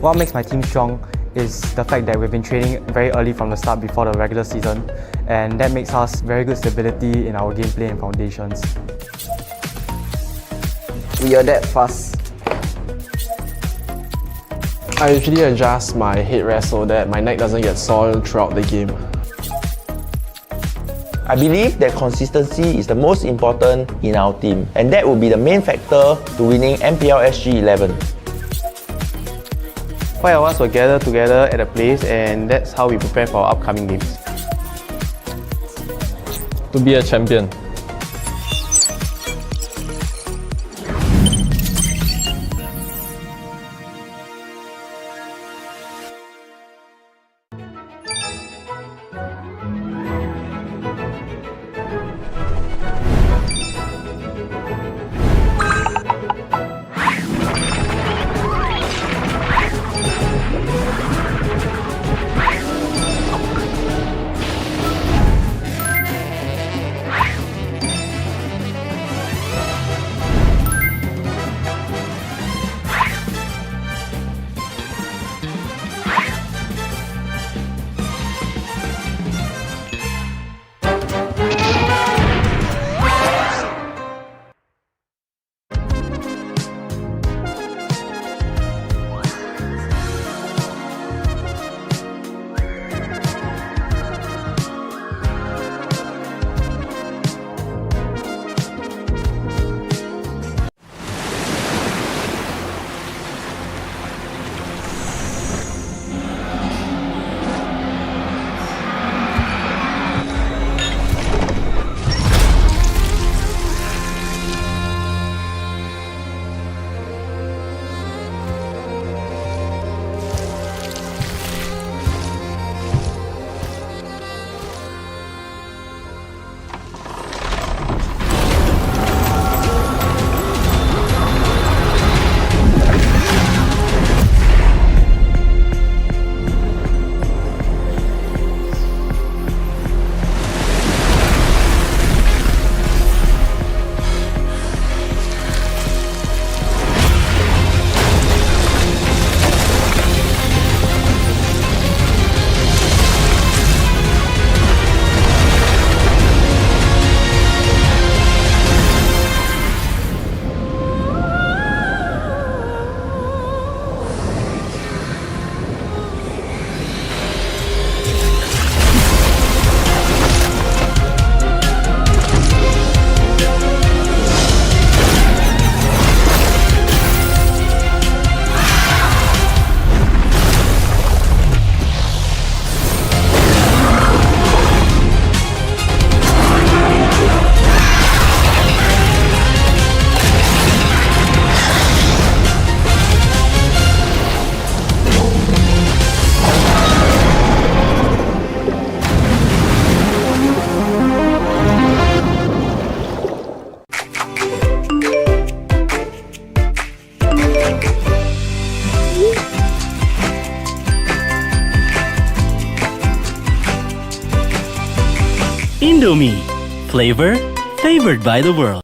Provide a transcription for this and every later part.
What makes my team strong is the fact that we've been training very early from the start before the regular season, and that makes us very good stability in our gameplay and foundations. We adapt fast. I usually adjust my headrest so that my neck doesn't get sore throughout the game. I believe that consistency is the most important in our team, and that will be the main factor to winning MPL SG 11. 5 of us will gather together at a place, and that's how we prepare for our upcoming games. To be a champion. Indomie, flavor favored by the world.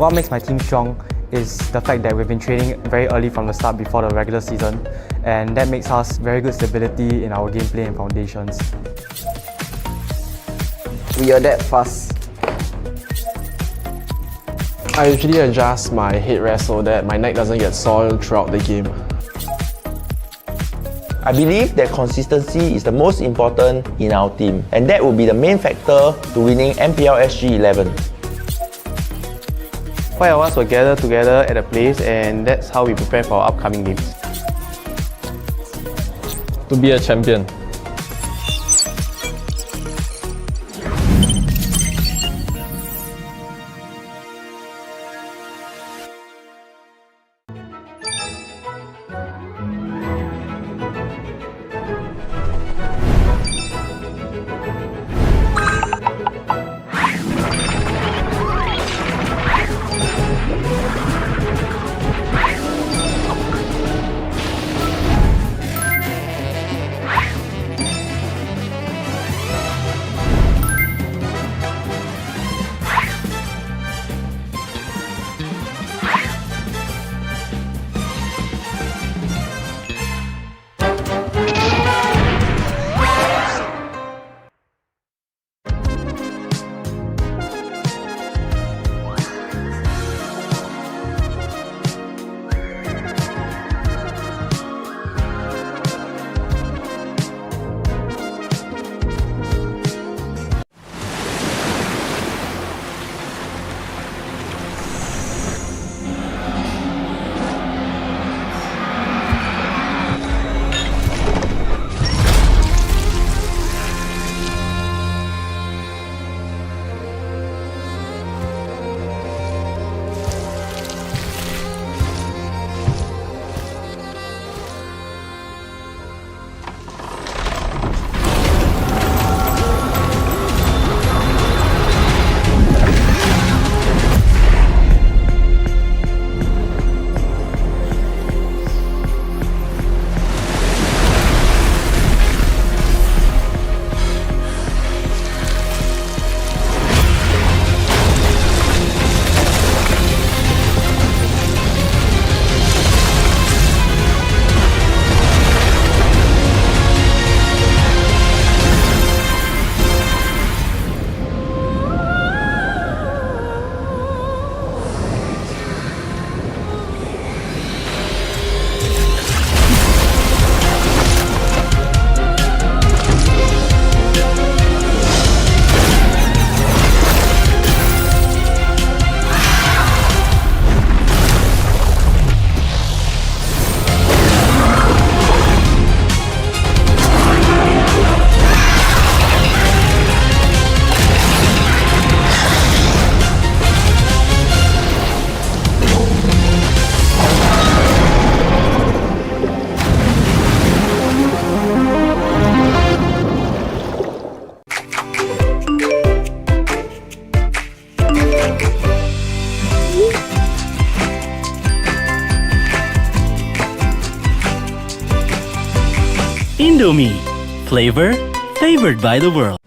What makes my team strong is the fact that we've been training very early from the start before the regular season, and that makes us very good stability in our gameplay and foundations. We adapt fast. I usually adjust my headrest so that my neck doesn't get soiled throughout the game. I believe that consistency is the most important in our team, and that will be the main factor to winning MPL SG 11. 5 of us will gather together at a place, and that's how we prepare for our upcoming games. To be a champion. Indomie, flavor favored by the world.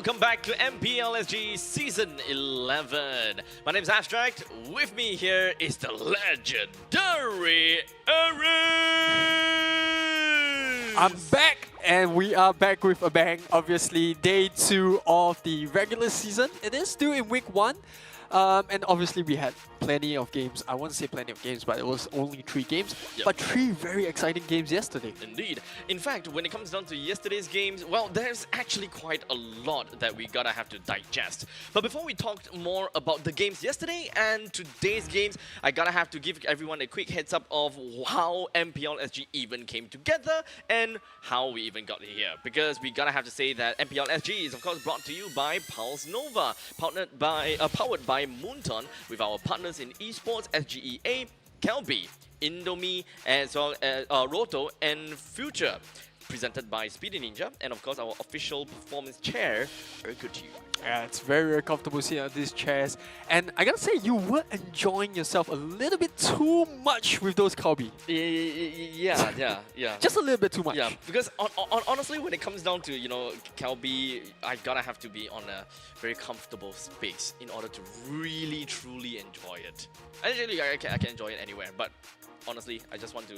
welcome back to MPL SG Season 11. My name is Abstract. With me here is the legendary Aaron. I'm back, and we are back with a bang. Obviously, day 2 of the regular season. It is still in week 1. And obviously we had plenty of games. I won't say plenty of games, but it was only 3 games. Yep. But 3 very exciting games yesterday. Indeed. In fact, when it comes down to yesterday's games, well, there's actually quite a lot that we gotta have to digest. But before we talk more about the games yesterday and today's games, I gotta have to give everyone a quick heads up of how MPL SG even came together and how we even got here. Because we gotta have to say that MPL SG is of course brought to you by Pulse Nova, powered by Moonton, with our partners in Esports, SGEA, Kelby, Indomie, as well as Roto and Future. Presented by Speedy Ninja, and of course our official performance chair, Ergotu. Yeah, it's very, very comfortable sitting on these chairs. And I gotta say, you were enjoying yourself a little bit too much with those Kobe. Yeah. Just a little bit too much. Yeah, because honestly, when it comes down to, you know, Kelby, I gotta have to be on a very comfortable space in order to really, truly enjoy it. Actually, I can enjoy it anywhere, but honestly, I just want to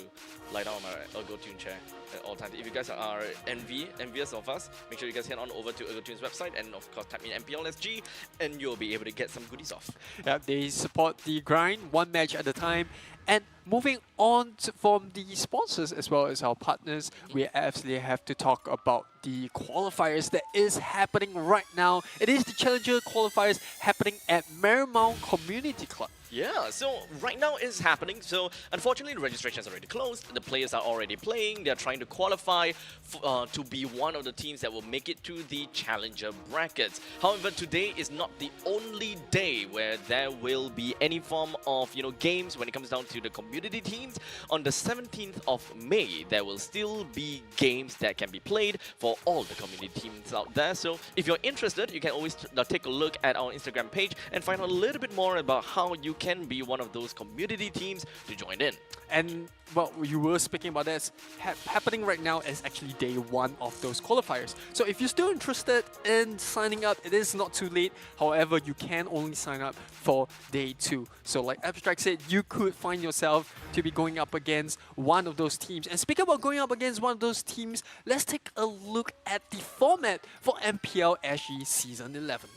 lie down on my Ergotune chair at all times. If you guys are envious of us, make sure you guys head on over to Ergotune's website and of course type in MPL SG and you'll be able to get some goodies off. Yeah, they support the grind, 1 match at a time. And moving on from the sponsors as well as our partners, we absolutely have to talk about the qualifiers that is happening right now. It is the Challenger qualifiers happening at Marymount Community Club. Yeah, so right now it's happening. So unfortunately, the registration is already closed. The players are already playing. They're trying to qualify to be one of the teams that will make it to the Challenger brackets. However, today is not the only day where there will be any form of, you know, games when it comes down to the community teams. On the 17th of May, there will still be games that can be played for all the community teams out there. So if you're interested, you can always take a look at our Instagram page and find out a little bit more about how you can be one of those community teams to join in. And well, you were speaking about that, happening right now is actually day 1 of those qualifiers. So if you're still interested in signing up, it is not too late. However, you can only sign up for day 2. So like Abstract said, you could find yourself to be going up against one of those teams. And speaking about going up against one of those teams, let's take a look at the format for MPL SG Season 11.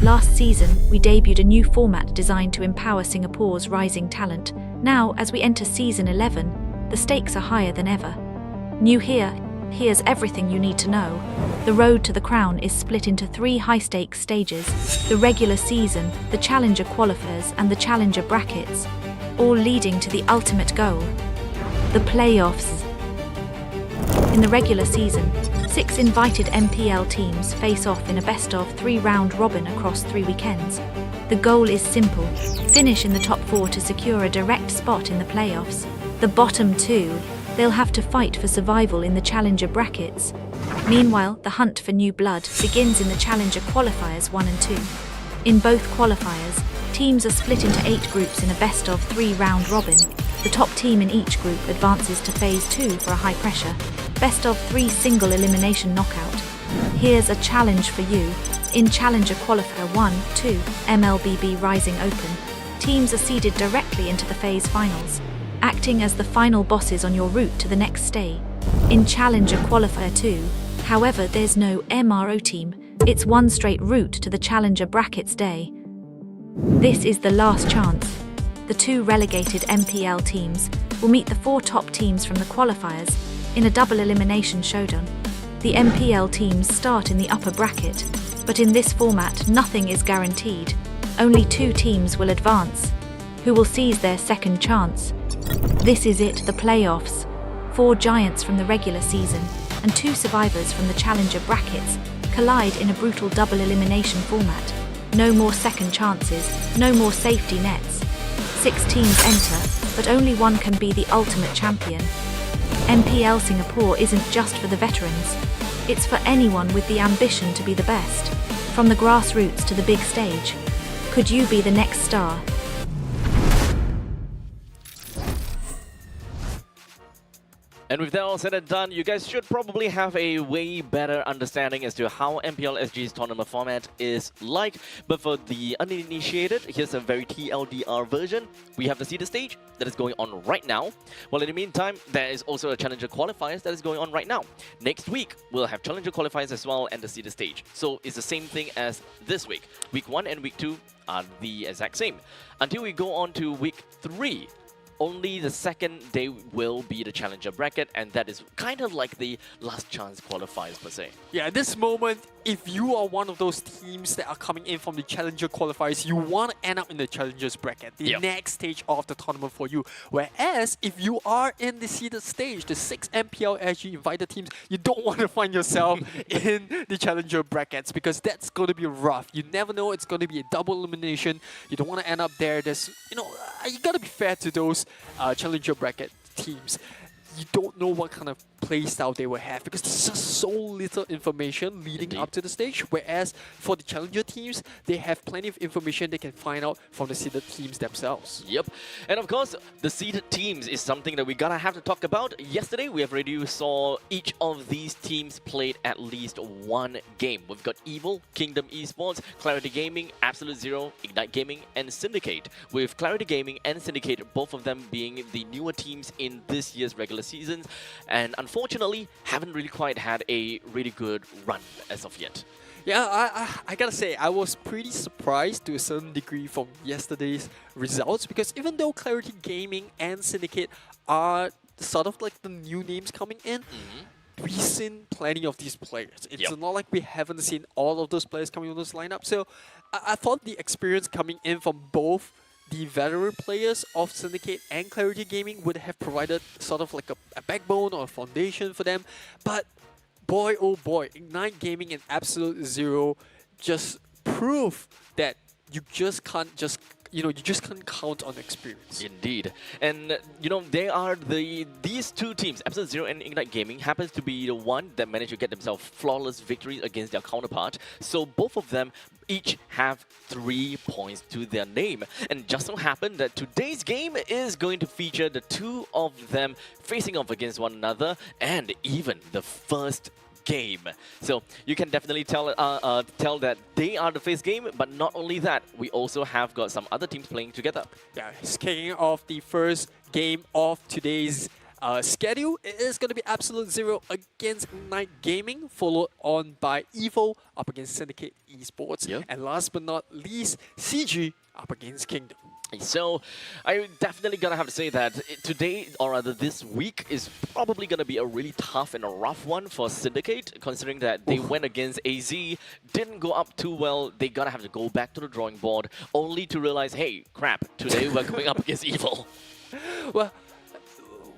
Last season, we debuted a new format designed to empower Singapore's rising talent. Now, as we enter Season 11, the stakes are higher than ever. New here, here's everything you need to know. The road to the crown is split into 3 high-stakes stages: the regular season, the Challenger qualifiers, and the Challenger brackets, all leading to the ultimate goal, the playoffs. In the regular season, 6 invited MPL teams face off in a best-of-3 round robin across 3 weekends. The goal is simple: finish in the top 4 to secure a direct spot in the playoffs. The bottom 2, they'll have to fight for survival in the Challenger brackets. Meanwhile, the hunt for new blood begins in the Challenger qualifiers 1 and 2. In both qualifiers, teams are split into 8 groups in a best-of-3 round robin. The top team in each group advances to Phase 2 for a high-pressure best-of-3 single elimination knockout. Here's a challenge for you. In Challenger Qualifier 1-2 MLBB Rising Open, teams are seeded directly into the phase finals, acting as the final bosses on your route to the next stay. In Challenger Qualifier 2, however, there's no MRO team. It's one straight route to the Challenger brackets day. This is the last chance. The 2 relegated MPL teams will meet the 4 top teams from the qualifiers in a double elimination showdown. The MPL teams start in the upper bracket, but in this format nothing is guaranteed. Only 2 teams will advance, who will seize their second chance. This is it, the playoffs. 4 giants from the regular season and 2 survivors from the Challenger brackets collide in a brutal double elimination format. No more second chances, no more safety nets. 6 teams enter, but only one can be the ultimate champion. MPL Singapore isn't just for the veterans. It's for anyone with the ambition to be the best. From the grassroots to the big stage. Could you be the next star? And with that all said and done, you guys should probably have a way better understanding as to how MPL SG's tournament format is like. But for the uninitiated, here's a very TLDR version. We have the seeded stage that is going on right now. While in the meantime, there is also a Challenger qualifiers that is going on right now. Next week, we'll have Challenger qualifiers as well and the seeded stage. So it's the same thing as this week. Week 1 and Week 2 are the exact same. Until we go on to Week 3, only the second day will be the Challenger bracket, and that is kind of like the last chance qualifiers per se. Yeah, at this moment, if you are one of those teams that are coming in from the Challenger qualifiers, you want to end up in the Challengers bracket, the next stage of the tournament for you. Whereas, if you are in the seeded stage, the 6 MPL SG invited teams, you don't want to find yourself in the Challenger brackets because that's going to be rough. You never know, it's going to be a double elimination. You don't want to end up there. There's, you got to be fair to those Challenger bracket teams. You don't know what kind of playstyle they will have because there's just so little information leading up to the stage. Whereas for the Challenger teams, they have plenty of information they can find out from the seeded teams themselves. Yep. And of course, the seeded teams is something that we gotta have to talk about. Yesterday, we have already saw each of these teams played at least one game. We've got Evil, Kingdom Esports, Clarity Gaming, Absolute Zero, Ignite Gaming, and Syndicate. With Clarity Gaming and Syndicate, both of them being the newer teams in this year's regular seasons, and unfortunately haven't really quite had a really good run as of yet. Yeah, I gotta say, I was pretty surprised to a certain degree from yesterday's results because even though Clarity Gaming and Syndicate are sort of like the new names coming in, we've seen plenty of these players. It's not like we haven't seen all of those players coming on this lineup. So I thought the experience coming in from both the veteran players of Syndicate and Clarity Gaming would have provided sort of like a backbone or a foundation for them. But boy, oh boy, Ignite Gaming and Absolute Zero just prove that you just can't count on experience. Indeed. And, they are these two teams, Absolute Zero and Ignite Gaming, happens to be the one that managed to get themselves flawless victories against their counterpart. So both of them each have 3 points to their name. And just so happened that today's game is going to feature the two of them facing off against one another, and even the first game. So you can definitely tell that they are the first game, but not only that, we also have got some other teams playing together. Yeah, it's kicking off the first game of today's schedule. It is going to be Absolute Zero against Ignite Gaming, followed on by Evo up against Syndicate Esports, and last but not least, CG up against Kingdom. So, I definitely gonna have to say that today, or rather this week, is probably gonna be a really tough and a rough one for Syndicate, considering that they went against AZ, didn't go up too well, they gotta have to go back to the drawing board, only to realize, hey, crap, today we're going up against Evil. Well,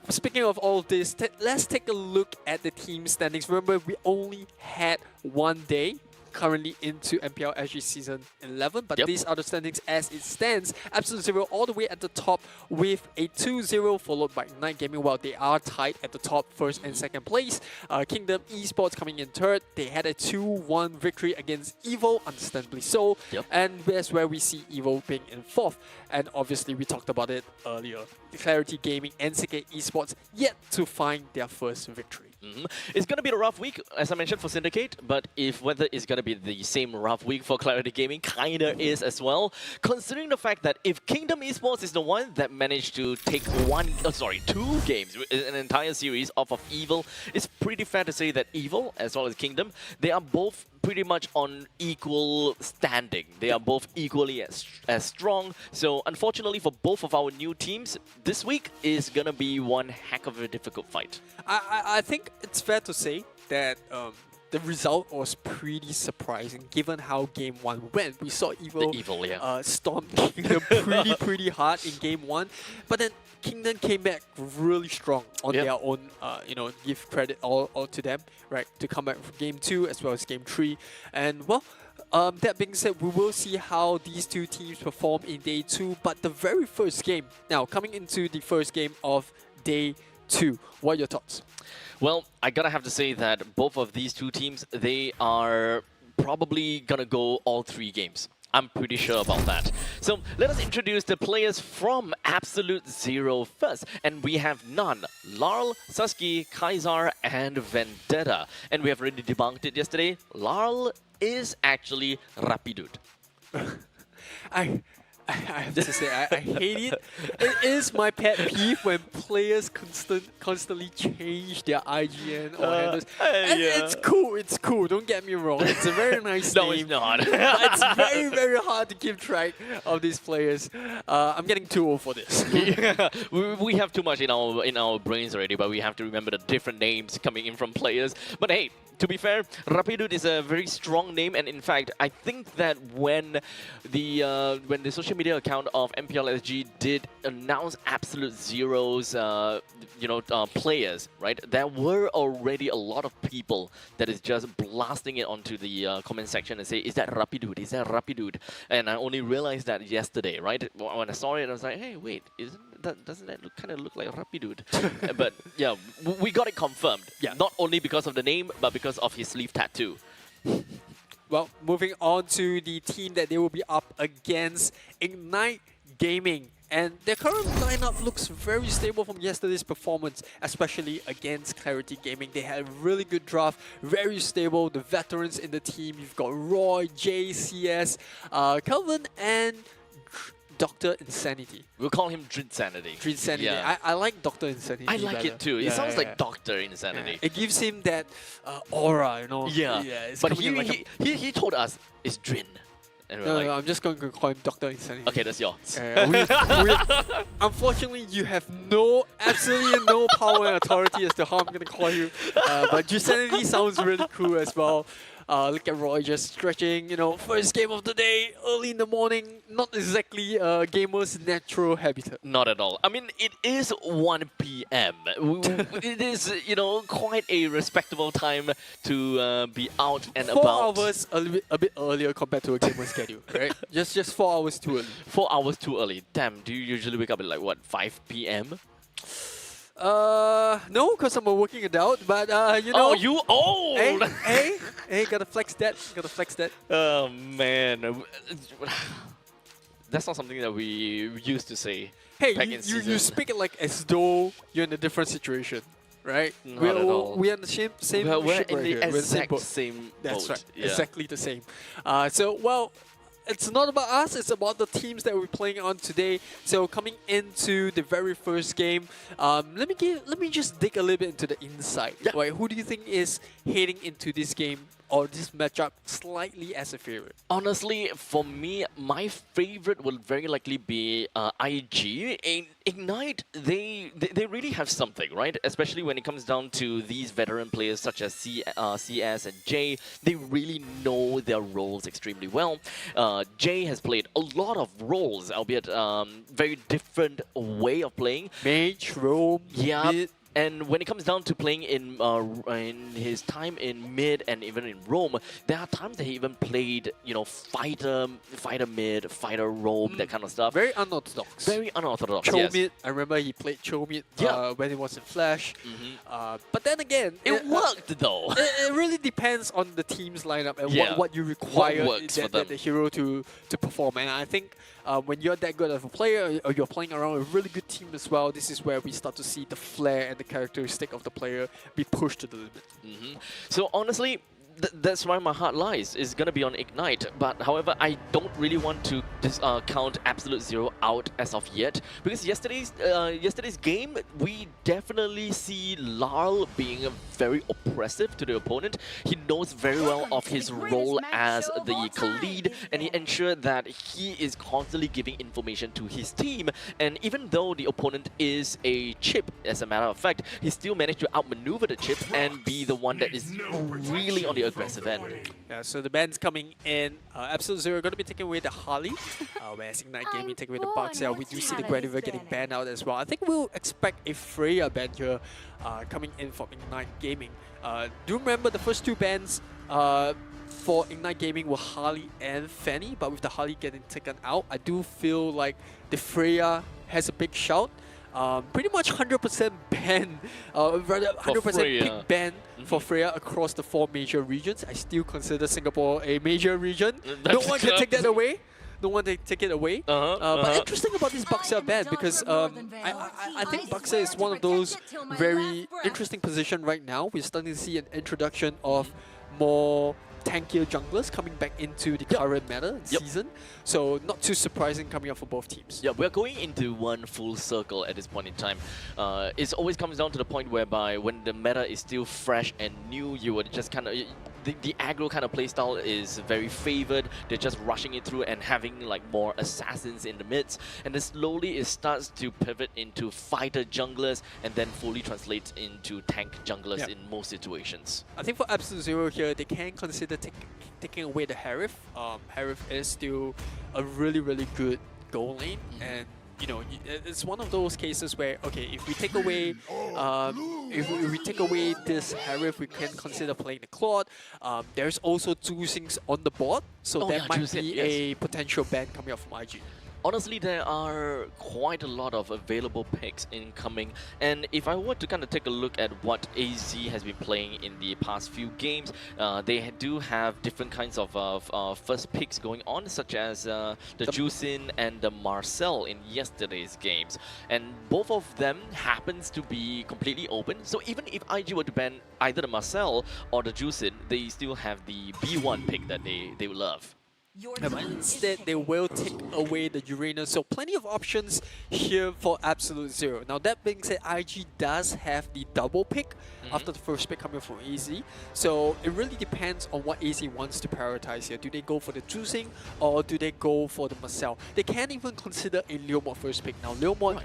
speaking of all this, let's take a look at the team standings. Remember, we only had one day currently into MPL SG Season 11, but these are the standings as it stands. Absolute Zero all the way at the top with a 2-0, followed by Ignite Gaming, while they are tied at the top, first and second place. Kingdom Esports coming in third. They had a 2-1 victory against Evo, understandably so, and that's where we see Evo being in fourth. And obviously, we talked about it earlier. Clarity Gaming and Sindicate Esports yet to find their first victory. It's going to be a rough week, as I mentioned, for Syndicate, but if whether it's going to be the same rough week for Clarity Gaming, kinda is as well, considering the fact that if Kingdom Esports is the one that managed to take two games, an entire series off of Evil, it's pretty fair to say that Evil, as well as Kingdom, they are both pretty much on equal standing. They are both equally as strong. So unfortunately for both of our new teams, this week is going to be one heck of a difficult fight. I think it's fair to say that the result was pretty surprising given how Game 1 went. We saw Evil stomp Kingdom pretty hard in Game 1, but then Kingdom came back really strong on their own, give credit all to them, right, to come back for Game 2 as well as Game 3. And well, that being said, we will see how these two teams perform in Day 2, but the very first game, now coming into the first game of Day 2, what are your thoughts? Well, I gotta have to say that both of these two teams, they are probably gonna go all 3 games. I'm pretty sure about that. So let us introduce the players from Absolute Zero first. And we have none. Larl, Sasuke, Kaisar, and Vendetta. And we have already debunked it yesterday. Larl is actually Rapidude. I have to say, I hate it. It is my pet peeve when players constantly change their IGN or handles. And it's cool, don't get me wrong. It's a very nice name. No, it's not. It's very, very hard to keep track of these players. I'm getting too old for this. We have too much in our brains already, but we have to remember the different names coming in from players. But hey, to be fair, Rapidude is a very strong name, and in fact, I think that when the social media account of MPL SG did announce Absolute Zero's players, right? There were already a lot of people that is just blasting it onto the comment section and say, "Is that Rapidude? Is that Rapidude?" And I only realized that yesterday, right? When I saw it, I was like, "Hey, wait, doesn't that kind of look like Rapidude?" But yeah, we got it confirmed. Yeah. Not only because of the name, but because of his sleeve tattoo. Well, moving on to the team that they will be up against, Ignite Gaming. And their current lineup looks very stable from yesterday's performance, especially against Clarity Gaming. They had a really good draft, very stable. The veterans in the team, you've got Roy, JCS, Kelvin, and Dr. Insanity. We'll call him Drinsanity. Drinsanity. Yeah. I like Dr. Insanity. I like better. it too. It sounds like Dr. Insanity. It gives him that aura, you know. Yeah. It's But coming in like he told us it's Drin. And we're no, like, I'm just going to call him Dr. Insanity. okay, that's yours. Unfortunately, you have absolutely no power and authority as to how I'm going to call you. But Drinsanity sounds really cool as well. Look at Roy just stretching, first game of the day, early in the morning, not exactly a gamer's natural habitat. Not at all. I mean, it is 1 p.m. It is, quite a respectable time to be out and 4 about. 4 hours a bit earlier compared to a gamer's schedule, right? Just 4 hours too early. 4 hours too early. Damn, do you usually wake up at like, what, 5 p.m.? No, because I'm a working adult, but Oh, you old! Hey, gotta flex that. Oh, man. That's not something that we used to say. Hey, back in you season. speak it like as though you're in a different situation, right? Not at all. We're in the same We're ship in right the here. We're in the same exact boat. same That's boat. right, Yeah. exactly the same. It's not about us, it's about the teams that we're playing on today. So coming into the very first game, let me just dig a little bit into the inside. Yeah. Right? Who do you think is heading into this game or this matchup slightly as a favorite? Honestly, for me, my favorite will very likely be IG. Ignite, they really have something, right? Especially when it comes down to these veteran players such as CS and Jay. They really know their roles extremely well. Jay has played a lot of roles, albeit very different way of playing. Mage, roam, Yeah. mid. And when it comes down to playing in his time in mid and even in roam, there are times that he even played, fighter mid, fighter roam, that kind of stuff. Very unorthodox. Very unorthodox. Cho yes. mid, I remember he played Cho mid Yeah. when it was in Flash. But then again, It worked though. It really depends on the team's lineup and Yeah. what you require works for them. the hero to perform. And I think when you're that good of a player or you're playing around a really good team as well, this is where we start to see the flair and the characteristic of the player be pushed to the limit. So honestly, that's why my heart lies. It's gonna be on Ignite. But however, I don't really want to count Absolute Zero out as of yet, because yesterday's game, we definitely see Larl being very oppressive to the opponent. He knows very well of his role as the co-lead, and he ensured that he is constantly giving information to his team. And even though the opponent is a chip, as a matter of fact, he still managed to outmaneuver the chip and be the one that is really on the aggressive end. Yeah, so the ban's coming in. Absolute Zero going to be taking away the Harley, whereas Ignite Gaming taking away the Bugs. Yeah, we do see the Gradiver getting banned out as well. I think we'll expect a Freya ban here coming in from Ignite Gaming. Do remember the first 2 bans for Ignite Gaming were Harley and Fanny, but with the Harley getting taken out, I do feel like the Freya has a big shout. pretty much 100% ban, rather 100% pick ban for Freya across the 4 major regions. I still consider Singapore a major region. No one can take that away. No one can take it away. But interesting about this Buxa ban because I think Buxa is one of those very interesting position right now. We're starting to see an introduction of more tankier junglers coming back into the current meta season. So not too surprising coming up for both teams. Yeah, we're going into one full circle at this point in time. It always comes down to the point whereby when the meta is still fresh and new, you would just kind of... The aggro kind of playstyle is very favored. They're just rushing it through and having like more assassins in the midst. And then slowly it starts to pivot into fighter junglers and then fully translates into tank junglers in most situations. I think for Absolute Zero here, they can consider taking away the Harif. Harif is still a really, really good goal lane. And you know, it's one of those cases where, okay, if we take away, if we take away this Harif, we can consider playing the Claude. There's also Zhu Xing's on the board, so that might be a potential ban coming up from IG. Honestly, there are quite a lot of available picks incoming, and if I were to kind of take a look at what AZ has been playing in the past few games, they do have different kinds of first picks going on, such as the Jusin and the Marcel in yesterday's games, and both of them happens to be completely open. So even if IG were to ban either the Marcel or the Jusin, they still have the B1 pick that they would love. But instead, they will take away the Uranus. So plenty of options here for Absolute Zero. Now that being said, IG does have the double pick after the first pick coming from AZ. So it really depends on what AZ wants to prioritize here. Do they go for the Juicing or do they go for the Marcel? They can even consider a Leomord first pick. Now Leomord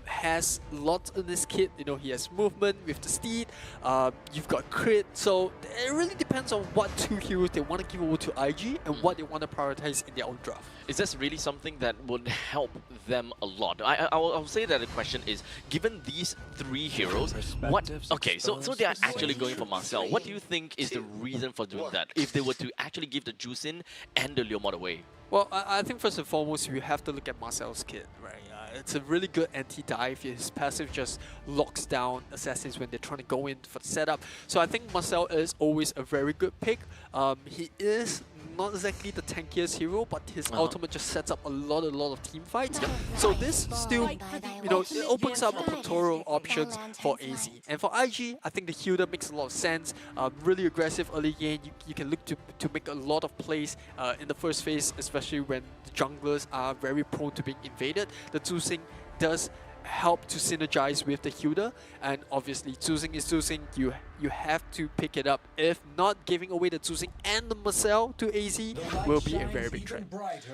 has lots in this kit. You know, he has movement with the steed. You've got crit. So it really depends on what 2 heroes they want to give over to IG and what they want to prioritize in their own draft. Is this really something that would help them a lot? I'll say that the question is, given these 3 heroes, what... Okay, so they are actually going for Marcel. What do you think is the reason for doing that, if they were to actually give the Juicin and the Leomord away? Well, I think first and foremost, you have to look at Marcel's kit, right? It's a really good anti-dive. His passive just locks down assassins when they're trying to go in for the setup. So I think Marcel is always a very good pick. He is not exactly the tankiest hero, but his ultimate just sets up a lot of team fights. So this still, you know, it opens up a plethora of options for AZ. And for IG, I think the Hilda makes a lot of sense. Really aggressive early game. You can look to make a lot of plays in the first phase, especially when the junglers are very prone to being invaded. The Zhu does help to synergize with the Hilda, and obviously Zhu is Zhu. You have to pick it up. If not, giving away the Zhu and the Marcel to AZ will be a very big trend.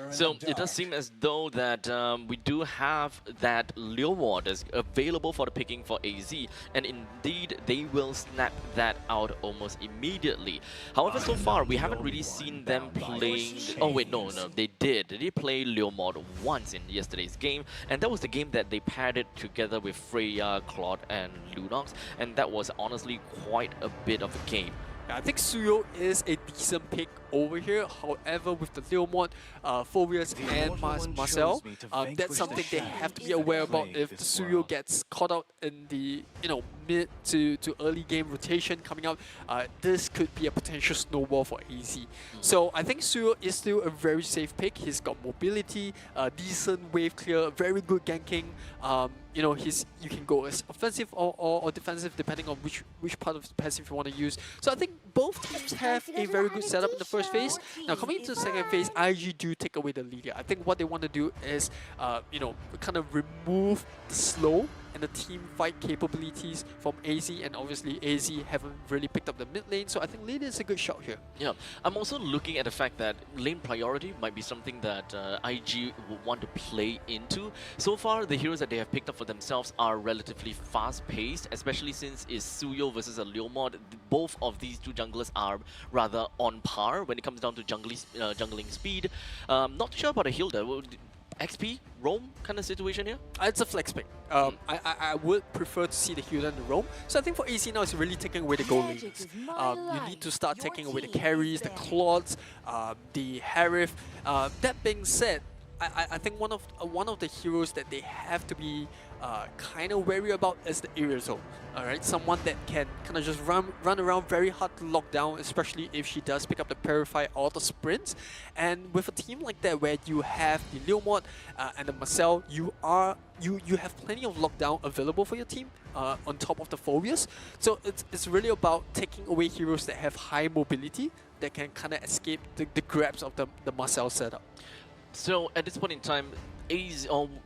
So it does seem as though that we do have that Leomord is available for the picking for AZ, and indeed they will snap that out almost immediately. However, so far we haven't really seen them playing... Oh wait, no, they did. They did play Leomord once in yesterday's game, and that was the game that they paired it together with Freya, Claude and Lunox, and that was honestly quite a bit of a game. I think Suyo is a decent pick over here. However, with the Leomord, Phobius and Marcel, that's something they have to be aware about. If the Suyo gets caught out in the mid to early game rotation coming up, this could be a potential snowball for AZ. So I think Suyo is still a very safe pick. He's got mobility, decent wave clear, very good ganking. You know, you can go as offensive or defensive depending on which part of the passive you want to use. So I think both teams have a very good setup in the first phase. Now coming into the second phase, IG do take away the Lydia. I think what they want to do is, kind of remove the slow and the team fight capabilities from AZ, and obviously AZ haven't really picked up the mid lane, so I think Lydia is a good shot here. Yeah, I'm also looking at the fact that lane priority might be something that IG would want to play into. So far, the heroes that they have picked up for themselves are relatively fast-paced, especially since it's Suyo versus a Leomord. Both of these 2 junglers are rather on par when it comes down to jungling speed. Not sure about the Hilda. XP, roam kind of situation here? It's a flex pick. I would prefer to see the Hilda and the roam. So I think for AC now, it's really taking away the goal lanes. You need to start taking away the carries, the Claudes, the Harif. That being said, I think one of the heroes that they have to be kind of wary about is the Irito. Alright, someone that can kind of just run around, very hard to lock down, especially if she does pick up the Purify or the Sprints. And with a team like that where you have the Leomord and the Marcel, you have plenty of lockdown available for your team on top of the Phobias. So it's really about taking away heroes that have high mobility that can kind of escape the grabs of the Marcel setup. So at this point in time,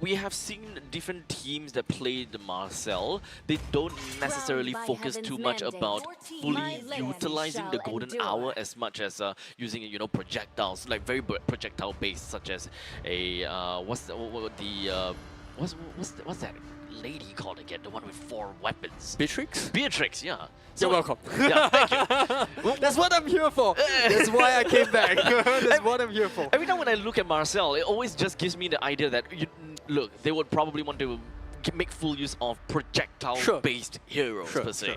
we have seen different teams that play the Marcel. They don't necessarily focus too much about fully utilizing the golden hour as much as using projectiles, like very projectile based, such as a what's that lady called again? The one with 4 weapons. Beatrix? Beatrix, yeah. You're welcome. Yeah, thank you. That's what I'm here for. That's why I came back. That's what I'm here for. Every time when I look at Marcel, it always just gives me the idea that, look, they would probably want to make full use of projectile-based heroes, per se. Sure.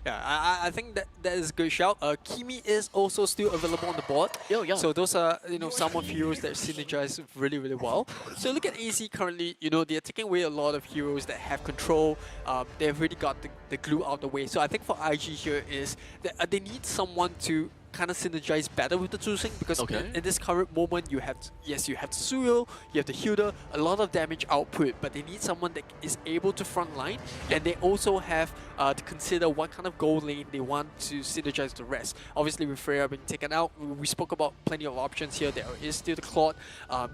Yeah, I think that is a good shout. Kimi is also still available on the board. Yeah. So those are some of heroes that synergize really well. So look at AZ currently. They're taking away a lot of heroes that have control. They've already got the glue out the way. So I think for IG here is that they need someone to kind of synergize better with the Zusing, because in this current moment you have Suyo, you have the Hilda, a lot of damage output, but they need someone that is able to frontline, and they also have to consider what kind of goal lane they want to synergize the rest. Obviously with Freya being taken out, we spoke about plenty of options here. There is still the Claude,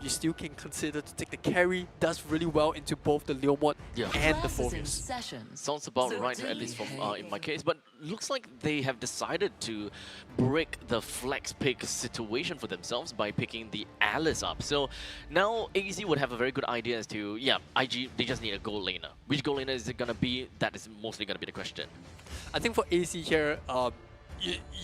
you still can consider to take the carry, does really well into both the Leomord and the Phobius. Sounds about right, at least from in my case, but looks like they have decided to break the flex pick situation for themselves by picking the Alice up. So now AZ would have a very good idea as to, IG, they just need a gold laner. Which gold laner is it going to be? That is mostly going to be the question. I think for AZ here,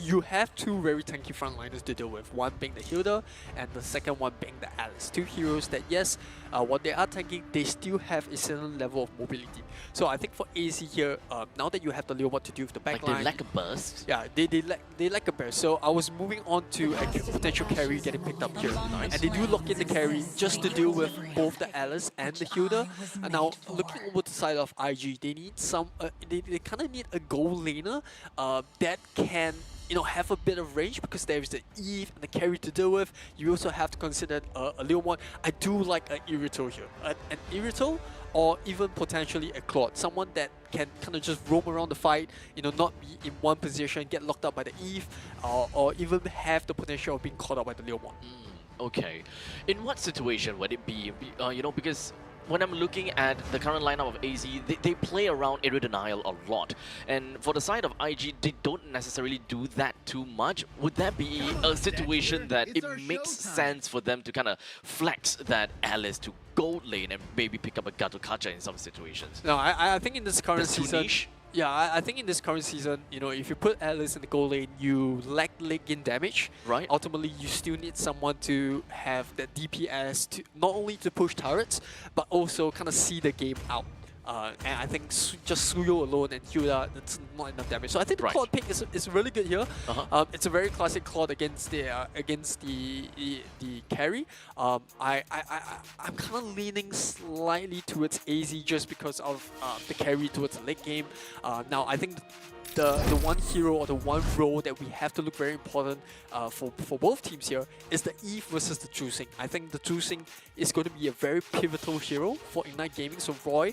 you have 2 very tanky frontliners to deal with. One being the Hilda, and the second one being the Alice. 2 heroes that, yes, while they are tanking, they still have a certain level of mobility. So I think for AZ here, now that you have the Leomord to deal with the backline, like they lack a burst. Yeah, they lack a burst. So I was moving on to a potential carry getting picked up here, and they do lock in the carry just to deal with both the Alice and the Hilda. And now looking over the side of IG, they need they kind of need a gold laner that can have a bit of range, because there is the Eve and the carry to deal with. You also have to consider a Leomord. I do like an Irito here. An Irito, or even potentially a Claude. Someone that can kind of just roam around the fight, not be in one position, get locked up by the Eve, or even have the potential of being caught up by the Leomord. Okay. In what situation would it be? Because when I'm looking at the current lineup of AZ, they play around Area Denial a lot. And for the side of IG, they don't necessarily do that too much. Would that be a situation that it makes sense for them to kind of flex that Alice to gold lane and maybe pick up a Gatokacha in some situations? No, I think in this current That's too season... niche? Yeah, I think in this current season, if you put Alice in the goal lane, you lack late game damage. Right. Ultimately, you still need someone to have that DPS to not only to push turrets, but also kind of see the game out. And I think just Suyo alone and Hilda, that's not enough damage. So I think the Claude pick is really good here. It's a very classic Claude against the carry. I'm kind of leaning slightly towards AZ just because of the carry towards the late game. Now I think the one hero or the one role that we have to look very important for both teams here is the Eve versus the Zusing. I think the Zusing is going to be a very pivotal hero for Ignite Gaming. So Roy,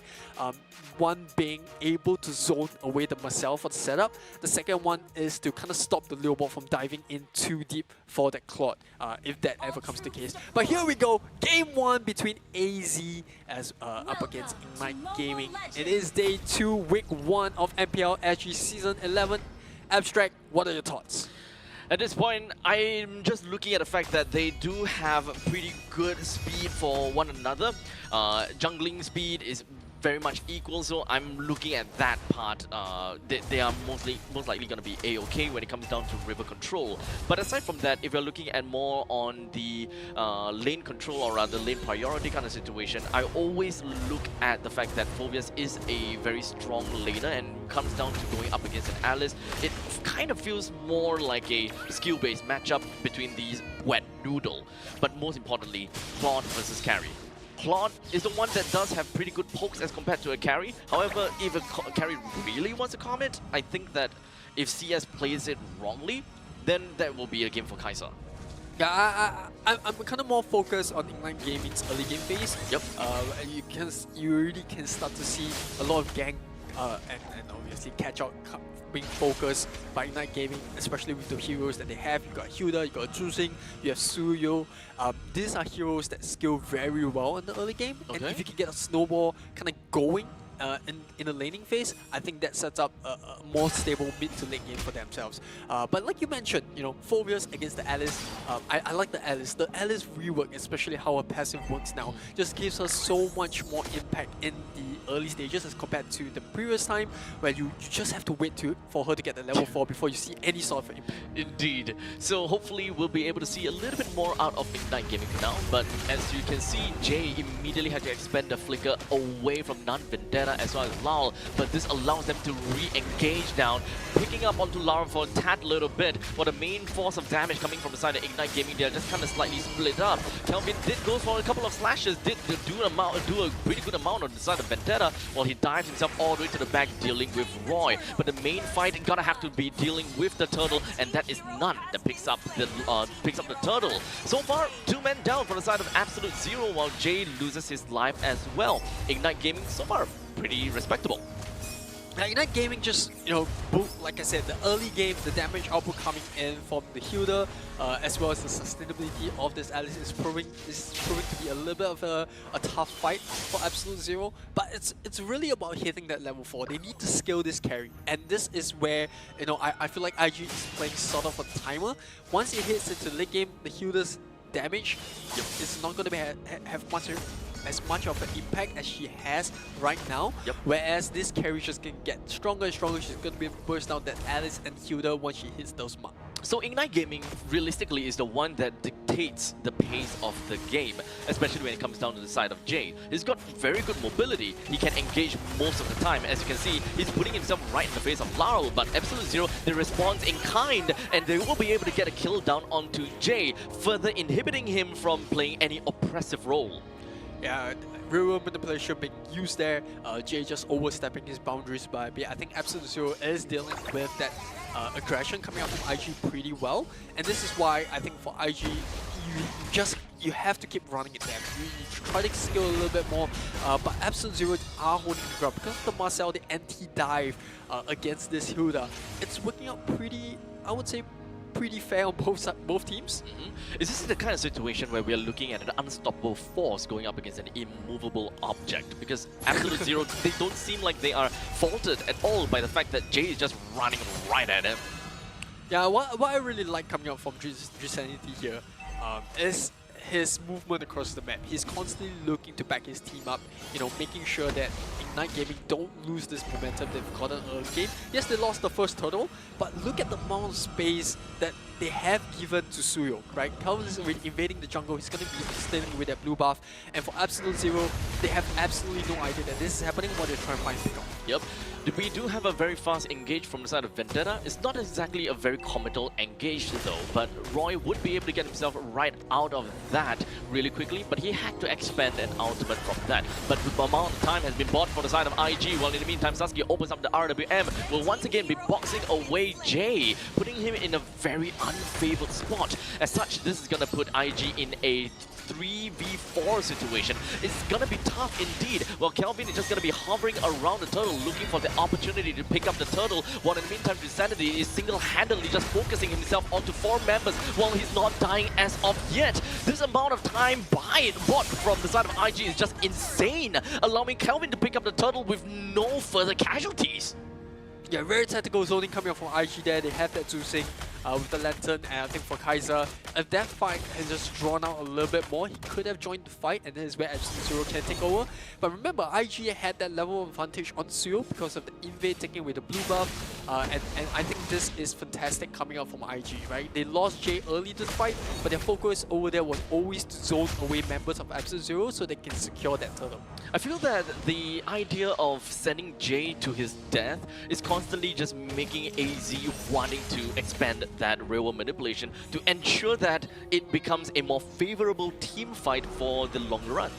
one being able to zone away the Marcel for the setup. The second one is to kind of stop the Leomord from diving in too deep for that Claude, if that ever comes to the case. But here we go, game 1 between AZ as up against Ignite Gaming. It is day 2, week 1 of MPL SG Season 11. Abstract, what are your thoughts? At this point, I'm just looking at the fact that they do have pretty good speed for one another. Jungling speed is very much equal, so I'm looking at that part. They are most likely going to be A-okay when it comes down to river control. But aside from that, if you're looking at more on the lane control, or rather lane priority kind of situation, I always look at the fact that Phobias is a very strong laner, and comes down to going up against an Alice. It kind of feels more like a skill-based matchup between these wet noodle. But most importantly, Claude versus carry. Claude is the one that does have pretty good pokes as compared to a carry. However, if a carry really wants to comment, I think that if CS plays it wrongly, then that will be a game for Kai'Sa. Yeah, I'm kind of more focused on Ignite Gaming's early game phase. Yep. You really can start to see a lot of gang and obviously catch out being focused by Ignite Gaming, especially with the heroes that they have. You got Hilda, you got Zuzing, you have Suyo. These are heroes that skill very well in the early game, and if you can get a snowball kind of going in the laning phase, I think that sets up a more stable mid to late game for themselves. But like you mentioned, you know, Phobius against the Alice, I like the Alice. The Alice rework, especially how her passive works now, just gives her so much more impact in the early stages as compared to the previous time where you just have to wait for her to get the level 4 before you see any sort of impact. Indeed. So hopefully we'll be able to see a little bit more out of Ignite Gaming for now. But as you can see, Jay immediately had to expend the flicker away from Nun, Vendetta as well as Lal. But this allows them to re-engage down, picking up onto Lara for a tad little bit. For the main force of damage coming from the side of Ignite Gaming, they're just kind of slightly split up. Kelvin did go for a couple of slashes, did do a pretty good amount on the side of Vendetta, while he dives himself all the way to the back dealing with Roy. But the main fight gonna have to be dealing with the turtle, and that is Nun that picks up the turtle. So far, 2 men down for the side of Absolute Zero, while Jay loses his life as well. Ignite Gaming so far pretty respectable. Ignite Gaming just, you know, like I said, the early game, the damage output coming in from the Hilda, as well as the sustainability of this Alice is proving to be a little bit of a tough fight for Absolute Zero. But it's really about hitting that level 4. They need to scale this carry, and this is where, you know, I feel like IG is playing sort of a timer. Once it hits into late game, the Hilda's damage is not going to have as much of an impact as she has right now. Whereas this carry just can get stronger and stronger. She's going to be able to burst down that Alice and Hilda once she hits those marks. So Ignite Gaming realistically is the one that dictates the pace of the game, especially when it comes down to the side of Jay. He's got very good mobility. He can engage most of the time. As you can see, he's putting himself right in the face of Laurel, but Absolute Zero, they respond in kind, and they will be able to get a kill down onto Jay, further inhibiting him from playing any oppressive role. Yeah, real-world manipulation being used there. Jay just overstepping his boundaries by a bit. I think Absolute Zero is dealing with that aggression coming out from IG pretty well, and this is why I think for IG, you have to keep running it there. You try to skill a little bit more, but Absolute Zero are holding the ground because of the Marcel, the anti-dive against this Hilda. It's working out pretty, I would say, pretty fair on both teams. Is this the kind of situation where we are looking at an unstoppable force going up against an immovable object? Because Absolute Zero, they don't seem like they are faulted at all by the fact that Jay is just running right at him. Yeah, what I really like coming out from Drisanity here is his movement across the map. He's constantly looking to back his team up, you know, making sure that Ignite Gaming don't lose this momentum they've gotten early game. Yes, they lost the first turtle, but look at the amount of space that they have given to Suyo, right? Calvin is invading the jungle, he's going to be staying with that blue buff, and for Absolute Zero, they have absolutely no idea that this is happening while they're trying to find pick up. Yep. We do have a very fast engage from the side of Vendetta. It's not exactly a very committal engage though, but Roy would be able to get himself right out of that really quickly, but he had to expend an ultimate from that. But the amount of time has been bought for the side of IG, while in the meantime Sasuke opens up the RWM, will once again be boxing away Jay, putting him in a very unfavored spot. As such, this is gonna put IG in a 3v4 situation. It's gonna be tough indeed. Well, Kelvin is just gonna be hovering around the turtle, looking for the opportunity to pick up the turtle, while in the meantime Drisanity is single-handedly just focusing himself onto 4 members while he's not dying as of yet. This amount of time bought from the side of IG is just insane, allowing Kelvin to pick up the turtle with no further casualties. Yeah, very tactical zoning coming up from IG there. They have that Zuzing with the Lantern, and I think for Kai'Sa, if that fight has just drawn out a little bit more, he could have joined the fight, and that is where Absolute Zero can take over. But remember, IG had that level of advantage on Suyo because of the invade taking away the blue buff, and I think this is fantastic coming out from IG, right? They lost Jay early to the fight, but their focus over there was always to zone away members of Absolute Zero so they can secure that turtle. I feel that the idea of sending Jay to his death is constantly just making AZ wanting to expand that real-world manipulation to ensure that it becomes a more favorable team fight for the long run.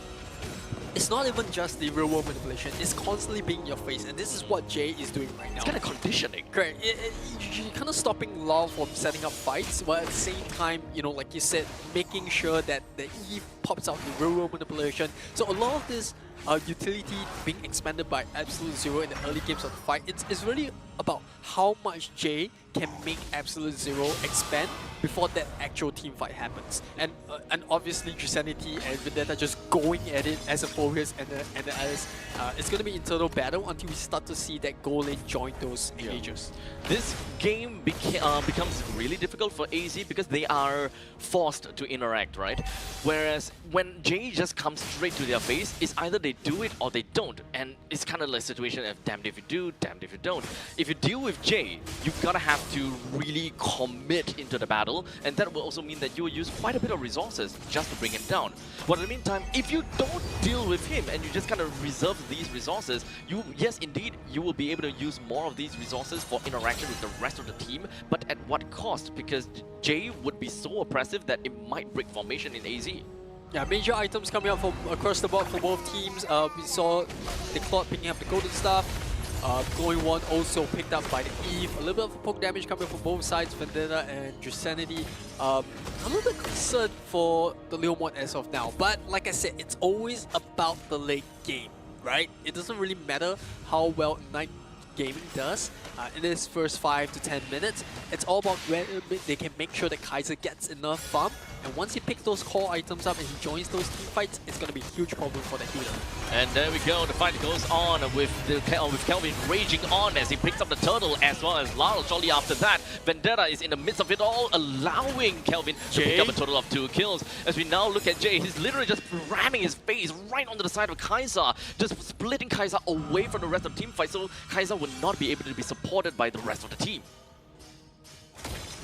it's not even just the real-world manipulation, it's constantly being in your face, and this is what Jay is doing right now. It's kind of conditioning. Correct. You're kind of stopping Lau from setting up fights, but at the same time, you know, like you said, making sure that the Eve pops out the real-world manipulation. So a lot of this utility being expanded by Absolute Zero in the early games of the fight, it's really about how much Jay can make Absolute Zero expand before that actual team fight happens. And obviously Jusanity and Vendetta just going at it as a Focus and the others. It's going to be internal battle until we start to see that goal lane join those engages. This game becomes really difficult for AZ because they are forced to interact, right? Whereas when Jay just comes straight to their face, it's either they do it or they don't. And it's kind of like a situation of damned if you do, damned if you don't. If you deal with Jay, you gotta have to really commit into the battle, and that will also mean that you will use quite a bit of resources just to bring him down. But in the meantime, if you don't deal with him and you just kind of reserve these resources, yes, indeed, you will be able to use more of these resources for interaction with the rest of the team, but at what cost? Because Jay would be so oppressive that it might break formation in AZ. Yeah, major items coming out from across the board for both teams. We saw the Cloud picking up the golden stuff. Glowing One also picked up by the Eve. A little bit of poke damage coming from both sides, Vendetta and Jusanity. A little bit concerned for the Leomord as of now. But like I said, it's always about the late game, right? It doesn't really matter how well Night Gaming does in this first 5 to 10 minutes. It's all about whether they can make sure that Kaiser gets enough farm, and once he picks those core items up and he joins those team fights, it's going to be a huge problem for the healer. And there we go, the fight goes on with Kelvin raging on as he picks up the turtle as well as Lyle. Shortly after that, Vendetta is in the midst of it all, allowing Kelvin to pick up a total of 2 kills. As we now look at Jay, he's literally just ramming his face right onto the side of Kaiser, just splitting Kaiser away from the rest of the team fight, so Kaiser would not be able to be supported by the rest of the team.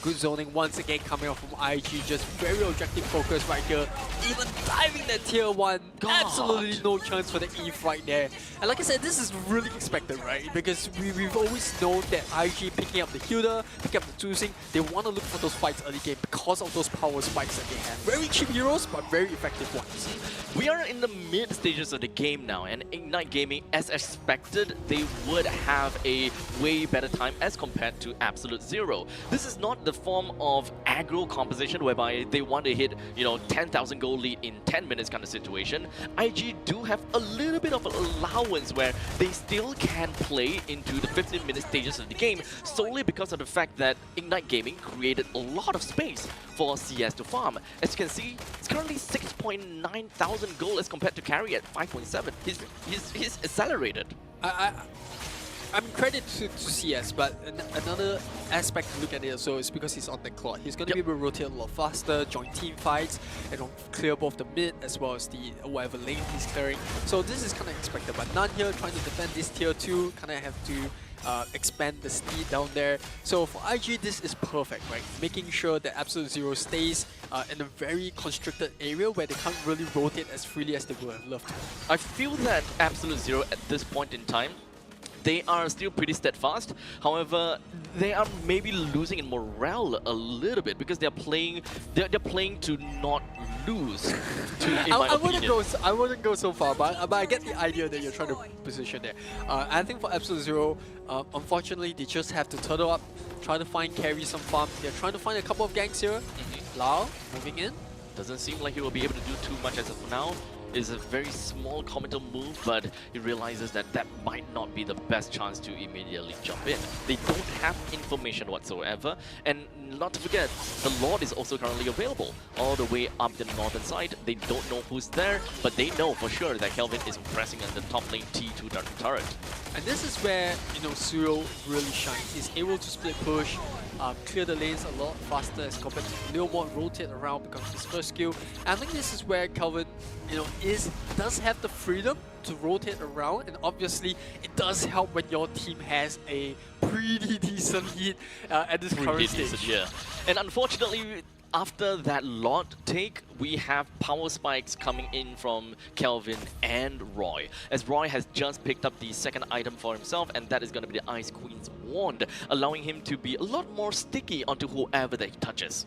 Good zoning once again coming out from IG, just very objective focus right here. Even diving that tier 1, absolutely no chance for the Eve right there. And like I said, this is really expected, right? Because we've always known that IG picking up the healer, picking up the choosing, they want to look for those fights early game because of those power spikes that they have. Very cheap heroes, but very effective ones. We are in the mid stages of the game now, and Ignite Gaming, as expected, they would have a way better time as compared to Absolute Zero. This is not the form of aggro composition whereby they want to hit, 10,000 gold lead in 10 minutes kind of situation. IG do have a little bit of an allowance where they still can play into the 15-minute stages of the game solely because of the fact that Ignite Gaming created a lot of space for CS to farm. As you can see, it's currently 6.9 thousand gold as compared to carry at 5.7. He's accelerated. I mean, credit to CS, but another aspect to look at it also is because he's on the clock. He's going to be able to rotate a lot faster, join team fights, and clear both the mid as well as the whatever lane he's clearing. So this is kind of expected, but None here trying to defend this tier 2, kind of have to expand the speed down there. So for IG, this is perfect, right? Making sure that Absolute Zero stays in a very constricted area where they can't really rotate as freely as they would have loved to. I feel that Absolute Zero at this point in time, they are still pretty steadfast. However, they are maybe losing in morale a little bit because they're playing to not lose. I wouldn't go so far, but I get the idea that you're trying to position there. I think for Absolute Zero, unfortunately, they just have to turtle up, try to find carry some farm. They're trying to find a couple of ganks here. Lau moving in. Doesn't seem like he will be able to do too much as of now. Is a very small committal move, but he realizes that that might not be the best chance to immediately jump in. They don't have information whatsoever, and not to forget, the Lord is also currently available all the way up the northern side. They don't know who's there, but they know for sure that Kelvin is pressing on the top lane T2 turret. And this is where, Zero really shines. He's able to split push, clear the lanes a lot faster as compared to Leomord, rotate around because of his first skill. And I think this is where Kelvin, does have the freedom to rotate around, and obviously it does help when your team has a pretty decent lead at this current stage. Yeah. And unfortunately, after that Lord take, we have power spikes coming in from Kelvin and Roy, as Roy has just picked up the second item for himself, and that is going to be the Ice Queen's Wand, allowing him to be a lot more sticky onto whoever that he touches.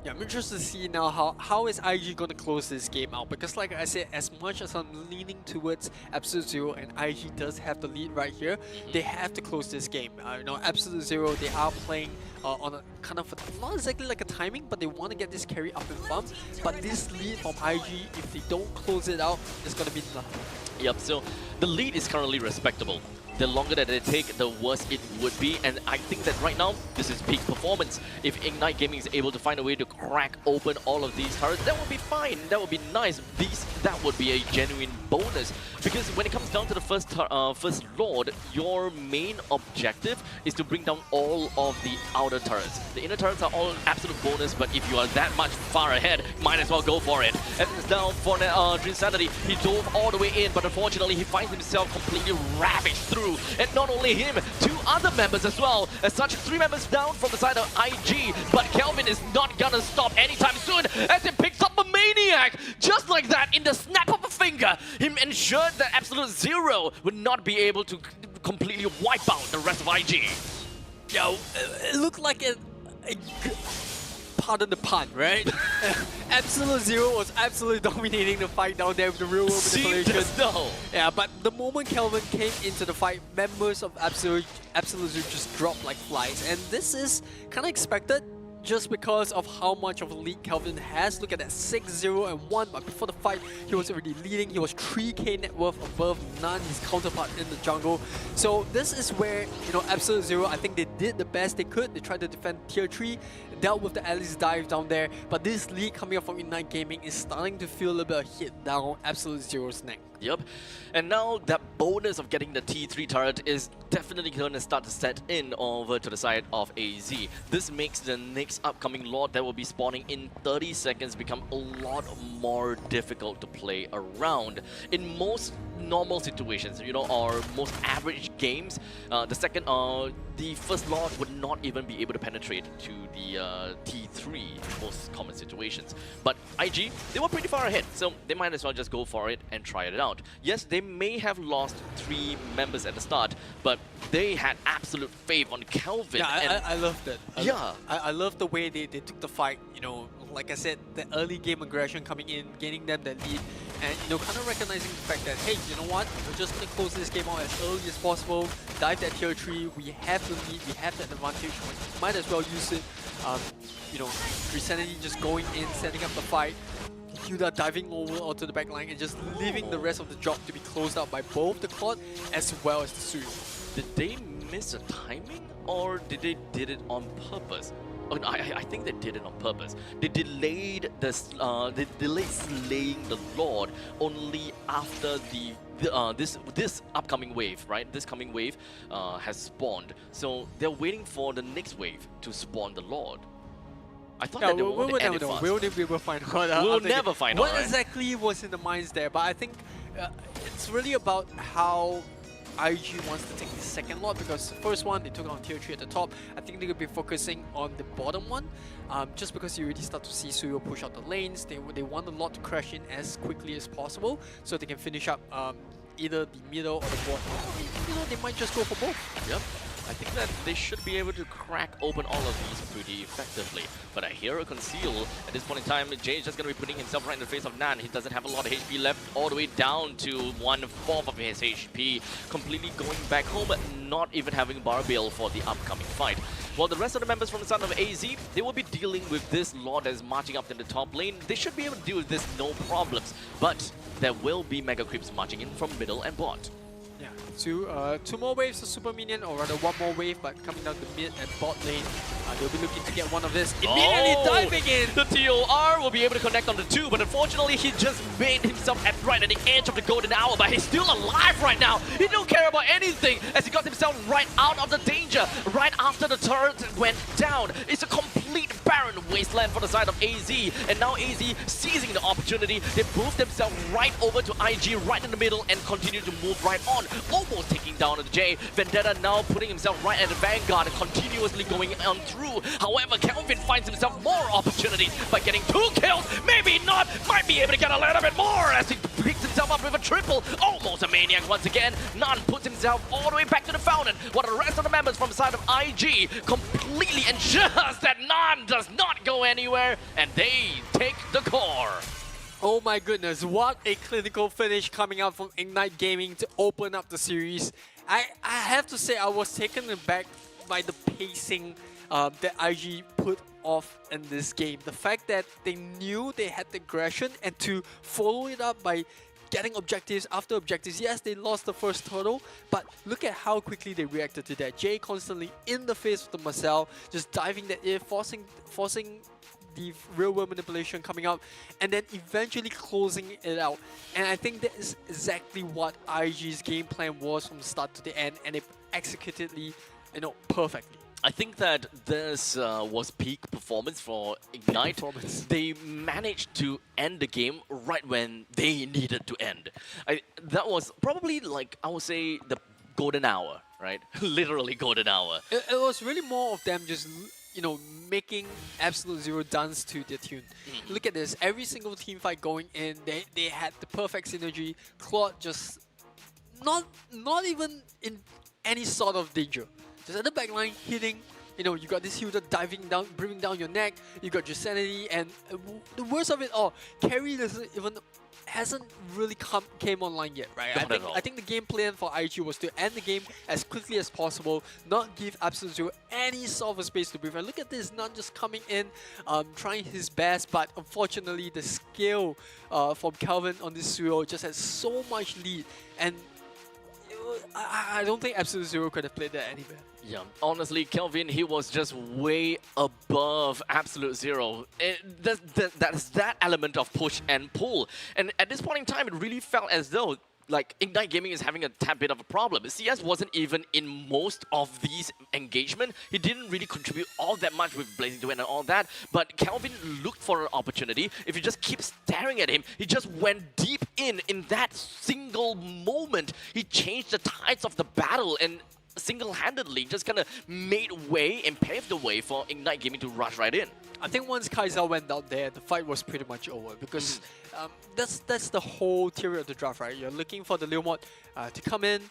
Yeah, I'm interested to see now how is IG going to close this game out, because like I said, as much as I'm leaning towards Absolute Zero and IG does have the lead right here, they have to close this game. You know, Absolute Zero, they are playing on a kind of not exactly like a timing, but they want to get this carry up in farm. But this lead from IG, if they don't close it out, it's going to be nothing. Yep, so the lead is currently respectable. The longer that they take, the worse it would be, and I think that right now, this is peak performance. If Ignite Gaming is able to find a way to crack open all of these turrets, that would be fine, that would be nice. That would be a genuine bonus, because when it comes down to the first Lord, your main objective is to bring down all of the outer turrets. The inner turrets are all an absolute bonus, but if you are that much far ahead, might as well go for it. And it's down for Dream Sanity. He dove all the way in, but unfortunately, he finds himself completely ravaged through. And not only him, 2 other members as well. As such, 3 members down from the side of IG. But Kelvin is not gonna stop anytime soon as he picks up a Maniac. Just like that, in the snap of a finger, him ensured that Absolute Zero would not be able to completely wipe out the rest of IG. Yo, it looked like a pardon the pun, right? Absolute Zero was absolutely dominating the fight down there with the real world manipulation. Yeah, but the moment Kelvin came into the fight, members of Absolute Zero just dropped like flies. And this is kind of expected, just because of how much of a lead Kelvin has. Look at that, 6-0 and 1, but before the fight, he was already leading. He was 3k net worth above none, his counterpart in the jungle. So this is where, you know, Absolute Zero, I think they did the best they could. They tried to defend tier 3, dealt with the Alice dive down there, but this lead coming up from Ignite Gaming is starting to feel a little bit of hit down Absolute Zero's neck. Yep, and now that bonus of getting the T3 turret is definitely going to start to set in over to the side of AZ. This makes the next upcoming Lord that will be spawning in 30 seconds become a lot more difficult to play around. In most normal situations, you know, or most average games, the first Lord would not even be able to penetrate to the T3 in most common situations. But IG, they were pretty far ahead, so they might as well just go for it and try it out. Yes, they may have lost 3 members at the start, but they had absolute faith on Kelvin. Yeah, I love that. I love the way they took the fight, you know, like I said, the early game aggression coming in, gaining them that lead, and, you know, kind of recognizing the fact that, hey, you know what, we're just going to close this game out as early as possible, dive that tier 3, we have the lead, we have that advantage, we might as well use it. You know, Resanity just going in, setting up the fight, Hilda diving over onto the backline and just leaving the rest of the job to be closed out by both the Claude as well as the Suyo. Did they miss a timing, or did it on purpose? Oh, no, I think they did it on purpose. They delayed slaying the Lord only after this upcoming wave, right? This coming wave has spawned. So they're waiting for the next wave to spawn the Lord. I thought that they would end it fast. We'll never find out. We'll never find out, what right? exactly was in the minds there, but I think it's really about how IG wants to take the second Lord, because the first one, they took on tier 3 at the top. I think they could be focusing on the bottom one, just because you already start to see Suyo push out the lanes. They want the Lord to crash in as quickly as possible, so they can finish up either the middle or the bottom. You know, they might just go for both. Yep. I think that they should be able to crack open all of these pretty effectively. But I hear a conceal. At this point in time, Jay is just going to be putting himself right in the face of Nan. He doesn't have a lot of HP left, all the way down to 1/4 of his HP. Completely going back home, not even having Barbiel for the upcoming fight. While the rest of the members from the side of AZ, they will be dealing with this Lord that is marching up in the top lane. They should be able to deal with this no problems. But there will be Mega Creeps marching in from middle and bot. Yeah, two more waves of Super Minion, or rather one more wave, but coming down the mid and bot lane. They'll be looking to get one of this. Immediately diving in! The TOR will be able to connect on the 2, but unfortunately he just made himself right at the edge of the golden hour, but he's still alive right now. He don't care about anything as he got himself right out of the danger, right after the turret went down. It's a complete barren wasteland for the side of AZ, and now AZ seizing the opportunity. They moved themselves right over to IG right in the middle and continue to move right on. almost taking down the J. Vendetta now putting himself right at the vanguard and continuously going on through. However, Kelvin finds himself more opportunities by getting 2 kills. Maybe not, might be able to get a little bit more as he picks himself up with a triple. Almost a maniac once again. Nan puts himself all the way back to the fountain, while the rest of the members from the side of IG completely ensures that Nan does not go anywhere, and they take the core. Oh my goodness, what a clinical finish coming out from Ignite Gaming to open up the series. I have to say I was taken aback by the pacing that IG put off in this game. The fact that they knew they had the aggression and to follow it up by getting objectives after objectives. Yes, they lost the first turtle, but look at how quickly they reacted to that. Jay constantly in the face of the Marcel, just diving that in, forcing the real-world manipulation coming out, and then eventually closing it out. And I think that is exactly what IG's game plan was from the start to the end, and they executed it, perfectly. I think that this was peak performance for Ignite. They managed to end the game right when they needed to end. That was probably, like, I would say, the golden hour, right? Literally golden hour. It was really more of them just, making Absolute Zero dance to their tune. Look at this. Every single team fight going in, they had the perfect synergy. Claude just not even in any sort of danger. Just at the backline, hitting, you got this Hilda diving down, bringing down your neck, you got your sanity, and the worst of it all, carry hasn't really came online yet, right? I think the game plan for IG was to end the game as quickly as possible, not give Absolute Zero any sort of space to breathe. And look at this, not just coming in, trying his best, but unfortunately the skill from Kelvin on this Zero just has so much lead, and I don't think Absolute Zero could have played that any better. Yeah, honestly, Kelvin, he was just way above Absolute Zero. That's that element of push and pull. And at this point in time, it really felt as though like Ignite Gaming is having a tad bit of a problem. CS wasn't even in most of these engagement. He didn't really contribute all that much with Blazing Duet and all that, but Kelvin looked for an opportunity. If you just keep staring at him, he just went deep in that single moment. He changed the tides of the battle and single-handedly just kind of made way and paved the way for Ignite Gaming to rush right in. I think once Kaiser went out there, the fight was pretty much over because that's the whole theory of the draft, right? You're looking for the Leomod to come in,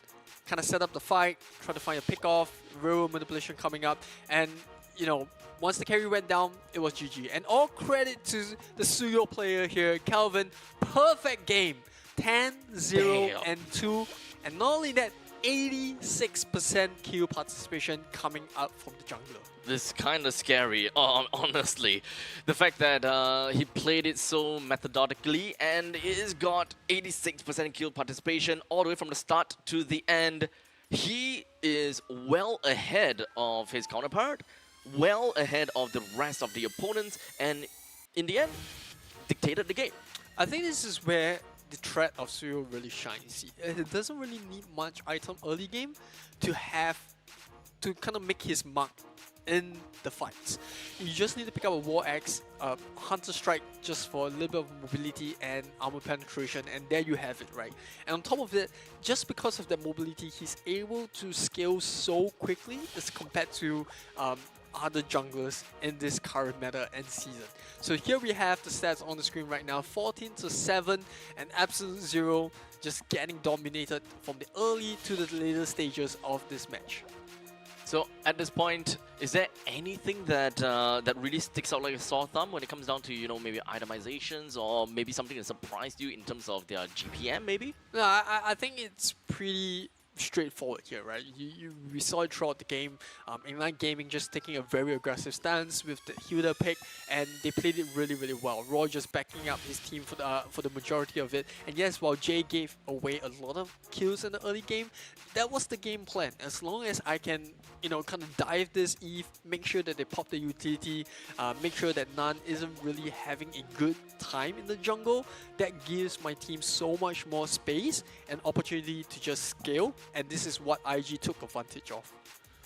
kind of set up the fight, try to find a pick-off, real manipulation coming up, and once the carry went down, it was GG. And all credit to the Suyo player here, Calvin. Perfect game, 10, 0, and 2, and not only that, 86% kill participation coming out from the jungler. This is kind of scary, honestly. The fact that he played it so methodically and he's got 86% kill participation all the way from the start to the end. He is well ahead of his counterpart, well ahead of the rest of the opponents, and in the end, dictated the game. I think this is where the threat of Suyo really shines. It doesn't really need much item early game to kind of make his mark in the fights. You just need to pick up a War Axe, Hunter Strike just for a little bit of mobility and armor penetration, and there you have it, right? And on top of it, just because of that mobility, he's able to scale so quickly as compared to other junglers in this current meta and season. So here we have the stats on the screen right now, 14-7, and Absolute Zero just getting dominated from the early to the later stages of this match. So at this point, is there anything that that really sticks out like a sore thumb when it comes down to maybe itemizations or maybe something that surprised you in terms of their GPM maybe? No, I think it's pretty straightforward here, right? We saw it throughout the game. Ignite Gaming just taking a very aggressive stance with the Hilda pick, and they played it really, really well. Roy just backing up his team for the majority of it. And yes, while Jay gave away a lot of kills in the early game, that was the game plan. As long as I can, kind of dive this Eve, make sure that they pop the utility, make sure that Nan isn't really having a good time in the jungle, that gives my team so much more space and opportunity to just scale. And this is what IG took advantage of.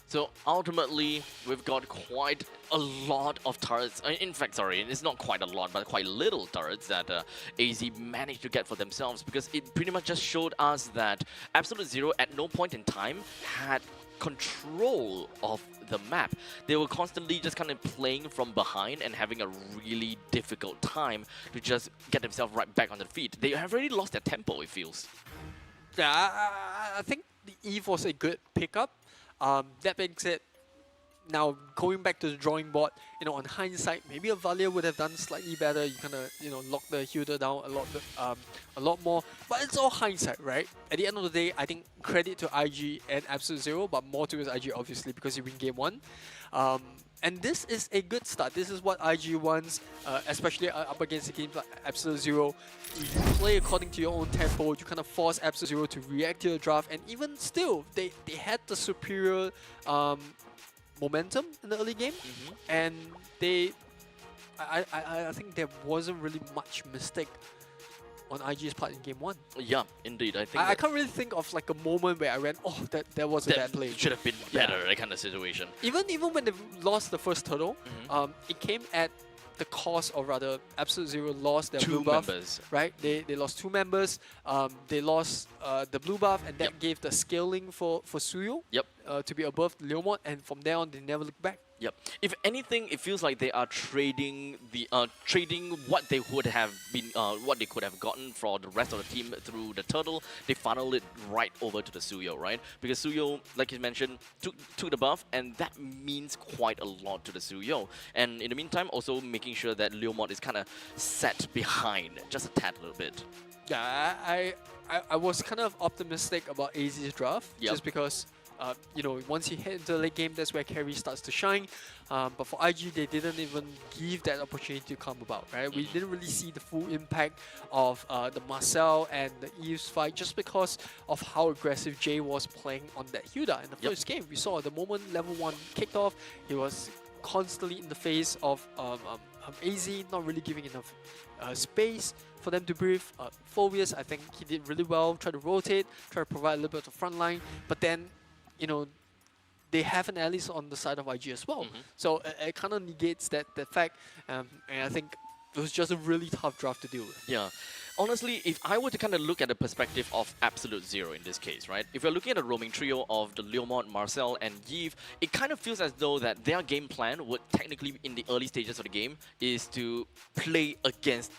So ultimately, we've got quite a lot of turrets. In fact, sorry, it's not quite a lot, but quite little turrets that AZ managed to get for themselves, because it pretty much just showed us that Absolute Zero at no point in time had control of the map. They were constantly just kind of playing from behind and having a really difficult time to just get themselves right back on their feet. They have already lost their tempo, it feels. Yeah, I think the Eve was a good pickup. That being said, now going back to the drawing board, on hindsight, maybe a Valia would have done slightly better. You kind of, lock the Hilda down a lot more. But it's all hindsight, right? At the end of the day, I think credit to IG and Absolute Zero, but more towards IG obviously because you win game 1. And this is a good start. This is what IG wants, especially up against a game like Absolute Zero. You play according to your own tempo. You kind of force Absolute Zero to react to your draft, and even still, they had the superior momentum in the early game, and I think there wasn't really much mistake on IG's part in game 1. Yeah, indeed. I think I can't really think of like a moment where I went, oh, that was a bad play. Should have been better, that kind of situation. Even when they lost the first turtle, it came at the cost, or rather, Absolute Zero lost their blue buff. Members. Right? They lost 2 members. They lost the blue buff, and that gave the scaling for Suyo to be above Leomord, and from there on, they never looked back. Yep. If anything, it feels like they are trading what they would have been, what they could have gotten for the rest of the team through the turtle. They funneled it right over to the Suyo, right? Because Suyo, like you mentioned, took the buff, and that means quite a lot to the Suyo. And in the meantime, also making sure that Leomord is kind of set behind just a tad little bit. Yeah, I was kind of optimistic about AZ's draft, just because. Once you head into the late game, that's where carry starts to shine. But for IG, they didn't even give that opportunity to come about, right? We didn't really see the full impact of the Marcel and the Eve's fight just because of how aggressive Jay was playing on that Hilda. In the first game, we saw the moment level 1 kicked off, he was constantly in the face of AZ, not really giving enough space for them to breathe. Phobius, I think he did really well, try to rotate, try to provide a little bit of front line, but then they have an ally on the side of IG as well. So it kind of negates that fact, and I think it was just a really tough draft to deal with. Yeah. Honestly, if I were to kind of look at the perspective of Absolute Zero in this case, right? If you're looking at a roaming trio of the Leomord, Marcel, and Yves, it kind of feels as though that their game plan would technically, in the early stages of the game, is to play against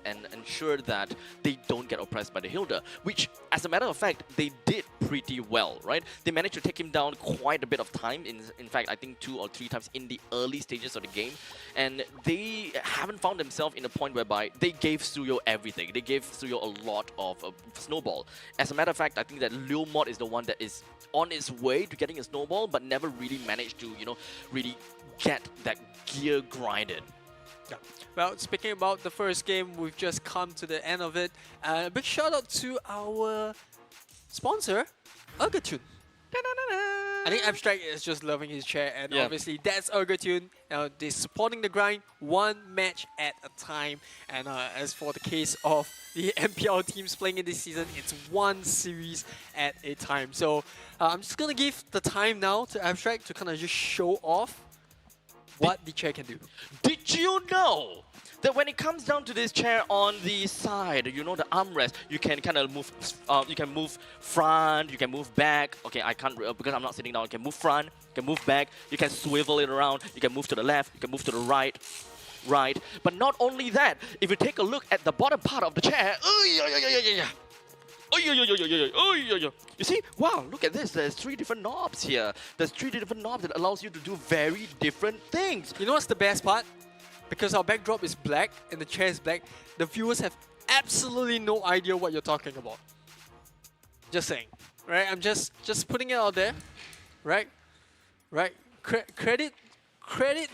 and ensure that they don't get oppressed by the Hilda, which, as a matter of fact, they did pretty well, right? They managed to take him down quite a bit of time, in fact, I think 2 or 3 times in the early stages of the game, and they haven't found themselves in a point whereby they gave Suyo everything. They gave Suyo a lot of snowball. As a matter of fact, I think that Leomord is the one that is on its way to getting a snowball, but never really managed to, really get that gear grinded. Yeah. Well, speaking about the first game, we've just come to the end of it. A big shout out to our sponsor, Urgatune. I think Abstract is just loving his chair, and obviously that's Urgatune. They're supporting the grind, 1 match at a time. And as for the case of the MPL teams playing in this season, it's 1 series at a time. So I'm just going to give the time now to Abstract to kind of just show off what the chair can do. Did you know that when it comes down to this chair on the side, the armrest, you can kind of move, you can move front, you can move back. Okay, I can't, because I'm not sitting down, you can move front, you can move back, you can swivel it around, you can move to the left, you can move to the right. But not only that, if you take a look at the bottom part of the chair, you see? Wow, look at this. There's 3 different knobs here. There's 3 different knobs that allows you to do very different things. You know what's the best part? Because our backdrop is black and the chair is black, the viewers have absolutely no idea what you're talking about. Just saying, right? I'm just putting it out there, right? Credit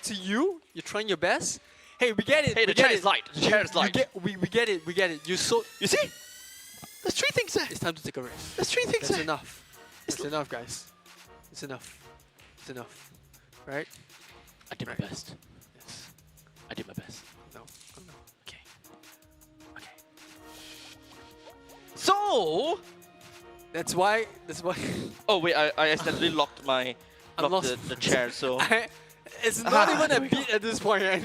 to you. You're trying your best. Hey, we get it. Hey, the chair is light. The chair is light. We get it. We get it. You see? There's 3 things there. It's time to take a rest. There's 3 things there. That's enough. It's enough, guys. It's enough. It's enough. Right? I did my best. Yes. I did my best. No. Okay. So, That's why. Oh wait, I accidentally locked I'm the chair. So It's not even a beat at this point. I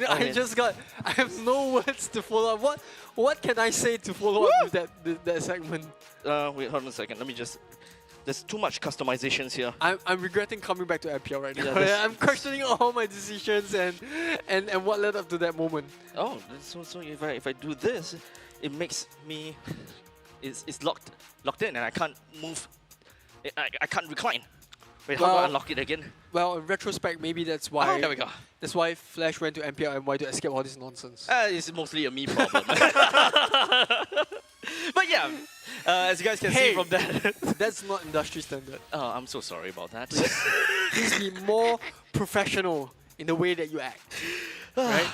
have no words to follow up. What can I say to follow up with that segment? wait, hold on a second. Let me just. There's too much customizations here. I'm regretting coming back to MPL right now. Yeah, I'm questioning all my decisions and what led up to that moment. Oh, so if I do this, it makes me it's locked in, and I can't move. I can't recline. Wait, how do I unlock it again? Well, in retrospect, maybe that's why. There we go. That's why Flash went to MPL and why to escape all this nonsense. It's mostly a me problem. But yeah, as you guys can see from that. That's not industry standard. Oh, I'm so sorry about that. Please be more professional in the way that you act. Right?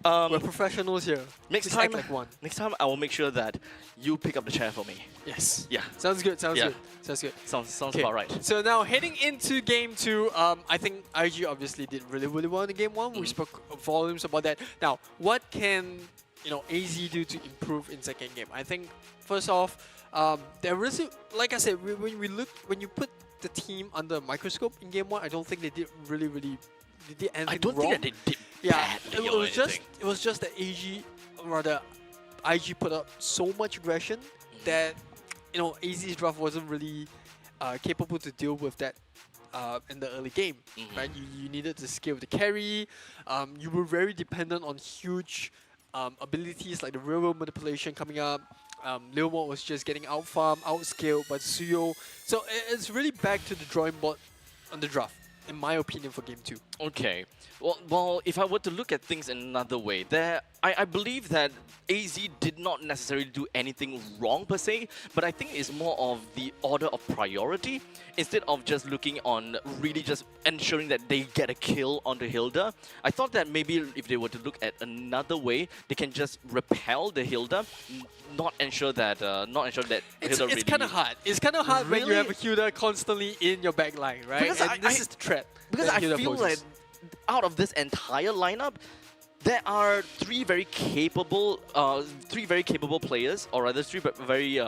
We're professionals here. Next Please time, act like one. next time I will make sure that you pick up the chair for me. Yes. Yeah. Sounds good. Sounds Yeah. good. Sounds good. Sounds Okay, about right. So now heading into game 2, I think IG obviously did really well in game 1. We spoke volumes about that. Now, what can AZ do to improve in second game? I think first off, there is, like I said, when you put the team under a microscope in game 1, I don't think they did really they did anything I don't wrong. think that they did badly it or was just that IG put up so much aggression that AZ's draft wasn't really capable to deal with that in the early game, right? You needed to scale the carry. You were very dependent on huge abilities like the railroad manipulation coming up. Leomord was just getting out-farmed, out-scaled by Suyo. So it's really back to the drawing board on the draft, in my opinion, for game 2. Okay. Well, if I were to look at things in another way, I believe that AZ did not necessarily do anything wrong per se, but I think it's more of the order of priority. Instead of just looking on really just ensuring that they get a kill on the Hilda, I thought that maybe if they were to look at another way, they can just repel the Hilda, not ensure that Hilda really... It's kind of hard. It's kind of hard when you have a Hilda constantly in your back line, right? Because and this is the threat. Because I feel like out of this entire lineup, there are three very capable players, or rather three very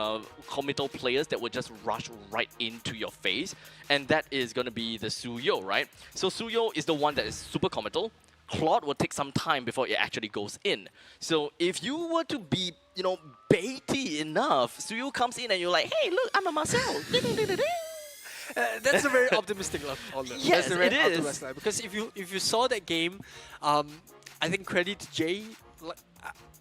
committal players that would just rush right into your face, and that is going to be the Suyo, right? So Suyo is the one that is super committal. Claude will take some time before it actually goes in. So if you were to be, baity enough, Suyo comes in and you're like, hey, look, I'm a Marcel. That's a very optimistic look. Yes, that's a very it is. optimistic look. Because if you saw that game, I think credit to Jay.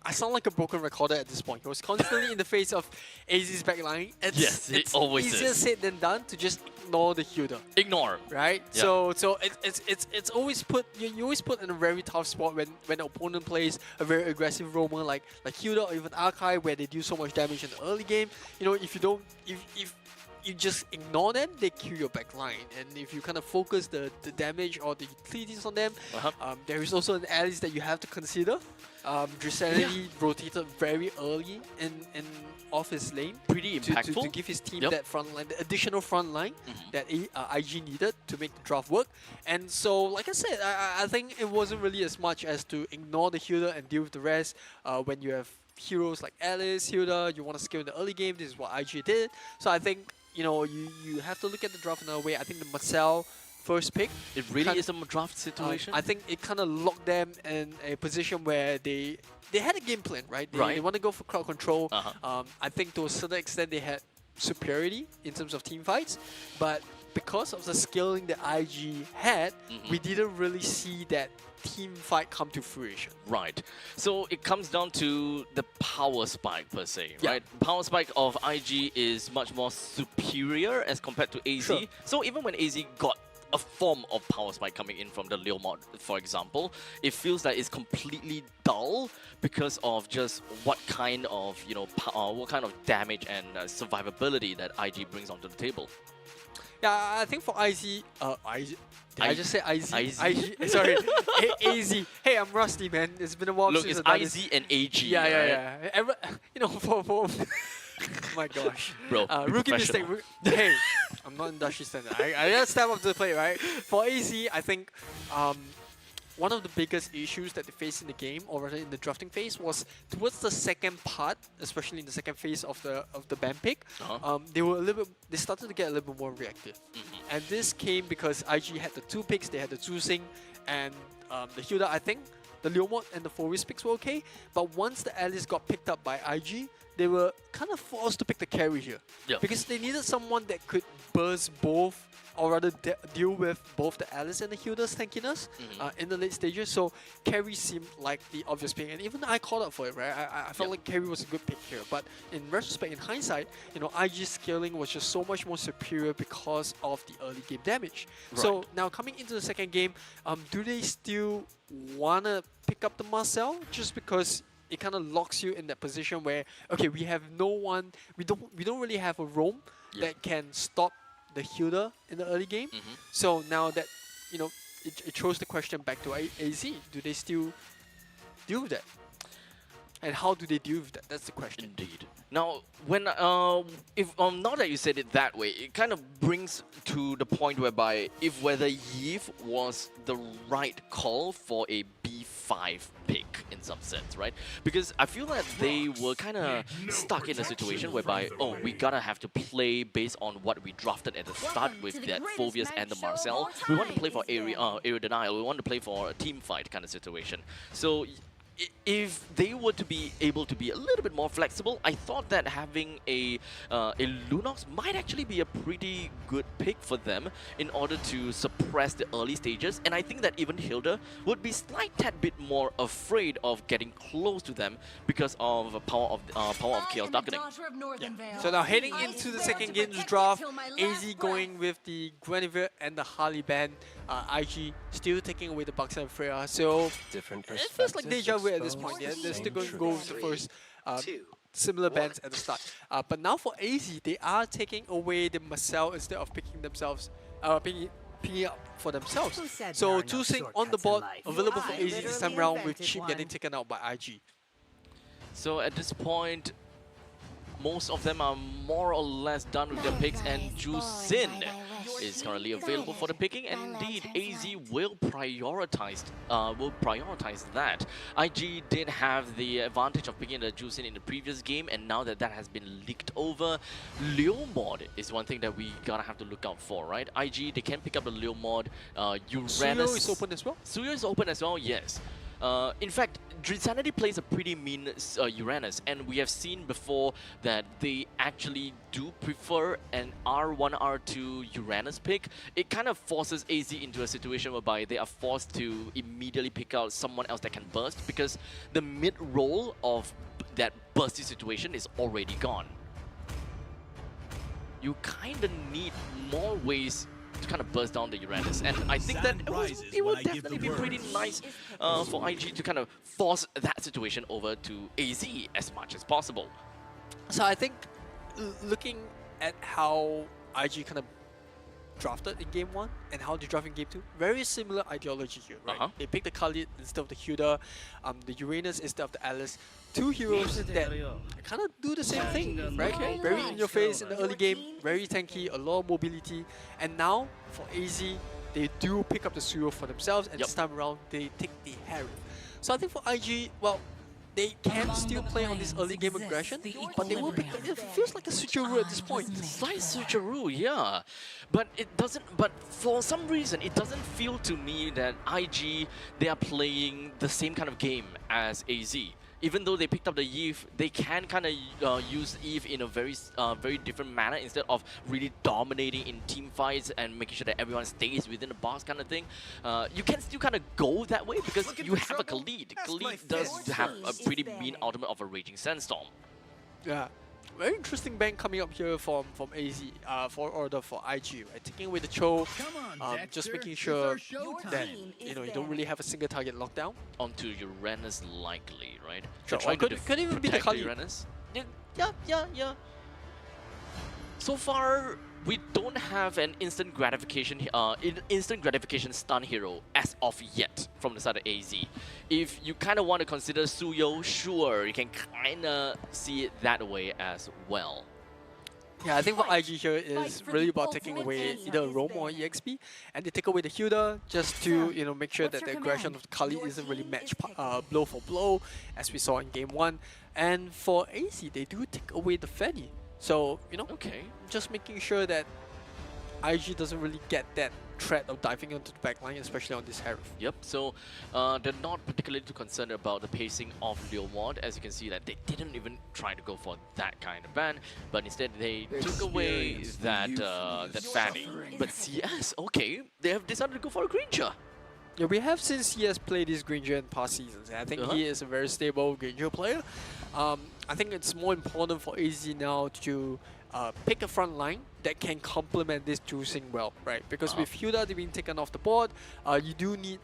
I sound like a broken recorder at this point. He was constantly in the face of AZ's backline. Yes, it always is. It's easier said than done to just ignore the Hilda. Ignore. Right? Yeah. So it's always put you always put in a very tough spot when an opponent plays a very aggressive roamer like Hilda or even Archive, where they do so much damage in the early game. If you just ignore them, they kill your backline. And if you kind of focus the damage or the utilities on them, there is also an Alice that you have to consider. Drisanity rotated very early in off his lane. Pretty impactful. To give his team that front line, the additional front line that IG needed to make the draft work. And so, like I said, I think it wasn't really as much as to ignore the Hilda and deal with the rest. When you have heroes like Alice, Hilda, you want to scale in the early game, this is what IG did. So I think you have to look at the draft another way. I think the Marcel first pick, it really is a draft situation. I think it kind of locked them in a position where they had a game plan, right? They want to go for crowd control. I think to a certain extent they had superiority in terms of team fights, but because of the scaling that IG had, we didn't really see that team fight come to fruition. Right. So it comes down to the power spike per se, right? Power spike of IG is much more superior as compared to AZ. Sure. So even when AZ got a form of power spike coming in from the Leomord, for example, it feels like it's completely dull because of just what kind of damage and survivability that IG brings onto the table. Yeah, I think for IZ, did I just say IZ? IZ? IG, sorry, AZ. Hey, I'm rusty, man. It's been a while Look, since it's I've done IZ this. and AG. Yeah. For my gosh. Bro, rookie mistake. Hey, I'm not industry standard. I gotta step up to the plate, right? For AZ, I think one of the biggest issues that they faced in the game, or rather in the drafting phase, was towards the second part, especially in the second phase of the ban pick. They started to get a little bit more reactive, and this came because IG had the 2 picks. They had the Zusing and the Hilda. I think the Leomord and the 4-risk picks were okay, but once the Alice got picked up by IG, they were kind of forced to pick the carry here, because they needed someone that could burst both, or rather deal with both the Alice and the Hilda's tankiness in the late stages. So carry seemed like the obvious pick, and even I called out for it, right? I felt like carry was a good pick here, but in retrospect, in hindsight, you know, IG scaling was just so much more superior because of the early game damage. So now coming into the second game, do they still wanna pick up the Marcel just because it kind of locks you in that position where, okay, we have no one, we don't really have a roam that can stop the Hilda in the early game. So now that, you know, it throws the question back to AZ. Do they still deal with that? And how do they deal with that? That's the question. Indeed. Now, when if now that you said it that way, it kind of brings to the point whereby if whether Yves was the right call for a B5 pick in some sense, right? Because I feel that they were kind of stuck in a situation whereby, oh, we gotta have to play based on what we drafted at the start with that Phobius and the Marcel. We want to play for area denial. We want to play for a team fight kind of situation. So if they were to be able to be a little bit more flexible, I thought that having a Lunox might actually be a pretty good pick for them in order to suppress the early stages. And I think that even Hilda would be slight tad bit more afraid of getting close to them because of the power of Chaos Darkening. So now heading into the second game's draft, AZ going with the Guinevere and the Harley band, IG still taking away the Bucks and Freya. So it feels like deja vu at this point. Yeah, they're still going to go with the first similar bands at the start. But now for AZ, they are taking away the Marcel instead of picking themselves, picking it up for themselves. So Zusing on the board, available for AZ this time round, with Chip getting taken out by IG. So at this point, most of them are more or less done with their picks, and Jusin is currently available for the picking. And indeed, AZ will prioritize that. IG did have the advantage of picking the Jusin in the previous game, and now that that has been leaked over, Leomord is one thing that we gotta have to look out for, right? IG, they can pick up the Leomord. Uranus Suyo is open as well? Suyo is open as well, yes. In fact, Drinsanity plays a pretty mean Uranus, and we have seen before that they actually do prefer an R1, R2 Uranus pick. It kind of forces AZ into a situation whereby they are forced to immediately pick out someone else that can burst, because the mid-roll of that bursty situation is already gone. You kind of need more ways to kind of burst down the Uranus, and I think that it will definitely be pretty nice for IG to kind of force that situation over to AZ as much as possible. So I think looking at how IG kind of drafted in Game 1 and how they draft in Game 2, very similar ideology here, right? They pick the Khalid instead of the Hilda, the Uranus instead of the Alice. Two heroes that kind of do the same thing, right? Very in your face in the early game, very tanky, a lot of mobility. And now for AZ, they do pick up the Suyo for themselves, and this time around they take the Harry. So I think for IG, well, they can still play on this early game aggression, but they will pick it feels like a switcheroo at this point. Slight switcheroo, yeah. But it doesn't, but for some reason, it doesn't feel to me that IG, they are playing the same kind of game as AZ. Even though they picked up the Eve, they can kind of use Eve in a very different manner instead of really dominating in team fights and making sure that everyone stays within the box kind of thing. You can still kind of go that way because you have a Khalid. Khalid does have a pretty mean ultimate of a Raging Sandstorm. Yeah. Very interesting bank coming up here from AZ for order for IG, right? Taking away the Cho, just making sure that you don't really have a single target lockdown. Onto Uranus likely, right? Sure, could even be the Khalid. Uranus. Yeah. So far, we don't have an instant gratification stun hero as of yet from the side of AZ. If you kind of want to consider Suyo, sure, you can kind of see it that way as well. Yeah, I think for IG here is really about taking away either a roam or EXP, and they take away the Hilda just to make sure that the aggression of the Kali isn't really matched blow for blow, as we saw in game 1. And for AC, they do take away the Fanny. So, Okay. just making sure that IG doesn't really get that threat of diving into the backline, especially on this Harif. Yep, so they're not particularly too concerned about the pacing of Leomord. As you can see that they didn't even try to go for that kind of ban, but instead they took away that Fanny. But CS, okay, they have decided to go for a Granger. Yeah, we have seen CS play this Granger in past seasons, and I think he is a very stable Granger player. I think it's more important for AZ now to pick a front line that can complement this juicing well, right? Because with Hilda being taken off the board, you do need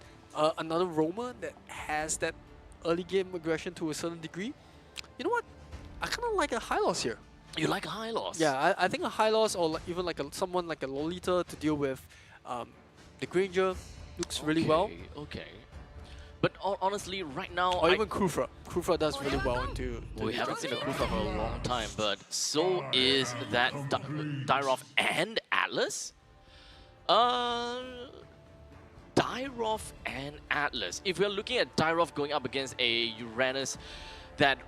another roamer that has that early game aggression to a certain degree. You know what? I kind of like a high loss here. You like a high loss? Yeah, I think a high loss or even like someone like a Lolita to deal with the Granger looks really well. Okay. But honestly, right now, Or even Kufra. Kufra does really well into. we haven't seen a Kufra for a long time, but so is that Dyrov and Atlas. Dyrov and Atlas. If we're looking at Dyrov going up against a Uranus that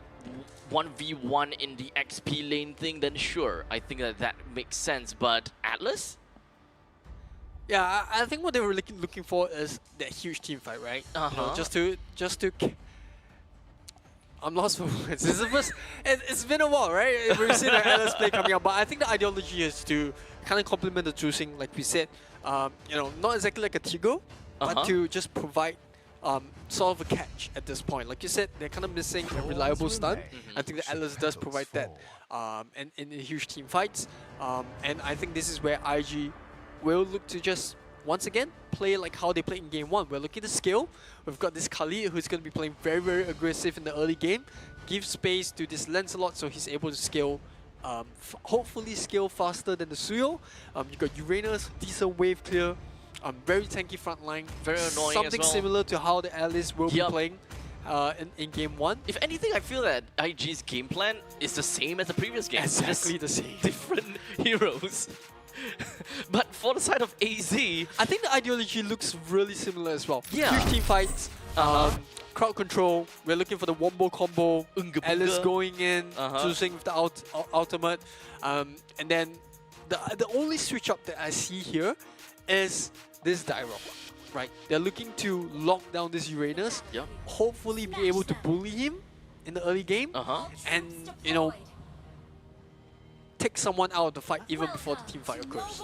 1v1 in the XP lane thing, then sure, I think that makes sense. But Atlas? Yeah, I think what they were looking for is that huge team fight, right? Just to. I'm lost for words. It's been a while, right? We've seen an Atlas play coming up, but I think the ideology is to kind of complement the juicing, like we said. Not exactly like a Tigo, but to just provide sort of a catch at this point. Like you said, they're kind of missing a reliable stun. I think the Atlas does provide that, and in huge team fights. And I think this is where IG will look to just, once again, play like how they played in game 1. We're looking to scale. We've got this Khalid who's going to be playing very, very aggressive in the early game. Give space to this Lancelot so he's able to scale, hopefully scale faster than the Suyo. You got Uranus, decent wave clear, very tanky front line. Very annoying Something as well. similar to how the Alice will be playing in game 1. If anything, I feel that IG's game plan is the same as the previous game. Exactly the same. Different heroes. But for the side of AZ, I think the ideology looks really similar as well. Yeah. Huge team fights, crowd control, we're looking for the wombo combo, Alice going in, choosing with the ultimate, and then the only switch up that I see here is this Dyrok, right? They're looking to lock down this Uranus, hopefully be able to bully him in the early game, and take someone out of the fight even before the team fight occurs.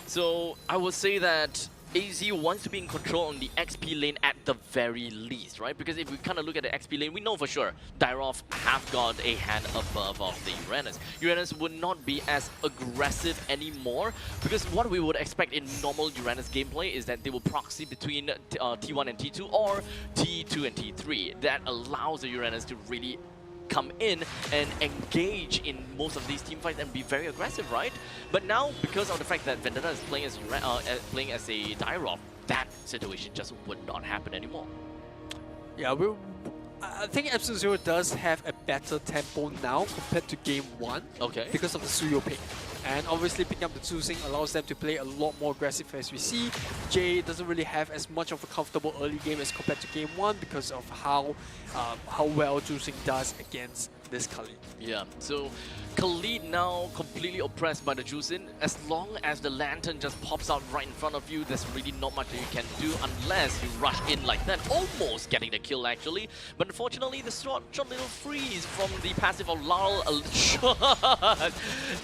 so I would say that AZ wants to be in control on the XP lane at the very least, right? Because if we kind of look at the XP lane, we know for sure Dyrov have got a hand above of the Uranus. Uranus would not be as aggressive anymore, because what we would expect in normal Uranus gameplay is that they will proxy between T1 and T2 or T2 and T3. That allows the Uranus to really come in and engage in most of these team fights and be very aggressive, right? But now, because of the fact that Vendetta is playing as a Dyrov, that situation just would not happen anymore. Yeah, I think Absolute Zero does have a better tempo now compared to game 1 because of the Suyo pick. And obviously picking up the Zusing allows them to play a lot more aggressive, as we see. Jay doesn't really have as much of a comfortable early game as compared to game 1 because of how well Zusing does against this Khalid. Yeah, so Khalid now completely oppressed by the Juicin. As long as the Lantern just pops out right in front of you, there's really not much that you can do unless you rush in like that. Almost getting the kill actually, but unfortunately the short little freeze from the passive of Lal.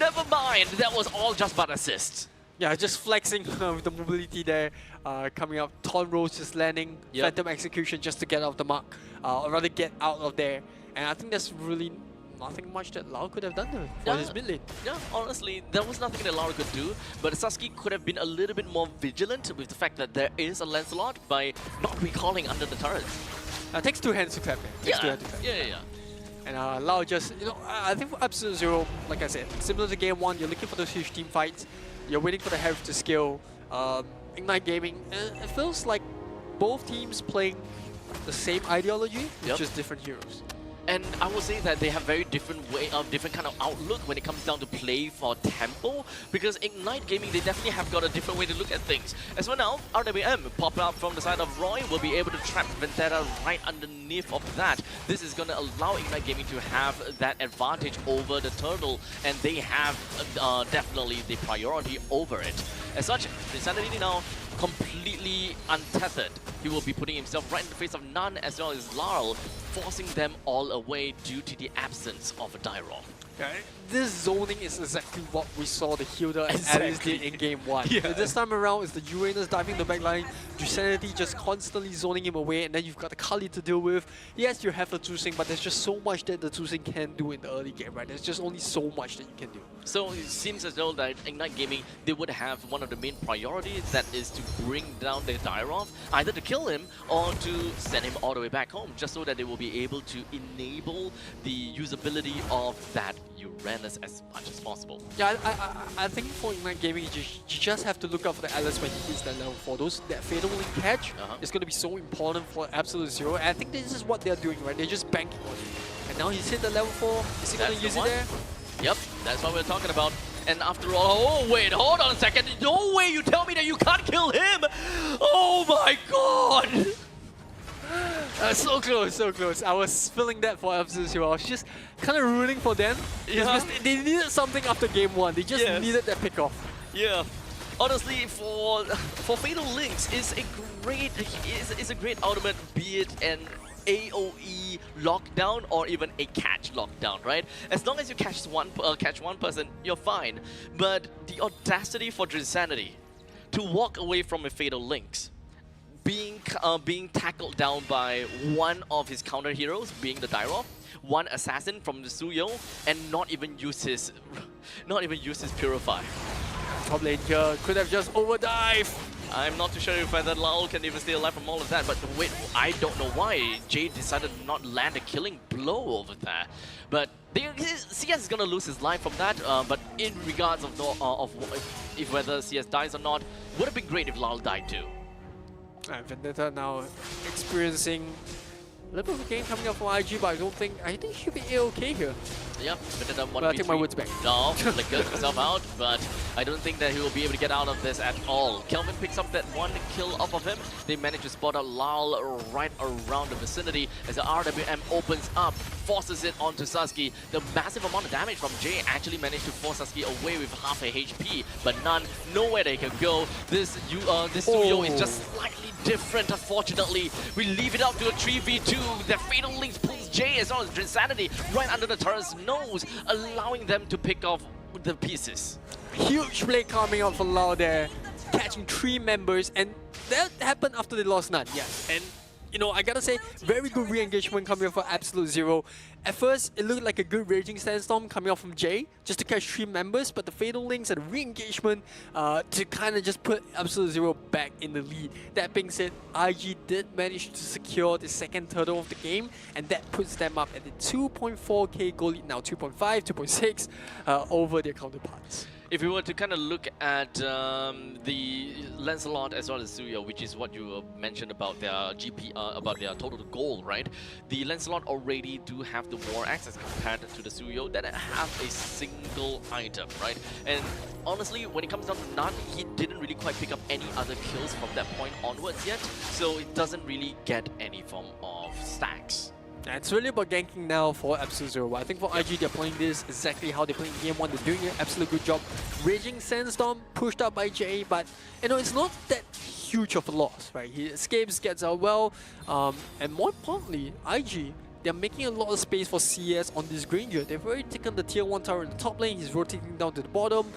Never mind, that was all just but assist. Yeah, just flexing with the mobility there, coming up. Ton Rose just landing, Phantom Execution just to get out of the mark, or rather get out of there. And I think that's really nothing much that Lau could have done there for his mid lane. Yeah, honestly, there was nothing that Lara could do, but Sasuke could have been a little bit more vigilant with the fact that there is a Lancelot by not recalling under the turret. It takes 2 hands to clap there. Yeah. And Lau just, I think for Absolute Zero, like I said, similar to game 1, you're looking for those huge team fights, you're waiting for the Harif to scale. Ignite Gaming, it feels like both teams playing the same ideology, with just different heroes. And I will say that they have very different kind of outlook when it comes down to play for tempo, because Ignite Gaming, they definitely have got a different way to look at things. As for now, RWM pop up from the side of Roy will be able to trap Vendetta right underneath of that. This is going to allow Ignite Gaming to have that advantage over the Turtle, and they have definitely the priority over it. As such, Insanity now completely untethered. He will be putting himself right in the face of Nun as well as Larl, forcing them all away due to the absence of a Dyrol. Okay. This zoning is exactly what we saw the Hilda and Alice did in game 1. Yeah. This time around, it's the Uranus diving the backline, Dusanity just constantly zoning him away, and then you've got the Kali to deal with. Yes, you have the Tusing, but there's just so much that the Tusing can do in the early game, right? There's just only so much that you can do. So it seems as though that Ignite Gaming, they would have one of the main priorities, that is to bring down the Dyrov, either to kill him or to send him all the way back home, just so that they will be able to enable the usability of that Uranus as much as possible. Yeah, I think for Ignite Gaming, you just have to look out for the Alice when he hits that level 4. That Fatal Link catch is going to be so important for Absolute Zero, and I think this is what they're doing, right? They're just banking on it. And now he's hit the level 4. Is he going to use it there? Yep, that's what we're talking about. And after all, oh wait, hold on a second. No way you tell me that you can't kill him! Oh my god! So close, so close. I was feeling that for Absolute Zero. I was just kind of rooting for them. Yeah. They needed something after game 1. They just needed that pick off. Yeah. Honestly, for Fatal Links, it's a great ultimate, be it an AoE lockdown or even a catch lockdown, right? As long as you catch one person, you're fine. But the audacity for Drisanity to walk away from a Fatal Links, being tackled down by one of his counter heroes, being the Dyrov, one assassin from the Suyo, and not even use his Purify. Top lane here could have just overdive. I'm not too sure if whether Lao can even stay alive from all of that, but wait, I don't know why Jade decided to not land a killing blow over there. But CS is gonna lose his life from that, but in regards of if whether CS dies or not, would have been great if Lao died too. Vendetta now experiencing a little bit of a game coming up from IG, but I think he'll be A-okay here. Yep, Vendetta 1v3. But I take my words back. No, flickers himself out, but I don't think that he will be able to get out of this at all. Kelvin picks up that one kill off of him. They manage to spot out Lal right around the vicinity as the RWM opens up, forces it onto Sasuke. The massive amount of damage from Jay actually managed to force Sasuke away with half a HP, but nowhere they can go. This Suyo is just slightly different, unfortunately. We leave it up to a 3v2. The Fatal Links pulls Jay as well as Insanity right under the turret's nose, allowing them to pick off the pieces. Huge play coming out for Lau there, catching 3 members, and that happened after they lost Nun, yes. And you know, I gotta say, very good re-engagement coming up for Absolute Zero. At first, it looked like a good Raging Sandstorm coming out from Jay, just to catch 3 members, but the Fatal Links and re-engagement to kind of just put Absolute Zero back in the lead. That being said, IG did manage to secure the second turtle of the game, and that puts them up at the 2.4k goal lead now, 2.5, 2.6 over their counterparts. If we were to kind of look at the Lancelot as well as Suyo, which is what you mentioned about their GP, about their total goal, right? The Lancelot already do have the War Axe as compared to the Suyo that have a single item, right? And honestly, when it comes down to Nun, he didn't really quite pick up any other kills from that point onwards yet, so it doesn't really get any form of stacks. It's really about ganking now for Absolute Zero. I think for IG, they're playing this exactly how they played in game 1. They're doing an absolute good job. Raging Sandstorm pushed up by Jay, but you know, it's not that huge of a loss, right? He escapes, gets out well, and more importantly, IG, they're making a lot of space for CS on this Granger. They've already taken the tier 1 tower in the top lane, he's rotating down to the bottom,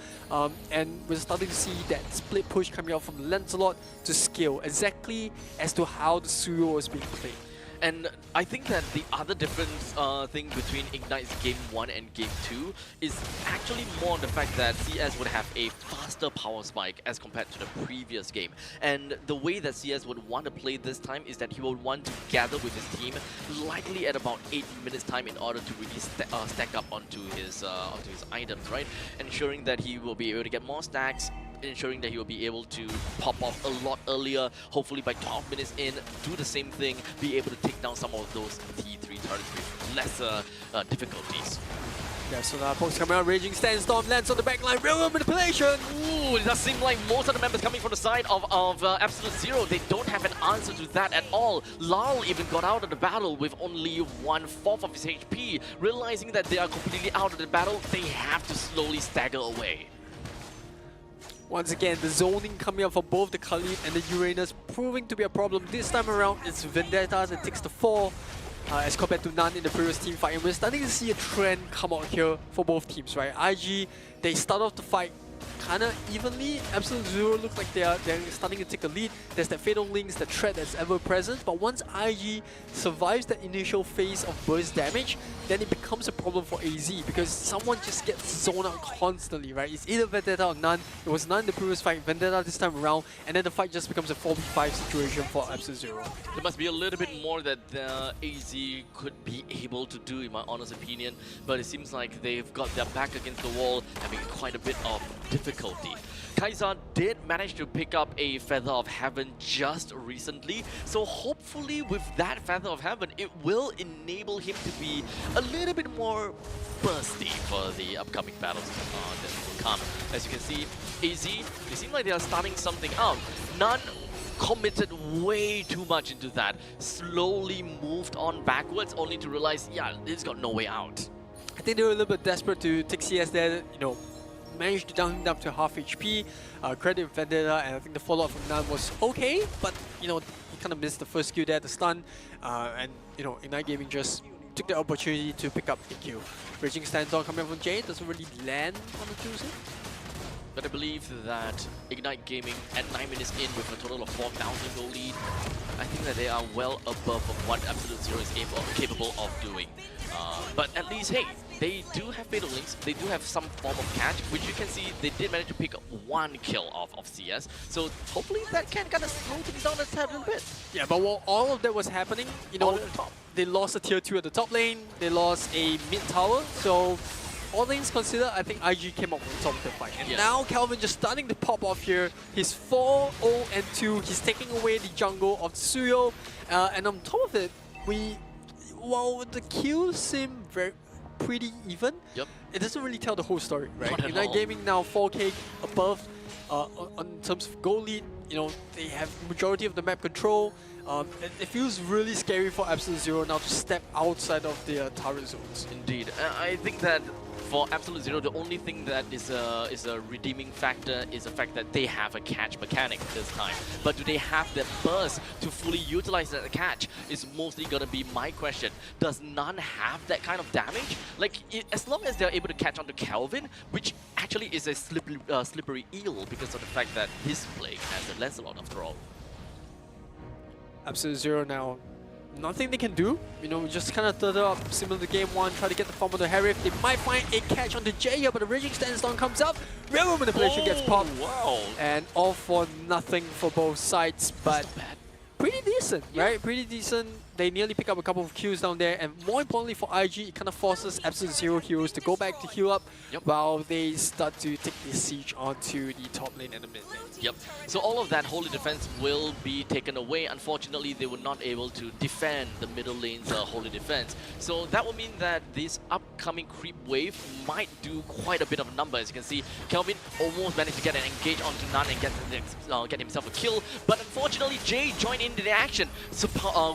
and we're starting to see that split push coming out from the Lancelot to scale, exactly as to how the Suyo was being played. And I think that the other difference thing between Ignite's Game 1 and Game 2 is actually more the fact that CS would have a faster power spike as compared to the previous game. And the way that CS would want to play this time is that he would want to gather with his team likely at about 8 minutes time in order to really stack up onto his items, right? Ensuring that he will be able to get more stacks ensuring that he will be able to pop off a lot earlier. Hopefully by 12 minutes in, do the same thing, be able to take down some of those T3 targets with lesser difficulties. Yeah, so now pokes coming out, Raging Sandstorm lands on the backline, real manipulation! Ooh, it does seem like most of the members coming from the side of Absolute Zero, they don't have an answer to that at all. Larl even got out of the battle with only 1/4 of his HP. Realizing that they are completely out of the battle, they have to slowly stagger away. Once again, the zoning coming up for both the Khalid and the Uranus proving to be a problem. This time around, it's Vendettas and takes the 4. As compared to none in the previous team fight. And we're starting to see a trend come out here for both teams, right? IG, they start off the fight kind of evenly. Absolute Zero looks like they're starting to take a lead. There's that Fatal Links, the threat that's ever present. But once IG survives that initial phase of burst damage, then it becomes a problem for AZ because someone just gets zoned out constantly, right? It's either Vendetta or none. It was none in the previous fight, Vendetta this time around, and then the fight just becomes a 4v5 situation for Absolute Zero. There must be a little bit more that the AZ could be able to do, in my honest opinion, but it seems like they've got their back against the wall, having quite a bit of difficulty. Kai'Sa did manage to pick up a Feather of Heaven just recently, so hopefully with that Feather of Heaven, it will enable him to be a little bit more bursty for the upcoming battles that will come. As you can see, AZ, they seem like they are starting something out. None committed way too much into that, slowly moved on backwards, only to realize, yeah, it's got no way out. I think they were a little bit desperate to take CS there, you know, managed to down him down to half HP, credit Vendetta, and I think the follow-up from Nan was okay, but, you know, he kind of missed the first kill there, the stun, and, you know, Ignite Gaming just took the opportunity to pick up the kill. Raging Sandstorm coming from Jade, doesn't really land on the Tuesday. But I believe that Ignite Gaming at 9 minutes in with a total of 4,000 gold lead, I think that they are well above of what Absolute Zero is capable of doing. But at least, hey, they do have Fatal Links, they do have some form of catch, which you can see they did manage to pick up 1 kill off of CS. So hopefully that can kind of slow things down a tad little bit. Yeah, but while all of that was happening, you know, they lost a tier 2 at the top lane, they lost a mid tower, so all things considered, I think IG came up on top of the fight. And now Kelvin just starting to pop off here. He's 4-0-2. He's taking away the jungle of Tsuyo. And on top of it, while the kills seem pretty even, it doesn't really tell the whole story, right? Ignite Gaming now 4K above on terms of goal lead. You know, they have majority of the map control. It feels really scary for Absolute Zero now to step outside of their turret zones. Indeed. I think that for Absolute Zero, the only thing that is a redeeming factor is the fact that they have a catch mechanic this time. But do they have the burst to fully utilize that catch is mostly going to be my question. Does none have that kind of damage? Like, as long as they're able to catch onto Kelvin, which actually is a slippery eel because of the fact that his blade has a Lancelot after all. Absolute Zero now, nothing they can do. You know, just kind of third up, similar to game 1, try to get the farm on the Harif. They might find a catch on the J here, but the Raging Sandstorm comes up. Railroad Manipulation gets popped. Wow. And all for nothing for both sides, but pretty decent, right? Pretty decent. They nearly pick up a couple of kills down there, and more importantly for IG, it kind of forces Absolute Zero heroes to go back to heal up while they start to take the siege onto the top lane and the mid lane. Yep. So all of that holy defense will be taken away. Unfortunately, they were not able to defend the middle lane's holy defense. So that will mean that this upcoming creep wave might do quite a bit of number. As you can see, Kelvin almost managed to get an engage onto Nan and get himself a kill. But unfortunately, Jay joined into the action,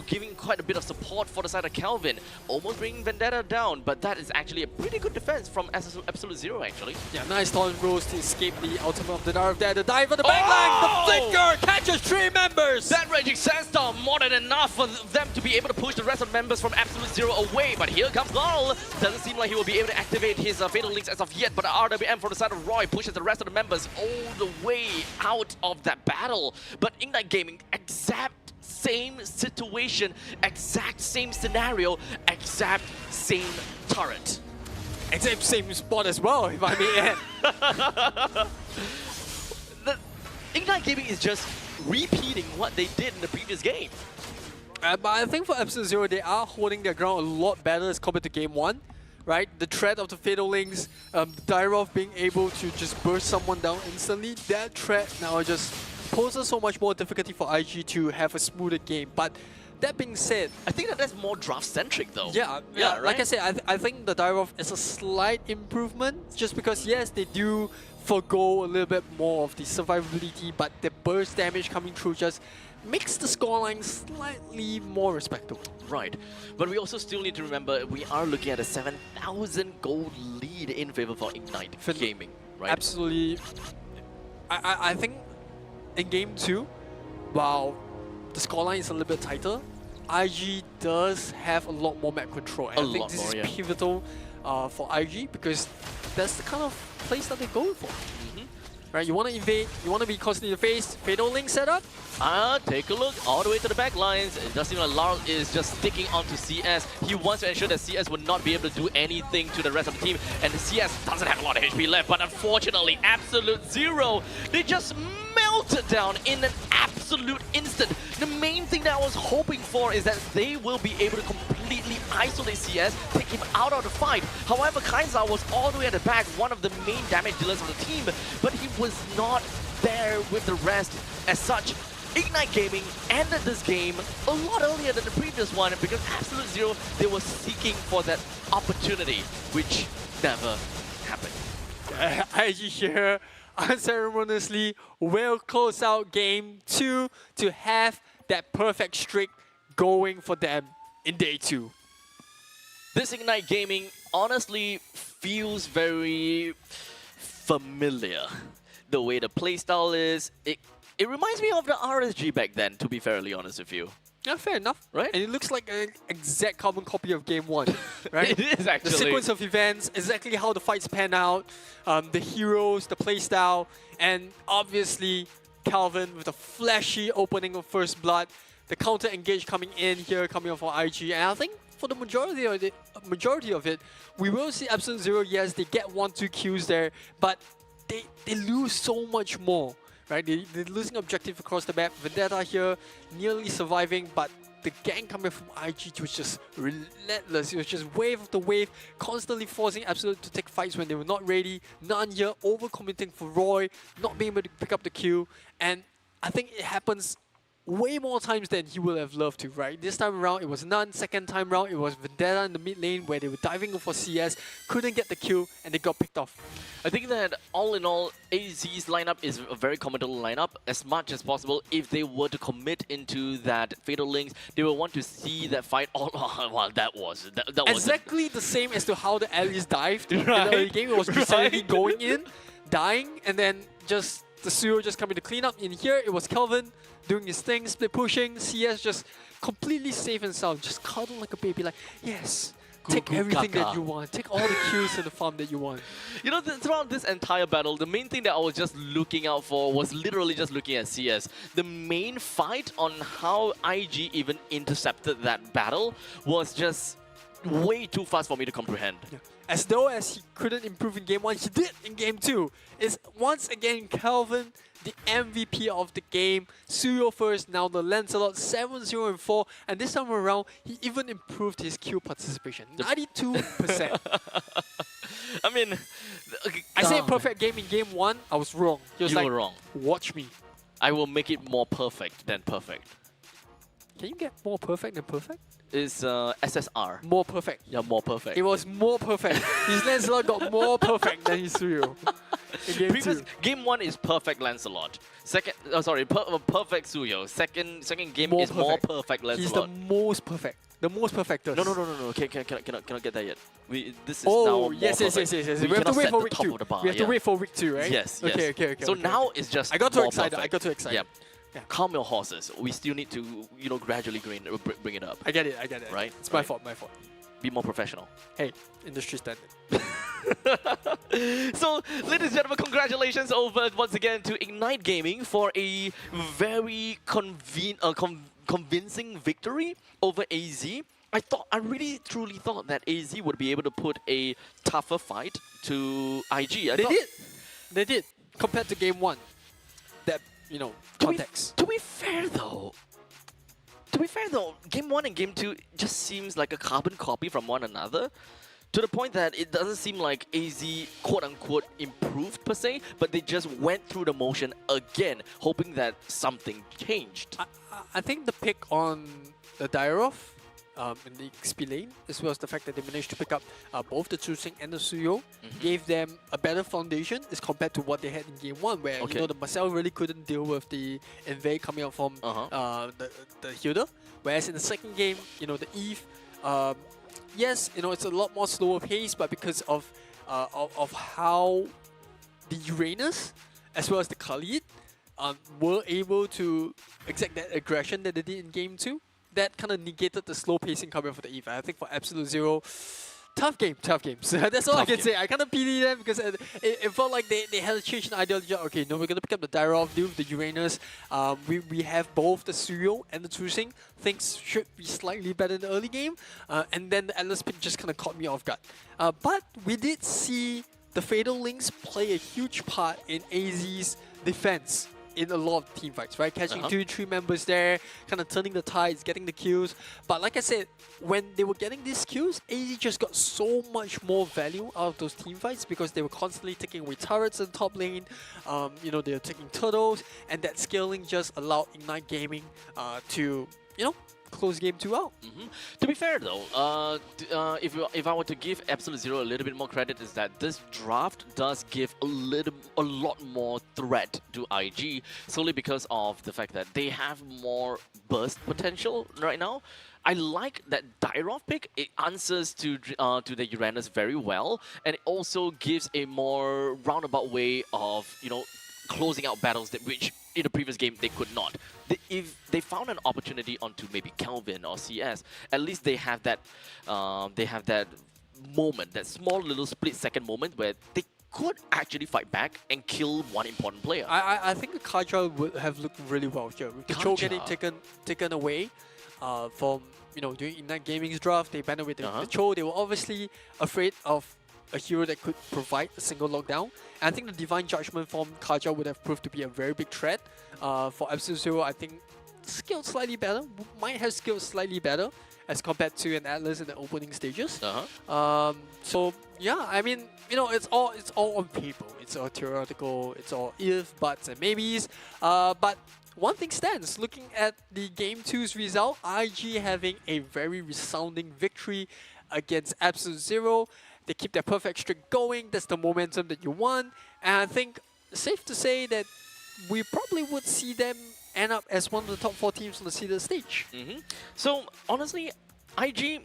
giving quite a bit of support for the side of Kelvin, almost bringing Vendetta down. But that is actually a pretty good defense from Absolute Zero, actually. Yeah, nice taunt rolls to escape the ultimate of the Dark there. The dive on the backline, the flicker catches 3 members. That Raging Sandstorm more than enough for them to be able to push the rest of the members from Absolute Zero away. But here comes Laurel. Doesn't seem like he will be able to activate his Fatal Links as of yet. But the RWM from the side of Roy pushes the rest of the members all the way out of that battle. But Ignite Gaming, exact same situation, exact same scenario, exact same turret. Exact same spot as well, if I may add. The Ignite Gaming is just repeating what they did in the previous game. But I think for Absolute Zero, they are holding their ground a lot better as compared to game 1. right? The threat of the Fatal Links, Dyrov being able to just burst someone down instantly, that threat now just poses so much more difficulty for IG to have a smoother game. But that being said, I think that's more draft-centric though. yeah, right? like I said, I think the Dyrov is a slight improvement, just because yes, they do forgo a little bit more of the survivability, but the burst damage coming through just makes the scoreline slightly more respectable. Right, but we also still need to remember we are looking at a 7,000 gold lead in favor for Ignite Gaming, right? Absolutely. I think in game 2, while the scoreline is a little bit tighter, IG does have a lot more map control. And I think this is pivotal for IG, because that's the kind of place that they're going for. Right, you want to invade, you want to be constantly in the face, Fatal Link setup. Take a look all the way to the back lines. It does seem like Larl is just sticking onto CS. He wants to ensure that CS would not be able to do anything to the rest of the team. And the CS doesn't have a lot of HP left, but unfortunately, Absolute Zero, they just melted down in an absolute instant. The main thing that I was hoping for is that they will be able to completely isolate CS, take him out of the fight. However, Kaiser was all the way at the back, one of the main damage dealers of the team, but he was not there with the rest. As such, Ignite Gaming ended this game a lot earlier than the previous one, because Absolute Zero, they were seeking for that opportunity, which never happened. IG here unceremoniously will close out game 2 to have that perfect streak going for them in day 2. This Ignite Gaming honestly feels very familiar. The way the playstyle is, it reminds me of the RSG back then, to be fairly honest with you. Yeah, fair enough. Right? And it looks like an exact carbon copy of game 1, right? It is actually. The sequence of events, exactly how the fights pan out, the heroes, the playstyle, and obviously Calvin with a flashy opening of First Blood, the counter engage coming in here, coming off for IG, and I think for the majority of it, we will see Absolute Zero. Yes, they get 1-2 kills there, but they lose so much more. Right, they're losing objective across the map. Vendetta here, nearly surviving, but the gang coming from IG was just relentless. It was just wave after wave, constantly forcing Absolute to take fights when they were not ready. None here, overcommitting for Roy, not being able to pick up the kill. And I think it happens way more times than he would have loved to, right? This time around, it was none. Second time around, it was Vendetta in the mid lane where they were diving for CS, couldn't get the kill, and they got picked off. I think that all in all, AZ's lineup is a very committable lineup. As much as possible, if they were to commit into that Fatal Links, they will want to see that fight all. Well, that was exactly the same as to how the Alice dived in the early game. It was Christianity going in, dying, and then just the Suyo just coming to clean up. In here, it was Kelvin doing his thing, split pushing, CS just completely safe and sound, just cuddle like a baby, like, yes, take everything that you want, take all the kills in the farm that you want. You know, throughout this entire battle, the main thing that I was just looking out for was literally just looking at CS. The main fight on how IG even intercepted that battle was just way too fast for me to comprehend. Yeah. As though as he couldn't improve in game 1, he did in game 2. It's once again Calvin, the MVP of the game. Suyo first, now the Lancelot 7-0 and 4, and this time around he even improved his kill participation, 92%. I mean, I said perfect game in game 1, I was wrong. He was you like, were wrong. Watch me. I will make it more perfect than perfect. Can you get more perfect than perfect? It's SSR. More perfect. Yeah, more perfect. It was more perfect. His Lancelot got more perfect than his Suyo. In game 2. Game 1 is perfect Lancelot. Second, perfect Suyo. Second game is more perfect Lancelot. He's the most perfect. The most perfectest. No. Okay, cannot get that yet. This is now more yes. perfect. We have to wait for week 2. We have to yeah. wait for week 2, right? Yes. Okay. So now it's just I got too more excited. perfect. Yeah. Calm your horses. We still need to, gradually bring it up. I get it. Right? It's my fault. Be more professional. Hey, industry standard. So, ladies and gentlemen, congratulations once again to Ignite Gaming for a very convincing victory over AZ. I really truly thought that AZ would be able to put a tougher fight to IG. They did. Compared to game 1. That, context. To be fair though, game 1 and game 2 just seems like a carbon copy from one another. To the point that it doesn't seem like AZ quote-unquote improved per se, but they just went through the motion again, hoping that something changed. I think the pick on the Dyrov in the XP lane, as well as the fact that they managed to pick up both the Chusing and the Suyo, gave them a better foundation as compared to what they had in game 1, where you know the Marcel really couldn't deal with the invade coming out from the Hilda. Whereas in the second game, you know, the Eve, yes, you know, it's a lot more slower pace, but because of how the Uranus as well as the Khalid were able to exact that aggression that they did in game 2, that kind of negated the slow pacing coming for the Eve. I think for Absolute Zero, tough game. So that's all I can say. I kind of pity them because it felt like they had to change an ideology. Okay, no, we're going to pick up the Dyrov, deal with the Uranus. We have both the Suryo and the Chusing. Things should be slightly better in the early game. And then the Atlas pick just kind of caught me off guard. But we did see the Fatal Links play a huge part in AZ's defense in a lot of team fights, right? Catching 2-3 members there, kind of turning the tides, getting the kills. But like I said, when they were getting these kills, AZ just got so much more value out of those team fights because they were constantly taking away turrets in the top lane. You know, they were taking turtles, and that scaling just allowed Ignite Gaming to, you know, close game 2 out. To be fair though, if I were to give Absolute Zero a little bit more credit, is that this draft does give a lot more threat to IG, solely because of the fact that they have more burst potential right now. I like that Dyrov pick. It answers to the Uranus very well, and it also gives a more roundabout way of, you know, closing out battles that which in the previous game they could not. If they found an opportunity onto maybe Kelvin or CS, at least they have that moment, that small little split-second moment where they could actually fight back and kill one important player. I think the Kaja would have looked really well here. With the Cho getting taken away from, you know, doing Ignite Gaming's draft, they banned away the Cho. They were obviously afraid of a hero that could provide a single lockdown. And I think the Divine Judgment from Kaja would have proved to be a very big threat. For Absolute Zero, I think skilled slightly better, might have skilled slightly better as compared to an Atlas in the opening stages. So yeah, I mean, you know, it's all on paper. It's all theoretical. It's all if, buts, and maybes. But one thing stands. Looking at the Game 2's result, IG having a very resounding victory against Absolute Zero. They keep their perfect streak going. That's the momentum that you want. And I think safe to say that we probably would see them end up as one of the top 4 teams on the seeded stage. So honestly, IG,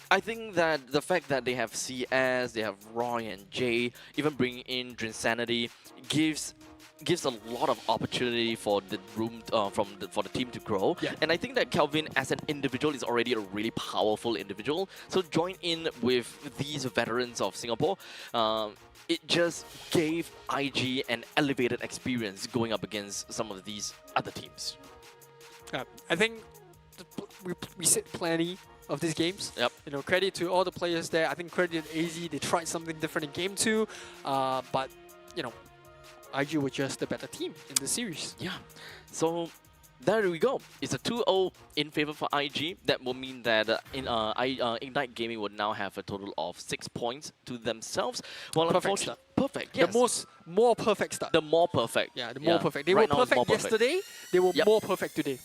I think that the fact that they have CS, they have Roy and Jay, even bringing in Drinsanity, gives a lot of opportunity for the for the team to grow. And I think that Kelvin as an individual is already a really powerful individual. So join in with these veterans of Singapore. It just gave IG an elevated experience going up against some of these other teams. I think we said plenty of these games. You know, credit to all the players there. I think credit to AZ. They tried something different in game 2, but you know, IG were just the better team in the series. So there we go. It's a 2-0 in favor for IG. That will mean that Ignite Gaming would now have a total of 6 points to themselves. Well, perfect start. Perfect, yes. The more perfect start. The more perfect. Yeah, the more perfect. They were perfect yesterday. They were more perfect today.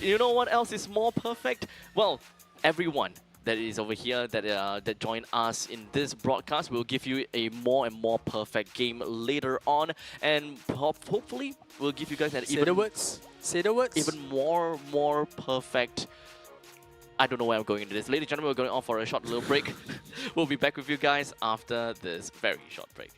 You know what else is more perfect? Well, everyone that is over here that join us in this broadcast will give you a more and more perfect game later on, and hopefully we'll give you guys an even more perfect. I don't know where I'm going into this. Ladies and gentlemen, we're going on for a short little break. We'll be back with you guys after this very short break.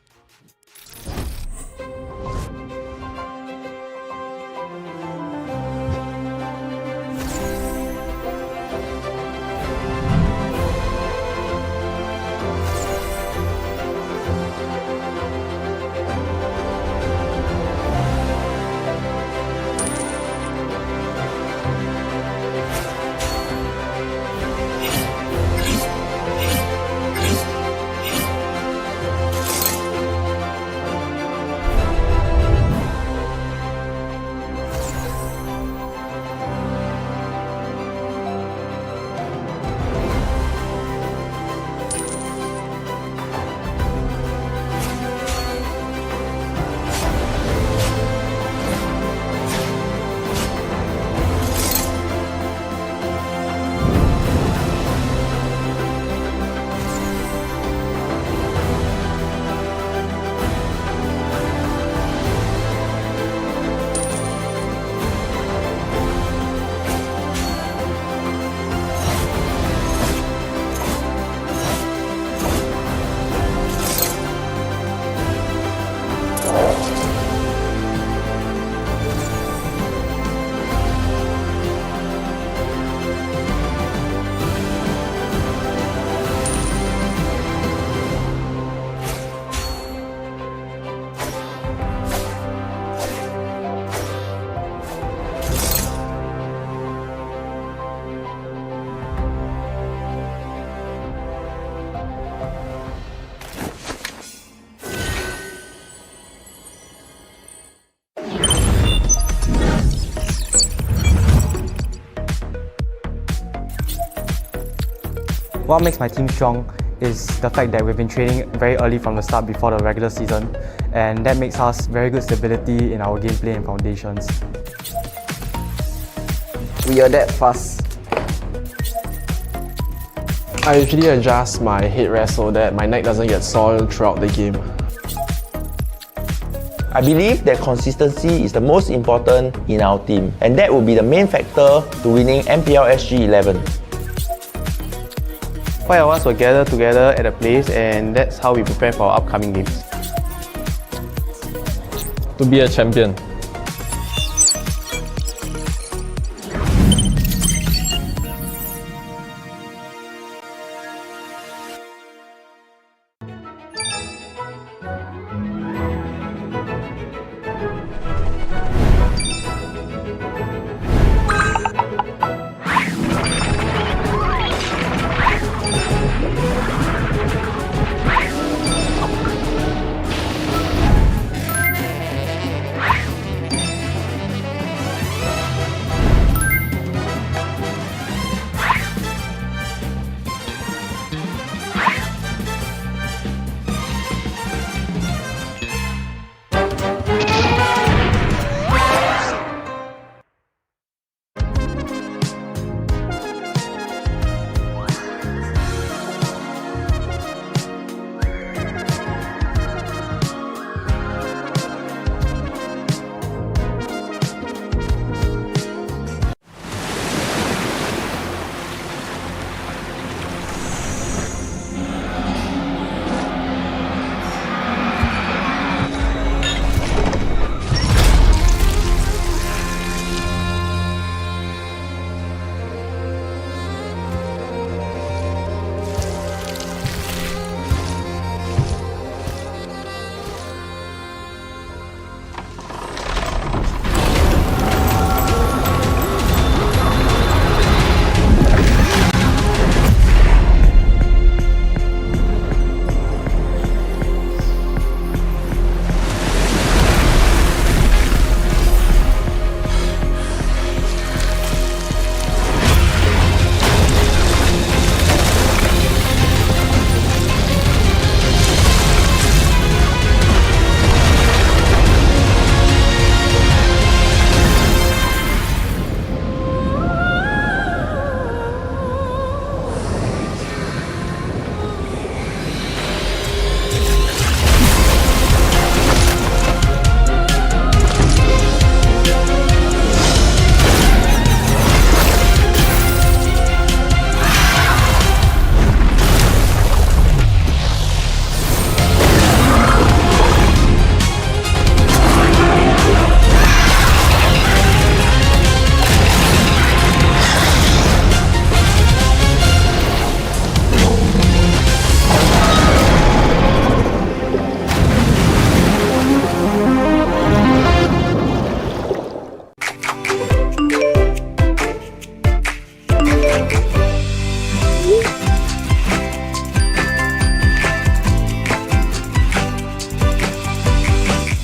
What makes my team strong is the fact that we've been training very early from the start before the regular season, and that makes us very good stability in our gameplay and foundations. We adapt fast. I usually adjust my headrest so that my neck doesn't get soiled throughout the game. I believe that consistency is the most important in our team, and that will be the main factor to winning MPL SG 11. 5 of us will gather together at a place, and that's how we prepare for our upcoming games. To be a champion.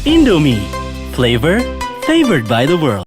Indomie, flavor favored by the world.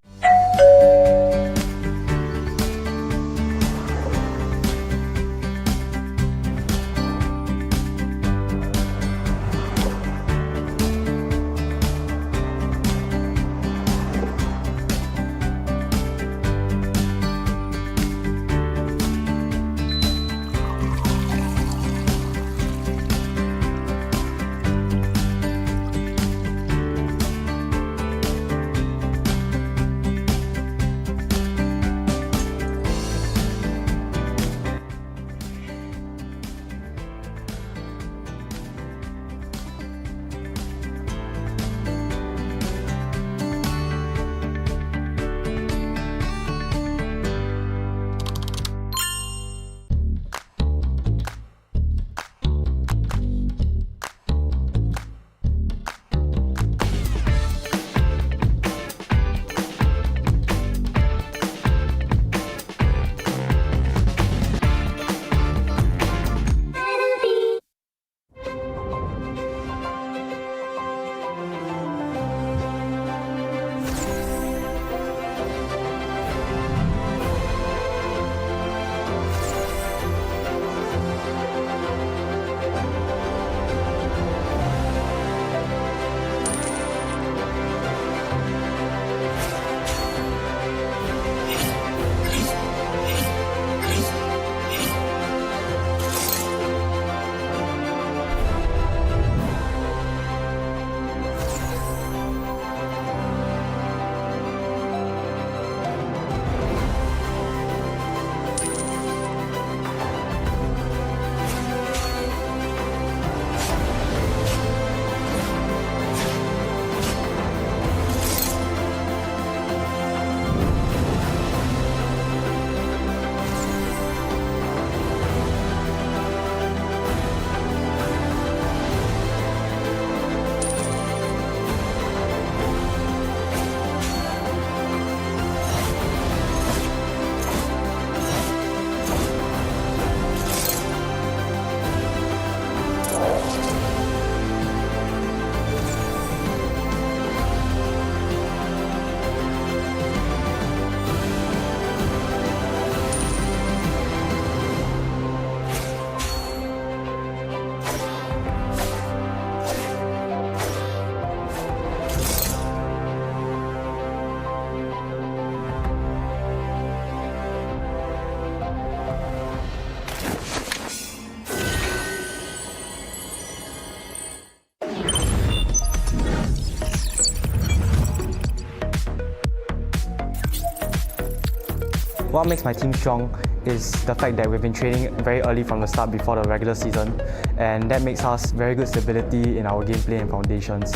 What makes my team strong is the fact that we've been training very early from the start before the regular season, and that makes us very good stability in our gameplay and foundations.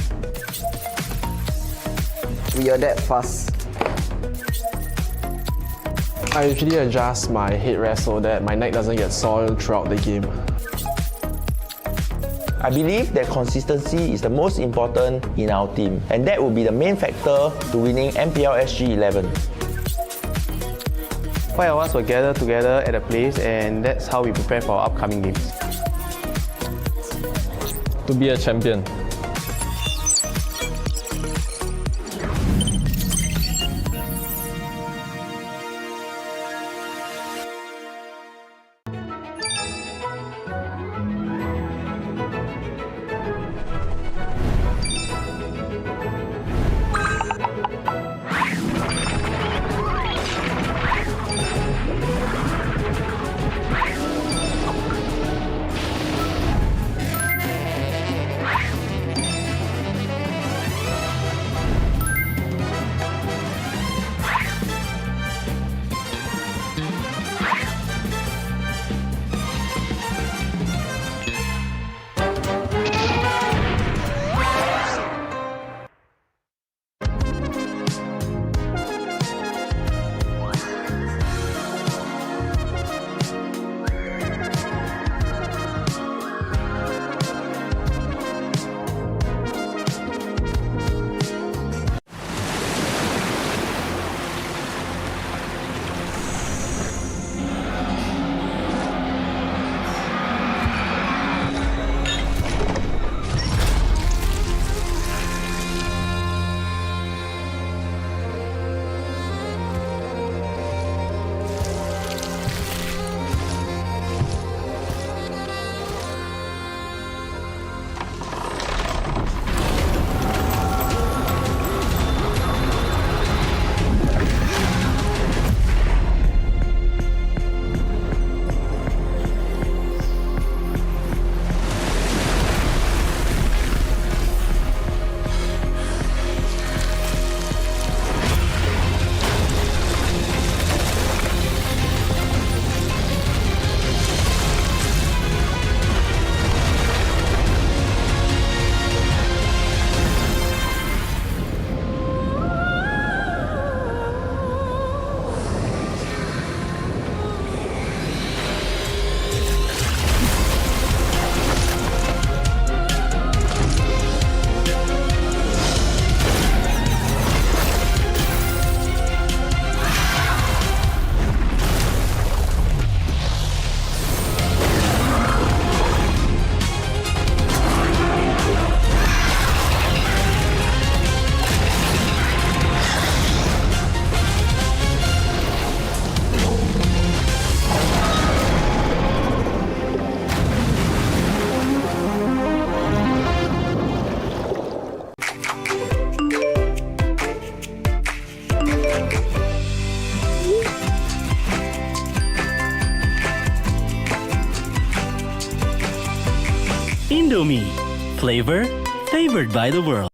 We adapt fast. I usually adjust my headrest so that my neck doesn't get soiled throughout the game. I believe that consistency is the most important in our team, and that will be the main factor to winning MPL SG 11. 5 of us will gather together at a place, and that's how we prepare for our upcoming games. To be a champion. Indomie, flavor favored by the world.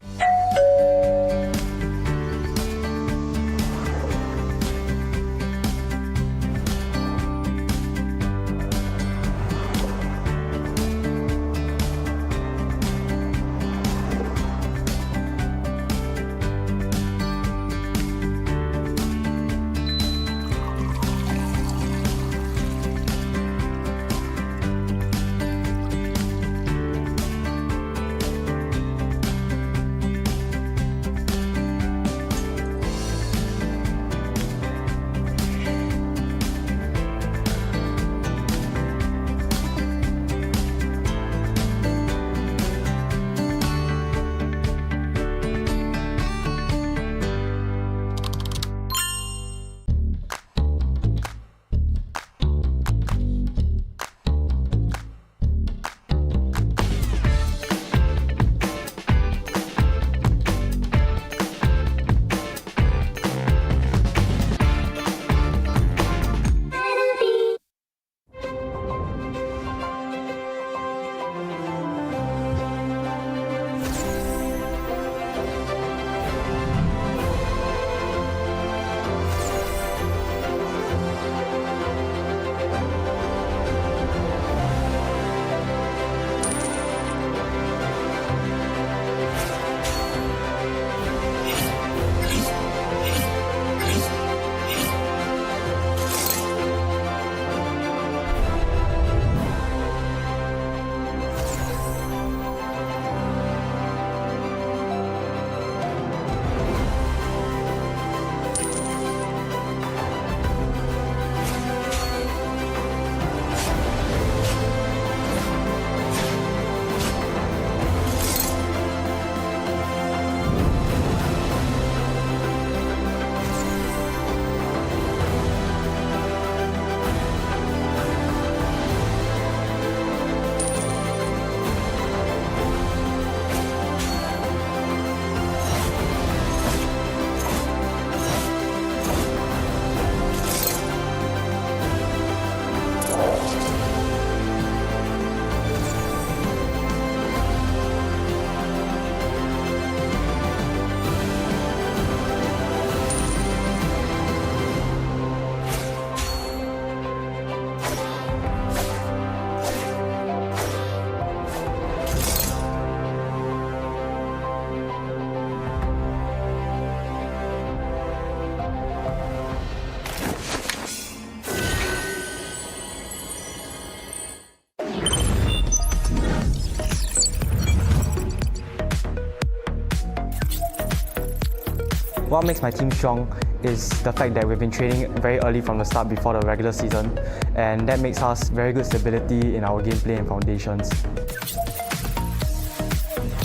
What makes my team strong is the fact that we've been training very early from the start before the regular season, and that makes us very good stability in our gameplay and foundations.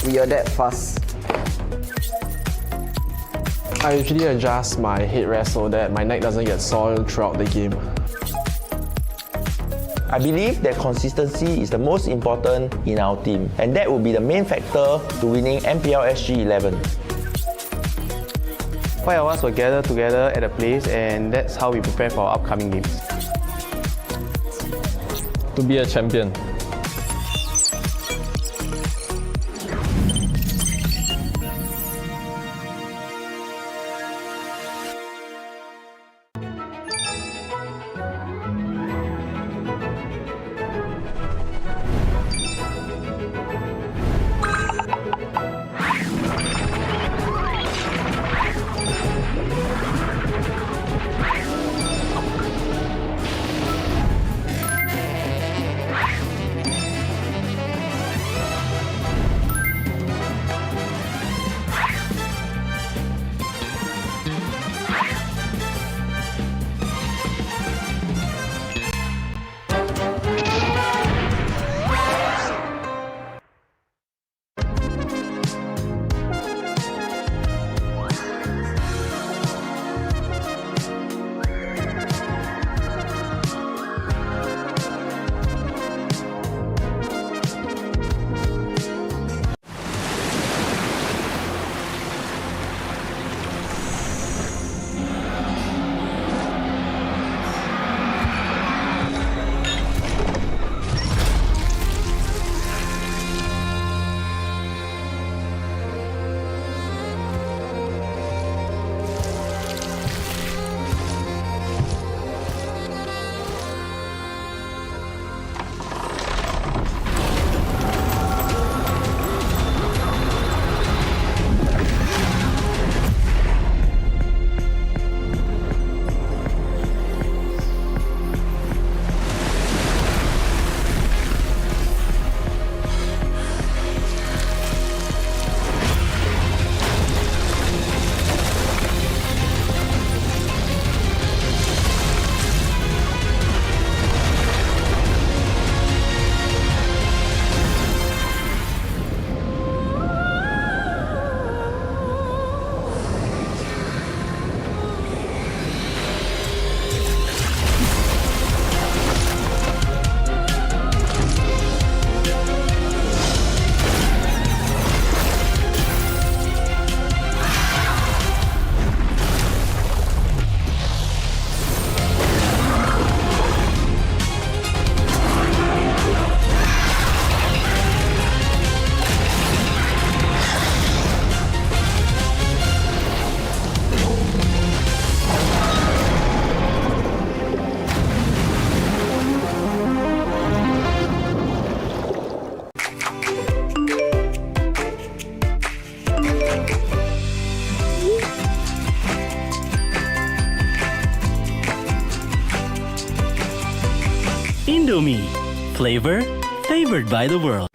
We adapt fast. I usually adjust my headrest so that my neck doesn't get soiled throughout the game. I believe that consistency is the most important in our team, and that will be the main factor to winning MPL SG 11. 5 of us will gather together at a place, and that's how we prepare for our upcoming games. To be a champion. Indomie, flavor favored by the world.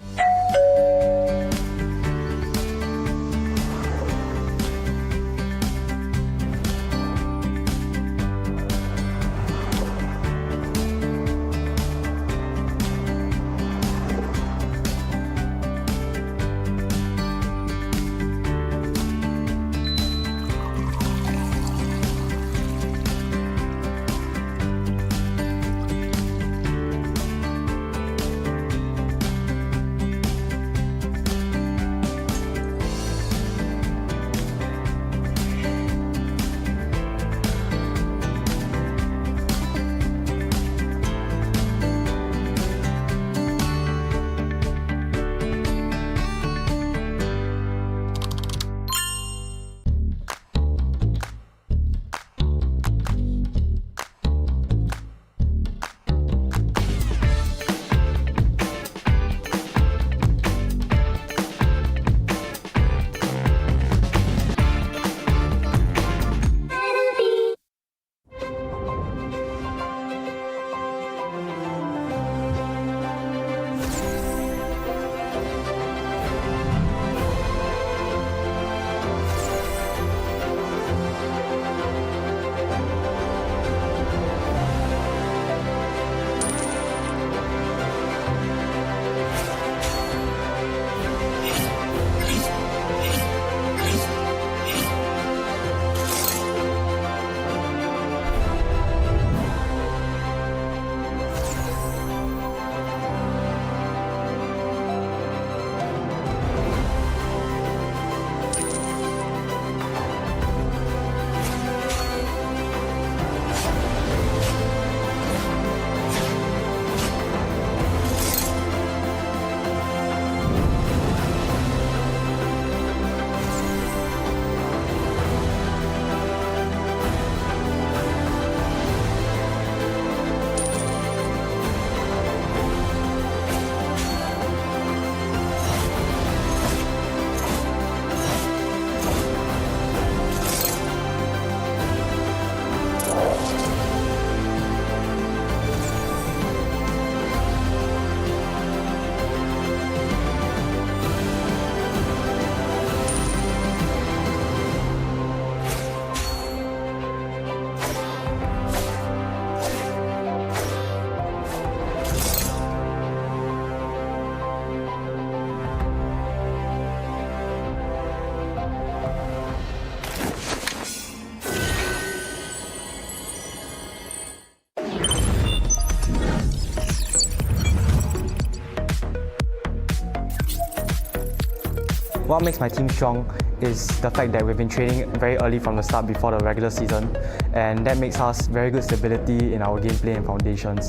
What makes my team strong is the fact that we've been training very early from the start before the regular season, and that makes us very good stability in our gameplay and foundations.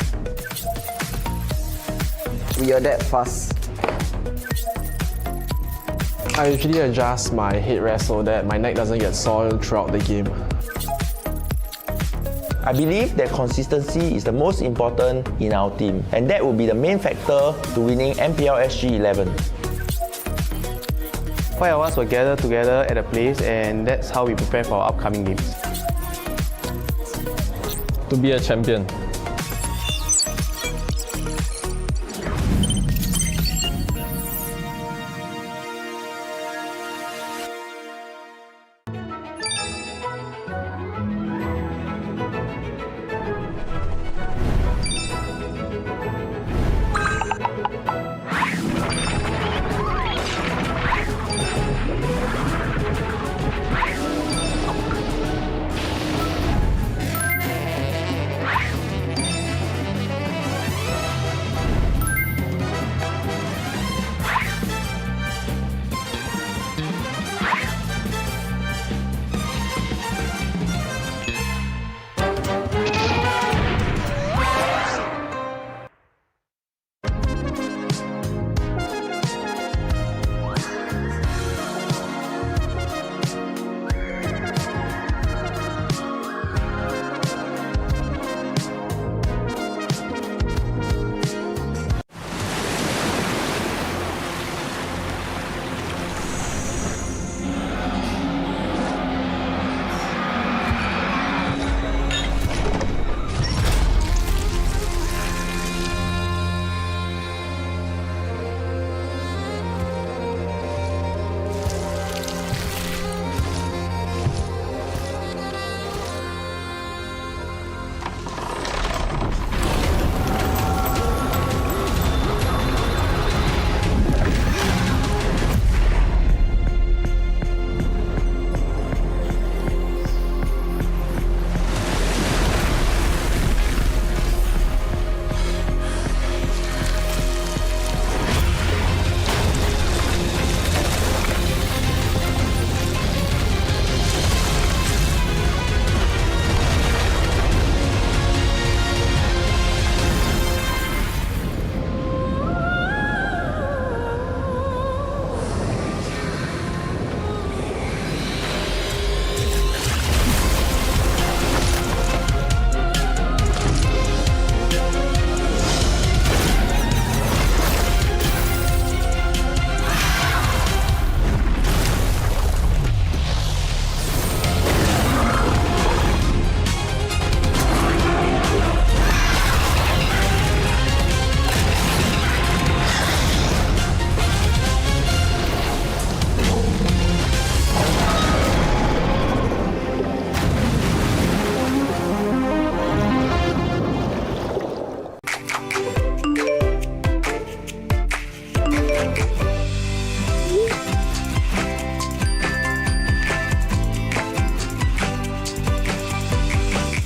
We adapt fast. I usually adjust my headrest so that my neck doesn't get sore throughout the game. I believe that consistency is the most important in our team, and that will be the main factor to winning MPL SG 11. 5 of us will gather together at a place, and that's how we prepare for our upcoming games. To be a champion.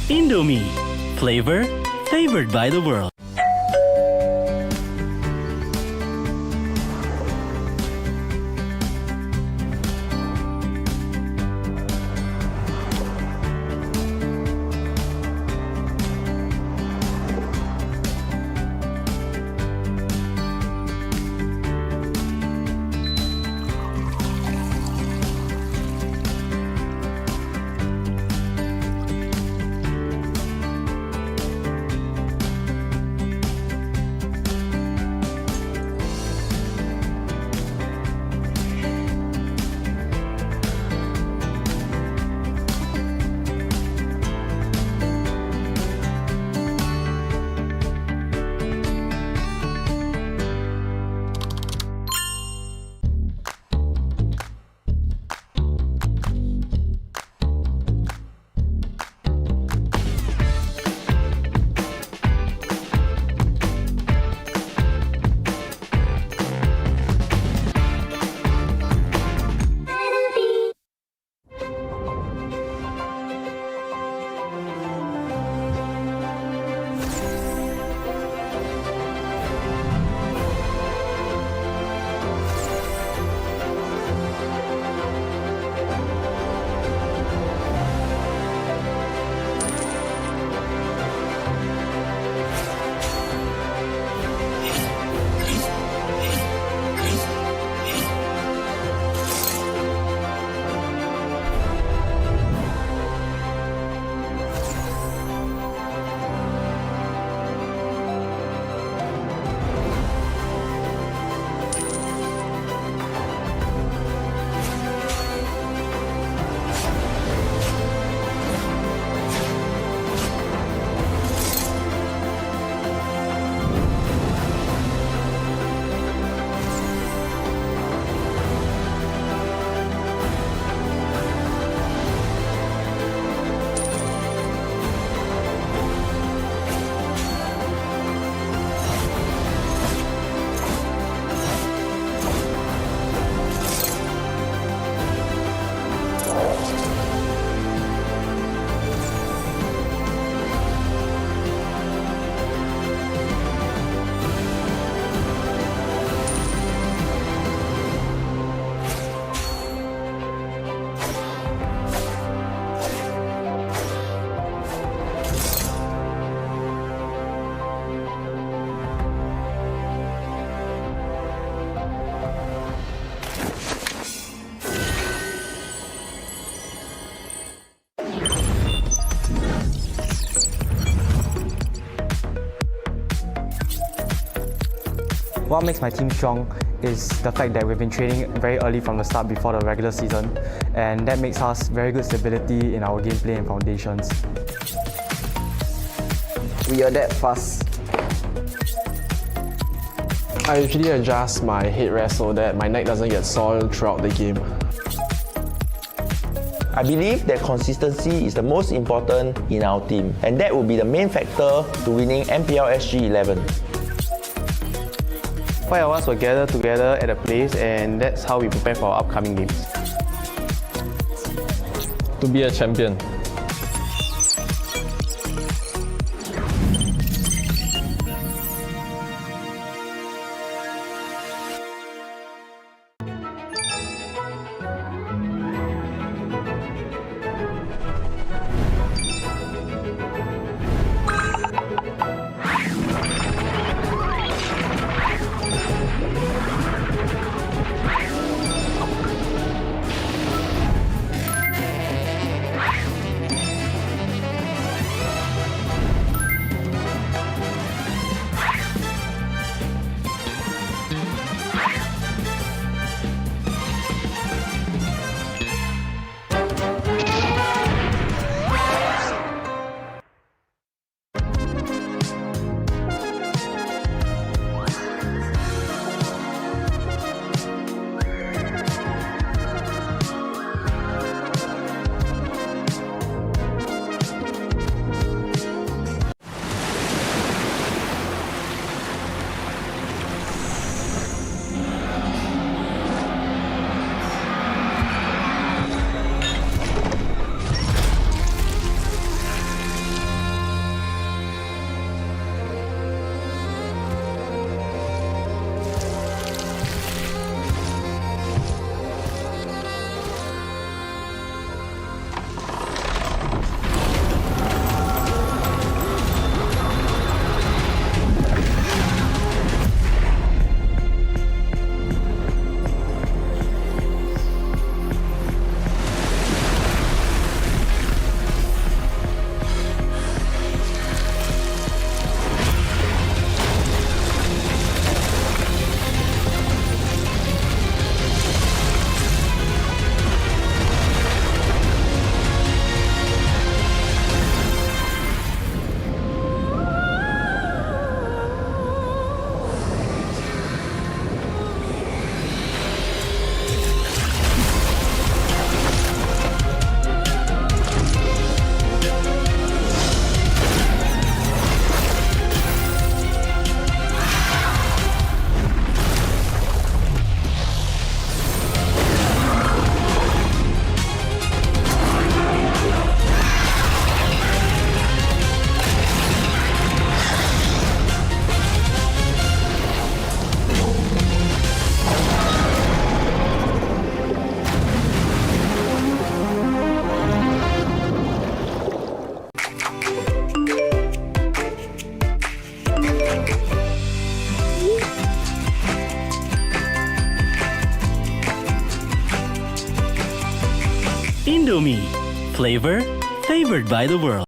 Indomie, flavor favored by the world. what makes my team strong is the fact that we've been training very early from the start before the regular season, and that makes us very good stability in our gameplay and foundations. We adapt fast. I usually adjust my headrest so that my neck doesn't get soiled throughout the game. I believe that consistency is the most important in our team, and that will be the main factor to winning MPL SG 11. 5 of us will gather together at a place, and that's how we prepare for our upcoming games. To be a champion. Indomie, flavor favored by the world.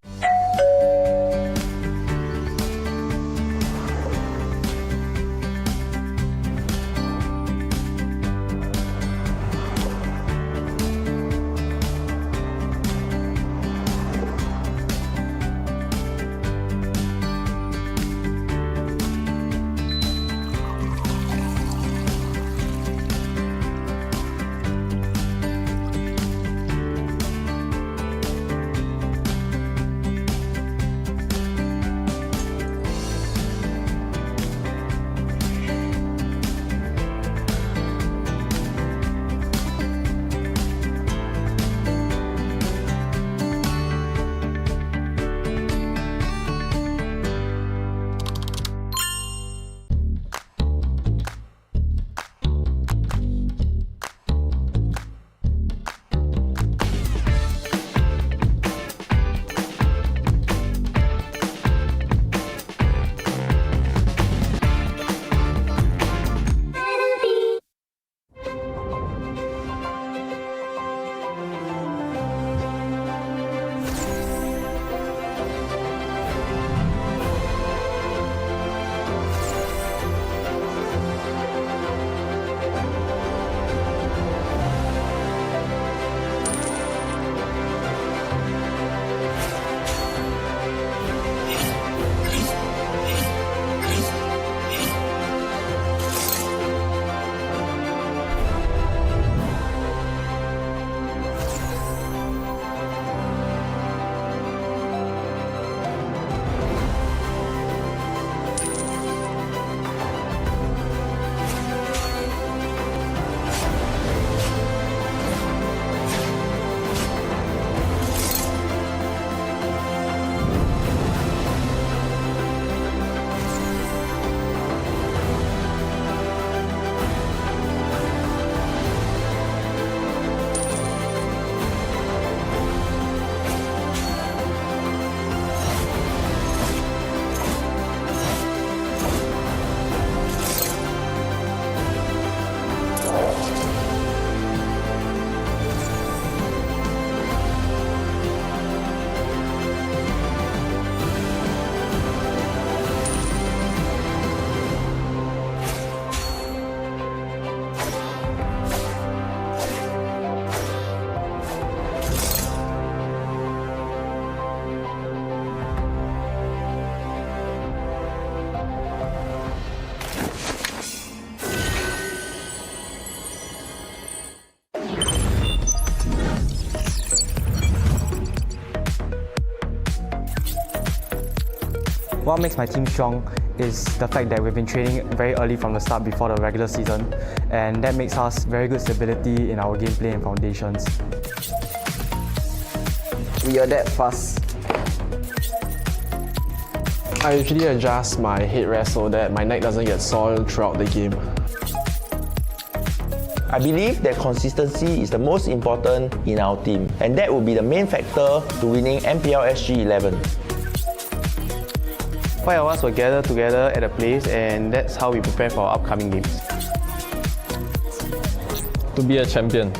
What makes my team strong is the fact that we've been training very early from the start before the regular season, and that makes us very good stability in our gameplay and foundations. We adapt fast. I usually adjust my headrest so that my neck doesn't get sore throughout the game. I believe that consistency is the most important in our team, and that will be the main factor to winning MPL SG 11. 5 of us will gather together at a place, and that's how we prepare for our upcoming games. To be a champion.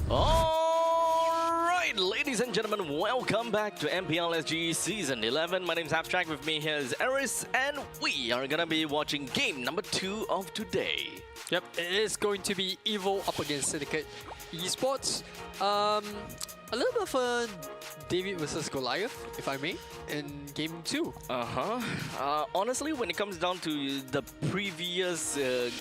Alright, ladies and gentlemen, welcome back to MPL SG Season 11. My name's Abstract, with me here is Eris, and we are gonna be watching game number 2 of today. Yep, it is going to be Evo up against Syndicate Esports. A little bit of a David versus Goliath, if I may, in game 2. Honestly, when it comes down to the previous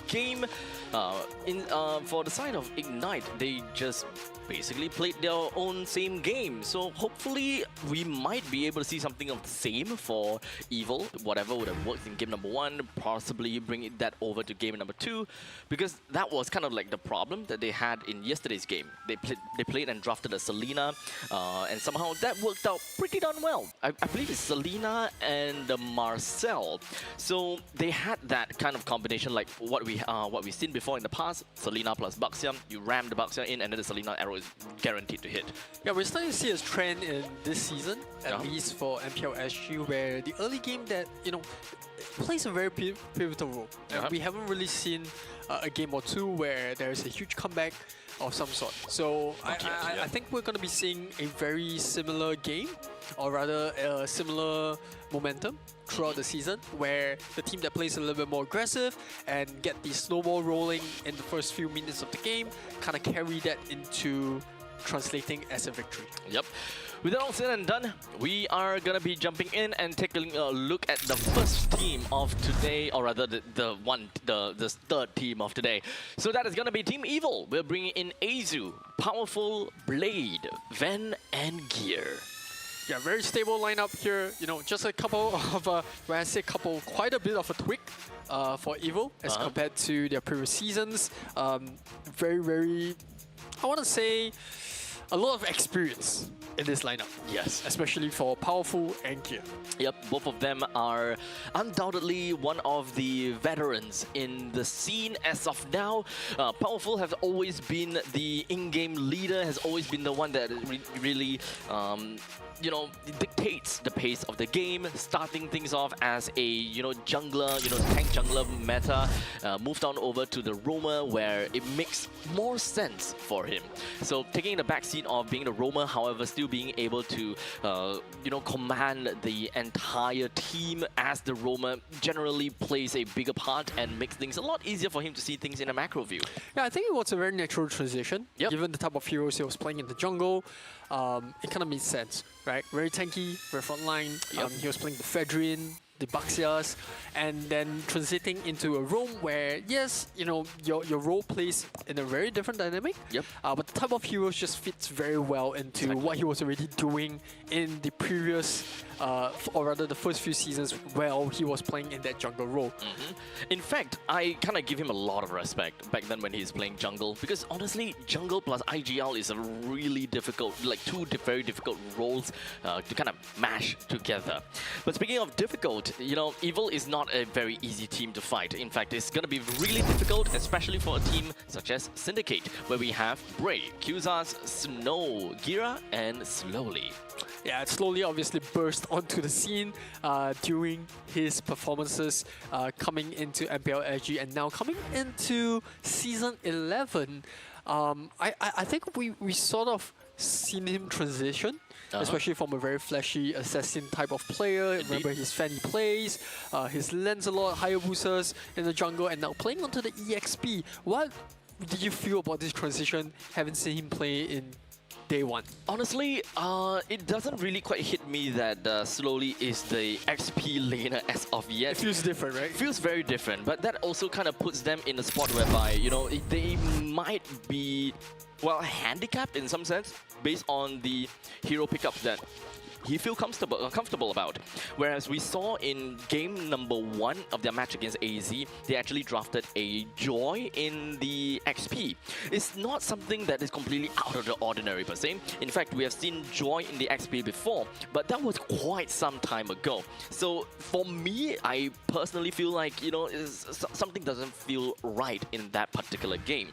game, for the side of Ignite, they just basically played their own same game. So hopefully we might be able to see something of the same for Evil. Whatever would have worked in game number 1, possibly bring that over to game number 2, because that was kind of like the problem that they had in yesterday's game. They played and drafted a Selena, and somehow that worked out pretty darn well. I believe it's Selena and Marcel. So they had that kind of combination like what we've seen before in the past. Selena plus Baxia, you ram the Baxia in, and then the Selena arrow is guaranteed to hit. Yeah, we're starting to see a trend in this season, at least for MPL SG, where the early game that, plays a very pivotal role. And we haven't really seen a game or two where there is a huge comeback of some sort. So I think we're going to be seeing a very similar game, or rather a similar momentum throughout the season, where the team that plays a little bit more aggressive and get the snowball rolling in the first few minutes of the game kind of carry that into translating as a victory. Yep. With that all said and done, we are gonna be jumping in and taking a look at the first team of today, or rather the third team of today. So that is gonna be Team Evil. We're bringing in Azu, Powerful, Blade, Ven, and Gear. Yeah, very stable lineup here. Just a couple of, when I say couple, quite a bit of a tweak for Evil as compared to their previous seasons. Very, very, I want to say, a lot of experience in this lineup. Yes. Especially for Powerful and Gear. Yep, both of them are undoubtedly one of the veterans in the scene as of now. Powerful has always been the in-game leader, has always been the one that really dictates the pace of the game, starting things off as a jungler, tank jungler meta, moved on over to the roamer where it makes more sense for him. So taking the backseat of being the roamer, however, still being able to command the entire team as the roamer generally plays a bigger part and makes things a lot easier for him to see things in a macro view. Yeah, I think it was a very natural transition. Given the type of heroes he was playing in the jungle, it kind of made sense, right? Very tanky, very frontline. He was playing the Fedrin, the Baxias, and then transiting into a roam where, yes, your role plays in a very different dynamic. But the type of heroes just fits very well into what he was already doing in the previous, or rather the first few seasons while he was playing in that jungle role. In fact, I kind of give him a lot of respect back then when he's playing jungle, because honestly, jungle plus IGL is a really difficult, like two very difficult roles to kind of mash together. But speaking of difficult, Evil is not a very easy team to fight. In fact, it's going to be really difficult, especially for a team such as Syndicate, where we have Bray, Qzars, Snow, Gira, and Slowly. Yeah, it slowly obviously burst onto the scene during his performances coming into MPL SG and now coming into Season 11. I think we sort of seen him transition, especially from a very flashy assassin type of player. Remember his Fanny plays, his Lancelot, Hayabusas in the jungle, and now playing onto the EXP. What did you feel about this transition, having seen him play in day one? Honestly, it doesn't really quite hit me that Slowly is the XP laner as of yet. It feels different, right? It feels very different, but that also kind of puts them in a spot whereby, they might be, well, handicapped in some sense based on the hero pickups that he feels comfortable about. Whereas we saw in game number 1 of their match against AZ, they actually drafted a Joy in the XP. It's not something that is completely out of the ordinary per se. In fact, we have seen Joy in the XP before, but that was quite some time ago. So for me, I personally feel like, something doesn't feel right in that particular game.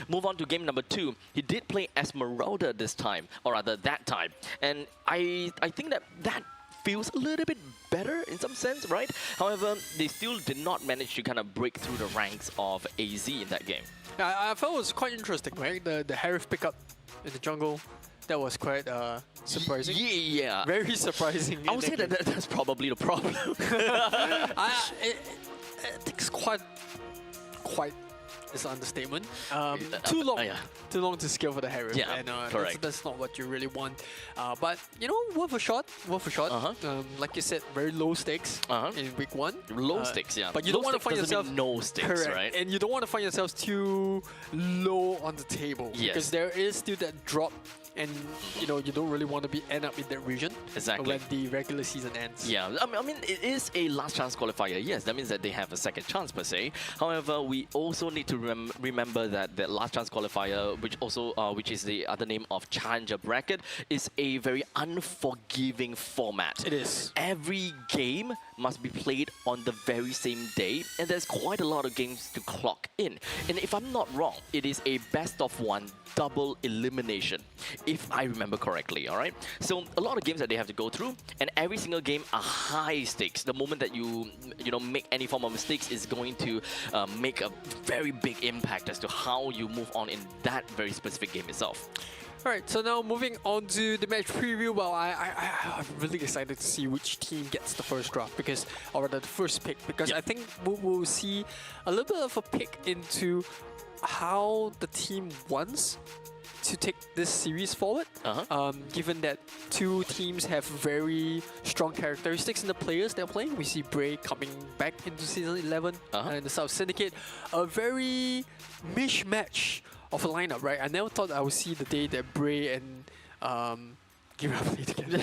Move on to game number 2. He did play Esmeralda this time, or rather that time. And I think that feels a little bit better in some sense, right? However, they still did not manage to kind of break through the ranks of AZ in that game. Yeah, I felt it was quite interesting, right? The Harif pickup in the jungle, that was quite surprising. Yeah. Very surprising. I would say that's probably the problem. It takes quite is an understatement. Too long, yeah. too long to scale for the Harif, Yeah, and correct. that's not what you really want. But you know, worth a shot. Like you said, very low stakes in week 1. Low stakes, yeah. But you Low don't want to stakes find doesn't yourself mean no stakes, correct, right? and you don't want to find yourself too low on the table because there is still that drop. And you know you don't really want to end up in that region Exactly. when the regular season ends. Yeah, I mean, it is a last chance qualifier. Yes, that means that they have a second chance per se. However, we also need to remember that the last chance qualifier, which is the other name of Challenger Bracket, is a very unforgiving format. It is. Every game must be played on the very same day, and there's quite a lot of games to clock in. And if I'm not wrong, it is a best of 1 double elimination, if I remember correctly, all right? So a lot of games that they have to go through, and every single game are high stakes. The moment that you make any form of mistakes is going to make a very big impact as to how you move on in that very specific game itself. Alright, so now moving on to the match preview. Well, I'm really excited to see which team gets the first draft or rather the first pick, because I think we'll see a little bit of a pick into how the team wants to take this series forward, given that two teams have very strong characteristics in the players they're playing. We see Bray coming back into Season 11 and the South Syndicate, a very mishmash of a lineup, right? I never thought I would see the day that Bray and Gira play together.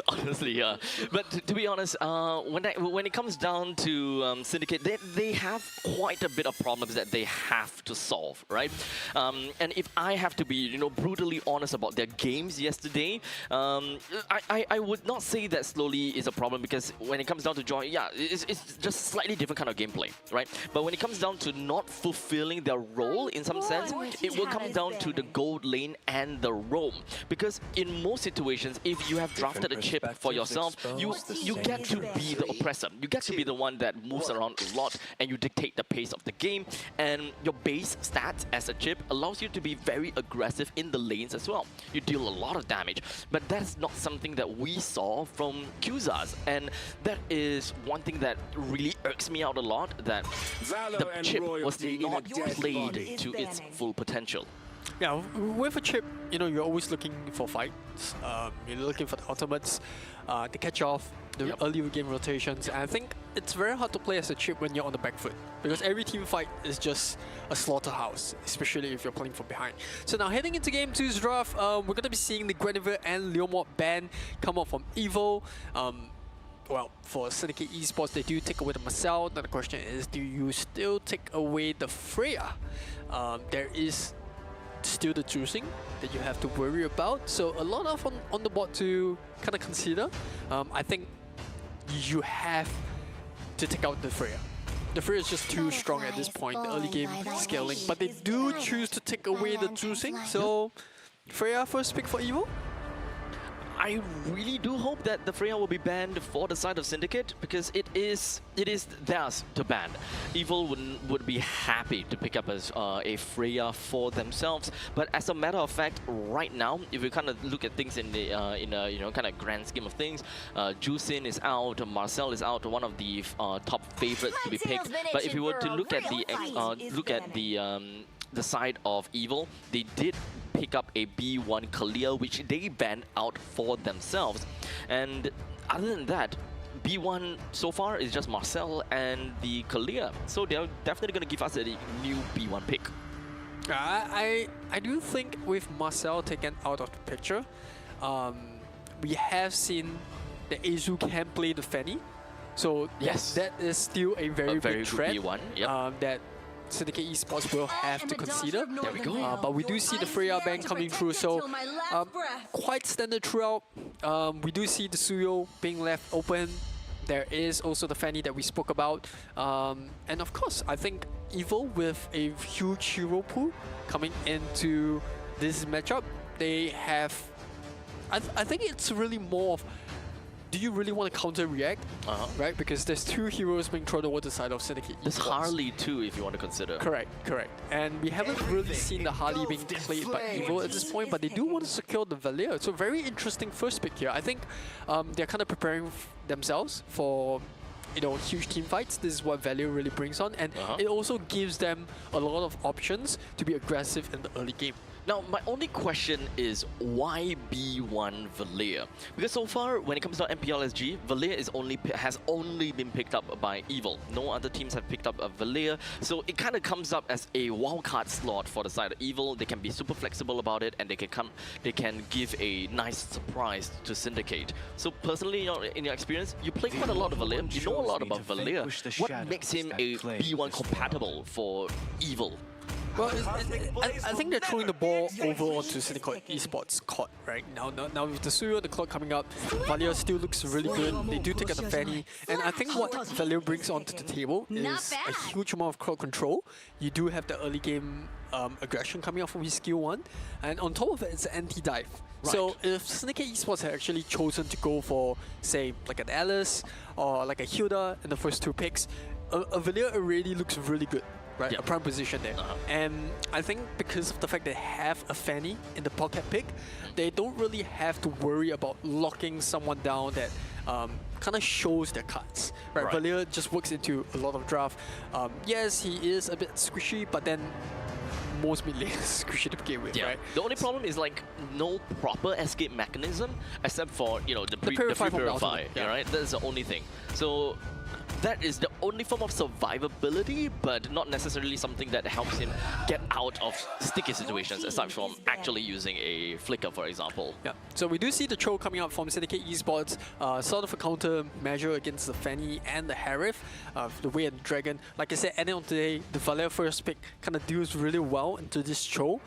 Honestly, yeah. But to be honest, when it comes down to Syndicate, they have quite a bit of problems that they have to solve, right? And if I have to be, brutally honest about their games yesterday, I would not say that slowly is a problem, because when it comes down to join, yeah, it's just slightly different kind of gameplay, right? But when it comes down to not fulfilling their role in some sense, it will come down to the gold lane and the roam, because in most situations, if you have drafted a chip for yourself, you get to be the oppressor. You get to be the one that moves around a lot, and you dictate the pace of the game. And your base stats as a chip allows you to be very aggressive in the lanes as well. You deal a lot of damage, but that's not something that we saw from Qzars, and that is one thing that really irks me out a lot, that the chip was not played to its full potential. Yeah, with a chip, you're always looking for fights. You're looking for the ultimates, the catch-off, the early game rotations. And I think it's very hard to play as a chip when you're on the back foot, because every team fight is just a slaughterhouse, especially if you're playing from behind. So now heading into Game 2's draft, we're going to be seeing the Guinevere and Leomord ban come up from Evo. Well, for Syndicate Esports, they do take away the Marcel. Now the question is, do you still take away the Freya? There is still the juicing that you have to worry about, so a lot of on the board to kind of consider. I think you have to take out the Freya. The Freya is just too strong at this point, the early game scaling, but they do choose to take away the juicing, so Freya first pick for Evo? I really do hope that the Freya will be banned for the side of Syndicate, because it is theirs to ban. Evil would be happy to pick up a Freya for themselves, but as a matter of fact, right now, if you kind of look at things in the kind of grand scheme of things, Jusin is out, Marcel is out, one of the top favorites to be picked. But if you were to look at the side of Evil, they did pick up a B1 Kalia, which they banned out for themselves. And other than that, B1 so far is just Marcel and the Kalia. So they're definitely going to give us a new B1 pick. I do think with Marcel taken out of the picture, we have seen that Azu can play the Fanny. So yes, that is still a very big threat that Syndicate Esports will have to consider. There we go. But we do see the Freya ban coming through, so quite standard throughout. We do see the Suyo being left open. There is also the Fanny that we spoke about. And of course, I think Evil with a huge hero pool coming into this matchup, they have... I think it's really more of, do you really want to counter-react? Right? Because there's 2 heroes being thrown over the side of Syndicate. There's Harley too, if you want to consider. Correct. And we haven't really seen the Harley being played by Evil at this point, but they do want to secure the Valier. So very interesting first pick here. I think they're kind of preparing themselves for huge team fights. This is what Valier really brings on, and it also gives them a lot of options to be aggressive in the early game. Now, my only question is why B1 Valier? Because so far, when it comes to MPL SG, Valier has only been picked up by Evil. No other teams have picked up a Valier, so it kind of comes up as a wildcard slot for the side of Evil. They can be super flexible about it, and they can give a nice surprise to Syndicate. So personally, in your experience, you play quite a lot of Valier. You know a lot about Valier. What makes him a B1 compatible for Evil? Well, I think they're throwing the ball over onto Sindicate Esports court right now. Now with the Suyo, the clock coming up, Valier still looks really good. They do take out the Fanny, and I think what Valier brings onto the table is a huge amount of crowd control. You do have the early game aggression coming out from his skill 1, and on top of it, it's anti-dive. Right. So if Syndicate Esports had actually chosen to go for, say, like an Alice or like a Hilda in the first 2 picks, a Valier already looks really good. Right, a prime position there. And I think because of the fact they have a Fanny in the pocket pick, they don't really have to worry about locking someone down that kind of shows their cards. Right? Valier just works into a lot of draft. Yes, he is a bit squishy, but then most mid laners squishy to begin with, right? The only problem is like no proper escape mechanism except for the Purify, right? That's the only thing. So that is the only form of survivability, but not necessarily something that helps him get out of sticky situations, aside from actually using a flicker, for example. Yeah. So we do see the Cho coming out from Syndicate Esports, sort of a counter measure against the Fanny and the Harif, the Way and Dragon. Like I said, at the end of the day, the Valier first pick kind of deals really well into this Cho,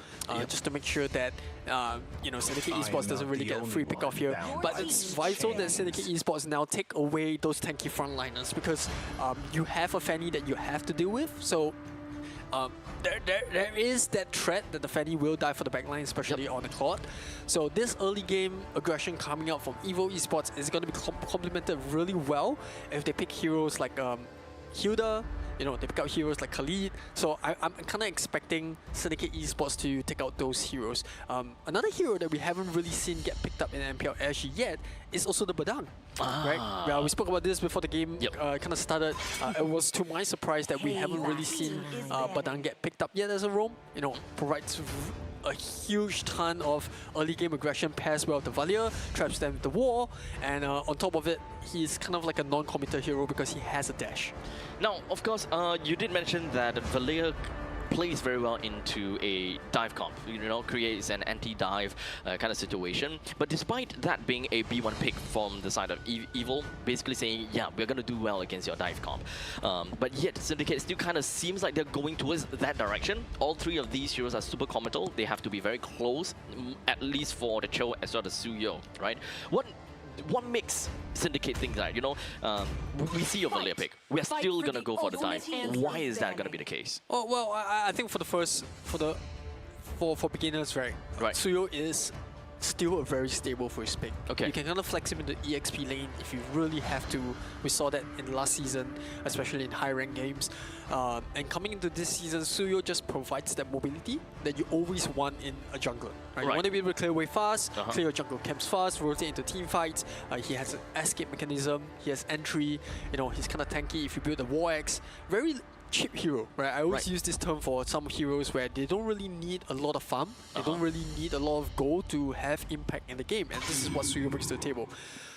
just to make sure that Syndicate Esports doesn't really get a free pick off here. But it's vital that Syndicate Esports now take away those tanky frontliners, because you have a Fanny that you have to deal with. So there is that threat that the Fanny will die for the backline, especially on the court. So this early game aggression coming out from Evo Esports is going to be complemented really well if they pick heroes like Hilda. They pick out heroes like Khalid. So I'm kind of expecting Syndicate Esports to take out those heroes. Another hero that we haven't really seen get picked up in MPL SG yet is also the Badang. Right? Yeah, we spoke about this before the game kind of started. It was to my surprise that we haven't really seen Badang get picked up yet as a roam. Provides a huge ton of early game aggression, pairs well with the Valier, traps them with the wall, and on top of it, he's kind of like a non-committer hero because he has a dash. Now, of course, you did mention that Valier plays very well into a dive comp, creates an anti-dive kind of situation. But despite that being a B1 pick from the side of Evil, basically saying, yeah, we're going to do well against your dive comp. But yet, Syndicate still kind of seems like they're going towards that direction. All 3 of these heroes are super committal. They have to be very close, at least for the Cho as well as Suyo, right? What makes Syndicate think that, we see your Valier pick, we're still going to go for the dive. Why is that going to be the case? Oh, well, I think for beginners, right? Suyo is still a very stable first pick. Okay. You can kind of flex him in the EXP lane if you really have to. We saw that in last season, especially in high rank games. And coming into this season, Suyo just provides that mobility that you always want in a jungler. Right? You want to be able to clear away fast, clear your jungle camps fast, rotate into team fights. He has an escape mechanism, he has entry, he's kind of tanky if you build a War Axe. Very cheap hero, right? I always use this term for some heroes where they don't really need a lot of farm, they don't really need a lot of gold to have impact in the game, and this is what Suyo brings to the table.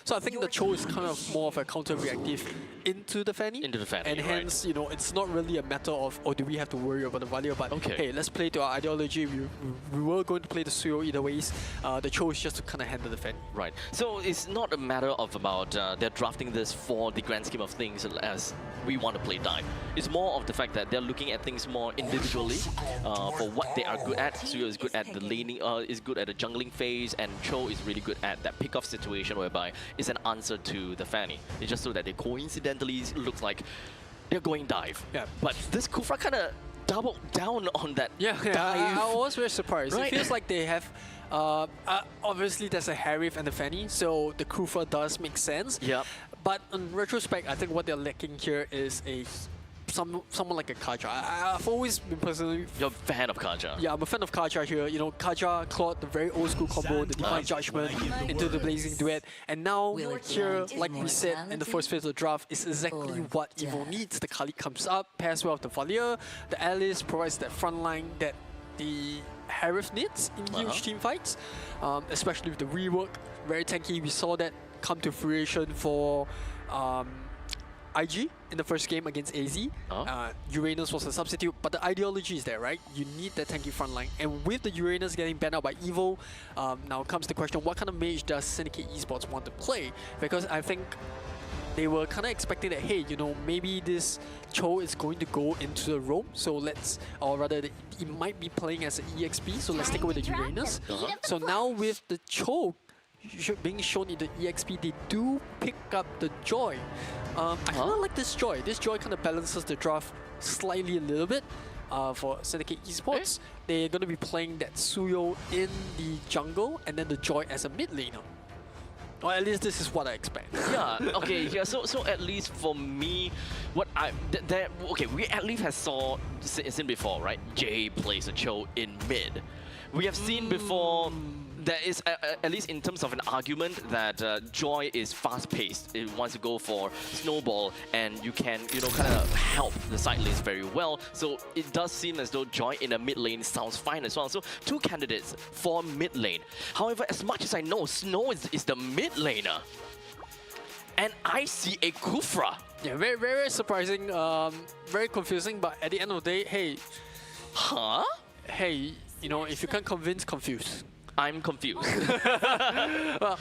So I think the Cho is kind of more of a counter-reactive into the Fanny. And hence, it's not really a matter of, do we have to worry about the Valier, but hey, let's play to our ideology. We were going to play the Suyo either ways. The Cho is just to kind of handle the Fanny. Right. So it's not a matter of about they're drafting this for the grand scheme of things as we want to play dive. It's more of the fact that they're looking at things more individually for what they are good at. Suyo is good at the laning, is good at the jungling phase, and Cho is really good at that pick-off situation whereby it's an answer to the Fanny. It's just so that they coincidentally looks like they're going dive. Yeah. But this Kufra kind of doubled down on that Yeah, dive. I was very surprised. Right. It feels like they have, obviously there's a Harif and the Fanny, so the Kufa does make sense. Yep. But in retrospect, I think what they're lacking here is someone like a Kaja. I've always been personally... You're a fan of Kaja. Yeah, I'm a fan of Kaja here. You know, Kaja, Claude, the very old school combo, the Divine Judgment into the Blazing Duet. And now here, like we said in the first phase of the draft, is exactly what Evo needs. The Khalid comes up, pairs well with the Valier. The Alice provides that front line that the Harif needs in huge team fights, especially with the rework. Very tanky. We saw that come to fruition for IG in the first game against AZ. Uranus was a substitute, but the ideology is there, right? You need that tanky front line. And with the Uranus getting banned out by Evo, now comes the question, what kind of mage does Syndicate Esports want to play? Because I think they were kind of expecting that, hey, you know, maybe this Cho is going to go into the roam, so let's, or rather, he might be playing as an EXP, so let's take away the Uranus. So now with the Cho being shown in the EXP, they do pick up the Joy. I kind of like this Joy. This Joy kind of balances the draft slightly a little bit for Syndicate Esports. They're going to be playing that Suyo in the jungle and then the Joy as a mid laner. Or at least this is what I expect. Yeah, okay, yeah, so at least for me, what I, okay, we at least have seen before, right? Jay plays a Cho in mid. We have seen before, there is, at least in terms of an argument, that Joy is fast-paced. It wants to go for Snowball, and you can, you know, kind of help the side lanes very well. So it does seem as though Joy in a mid lane sounds fine as well. So two candidates for mid lane. However, as much as I know, Snow is the mid laner. And I see a Kufra. Yeah, very, very surprising, very confusing, but at the end of the day, hey. Huh? Hey, you know, if you can't convince, confuse. I'm confused. well,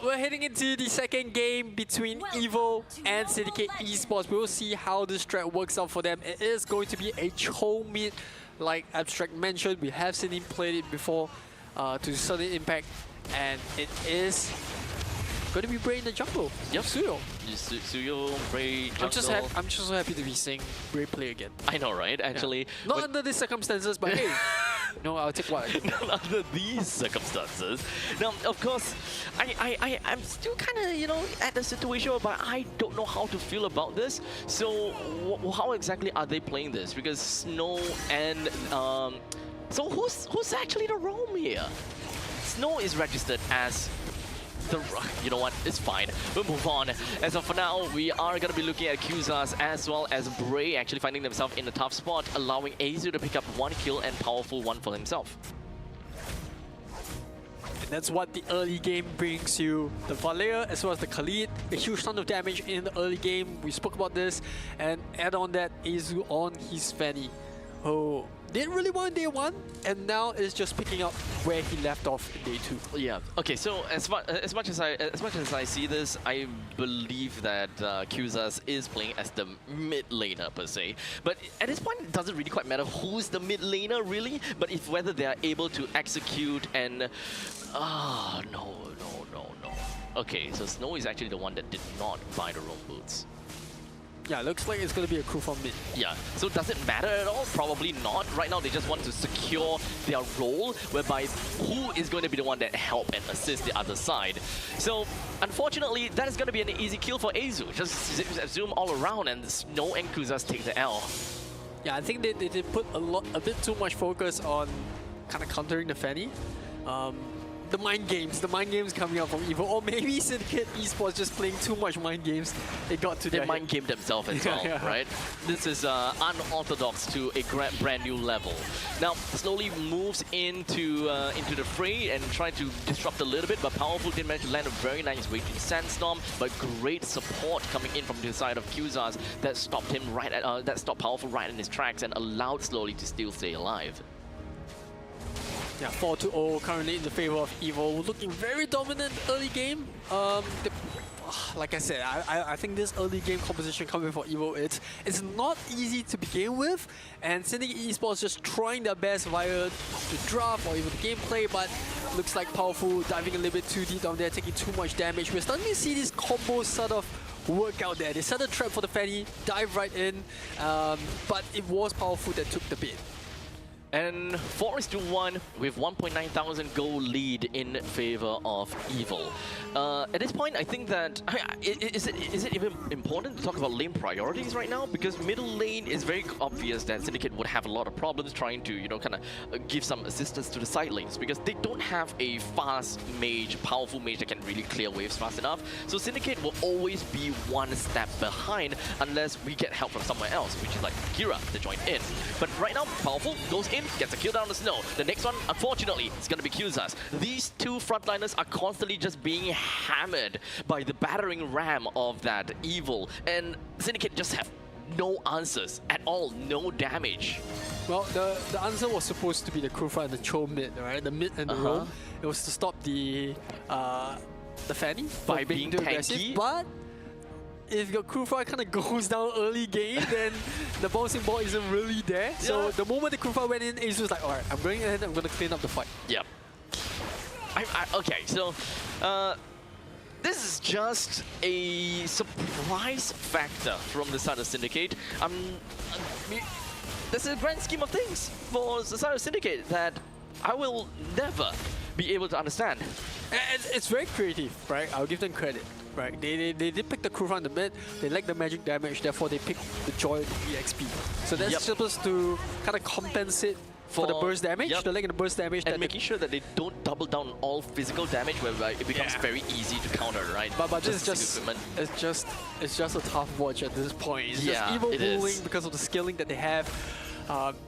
we're heading into the second game between Evo and Syndicate Esports. We will see how this strat works out for them. It is going to be a Cho mid, like Abstract mentioned. We have seen him play it before to certain impact, and it is going to be Bray in the jungle. Yep. Suyo. Suyo, Bray, jungle. I'm just so happy to be seeing Bray play again. I know, right? Actually. Yeah. Not under these circumstances, but hey. No, I'll take what. Not under these circumstances. Now, of course, I'm still kind of, you know, at the situation where I don't know how to feel about this. So, how exactly are they playing this? Because Snow and so who's actually the roam here? Snow is registered as the, you know what, it's fine. We'll move on. As of for now, we are going to be looking at Qzas as well as Bray actually finding themselves in a tough spot, allowing Azu to pick up one kill and powerful one for himself. And that's what the early game brings you. The Valier as well as the Khalid, a huge ton of damage in the early game. We spoke about this, and add on that Azu on his Fanny. Oh, didn't really want day one, and now is just picking up where he left off in day two. Yeah. Okay. So as much as I see this, I believe that Qzas is playing as the mid laner per se. But at this point, it doesn't really quite matter who's the mid laner really, but if whether they are able to execute and no. Okay. So Snow is actually the one that did not buy the roam boots. Yeah, looks like it's going to be a crew from mid. Yeah, so does it matter at all? Probably not. Right now, they just want to secure their role, whereby who is going to be the one that help and assist the other side. So, unfortunately, that is going to be an easy kill for Azu. Just zoom all around and Snow and Qzas take the L. Yeah, I think they put a bit too much focus on kind of countering the Fanny. The mind games coming out from Evo, or maybe Syndicate Esports just playing too much mind games. They got to their mind game themselves as well, right? This is unorthodox to a brand new level. Now, slowly moves into the fray and trying to disrupt a little bit, but Powerful did manage to land a very nice Raging Sandstorm, but great support coming in from the side of Qzas that stopped him that stopped Powerful right in his tracks and allowed Slowly to still stay alive. Yeah, 4-0 currently in the favor of Evo, looking very dominant early game. Like I said, I think this early game composition coming for Evo, it's not easy to begin with, and Syndicate Esports just trying their best via the draft or even the gameplay, but looks like Powerful diving a little bit too deep down there, taking too much damage. We're starting to see these combos sort of work out there. They set a trap for the Fanny, dive right in, but it was Powerful that took the bait. And 4-1 with 1.9 thousand gold lead in favor of Evil. At this point, I think that is it even important to talk about lane priorities right now? Because middle lane is very obvious that Syndicate would have a lot of problems trying to, you know, kind of give some assistance to the side lanes because they don't have a fast mage, powerful mage that can really clear waves fast enough. So Syndicate will always be one step behind unless we get help from somewhere else, which is like Gira to join in. But right now, Powerful goes in, gets a kill down the snow. The next one, unfortunately, is going to be Qzas. These two frontliners are constantly just being hammered by the battering ram of that Evil, and Syndicate just have no answers at all, no damage. Well, the answer was supposed to be the Kufa and the Cho mid, right? The mid and the roam. It was to stop the Fanny by being too tanky. aggressive, but if your Kufa kind of goes down early game, then the bouncing ball isn't really there. So the moment the Kufa went in, Ace was like, alright, I'm going ahead, I'm going to clean up the fight. Yep. Okay, so this is just a surprise factor from the side of Syndicate. There's a grand scheme of things for the side of Syndicate that I will never be able to understand. And it's very creative, right? I'll give them credit. Right, they did pick the Kufa in the mid, they lack the magic damage, therefore they picked the Joy and the EXP. So that's supposed to kind of compensate for the burst damage, the lag and the burst damage. And making sure that they don't double down all physical damage where it becomes very easy to counter, right? But this is it's just a tough watch at this point. It's just Evil ruling because of the skilling that they have.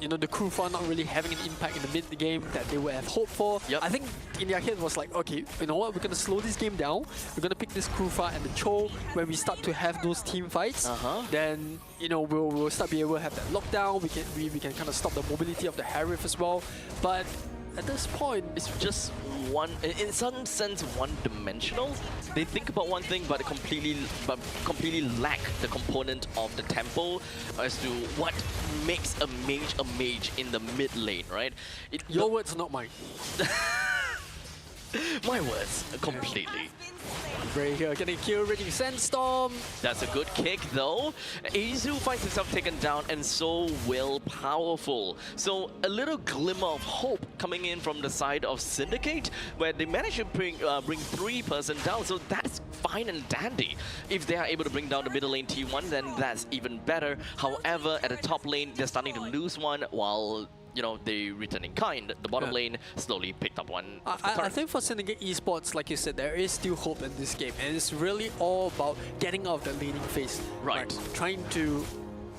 You know, the Kufa not really having an impact in the mid game that they would have hoped for. I think in their head was like, okay, you know what, we're going to slow this game down. We're going to pick this Kufa and the Cho when we start to have those team fights. Then, you know, we'll start being able to have that lockdown. We can kind of stop the mobility of the Harif as well. But at this point, it's just one, in some sense, one-dimensional. They think about one thing, but completely lack the component of the tempo as to what makes a mage in the mid lane, right? Your words, not mine. My words, completely. Right here, getting kill, ready Sandstorm. That's a good kick though. Azu finds himself taken down, and so will Powerful. So a little glimmer of hope coming in from the side of Syndicate, where they managed to bring 3-person down. So that's fine and dandy. If they are able to bring down the middle lane T1, then that's even better. However, at the top lane, they're starting to lose one, while you know, they return in kind. The bottom lane slowly picked up one. I think for Syndicate Esports, like you said, there is still hope in this game, and it's really all about getting out of the laning phase. Right. Trying to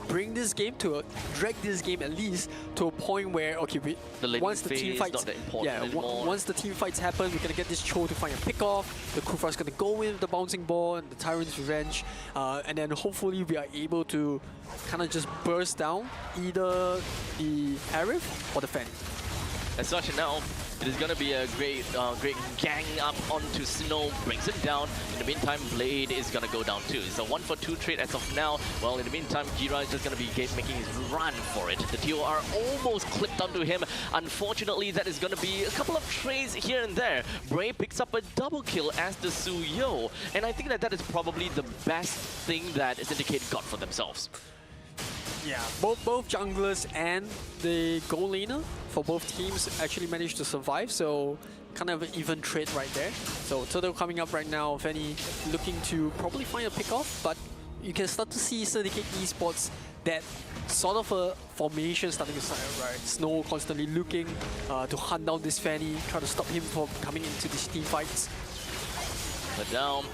bring this game to drag this game at least to a point where, okay, once the team fights, once the team fights happen, we're gonna get this Cho to find a pick off. The Kufa's gonna go in with the bouncing ball and the Tyrant's Revenge, and then hopefully we are able to kind of just burst down either the Harif or the Fanny. As such, now it is going to be a great gang up onto Snow, brings him down. In the meantime, Blade is going to go down too. It's a 1-for-2 trade as of now. Well, in the meantime, Gira is just going to be making his run for it. The TOR almost clipped onto him. Unfortunately, that is going to be a couple of trades here and there. Bray picks up a double kill as the Suyo, and I think that is probably the best thing that Syndicate got for themselves. Yeah, both junglers and the goal laner for both teams actually managed to survive, so kind of an even trade right there. So Turtle coming up right now, Fanny looking to probably find a pick-off, but you can start to see Syndicate Esports, that sort of a formation starting to start, right? Snow constantly looking to hunt down this Fanny, try to stop him from coming into these team fights. But down.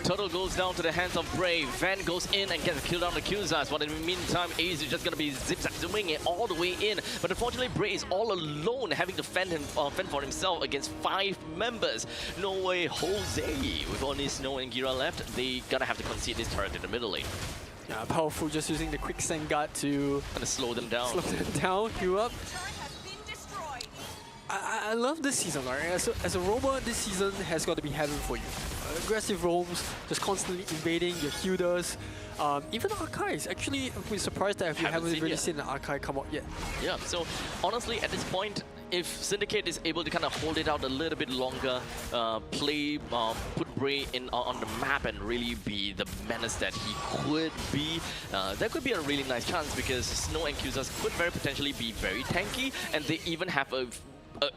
Turtle goes down to the hands of Bray. Van goes in and gets a kill down the Qzas. But in the meantime, Ace is just going to be zip-zap-zooming it all the way in. But unfortunately, Bray is all alone, having to fend for himself against 5 members. No way, Jose. With only Snow and Gira left, they gonna have to concede this turret in the middle lane. Yeah, Powerful just using the quicksand guard to slow them down. Heal up. I love this season, right? As a roamer, this season has got to be heaven for you. Aggressive roams, just constantly invading your healers. Even Archives. Actually, I'm surprised that we haven't really seen an Archive come out yet. Yeah, so honestly, at this point, if Syndicate is able to kind of hold it out a little bit longer, put Bray in on the map and really be the menace that he could be, there could be a really nice chance because Snow and Qzas could very potentially be very tanky, and they even have a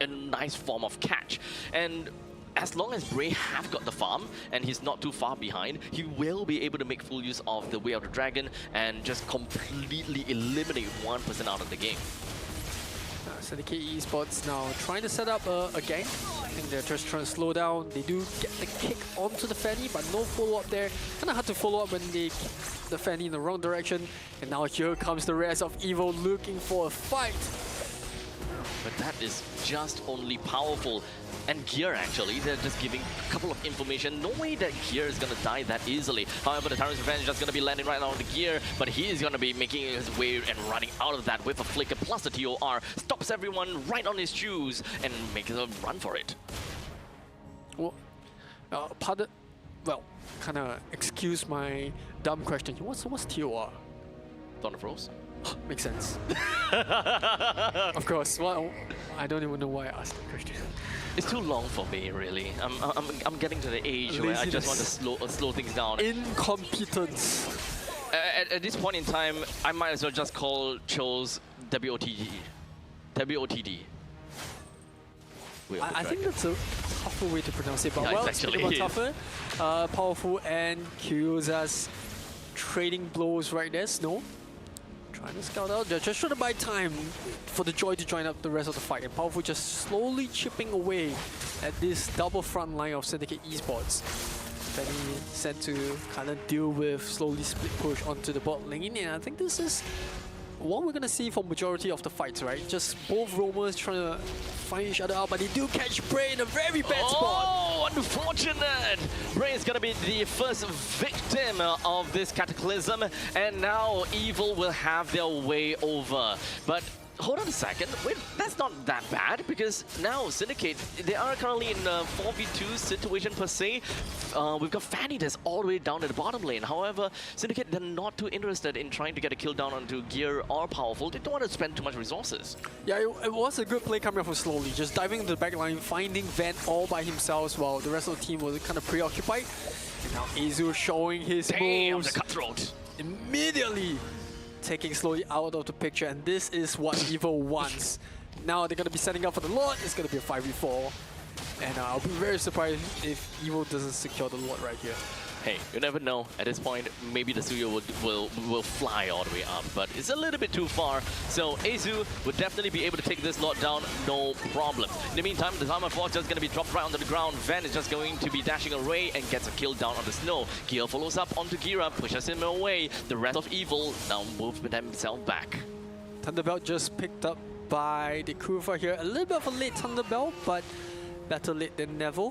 nice form of catch. And as long as Bray have got the farm and he's not too far behind, he will be able to make full use of the Way of the Dragon and just completely eliminate 1% out of the game. Syndicate Esports now trying to set up a gang. I think they're just trying to slow down. They do get the kick onto the Fanny, but no follow-up there. Kind of hard to follow up when they kick the Fanny in the wrong direction. And now here comes the rest of Evo looking for a fight. But that is just only powerful. And Gear, actually, they're just giving a couple of information. No way that Gear is going to die that easily. However, the Tyrant's Revenge is just going to be landing right now on the Gear, but he is going to be making his way and running out of that with a flicker plus the TOR. Stops everyone right on his shoes and makes a run for it. Well, kind of excuse my dumb question. What's TOR? Thunder Froze? Makes sense. Of course. Well, I don't even know why I asked the question. It's too long for me, really. I'm getting to the age where I just want to slow things down. Incompetence. At this point in time, I might as well just call Cho's WOTD. WOTD. I think that's a tougher way to pronounce it, but yeah, well, actually it's tougher. Powerful and Qzas trading blows right there. Snow trying to scout out. They're just trying to buy time for the Joy to join up the rest of the fight. And Powerful just slowly chipping away at this double front line of Syndicate Esports. Fanny sent to kind of deal with slowly split push onto the bot lane. And I think this is what we're going to see for majority of the fights, right? Just both roamers trying to find each other out, but they do catch Bray in a very bad spot. Oh, unfortunate! Bray is going to be the first victim of this cataclysm, and now Evil will have their way over. But hold on a second, wait, that's not that bad, because now Syndicate, they are currently in a 4v2 situation per se. We've got Fanny that's all the way down at the bottom lane. However, Syndicate, they're not too interested in trying to get a kill down onto Gear or Powerful. They don't want to spend too much resources. Yeah, it was a good play coming from Slowly, just diving into the back line, finding Van all by himself while the rest of the team was kind of preoccupied. And now Azu showing his moves. The cutthroat. Immediately taking Slowly out of the picture, and this is what Evo wants. Now they're going to be setting up for the Lord. It's going to be a 5v4. And I'll be very surprised if Evo doesn't secure the Lord right here. Hey, you never know. At this point, maybe the Suyo will fly all the way up, but it's a little bit too far. So Azu would definitely be able to take this lot down, no problem. In the meantime, the Zama Force is just going to be dropped right onto the ground. Van is just going to be dashing away and gets a kill down on the snow. Gira follows up onto Gira, pushes him away. The rest of Evil now moves themselves back. Thunderbelt just picked up by the Kufa here. A little bit of a late Thunderbelt, but better late than never.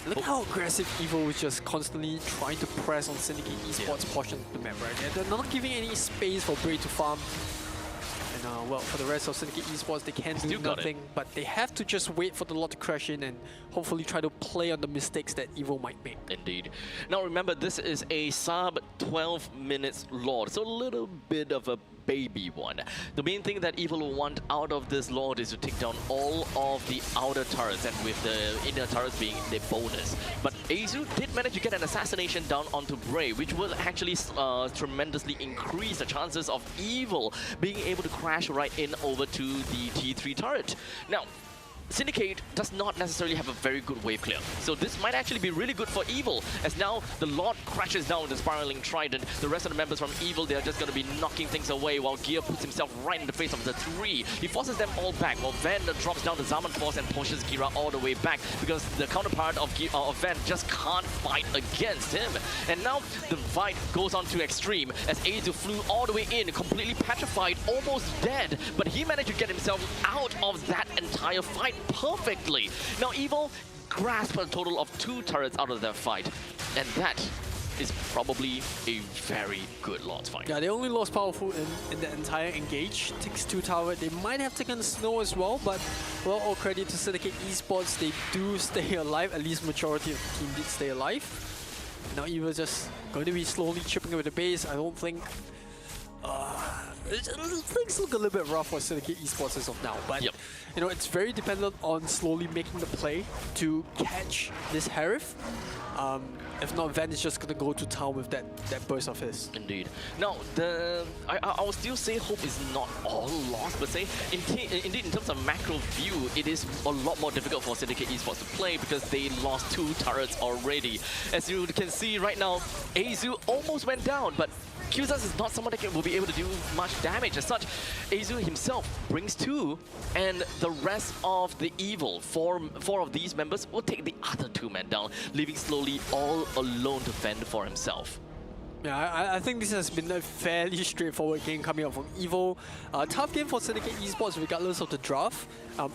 Look how aggressive Evo is just constantly trying to press on Syndicate Esports portion of the map, right? They're not giving any space for Bray to farm. And well, for the rest of Syndicate Esports, they can do nothing, but they have to just wait for the lot to crash in and hopefully try to play on the mistakes that Evo might make. Indeed. Now remember, this is a sub 12 minutes Lord, so a little bit of a baby one. The main thing that Evil will want out of this Lord is to take down all of the outer turrets, and with the inner turrets being the bonus. But Azu did manage to get an assassination down onto Bray, which will actually tremendously increase the chances of Evil being able to crash right in over to the T3 turret. Now, Syndicate does not necessarily have a very good wave clear, so this might actually be really good for Evil, as now the Lord crashes down with the Spiraling Trident. The rest of the members from Evil, they are just going to be knocking things away, while Gear puts himself right in the face of the three. He forces them all back, while Van drops down the Zaman Force and pushes Gira all the way back, because the counterpart of Van just can't fight against him. And now the fight goes on to extreme, as Azu flew all the way in, completely petrified, almost dead, but he managed to get himself out of that entire fight perfectly. Now Evil grasped a total of 2 turrets out of their fight, and that is probably a very good Lord's fight. Yeah, they only lost Powerful in the entire engage. Takes 2 tower. They might have taken Snow as well, but well, all credit to Syndicate Esports, they do stay alive. At least majority of the team did stay alive. Now Evil just going to be slowly chipping away the base. I don't think things look a little bit rough for Syndicate Esports as of now, but Yep. you know, it's very dependent on slowly making the play to catch this Harif. If not, Van is just gonna go to town with that burst of his. Indeed. Now, I will still say hope is not all lost, but say indeed in terms of macro view, it is a lot more difficult for Syndicate Esports to play because they lost 2 turrets already. As you can see right now, Azu almost went down, but Qzas is not someone that will be able to do much damage. As such, Azu himself brings 2, and the rest of the evil, four of these members, will take the other 2 men down, leaving Slowly all alone to fend for himself. Yeah, I think this has been a fairly straightforward game coming up from Evo. Tough game for Syndicate Esports regardless of the draft.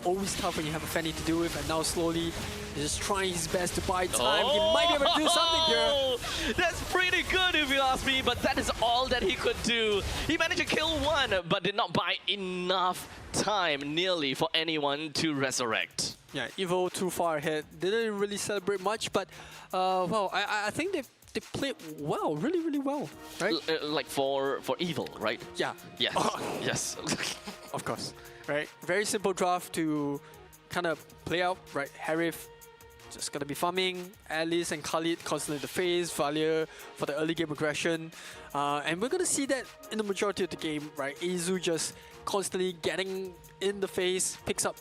Always tough when you have a Fanny to deal with, and now Slowly is just trying his best to buy time. He might be able to do something here. That's pretty good if you ask me, but that is all that he could do. He managed to kill 1, but did not buy enough time nearly for anyone to resurrect. Yeah, Evo too far ahead. Didn't really celebrate much, but well, I think they played well, really well, right? Like for evil, right? Yeah. Yes. Yes. Of course, right? Very simple draft to kind of play out, right? Harif just gonna be farming, Alice and Khalid constantly in the phase, Valia for the early game aggression, and we're gonna see that in the majority of the game, right? Azu just constantly getting in the phase, picks up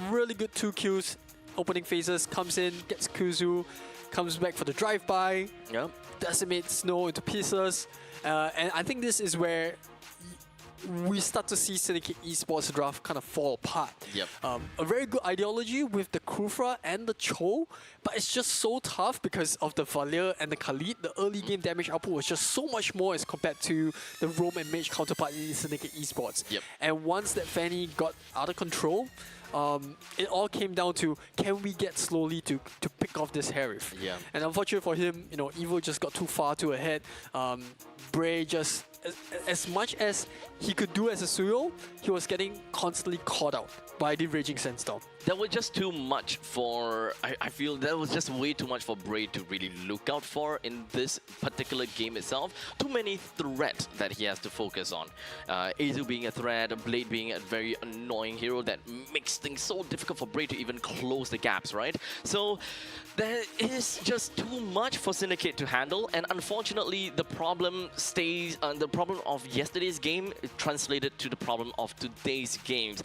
really good 2 kills, opening phases, comes in, gets Kuzu, comes back for the drive-by, Yep. decimates Snow into pieces, and I think this is where we start to see Syndicate Esports draft kind of fall apart. Yep. A very good ideology with the Kufra and the Cho, but it's just so tough because of the Valir and the Khalid. The early game damage output was just so much more as compared to the Roam and Mage counterpart in Syndicate Esports. Yep. And once that Fanny got out of control, it all came down to, can we get Slowly to pick off this Harif? Yeah. And unfortunately for him, you know, Evo just got too far too ahead. Bray just, as much as he could do as a Suyo, he was getting constantly caught out by the Raging Sandstorm. That was just too much for, I feel that was just way too much for Bray to really look out for in this particular game itself. Too many threats that he has to focus on. Azu being a threat, Blade being a very annoying hero that makes things so difficult for Bray to even close the gaps, right? So there is just too much for Syndicate to handle, and unfortunately the problem stays, the problem of yesterday's game translated to the problem of today's games.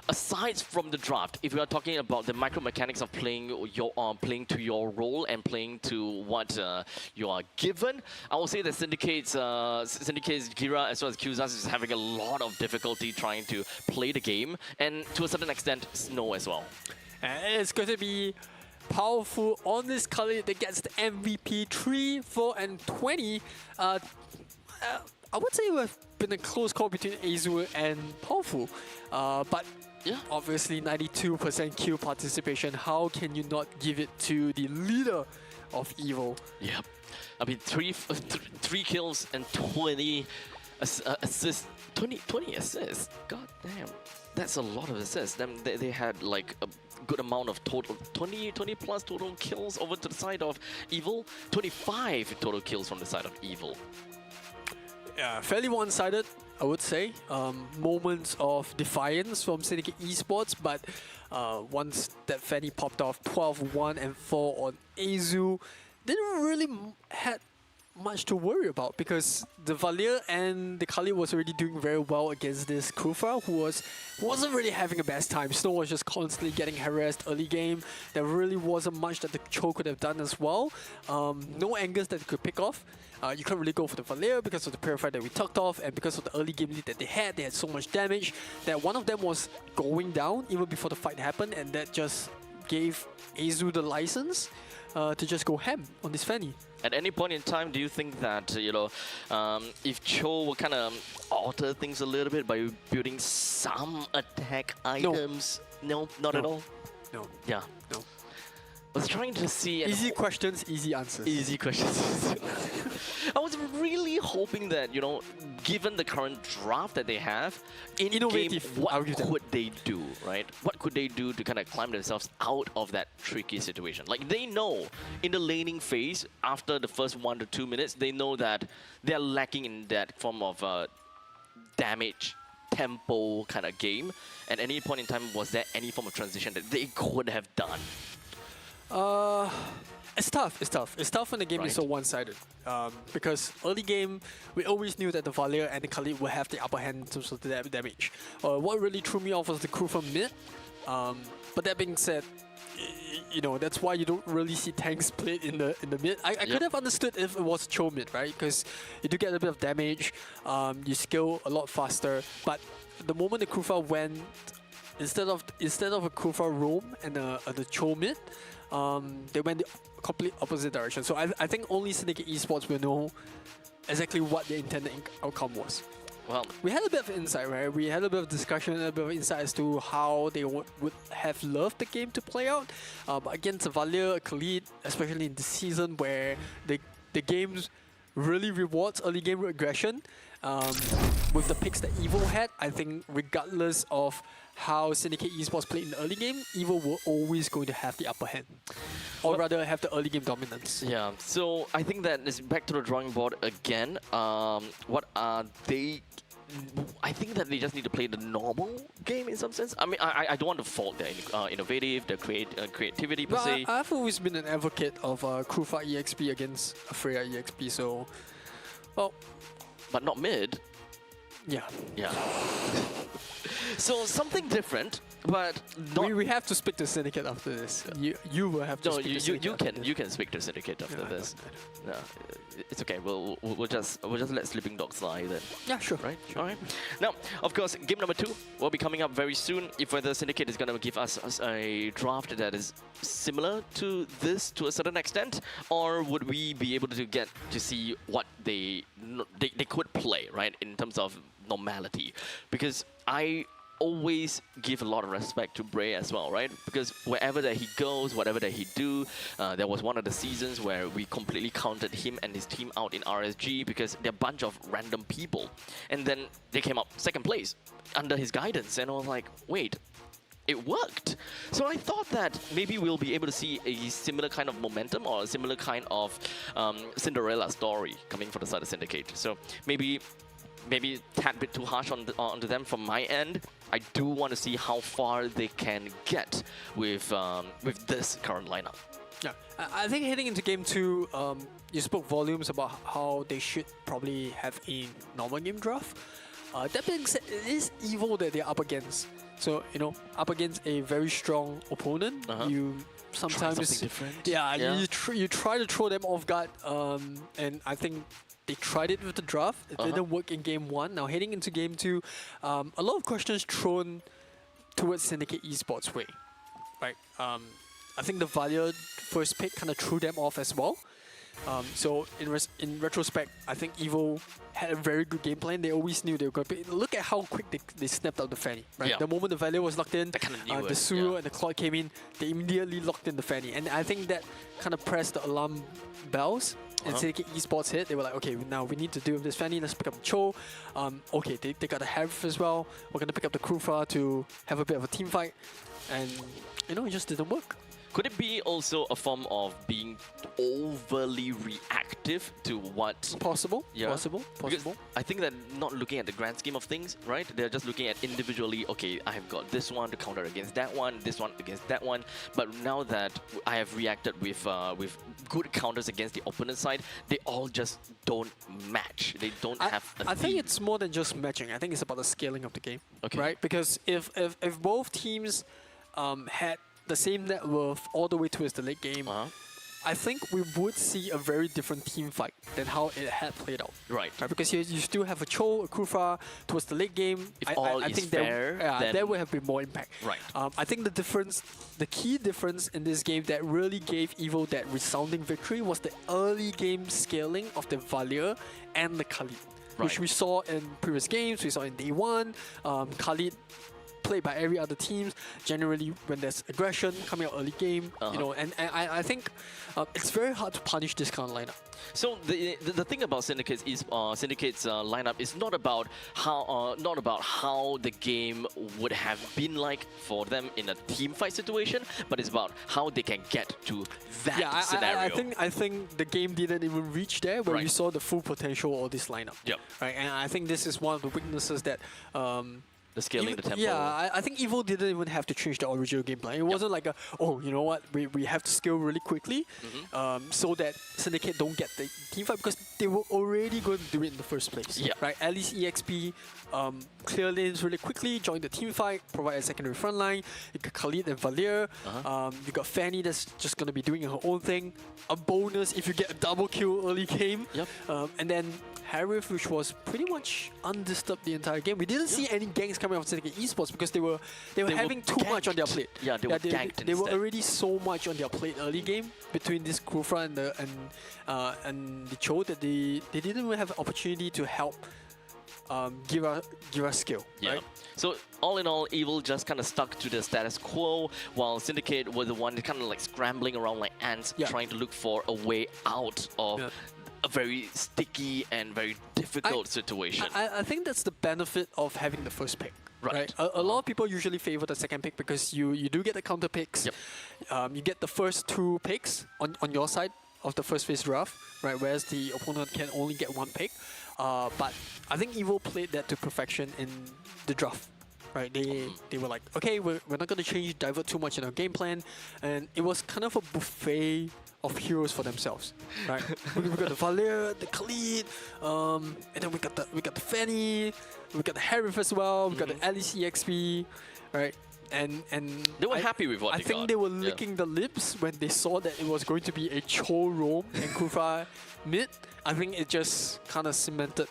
Aside from the draft, if we are talking about the micro mechanics of playing to your role and playing to what you are given, I will say that Syndicate's Gira as well as Qzas is having a lot of difficulty trying to play the game, and to a certain extent, Snow as well. And it's going to be powerful on this Khalid that gets the MVP 3, 4, and 20. I would say it would have been a close call between Azu and Powerful, but yeah, obviously 92% kill participation. How can you not give it to the leader of Evil? Yep. I mean, three kills and 20 assists. 20 assists. God damn. That's a lot of assists. They had like a good amount of total, 20 plus total kills over to the side of Evil. 25 total kills from the side of Evil. Yeah, fairly one-sided, I would say. Moments of defiance from Syndicate Esports, but once that Fanny popped off, 12-1 and 4 on Azu, didn't really had much to worry about because the Valir and the Kali was already doing very well against this Kufa, who wasn't really having a best time. Snow was just constantly getting harassed early game. There really wasn't much that the Cho could have done as well. No angles that they could pick off. You couldn't really go for the Valir because of the Purify that we tucked off, and because of the early game lead that they had so much damage that one of them was going down even before the fight happened, and that just gave Azu the license to just go ham on this Fanny. At any point in time, do you think that, if Cho will kind of alter things a little bit by building some attack items? No, not at all? No. Yeah. No. I was trying to see... Easy questions, easy answers. Easy questions. I was really hoping that, given the current draft that they have, in-game, what could they do, right? What could they do to kind of climb themselves out of that tricky situation? Like, they know in the laning phase, after the first 1 to 2 minutes, they know that they're lacking in that form of damage tempo kind of game. At any point in time, was there any form of transition that they could have done? It's tough. It's tough. It's tough when the game is so one-sided. Because early game, we always knew that the Valia and the Khalid would have the upper hand in terms of the damage. What really threw me off was the crew from mid. But that being said, you know, that's why you don't really see tanks played in the mid. I could have understood if it was Cho mid, right? Because you do get a bit of damage, you scale a lot faster. But the moment the Kufa went, instead of a Kufa roam and the Cho mid, they went the complete opposite direction. So I think only Syndicate Esports will know exactly what the intended outcome was. Well, we had a bit of insight, right? We had a bit of discussion, a bit of insight as to how they would have loved the game to play out. But against Valia, Khalid, especially in this season where the games really rewards early game aggression, with the picks that Evo had, I think regardless of how Syndicate Esports played in the early game, Evo were always going to have the upper hand. Or rather have the early game dominance. Yeah, so I think that is back to the drawing board again. What are they... I think that they just need to play the normal game in some sense. I mean, I don't want to fault their innovative, their creativity per se. I've always been an advocate of Krufa EXP against Freya EXP, so... Well... But not mid. Yeah. Yeah. So something different, but not... We have to speak to Syndicate after this. You will have to speak to Syndicate. You can speak to Syndicate after this. No, it's okay. We'll just let Sleeping Dogs lie then. Yeah, sure. Right. Sure. All right. Now, of course, game number 2 will be coming up very soon. If whether Syndicate is gonna give us a draft that is similar to this to a certain extent, or would we be able to get to see what they could play, right, in terms of normality? Because I always give a lot of respect to Bray as well, right? Because wherever that he goes, whatever that he do, there was one of the seasons where we completely counted him and his team out in RSG because they're a bunch of random people. And then they came up second place under his guidance, and I was like, wait, it worked. So I thought that maybe we'll be able to see a similar kind of momentum or a similar kind of Cinderella story coming from the side of Syndicate. So maybe a tad bit too harsh onto them from my end. I do want to see how far they can get with this current lineup. Yeah, I think heading into game 2, you spoke volumes about how they should probably have a normal game draft. That being said, it is Evo that they're up against. So, you know, up against a very strong opponent, you sometimes... Try something different. Yeah. You try to throw them off guard, and I think they tried it with the draft. It didn't work in game 1. Now heading into game 2, a lot of questions thrown towards Syndicate Esports way, right? I think the Valia first pick kind of threw them off as well. So in retrospect, I think Evo had a very good game plan. They always knew they were going to pick. Look at how quick they snapped out the Fanny, right? Yeah. The moment the Valia was locked in, the Suru and the Claude came in, they immediately locked in the Fanny. And I think that kind of pressed the alarm bells. And Syndicate Esports hit, they were like, okay, now we need to deal with this Fanny, let's pick up the Cho. Okay, they got the Harif as well. We're going to pick up the Krufa to have a bit of a team fight. And, you know, it just didn't work. Could it be also a form of being overly reactive to what... Possible. Because I think that not looking at the grand scheme of things, right? They're just looking at individually, okay, I have got this one to counter against that one, this one against that one. But now that I have reacted with good counters against the opponent side, they all just don't match. They don't have a I think it's more than just matching. I think it's about the scaling of the game, right? Because if both teams had the same net worth all the way towards the late game, I think we would see a very different team fight than how it had played out. Right. Because you still have a Cho, a Krufa towards the late game. If all is fair, then there would have been more impact. Right. I think the key difference in this game that really gave Evo that resounding victory was the early game scaling of the Valia and the Khalid, which we saw in previous games. We saw in day 1. Khalid played by every other teams. Generally, when there's aggression coming out early game, you know, and I think it's very hard to punish this kind of lineup. So the thing about Syndicate's lineup is not about how the game would have been like for them in a team fight situation, but it's about how they can get to that scenario. I think the game didn't even reach there where Right. you saw the full potential of this lineup. Yep. Right, and I think this is one of the weaknesses that. The scaling, the tempo. Yeah, I think Evo didn't even have to change the original game plan. It wasn't like a, oh, you know what, we have to scale really quickly so that Syndicate don't get the team fight, because they were already going to do it in the first place. Yeah. Right, at least EXP clear lanes really quickly, join the team fight, provide a secondary front line. You got Khalid and Valir. You got Fanny that's just going to be doing her own thing. A bonus if you get a double kill early game. Yep. And then Harith, which was pretty much undisturbed the entire game. We didn't see any ganks coming out of Syndicate Esports because they were having too much on their plate. Yeah, they were ganked They were instead. already so much on their plate early game between this Kufra and the Cho that they didn't even have an opportunity to help give us skill. Yeah. Right? So all in all, Evil just kind of stuck to the status quo, while Syndicate were the one kind of like scrambling around like ants, trying to look for a way out of a very sticky and very difficult situation. I think that's the benefit of having the first pick. Right. A lot of people usually favor the second pick because you do get the counter picks. Yep. You get the first two picks on your side of the first phase draft, right? Whereas the opponent can only get one pick. But I think Evo played that to perfection in the draft. Right, they were like, okay, we're not going to divert too much in our game plan, and it was kind of a buffet of heroes for themselves, right? we got the Valir, the Khalid, and then we got the Fanny, we got the Harith as well, we got the Alice EXP, right? And they were happy with what I they think got. they were licking the lips when they saw that it was going to be a Cho roam and Kufra mid. I think it just kind of cemented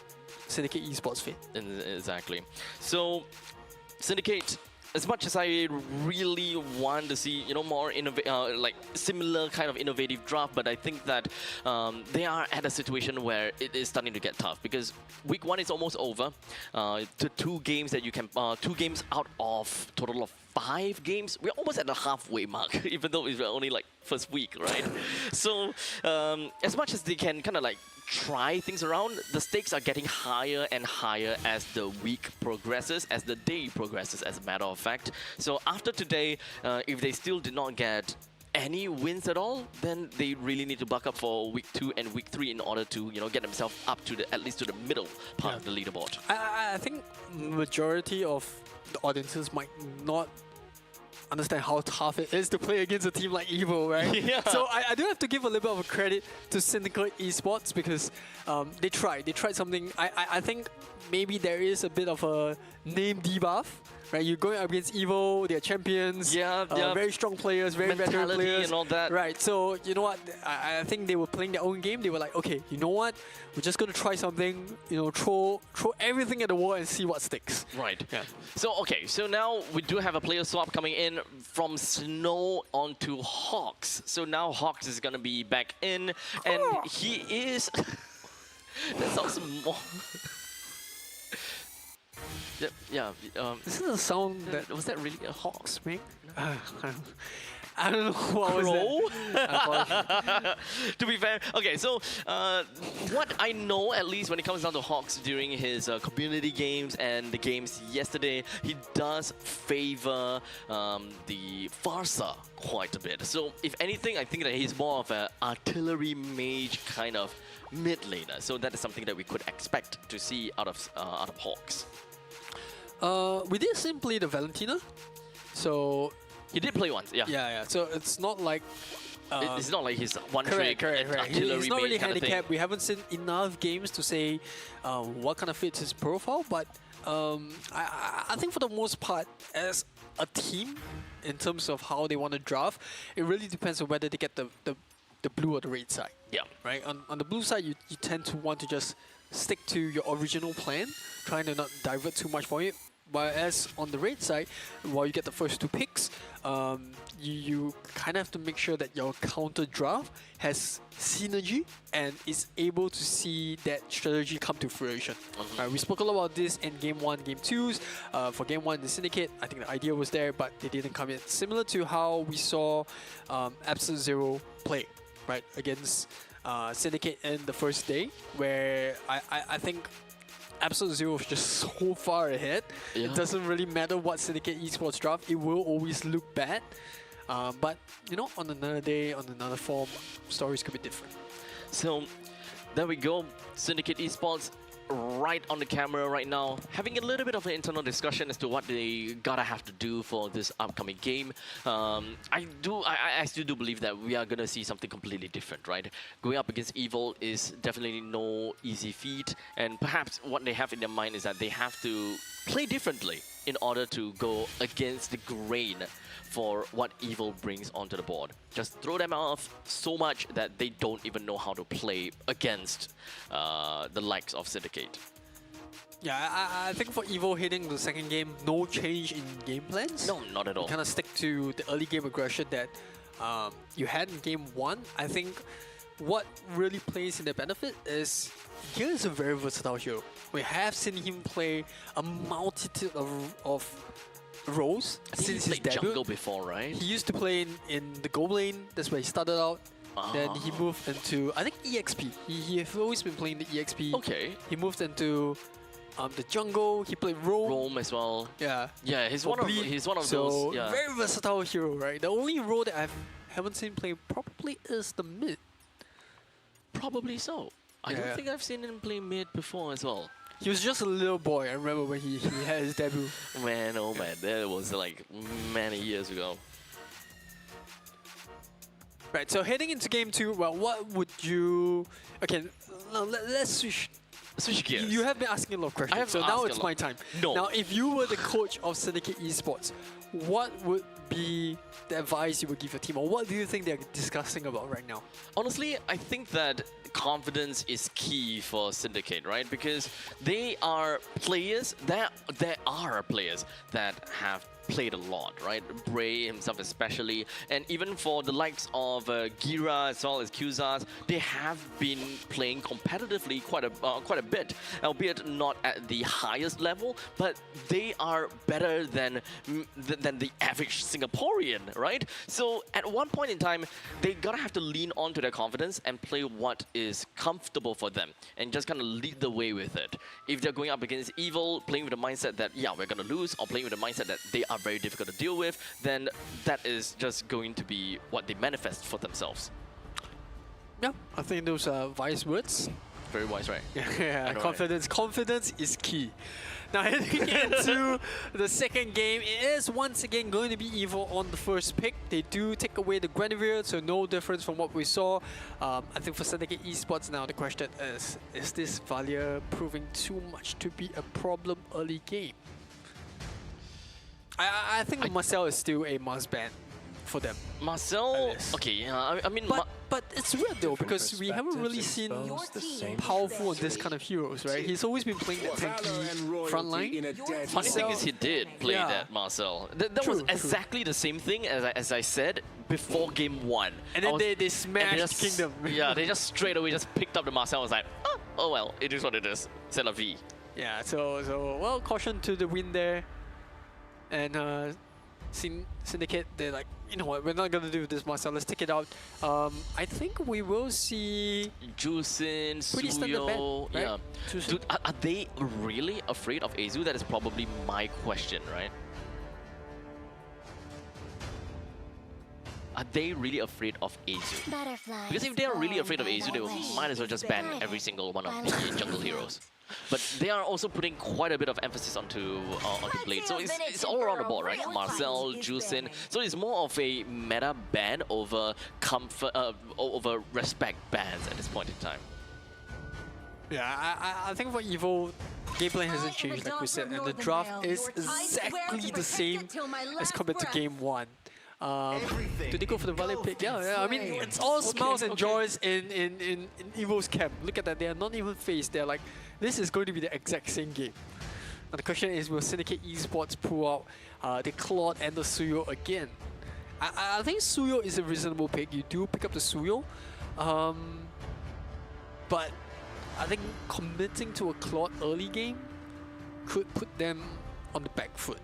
Syndicate Esports' fate. Exactly. So Syndicate, as much as I really want to see, you know, more like similar kind of innovative draft, but I think that they are at a situation where it is starting to get tough because week 1 is almost over. The 2 games that you can, 2 games out of total of 5 games, we're almost at the halfway mark, even though it's only like first week, right? So as much as they can kind of like try things around, the stakes are getting higher and higher as the week progresses, as the day progresses, as a matter of fact. So after today, if they still did not get any wins at all, then they really need to buck up for week 2 and week 3 in order to, you know, get themselves up to at least to the middle part of the leaderboard. I think majority of the audiences might not understand how tough it is to play against a team like Evo, right? Yeah. So I do have to give a little bit of a credit to Syndicate Esports because they tried something. I think maybe there is a bit of a name debuff. Right, you're going up against Evo, they're champions, very strong players, very veteran Mentality players. and all that. Right, so you know what, I think they were playing their own game. They were like, okay, you know what, we're just going to try something, you know, throw everything at the wall and see what sticks. Right. Yeah. So, okay, so now we do have a player swap coming in from Snow onto Hawks. So now Hawks is going to be back in, and he is... that sounds more... Yeah. This is a sound that Was that really a Hawks? make. I don't know what was that. To be fair, okay, so what I know, at least when it comes down to Hawks during his community games and the games yesterday, he does favor the Farsa quite a bit. So if anything, I think that he's more of an artillery mage kind of mid laner. So that is something that we could expect to see out of Hawks. We did simply the Valentina, so He did play once, yeah. yeah. So it's not like It's not like he's one correct. trick artillery He's not really main kind of thing. handicapped. We haven't seen enough games to say what kind of fits his profile, but I think for the most part, as a team, in terms of how they want to draft, it really depends on whether they get the blue or the red side. Yeah. Right. On the blue side, you tend to want to just stick to your original plan, trying to not divert too much for it. Whereas on the Red side, while you get the first 2 picks, you kind of have to make sure that your counter draft has synergy and is able to see that strategy come to fruition. We spoke a lot about this in Game 1, Game 2s. For Game 1 in the Syndicate, I think the idea was there, but they didn't come in. Similar to how we saw Absolute Zero play, right, against Syndicate in the first day, where I think Absolute Zero is just so far ahead. Yeah. It doesn't really matter what Syndicate Esports draft, it will always look bad. But, you know, on another day, on another form, stories could be different. So there we go. Syndicate Esports right on the camera right now, having a little bit of an internal discussion as to what they gotta have to do for this upcoming game. I still do believe that we are gonna see something completely different, right? Going up against Evil is definitely no easy feat, and perhaps what they have in their mind is that they have to play differently in order to go against the grain for what Evil brings onto the board. Just throw them off so much that they don't even know how to play against the likes of Syndicate. Yeah, I think for Evo hitting the second game, no change in game plans. No, not at all. Kind of stick to the early game aggression that you had in Game 1. I think what really plays in their benefit is Gear is a very versatile hero. We have seen him play a multitude of roles since his debut. Jungle before, right? He used to play in the gold lane. That's where he started out. Then he moved into, I think, EXP. He has always been playing the EXP. Okay. He moved into the jungle. He played Roam as well. Yeah. Yeah, he's one of those. Yeah. Very versatile hero, right? The only role that I haven't seen play probably is the mid. Probably so. I don't think I've seen him play mid before as well. He was just a little boy. I remember when he had his debut. Man, oh man, that was like many years ago. Right, so heading into Game 2, well, what would you... Okay, now let's switch gears. You have been asking a lot of questions, so now it's my time. No. Now, if you were the coach of Syndicate Esports, what would be the advice you would give your team, or what do you think they're discussing about right now? Honestly, I think that confidence is key for Syndicate, right? Because they are players, there are players that have played a lot, right? Bray himself especially, and even for the likes of Gira as well as Qzars, they have been playing competitively quite a bit, albeit not at the highest level, but they are better than the average Singaporean, right? So at one point in time, they gotta have to lean onto their confidence and play what is comfortable for them, and just kind of lead the way with it. If they're going up against Evil, playing with the mindset that, yeah, we're gonna lose, or playing with the mindset that they are very difficult to deal with, then that is just going to be what they manifest for themselves. Yeah, I think those are wise words. Very wise, right? Yeah, confidence. Right? Confidence is key. Now heading into the second game, it is once again going to be Evil on the first pick. They do take away the Guinevere, so no difference from what we saw. I think for Syndicate Esports now, the question is this Valia proving too much to be a problem early game? I think Marcel is still a must ban for them. Marcel, okay, yeah, I mean... But it's weird though, because we haven't really seen powerful on this kind of heroes, right? He's always been playing that tanky front line. Funny thing is, he did play that, Marcel. That was exactly the same thing as I said before Game 1. And then they smashed Kingdom. Yeah, they just straight away just picked up the Marcel and was like, oh well, it is what it is. C'est la vie. Yeah, so well, caution to the win there. And Syndicate, they're like, you know what, we're not going to do this, Marcel, let's take it out. I think we will see... Jusin, Suyo, right? Yeah. Dude, are they really afraid of Azu? That is probably my question, right? Are they really afraid of Azu? Because if they are really afraid of Azu, they might as well just ban every single one of the jungle heroes. But they are also putting quite a bit of emphasis onto Blade. So it's all around the board, right? Marcel, Jusin. So it's more of a meta ban over comfort, over respect bans at this point in time. Yeah, I think for Evo, gameplay hasn't changed, like we said, and the draft is exactly the same as compared to Game 1. Do they go for the Valet pick? Yeah, I mean, it's all smiles and joys in Evo's camp. Look at that, they are not even phased. They're like, this is going to be the exact same game. Now the question is, will Syndicate Esports pull out the Claude and the Suyo again? I think Suyo is a reasonable pick. You do pick up the Suyo, but I think committing to a Claude early game could put them on the back foot.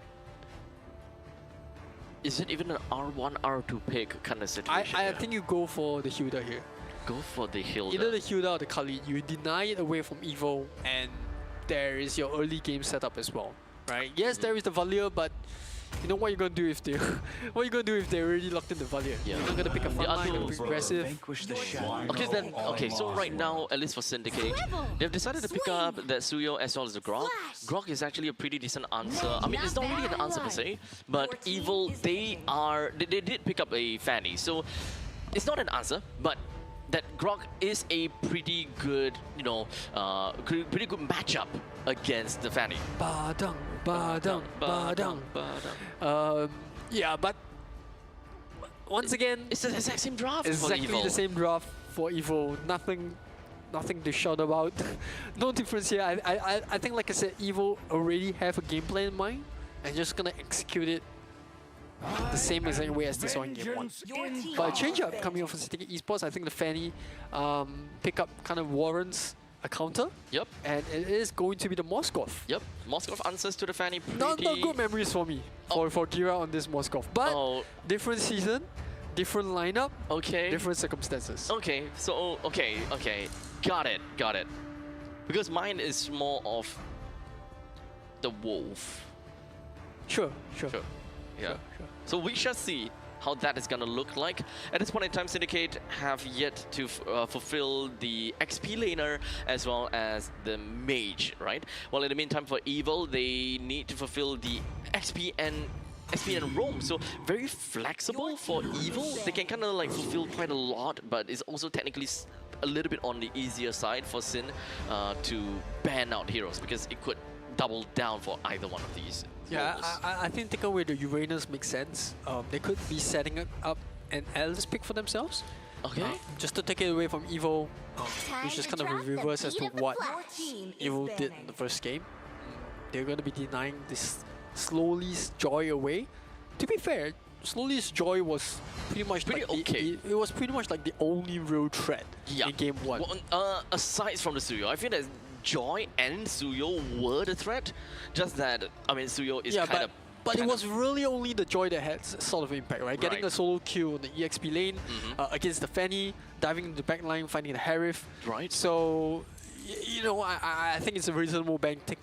Is it even an R1, R2 pick kind of situation? I think you go for the Hilda here. Go for the Hilda. Either the Hilda or the Khalid. You deny it away from Evo, and there is your early game setup as well, right? Yes, there is the Valier, but you know what you're gonna do if they what you're gonna do if they're already locked in the Valier? Yeah. You're not gonna pick a front line, you're gonna be aggressive. Okay, so right now, at least for Syndicate, they've decided to pick up that Suyo as well as the Grok. Grok is actually a pretty decent answer. I mean, it's not really an answer per se, but Evil, they did pick up a Fanny, so it's not an answer, but that Grok is a pretty good, you know, pretty good matchup against the Fanny. Badang, badang, badang. Yeah, but once again, It's the exact same draft for exactly Evil. the same draft for Evo. Nothing to shout about. No difference here. I think, like I said, Evo already have a game plan in mind and just gonna execute it the same exact way as they saw in game 1. But a change up coming up for Syndicate Esports. I think the Fanny pickup kind of warrants a counter. Yep. And it is going to be the Moskov. Yep. Moskov answers to the Fanny pretty... Not good memories for me for Gira on this Moskov. But different season, different lineup, different circumstances. Okay, so, okay. Got it. Because mine is more of the Wolf. Sure. Yeah. So we shall see how that is gonna look like. At this point in time, Syndicate have yet to fulfill the XP laner as well as the mage, right? Well, in the meantime, for Evil, they need to fulfill the XP and roam. So very flexible for Evil. They can kind of like fulfill quite a lot, but it's also technically a little bit on the easier side for Sin to ban out heroes, because it could double down for either one of these. Yeah, I think taking away the Uranus makes sense. They could be setting up an Alice pick for themselves. Okay. Just to take it away from Evo, which is kind of a reverse as to what Evo did in the first game. They're going to be denying this Slowly's Joy away. To be fair, Slowly's Joy was pretty much it was pretty much like the only real threat in game 1. Well, aside from the Suyo, I feel that Joy and Suyo were the threat. Just that, I mean, Suyo is kind of... But it was really only the Joy that had sort of impact, right? Getting a solo kill on the EXP lane against the Fanny, diving into the back line, finding the Harif. Right. So, you know, I think it's a reasonable bank take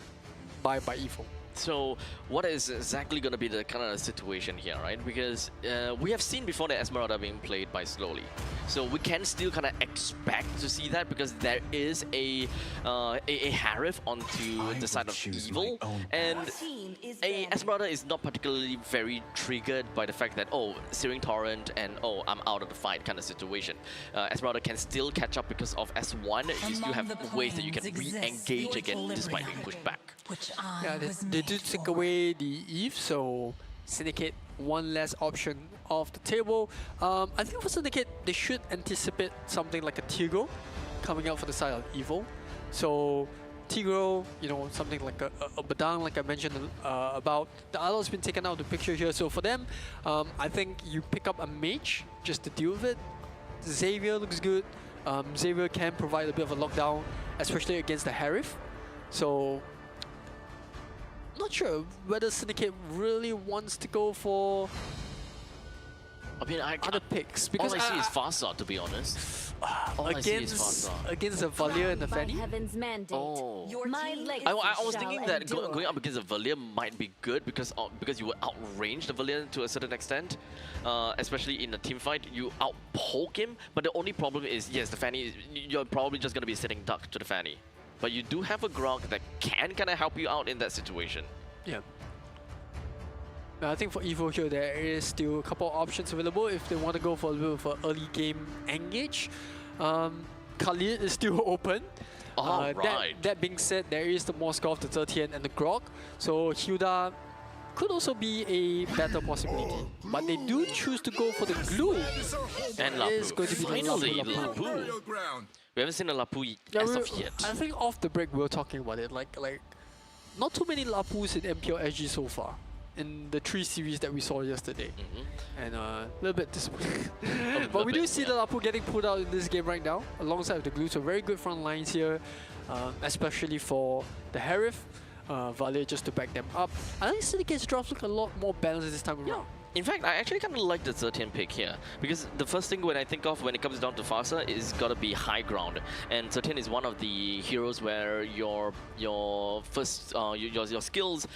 by Evo. So what is exactly going to be the kind of situation here, right? Because we have seen before the Esmeralda being played by Slowly. So we can still kind of expect to see that, because there is a Harif onto the side of Evil. And a Esmeralda is not particularly very triggered by the fact that, oh, Searing Torrent and, oh, I'm out of the fight kind of situation. Esmeralda can still catch up because of S1. You still have ways that you can re-engage again despite being pushed back. Yeah, they did take away the Eve, so Syndicate one less option off the table. I think for Syndicate, they should anticipate something like a Tigro coming out for the side of Evil. So Tigro, you know, something like a Badang, like I mentioned about. The Idol's been taken out of the picture here. So for them, I think you pick up a Mage just to deal with it. Xavier looks good. Xavier can provide a bit of a lockdown, especially against the Harif. So not sure whether Syndicate really wants to go for other picks, because all I see is Farsa, to be honest. Against the Valier and the Fanny. Oh. I was thinking that going up against the Valier might be good, because you would outrange the Valier to a certain extent, especially in a team fight. You outpoke him, but the only problem is, yes, the Fanny, you're probably just going to be sitting duck to the Fanny. But you do have a Grok that can kind of help you out in that situation. Yeah. I think for Evo here, there is still a couple of options available if they want to go for a little bit of an early game engage. Khalid is still open. That being said, there is the Moskov, the 30th, and the Grok. So Hilda could also be a better possibility. But they do choose to go for the glue. And Lapu. Is going to be Finally, Lapu. We haven't seen a Lapu as of yet. I think off the break we were talking about it. Like not too many Lapus in MPL SG so far in the 3 series that we saw yesterday. And a little bit disappointing. But we do see the Lapu getting pulled out in this game right now, alongside with the Glue. So very good front lines here, especially for the Harif. Valia just to back them up. I think Syndicate's drops look a lot more balanced this time around. In fact, I actually kind of like the 13 pick here, because the first thing when I think of when it comes down to Farsa is gotta be high ground, and 13 is one of the heroes where your first your skills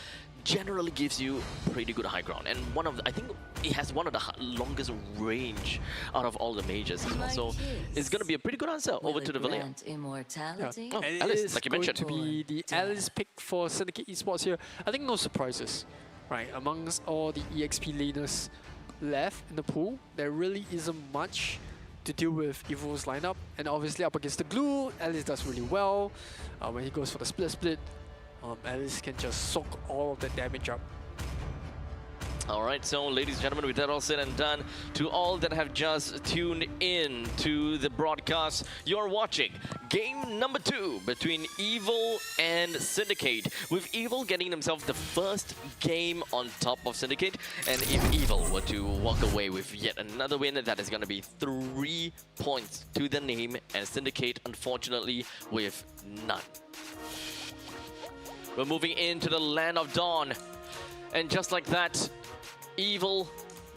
generally gives you pretty good high ground, and one of I think it has one of the longest range out of all the majors as well. So it's gonna be a pretty good answer over to the Valia. Immortality. Oh, And Alice, it is like you going mentioned. to be the Alice pick for Syndicate Esports here. I think no surprises, right? Amongst all the EXP laners left in the pool, there really isn't much to deal with Evo's lineup. And obviously up against the Glue, Alice does really well. When he goes for the split, Alice can just soak all of the damage up. Alright, so ladies and gentlemen, with that all said and done, to all that have just tuned in to the broadcast, you're watching game number 2 between Evil and Syndicate, with Evil getting themselves the first game on top of Syndicate, and if Evil were to walk away with yet another win, that is going to be 3 points to the name, and Syndicate, unfortunately, with none. We're moving into the Land of Dawn, and just like that, Evil,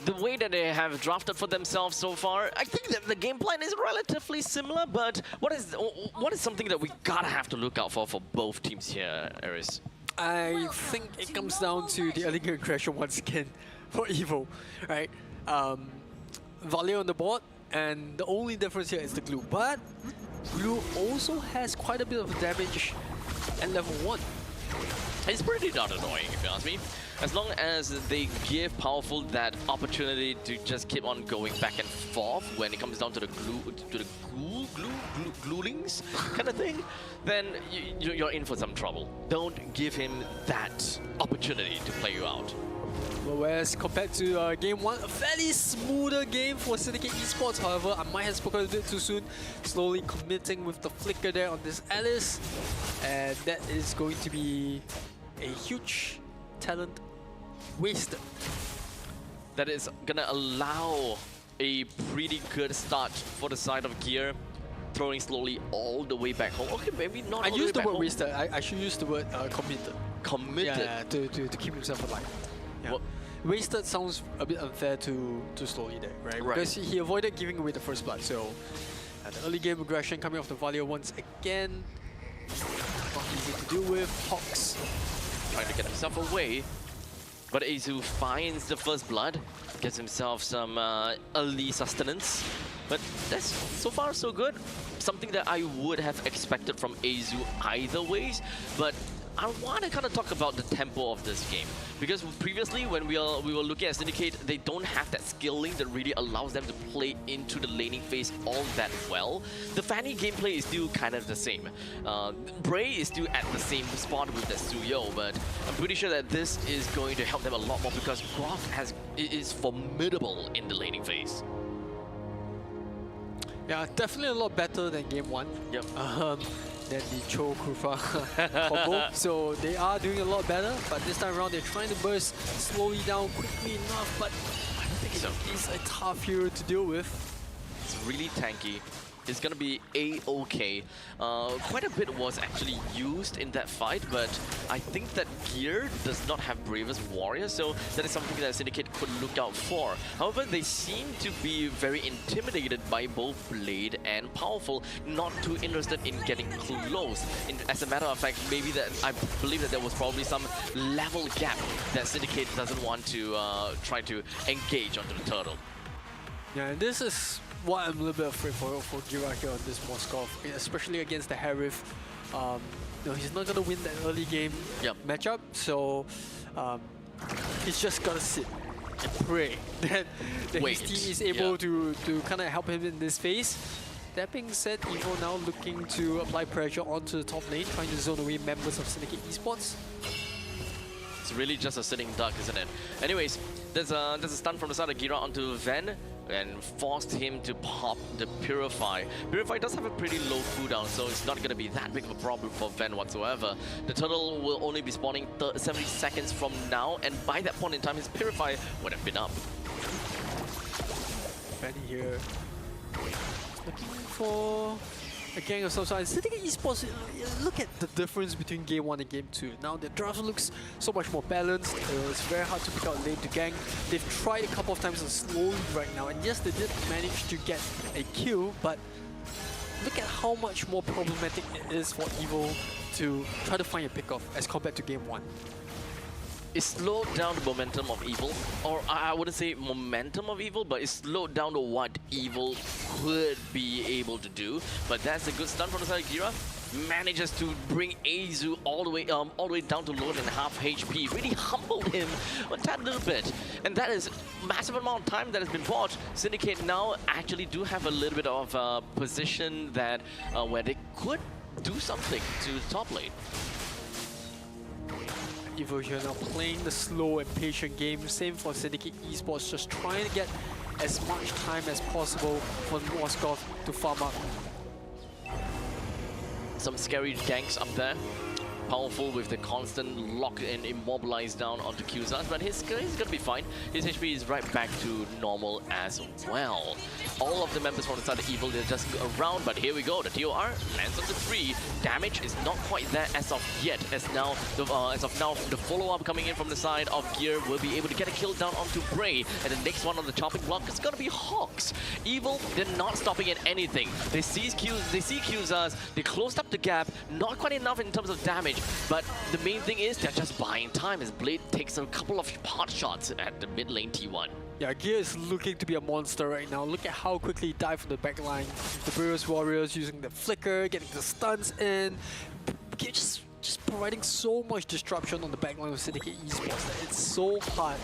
the way that they have drafted for themselves so far, I think that the game plan is relatively similar, but what is something that we gotta have to look out for both teams here, Aris? I think it comes down to the early game aggression once again for Evil, right? Valia on the board, and the only difference here is the Glue, but Glue also has quite a bit of damage at level 1. It's pretty darn annoying, if you ask me. As long as they give Powerful that opportunity to just keep on going back and forth when it comes down to the gluelings kind of thing, then you're in for some trouble. Don't give him that opportunity to play you out. Well, whereas compared to game 1, a fairly smoother game for Syndicate Esports. However, I might have spoken a bit too soon, slowly committing with the flicker there on this Alice, and that is going to be a huge talent wasted. That is gonna allow a pretty good start for the side of Gear, throwing slowly all the way back home. Okay, maybe not. I all used the the way word back home. wasted. I should use the word committed. Committed. Yeah, to keep himself alive. Yeah. Wasted sounds a bit unfair to slowly there, right? Because he avoided giving away the first blood. So the early game aggression coming off the Valia once again. Not easy to deal with. Hawks trying to get himself away, but Azu finds the first blood, gets himself some early sustenance. But that's so far so good. Something that I would have expected from Azu either ways, but I want to kind of talk about the tempo of this game, because previously when we were looking at Syndicate, they don't have that skill link that really allows them to play into the laning phase all that well. The Fanny gameplay is still kind of the same. Bray is still at the same spot with the Suyo, but I'm pretty sure that this is going to help them a lot more because Groff is formidable in the laning phase. Yeah, definitely a lot better than game 1. Yep. Than the Cho Kufa combo. So they are doing a lot better, but this time around they're trying to burst slowly down quickly enough, but I don't think so. It's a tough hero to deal with. It's really tanky. It's gonna be a-okay. Quite a bit was actually used in that fight, but I think that Gear does not have Bravest Warrior, so that is something that Syndicate could look out for. However, they seem to be very intimidated by both Blade and Powerful, not too interested in getting close. As a matter of fact, maybe that I believe that there was probably some level gap that Syndicate doesn't want to try to engage onto the turtle. Yeah, and this is what I'm a little bit afraid for Gira here on this Moskov, especially against the Harif. He's not going to win that early game matchup, so he's just got to sit and pray that his team is able to kind of help him in this phase. That being said, Evo now looking to apply pressure onto the top lane, trying to zone away members of Syndicate Esports. It's really just a sitting duck, isn't it? Anyways, there's a stun from the side of Gira onto Ven. and forced him to pop the Purify. Purify does have a pretty low cooldown, so it's not going to be that big of a problem for Ven whatsoever. The turtle will only be spawning 70 seconds from now, and by that point in time, his Purify would have been up. Ven here looking for a gang of some sort. Sindicate Esports, look at the difference between Game 1 and Game 2. Now the draft looks so much more balanced. It's very hard to pick out lane to gang. They've tried a couple of times and slowly right now, and yes, they did manage to get a kill, but look at how much more problematic it is for Evil to try to find a pick-off as compared to Game 1. It slowed down the momentum of Evil, or I wouldn't say momentum of Evil, but it slowed down to what Evil could be able to do. But that's a good stun from the side of Gira. Manages to bring Azu all the way down to lower than half HP. Really humbled him a tad little bit, and that is massive amount of time that has been bought. Syndicate now actually do have a little bit of position that where they could do something to the top lane. Evil here now playing the slow and patient game. Same for Syndicate Esports, just trying to get as much time as possible for Moskov to farm up. Some scary ganks up there. Powerful with the constant lock and immobilize down onto Qzaz, but he's gonna be fine. His HP is right back to normal as well. All of the members from the side of Evil, they're just around, but here we go. The TOR lands on the 3. Damage is not quite there as of yet, as of now, the follow-up coming in from the side of Gear will be able to get a kill down onto Bray, and the next one on the chopping block is gonna be Hawks. Evil, they're not stopping at anything. They see Qzaz, they closed up the gap, not quite enough in terms of damage, but the main thing is they're just buying time as Blade takes a couple of pot shots at the mid lane T1. Yeah, Gear is looking to be a monster right now. Look at how quickly he dived from the back line. The Brewers Warriors using the flicker, getting the stuns in. Just providing so much disruption on the back line of Syndicate Esports that it's so hard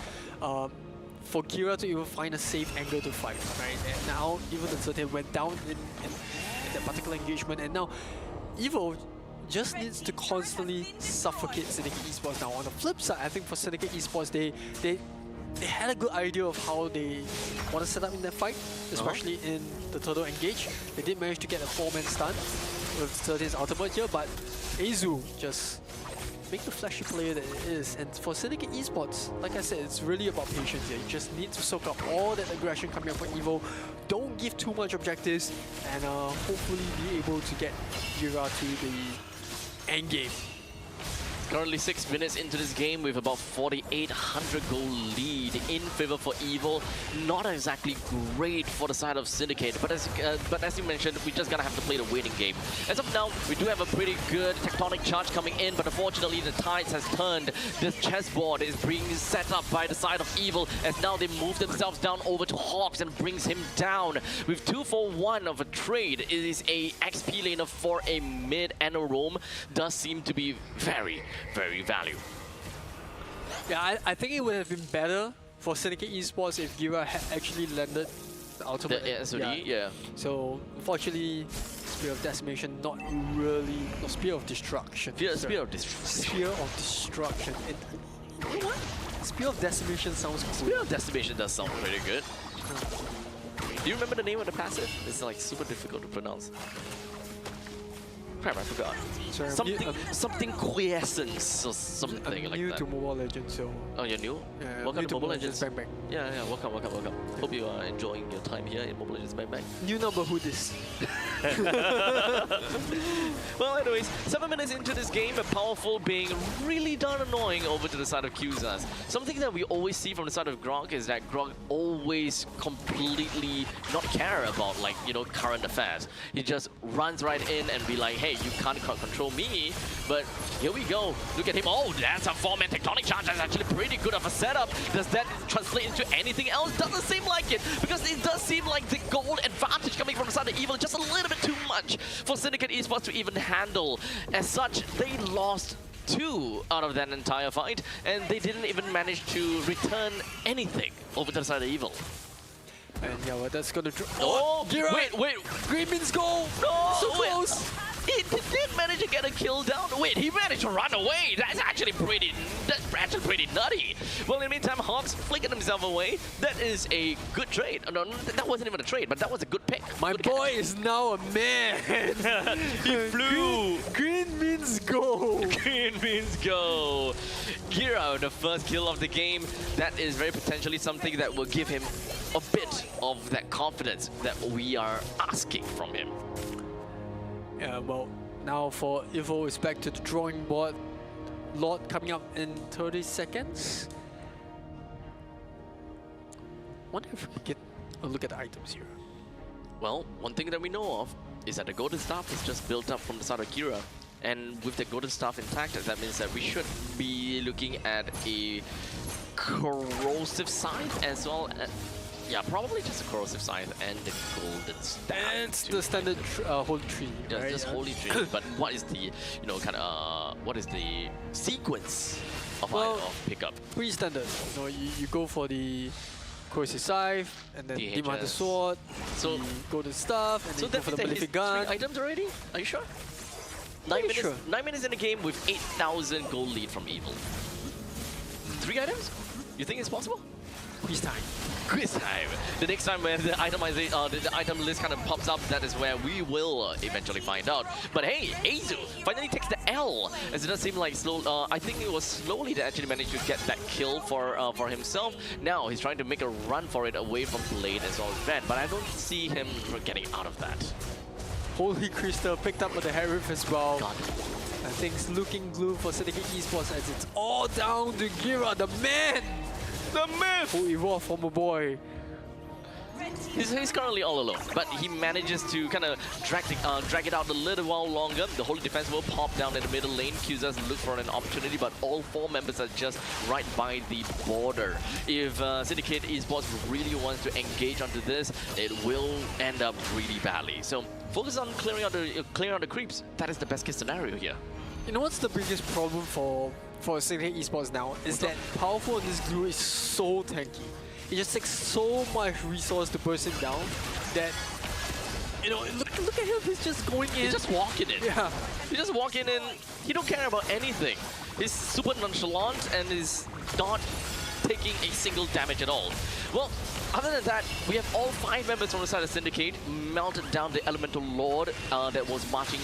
for Gira to even find a safe angle to fight, right? And now even the Uncertain went down in that particular engagement, and now Evil just needs to constantly suffocate Syndicate Esports. Now on the flip side, I think for Syndicate Esports, they had a good idea of how they want to set up in that fight, especially in the Turtle engage. They did manage to get a 4-man stun with Certain's ultimate here, but Azu just make the flashy player that it is. And for Syndicate Esports, like I said, it's really about patience here. You just need to soak up all that aggression coming up from Evo. Don't give too much objectives, and hopefully be able to get Gira to the end game. Currently 6 minutes into this game with about 4,800 goal lead in favor for Evil. Not exactly great for the side of Syndicate, but as you mentioned, we just gotta have to play the waiting game. As of now, we do have a pretty good tectonic charge coming in, but unfortunately the tides has turned. This chessboard is being set up by the side of Evil, as now they move themselves down over to Hawks and brings him down. With 2-for-1 of a trade, it is a XP laner for a mid and a roam. Does seem to be very value. Yeah, I think it would have been better for Syndicate Esports if Gira had actually landed the ultimate. The SOD, yeah. So unfortunately, Spear of Decimation not really, no, Spear of Destruction. Spear of Destruction. Spear of Destruction. You know what? Spear of Decimation sounds cool. Spear of Decimation does sound pretty good. Do you remember the name of the passive? It's like super difficult to pronounce. Crap, I forgot. Sorry, something quiescence or something like that. I'm new to Mobile Legends, so... Oh, you're new? Yeah, welcome to Mobile Legends. Bang Bang. Yeah, welcome. Hope you are enjoying your time here in Mobile Legends Bang Bang. New number, who this? Well, anyways, 7 minutes into this game, a powerful being really darn annoying over to the side of Qzaz. Something that we always see from the side of Grog is that Grog always completely not care about, like, you know, current affairs. He just runs right in and be like, hey, you can't control me. But here we go. Look at him. Oh, that's a 4-man tectonic charge. That's actually pretty good of a setup. Does that translate into anything else? Doesn't seem like it, because it does seem like the gold advantage coming from the side of Evil just a little bit too much for Syndicate Esports to even handle. As such, they lost 2 out of that entire fight, and they didn't even manage to return anything over to the side of Evil. And yeah, well, that's gonna... Oh, Gira! wait! Green means goal! No! So close! He did manage to get a kill down. Wait, he managed to run away. That's actually pretty nutty. Well, in the meantime, Hawks flicking himself away. That is a good trade. No, that wasn't even a trade, but that was a good pick. My Good boy catch. is now a man. He flew. Green means go. Green means go. Gira, the first kill of the game. That is very potentially something that will give him a bit of that confidence that we are asking from him. Yeah, well, now for Evo is back to the drawing board. Lord coming up in 30 seconds. Wonder if we could get a look at the items here. Well, one thing that we know of is that the golden staff is just built up from the side of Gira. And with the golden staff intact, that means that we should be looking at a corrosive scythe as well. Yeah, probably just a corrosive scythe and the golden staff. And it's the standard holy tree, Yeah, right? just holy tree. But what is the, what is the sequence of, of pickup? Pretty standard. You know, you go for the corrosive scythe, and then demand the DHS. sword, So- the golden staff, and So then you go that for the means that malefic he's gun. 3 items already? Are you sure? Pretty sure. 9 minutes in the game with 8,000 gold lead from Evil. 3 items? You think it's possible? Quiz time. Quiz time. The next time when the the item list kind of pops up, that is where we will eventually find out. But hey, Azu finally takes the L, as it does seem like slow. I think it was slowly that actually managed to get that kill for himself. Now he's trying to make a run for it away from Blade as well as Van, but I don't see him getting out of that. Holy Crystal picked up with the Harif as well. God. And things looking blue for Syndicate Esports as it's all down to Gira, the man! The myth! Who evolved from a boy. He's currently all alone, but he manages to kind of drag it out a little while longer. The Holy Defense will pop down in the middle lane. Qzas look for an opportunity, but all 4 members are just right by the border. If Syndicate Esports really wants to engage onto this, it will end up really badly. So focus on clearing out the creeps. That is the best case scenario here. You know what's the biggest problem for Syndicate Esports now? Is that Powerful in this glue is so tanky. It just takes so much resource to burst him down that, you know, look at him, he's just going in. He's just walking in. Yeah. He's just walking in. He don't care about anything. He's super nonchalant and is not taking a single damage at all. Well, other than that, we have all 5 members from the side of Syndicate melted down the Elemental Lord that was marching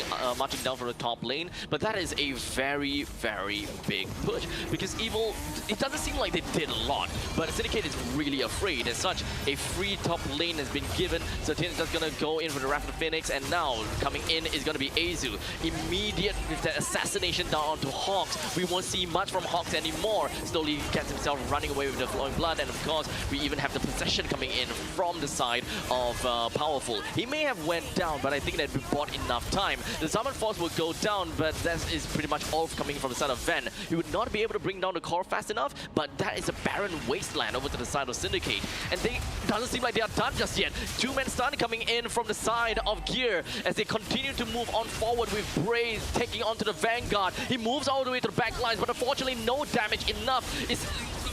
down from the top lane. But that is a very, very big push because Evil, it doesn't seem like they did a lot, but Syndicate is really afraid. As such, a free top lane has been given. So Tina's just gonna go in for the Wrath of Phoenix, and now coming in is gonna be Azu. Immediate with that assassination down onto Hawks. We won't see much from Hawks anymore. Slowly gets himself running away with the flowing blood, and of course, we even have the possession coming in from the side of Powerful. He may have went down, but I think that we bought enough time. The Summon Force will go down, but that is pretty much all coming from the side of Ven. He would not be able to bring down the core fast enough, but that is a barren wasteland over to the side of Syndicate. And they doesn't seem like they are done just yet. 2-man stun coming in from the side of Gear as they continue to move on forward with Braze taking onto the Vanguard. He moves all the way to the back lines, but unfortunately no damage enough is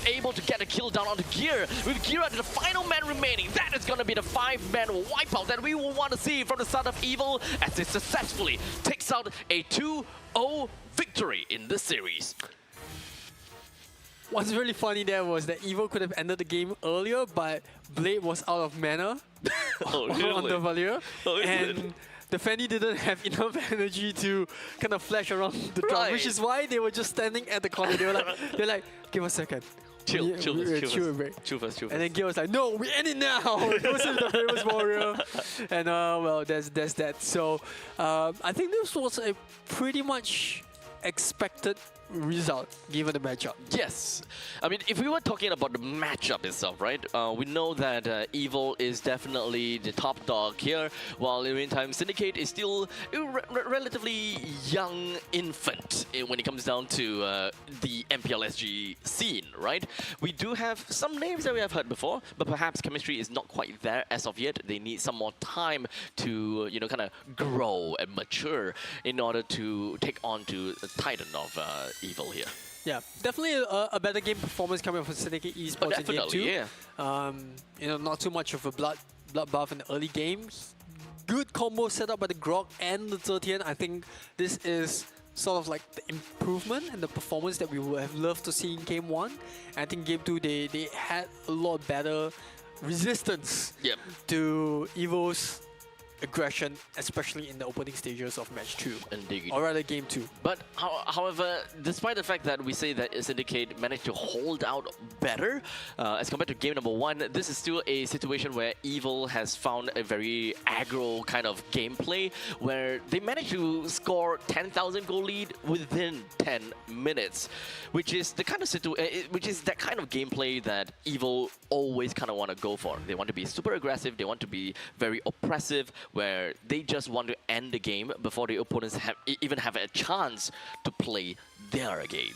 able to get a kill down onto Gear. With Gira the final man remaining, that is going to be the 5-man wipeout that we will want to see from the side of Evil as it successfully takes out a 2-0 victory in this series. What's really funny there was that Evo could have ended the game earlier, but Blade was out of mana Oh, on really? the Valier. Oh, is and it? the Fanny didn't have enough energy to kind of flash around the drum, Right. which is why they were just standing at the corner. They're like, give us a second. Chill Chill first. And then Gil was like, no, we end it now. Goes with the famous warrior. And well, there's that. So I think this was a pretty much expected result given the matchup. Yes. I mean, if we were talking about the matchup itself, right? We know that Evil is definitely the top dog here, while in the meantime, Syndicate is still a relatively young infant when it comes down to the MPL SG scene, right? We do have some names that we have heard before, but perhaps chemistry is not quite there as of yet. They need some more time to, you know, kind of grow and mature in order to take on to the Titan of Evil here. Yeah, definitely a better game performance coming from Syndicate Esports in game 2. Yeah. You know, not too much of a bloodbath in the early games. good combo set up by the Grok and the Zetian. I think this is sort of like the improvement and the performance that we would have loved to see in Game 1. And I think Game 2, they had a lot better resistance to EVO's aggression, especially in the opening stages of match 2. Indeed. Or rather game 2. But however, despite the fact that we say that Syndicate managed to hold out better as compared to game number 1, this is still a situation where Evil has found a very aggro kind of gameplay where they managed to score 10,000 goal lead within 10 minutes, which is the kind of that kind of gameplay that Evil always kind of want to go for. They want to be super aggressive, they want to be very oppressive, where they just want to end the game before the opponents even have a chance to play their game.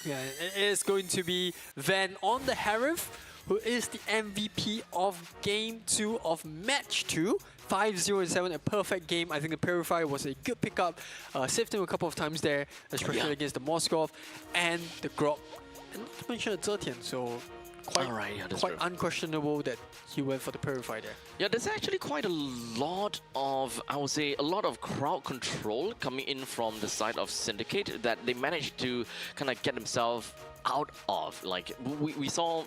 Yeah, it is going to be Van on the Harif, who is the MVP of Game 2 of Match 2. 5-0-7, a perfect game. I think the Purifier was a good pickup. Saved him a couple of times there, especially against the Moskov and the Grok. And not to mention the Zetian, so quite unquestionable that he went for the Purify there. Yeah, there's actually quite a lot of, I would say, a lot of crowd control coming in from the side of Syndicate that they managed to kind of get themselves out of. Like, we saw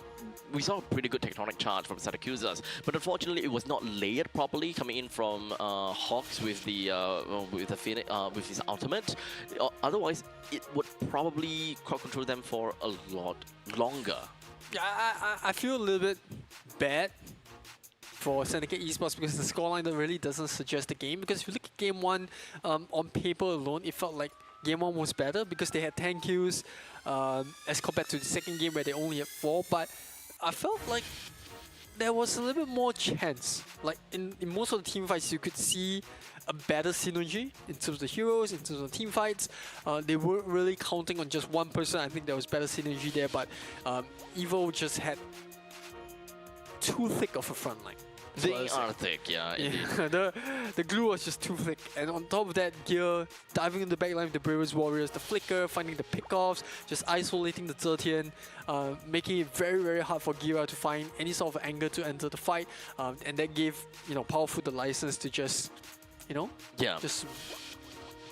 a pretty good tectonic charge from Satacuzas, but unfortunately it was not layered properly coming in from Hawks with with his ultimate. Otherwise, it would probably crowd control them for a lot longer. Yeah, I feel a little bit bad for Syndicate Esports because the scoreline really doesn't suggest the game. Because if you look at Game 1, on paper alone, it felt like Game 1 was better because they had 10 kills as compared to the second game where they only had 4. But I felt like there was a little bit more chance. Like in most of the team fights, you could see a better synergy in terms of the heroes, in terms of team fights. They weren't really counting on just one person. I think there was better synergy there, but Evo just had too thick of a front line. They are thick, yeah. The glue was just too thick. And on top of that, Gear diving in the backline with the Bravest Warriors, the flicker, finding the pickoffs, just isolating the Zetian, making it very, very hard for Gira to find any sort of angle to enter the fight. And that gave Powerful the license to just, just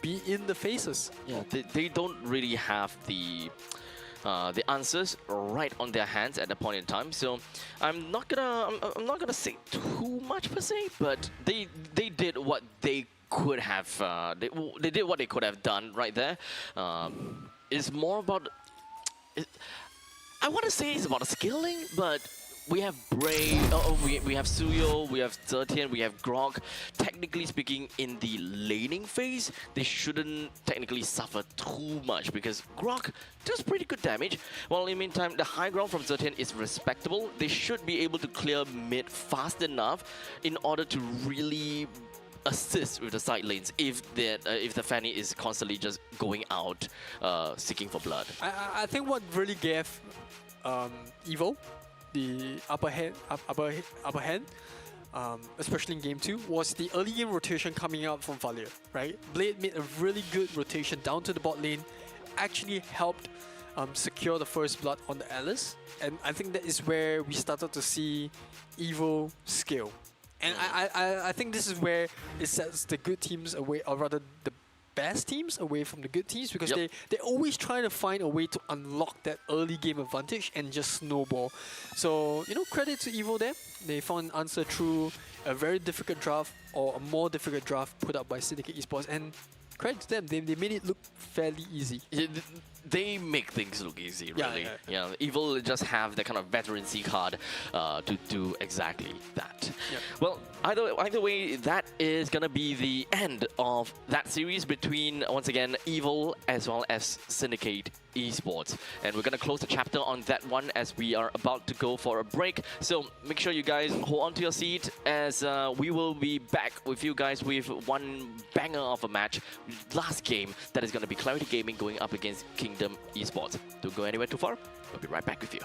be in the faces. Yeah, they don't really have the answers right on their hands at the point in time. So I'm not gonna say too much per se, but they did what they could have. They did what they could have done right there. It's more about. I want to say it's about skilling, but. We have Bray, we have Suyo, we have Zetian, we have Grok. Technically speaking, in the laning phase, they shouldn't technically suffer too much because Grok does pretty good damage. While in the meantime, the high ground from Zetian is respectable. They should be able to clear mid fast enough in order to really assist with the side lanes if the Fanny is constantly just going out seeking for blood. I think what really gave Evo the upper hand, especially in Game 2, was the early game rotation coming out from Valir, right? Blade made a really good rotation down to the bot lane, actually helped secure the first blood on the Alice, and I think that is where we started to see Evo scale. And I think this is where it sets the good teams away, or rather the best teams away from the good teams, because they always try to find a way to unlock that early game advantage and just snowball. So, credit to Evo there. They found an answer through a very difficult draft, or a more difficult draft put up by Syndicate Esports, and credit to them, they made it look fairly easy. They make things look easy, really. Yeah, Evil just have the kind of veterancy card to do exactly that. Yeah. Well, either way, that is gonna be the end of that series between, once again, Evil as well as Syndicate Esports. And we're gonna close the chapter on that one as we are about to go for a break. So make sure you guys hold on to your seat as we will be back with you guys with one banger of a match. Last game, that is gonna be Clarity Gaming going up against Kingdom Esports. Don't go anywhere too far. We'll be right back with you.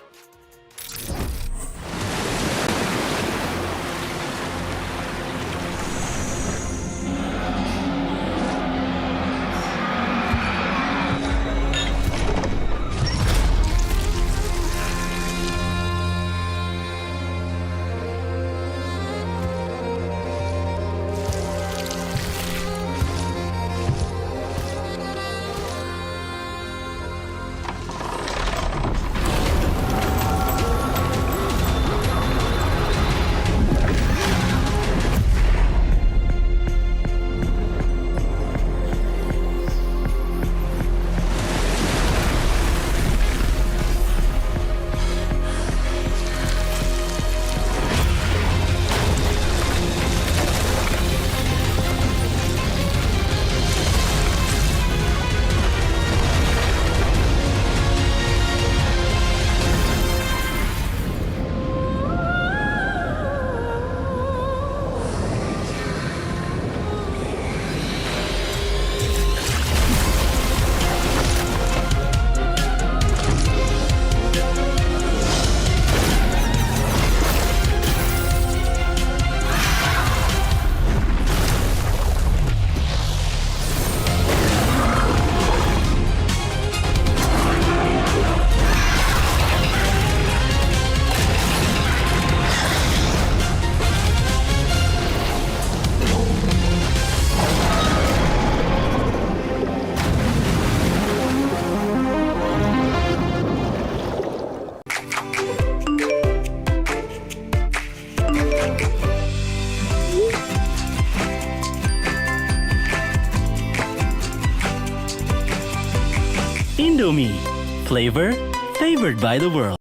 Indomie, flavor favored by the world.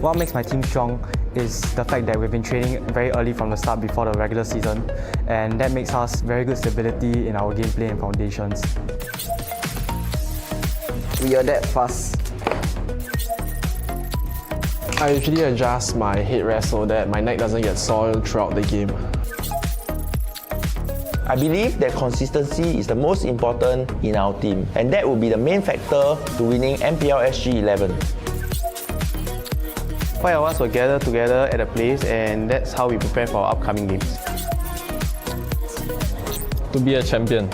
What makes my team strong is the fact that we've been training very early from the start before the regular season, and that makes us very good stability in our gameplay and foundations. We adapt fast. I usually adjust my headrest so that my neck doesn't get soiled throughout the game. I believe that consistency is the most important in our team, and that will be the main factor to winning MPL SG 11. 5 of us will gather together at a place, and that's how we prepare for our upcoming games. To be a champion.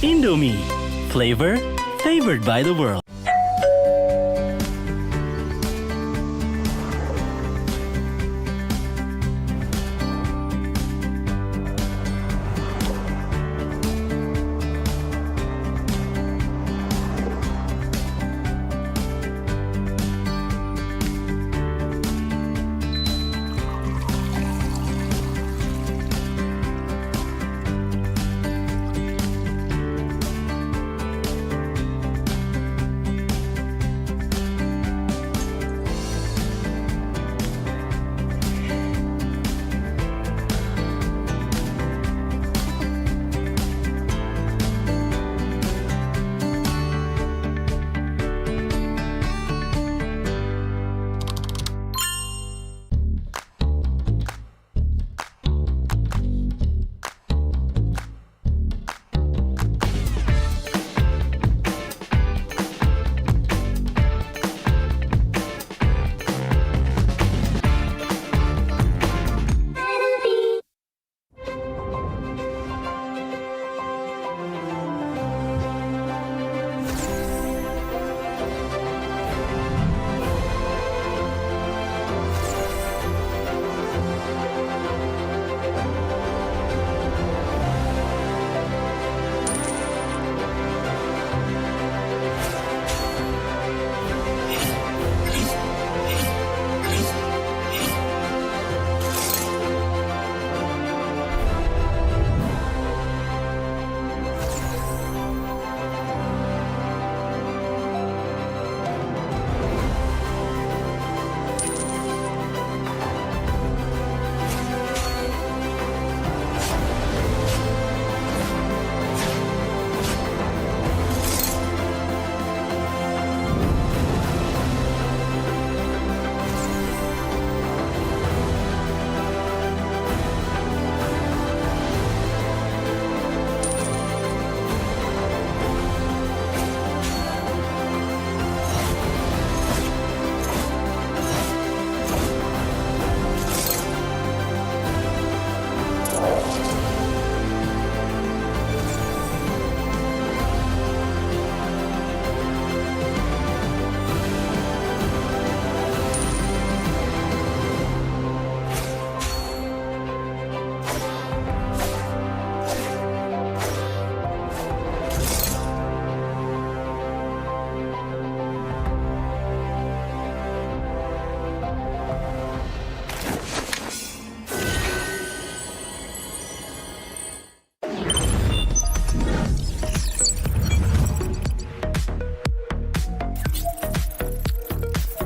Indomie. Flavor favored by the world.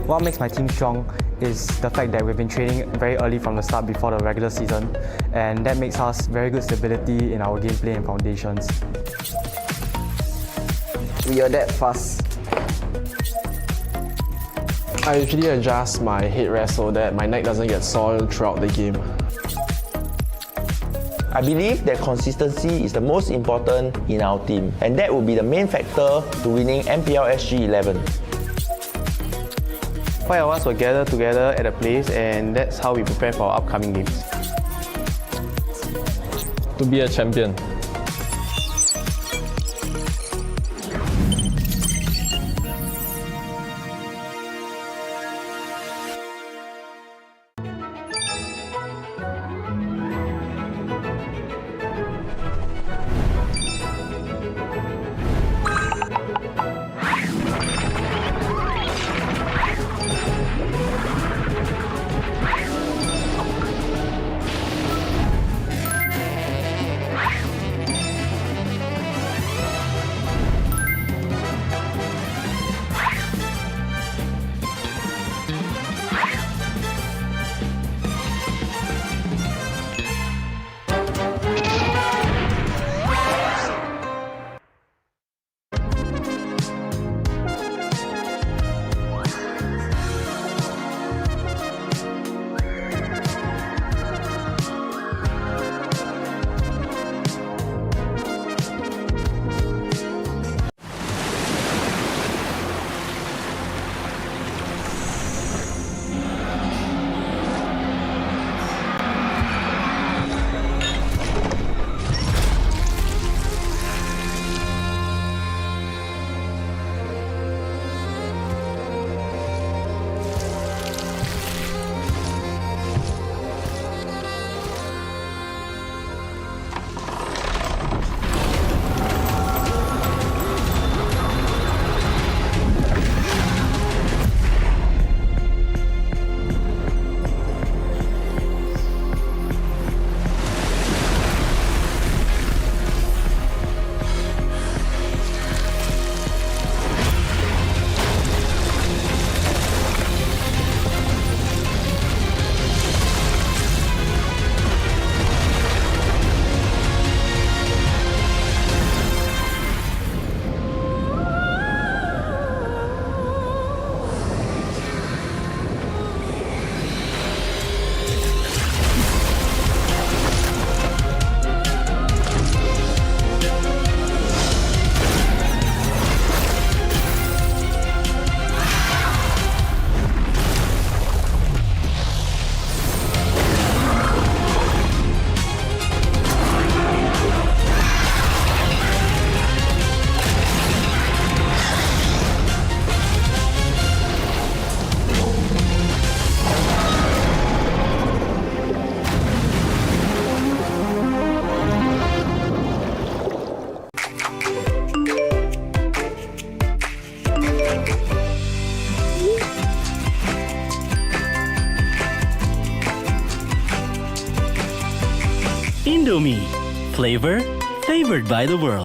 What makes my team strong is the fact that we've been training very early from the start before the regular season, and that makes us very good stability in our gameplay and foundations. We adapt fast. I usually adjust my headrest so that my neck doesn't get soiled throughout the game. I believe that consistency is the most important in our team, and that will be the main factor to winning MPL SG 11. 5 of us will gather together at a place, and that's how we prepare for our upcoming games. To be a champion. Indomie. Flavor favored by the world.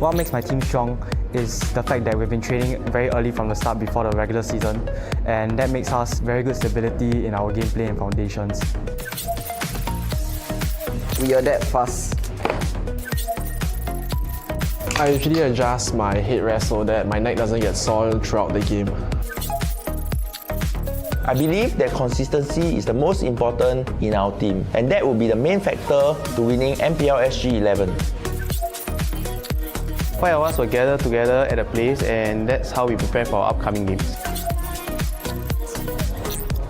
What makes my team strong is the fact that we've been training very early from the start before the regular season, and that makes us very good stability in our gameplay and foundations. We adapt fast. I usually adjust my headrest so that my neck doesn't get soiled throughout the game. I believe that consistency is the most important in our team, and that will be the main factor to winning MPL SG 11. 5 of us will gather together at a place, and that's how we prepare for our upcoming games.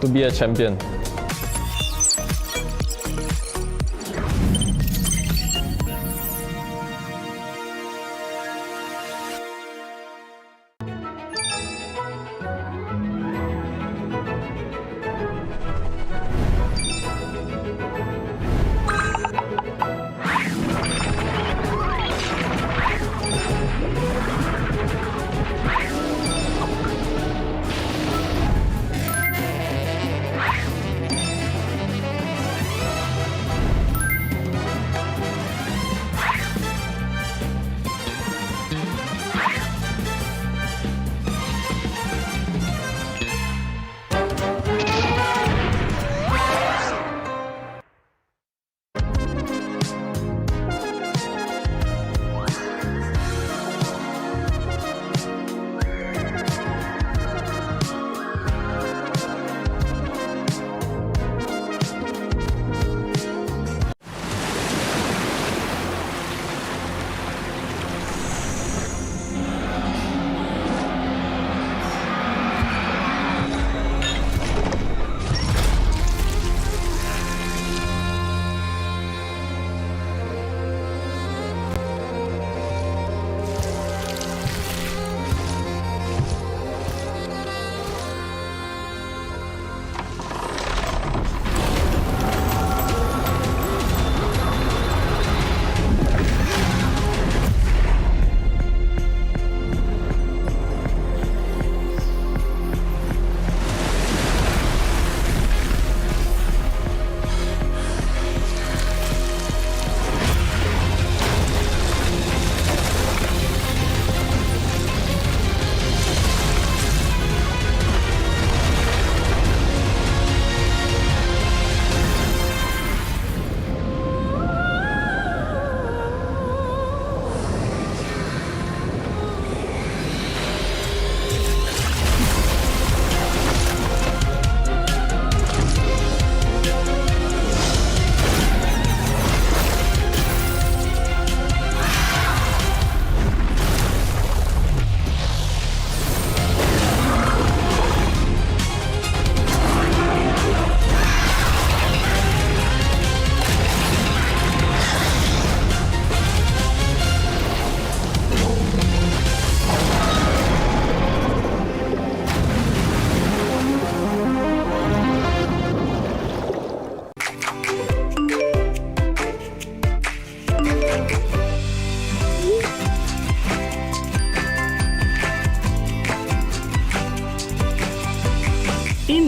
To be a champion.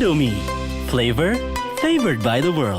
Indomie. Flavor favored by the world.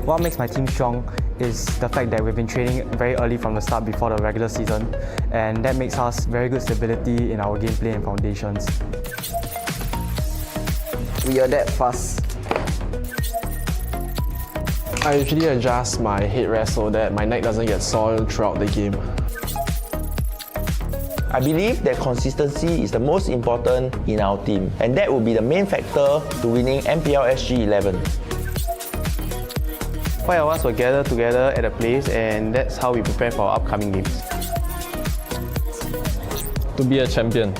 What makes my team strong is the fact that we've been training very early from the start before the regular season, and that makes us very good stability in our gameplay and foundations. We adapt fast. I usually adjust my headrest so that my neck doesn't get soiled throughout the game. I believe that consistency is the most important in our team, and that will be the main factor to winning MPL SG 11. 5 of us will gather together at a place, and that's how we prepare for our upcoming games. To be a champion.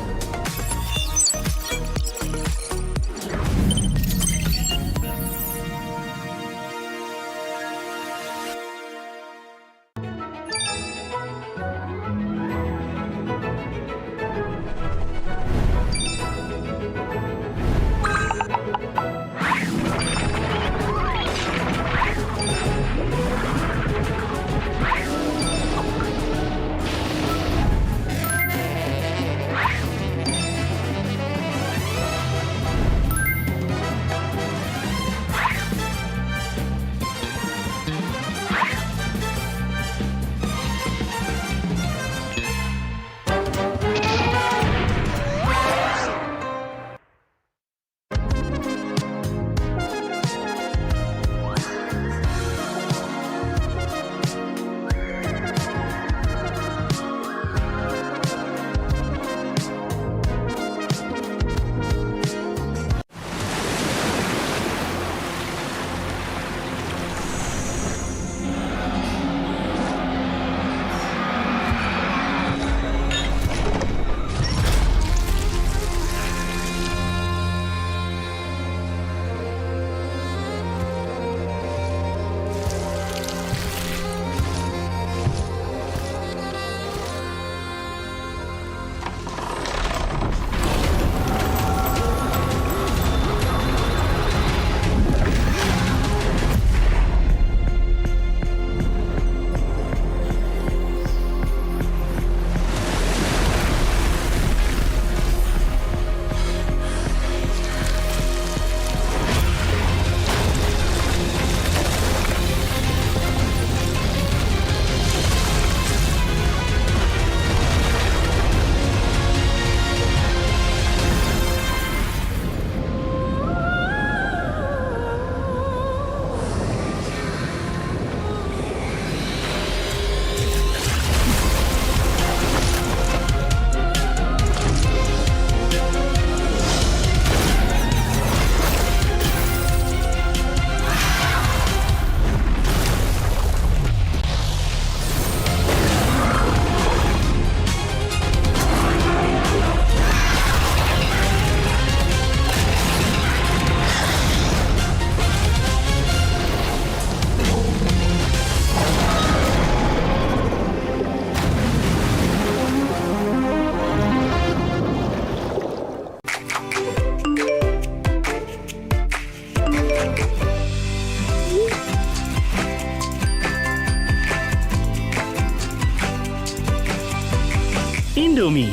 Indomie.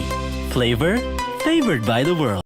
Flavor favored by the world.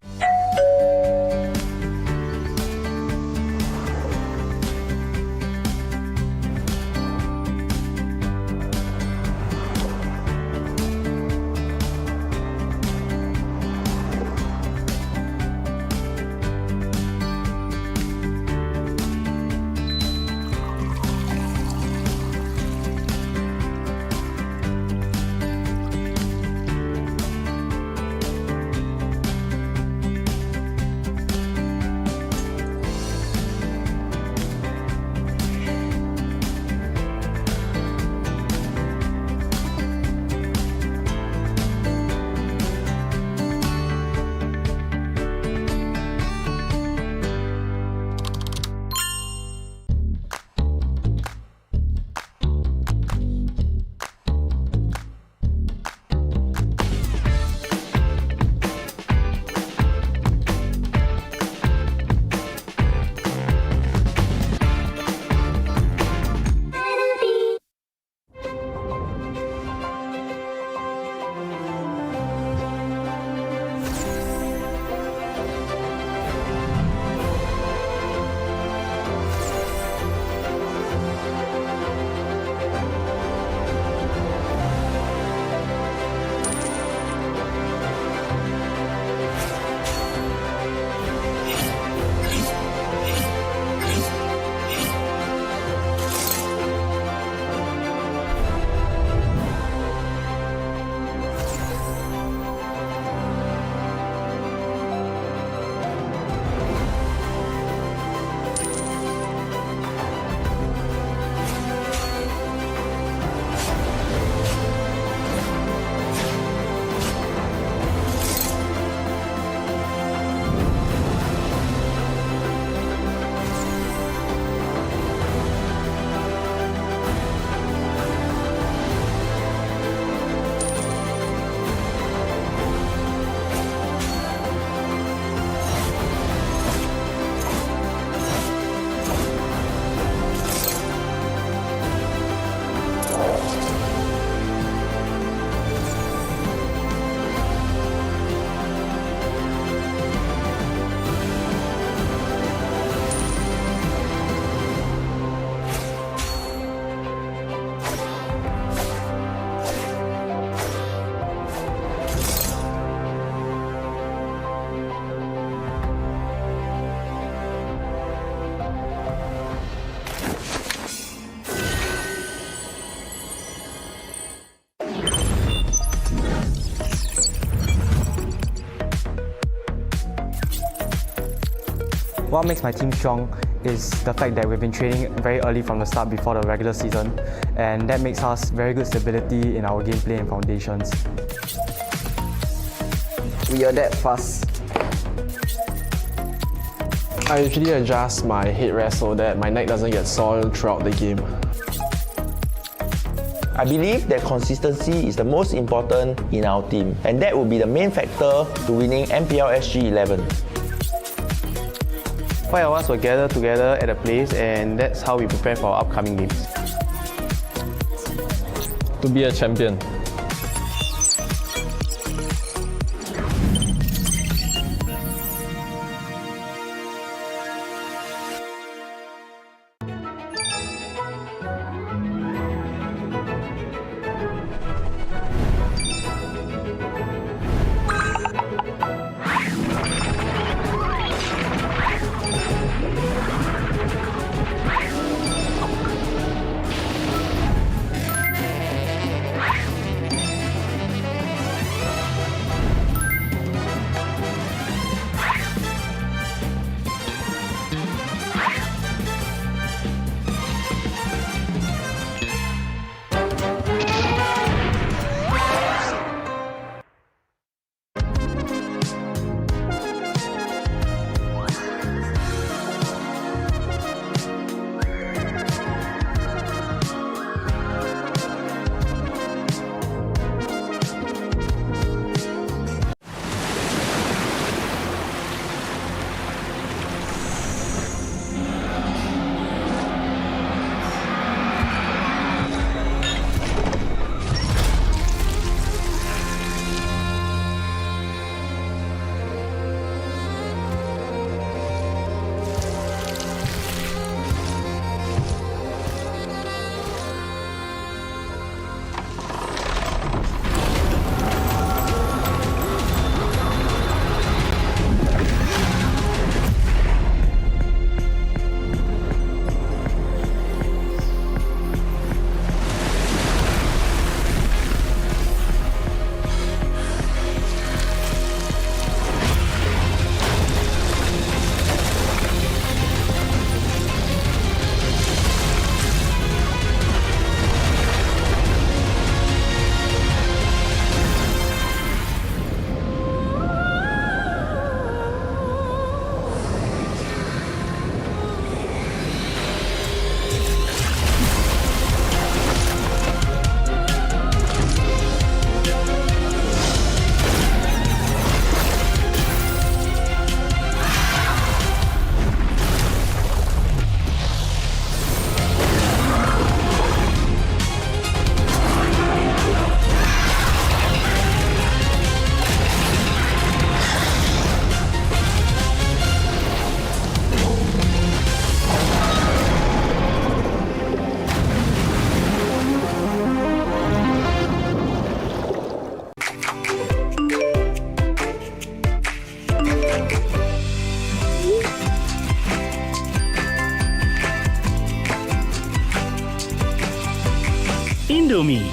What makes my team strong is the fact that we've been training very early from the start before the regular season, and that makes us very good stability in our gameplay and foundations. We adapt fast. I usually adjust my headrest so that my neck doesn't get soiled throughout the game. I believe that consistency is the most important in our team, and that will be the main factor to winning MPL SG 11. 5 of us will gather together at a place, and that's how we prepare for our upcoming games. To be a champion. Indomie.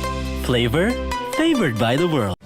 Flavor favored by the world.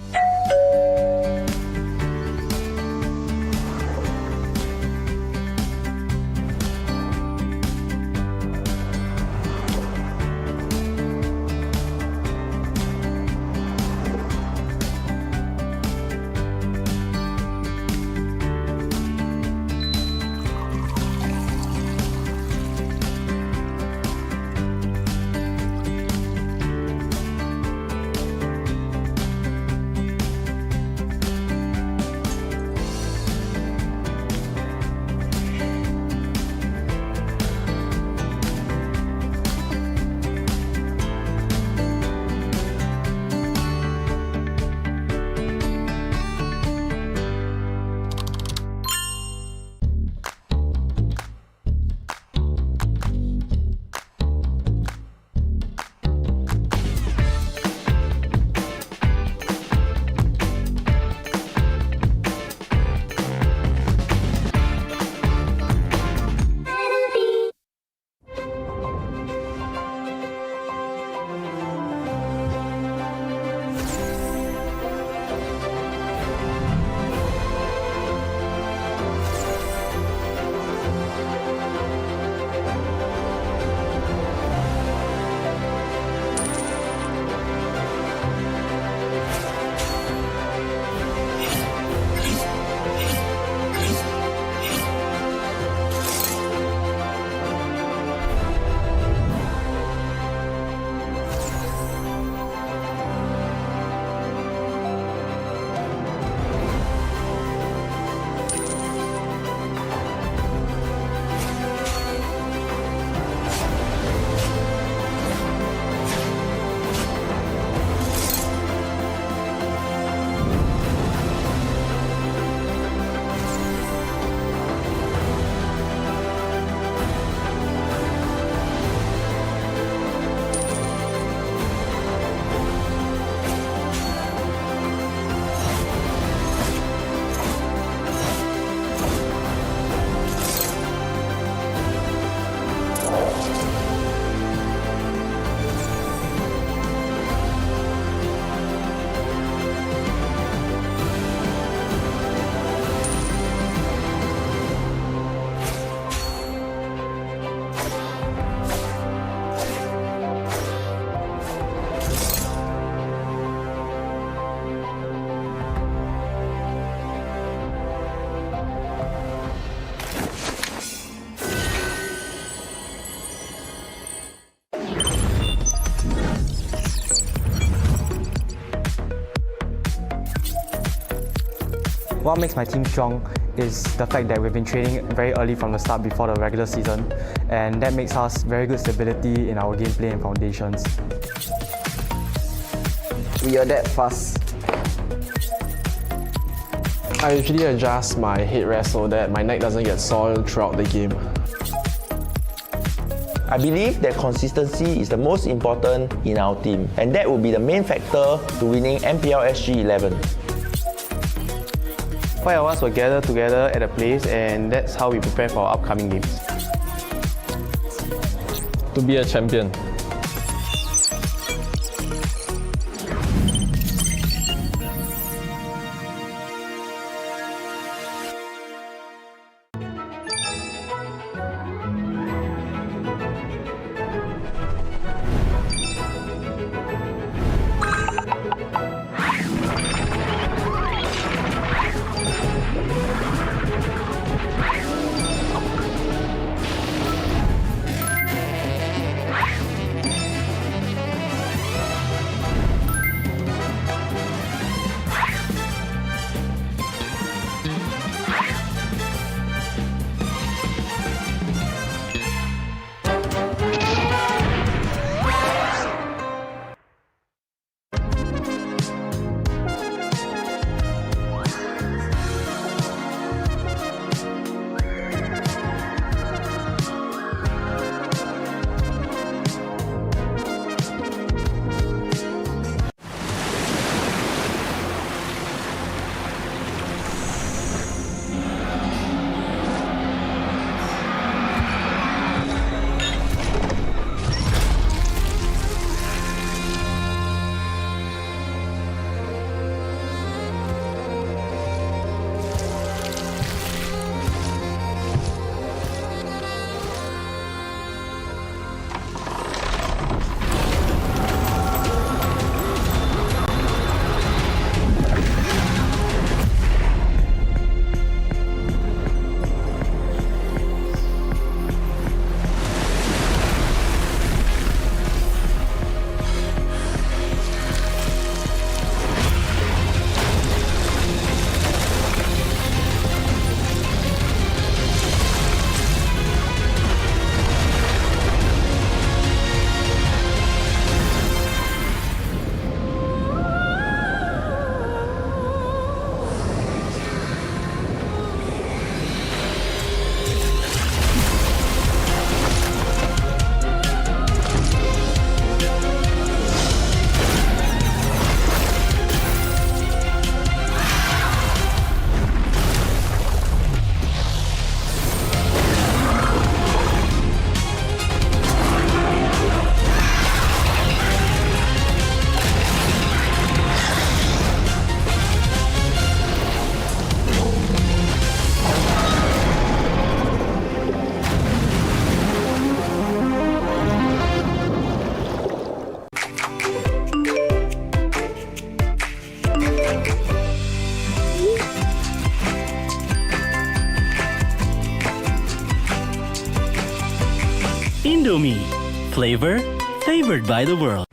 What makes my team strong is the fact that we've been training very early from the start before the regular season, and that makes us very good stability in our gameplay and foundations. We adapt fast. I usually adjust my headrest so that my neck doesn't get soiled throughout the game. I believe that consistency is the most important in our team, and that will be the main factor to winning MPL SG 11. 5 of us will gather together at a place, and that's how we prepare for our upcoming games. To be a champion. Indomie. Flavor favored by the world.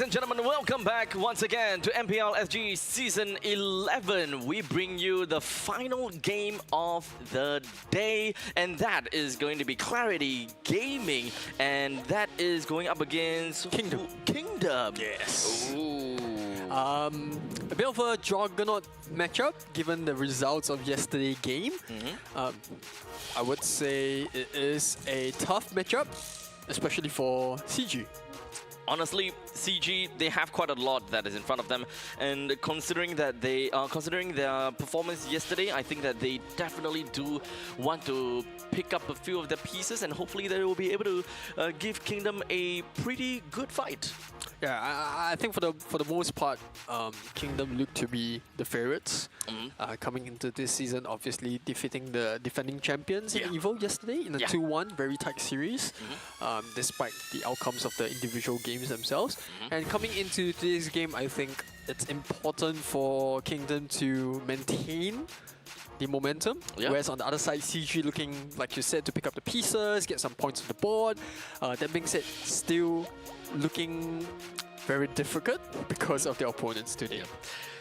Ladies and gentlemen, welcome back once again to MPL SG Season 11. We bring you the final game of the day, and that is going to be Clarity Gaming, and that is going up against Kingdom. Kingdom. Yes. Ooh. A bit of a juggernaut matchup given the results of yesterday's game. I would say it is a tough matchup, especially for CG. Honestly, CG, they have quite a lot that is in front of them, and considering that considering their performance yesterday, I think that they definitely do want to pick up a few of their pieces, and hopefully they will be able to give Kingdom a pretty good fight. Yeah, I think for the most part, Kingdom look to be the favorites coming into this season. Obviously, defeating the defending champions in EVO yesterday in a 2-1 very tight series, despite the outcomes of the individual games themselves. And coming into today's game, I think it's important for Kingdom to maintain the momentum, whereas on the other side, CG looking, like you said, to pick up the pieces, get some points on the board. That being said, still looking very difficult because of the opponents today.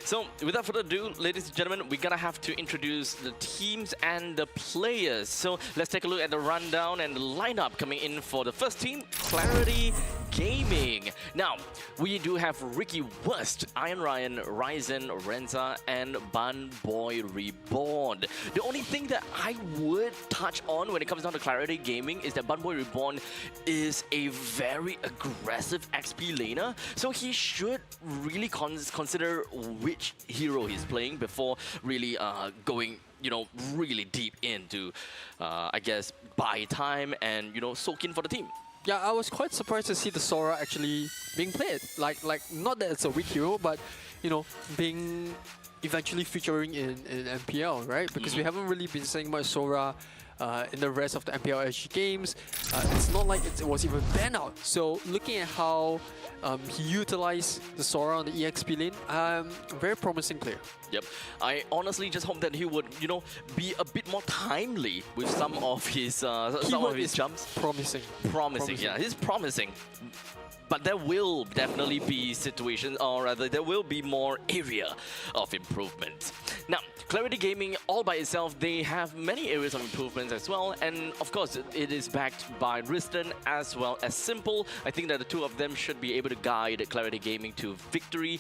So, without further ado, ladies and gentlemen, we're gonna have to introduce the teams and the players. So, let's take a look at the rundown and the lineup coming in for the first team, Clarity Gaming. Now, we do have Ricky Wurst, Iron Ryan, Ryzen, Renza, and Bun Boy Reborn. The only thing that I would touch on when it comes down to Clarity Gaming is that Bun Boy Reborn is a very aggressive XP laner, so he should really consider which hero he's playing before really going, you know, really deep into, I guess, buy time and, you know, soak in for the team. Yeah, I was quite surprised to see the Sora actually being played. Like not that it's a weak hero, but, you know, being eventually featuring in MPL, right? Because we haven't really been seeing much Sora in the rest of the MPL SG games. It's not like it was even banned out. So looking at how he utilized the Sora on the EXP lane, very promising player. Yep. I honestly just hope that he would, you know, be a bit more timely with some of his jumps. Promising. Promising, yeah. He's promising. But there will definitely be situations, or rather, there will be more area of improvement. Now, Clarity Gaming, all by itself, they have many areas of improvements as well. And of course, it is backed by Riston as well as Simple. I think that the two of them should be able to guide Clarity Gaming to victory.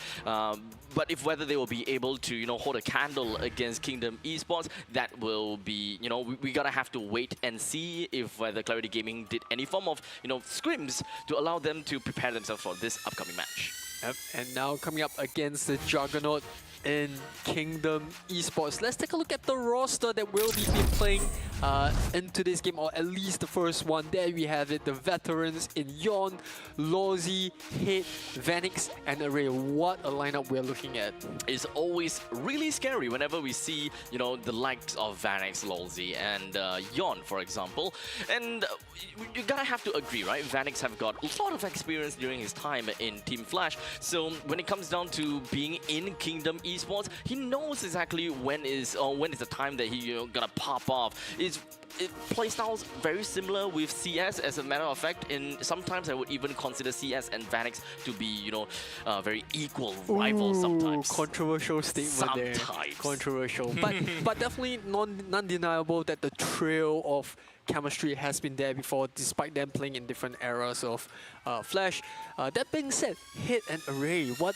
But if whether they will be able to, you know, hold a candle against Kingdom Esports, that will be, you know, we gotta have to wait and see if whether Clarity Gaming did any form of, you know, scrims to allow them to prepare themselves for this upcoming match. Yep. And now coming up against the Juggernaut in Kingdom Esports. Let's take a look at the roster that will be playing in today's game, or at least the first one. There we have it, the veterans in Yon, Lozi, Hate, Vanix, and Array. What a lineup we're looking at. It's always really scary whenever we see, you know, the likes of Vanix, Lozi, and Yon, for example. And you gotta have to agree, right? Vanix have got a lot of experience during his time in Team Flash. So when it comes down to being in Kingdom Esports, he knows exactly when is the time that he gonna pop off. Playstyles very similar with CS, as a matter of fact, and sometimes I would even consider CS and Vanix to be, you know, very equal rivals sometimes. Controversial statement there. Controversial. But definitely non-deniable that the trail of chemistry has been there before, despite them playing in different eras of Flash. That being said, Hit and Array, what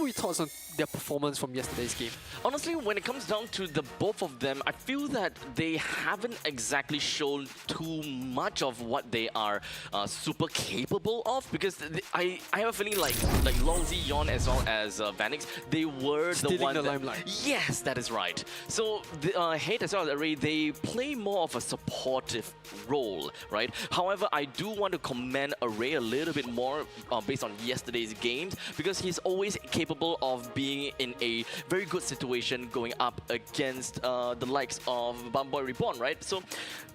were your thoughts on their performance from yesterday's game? Honestly, when it comes down to the both of them, I feel that they haven't exactly shown too much of what they are super capable of, because I have a feeling like Longzi, Yon, as well as Vanix, they were stealing the one the limelight. Yes, that is right. So Hate as well as Array, they play more of a supportive role, right? However, I do want to commend Array a little bit more based on yesterday's games, because he's always capable of being in a very good situation going up against the likes of Bumboy Reborn, right? So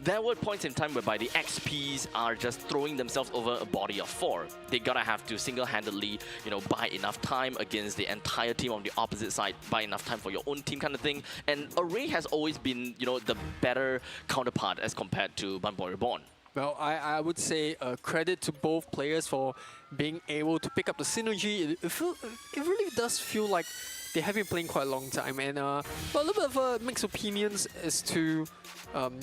there were points in time whereby the XPs are just throwing themselves over a body of 4. They gotta have to single-handedly, you know, buy enough time against the entire team on the opposite side, buy enough time for your own team kind of thing. And Array has always been, you know, the better counterpart as compared to Bumboy Reborn. Well, I would say credit to both players for being able to pick up the synergy. It really does feel like they have been playing quite a long time. And a little bit of mixed opinions as to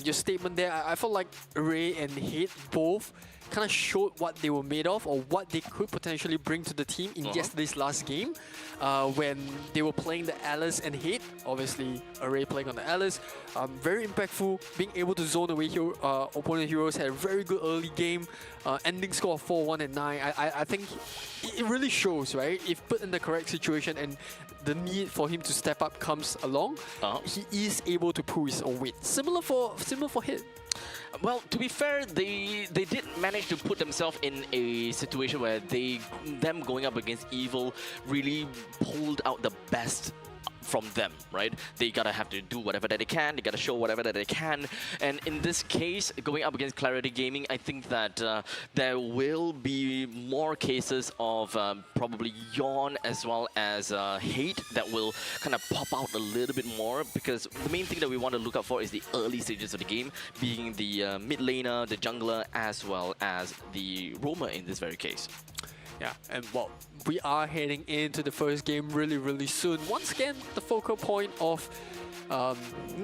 your statement there. I felt like Ray and Hate both kind of showed what they were made of or what they could potentially bring to the team in yesterday's last game when they were playing the Alice and Hate. Obviously, Array playing on the Alice. Very impactful, being able to zone away opponent heroes, had a very good early game. Ending score of 4-1 and 9. I think it really shows, right? If put in the correct situation and the need for him to step up comes along, he is able to pull his own weight. Similar for Hit. Well, to be fair, they did manage to put themselves in a situation where them going up against Evil really pulled out the best from them, right? They gotta have to do whatever that they can, they gotta show whatever that they can, and in this case, going up against Clarity Gaming, I think that there will be more cases of probably Yawn as well as Hate that will kind of pop out a little bit more, because the main thing that we want to look out for is the early stages of the game, being the mid laner, the jungler, as well as the roamer in this very case. Yeah, and well, we are heading into the first game really soon. Once again, the focal point of not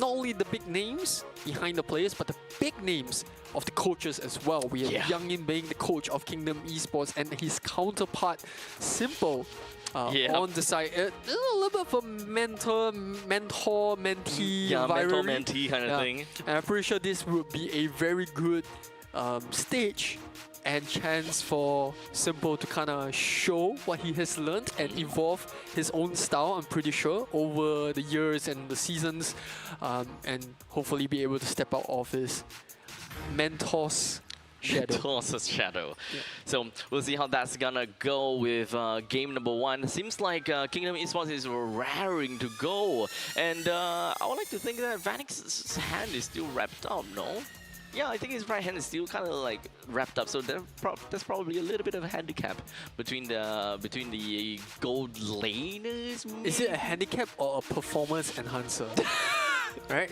only the big names behind the players, but the big names of the coaches as well. We have Youngin being the coach of Kingdom Esports and his counterpart, Simple, on the side. A little bit of a mentor-mentee mentor-mentee kind of thing. And I'm pretty sure this would be a very good stage and chance for Simple to kind of show what he has learned and evolve his own style, I'm pretty sure, over the years and the seasons, and hopefully be able to step out of his mentor's shadow. Mentor's shadow. So we'll see how that's gonna go with game number 1. Seems like Kingdom Esports is raring to go, and I would like to think that Vanix's hand is still wrapped up, no? Yeah, I think his right hand is still kind of like wrapped up, so there's probably a little bit of a handicap between the gold laners. Maybe? Is it a handicap or a performance enhancer? Right?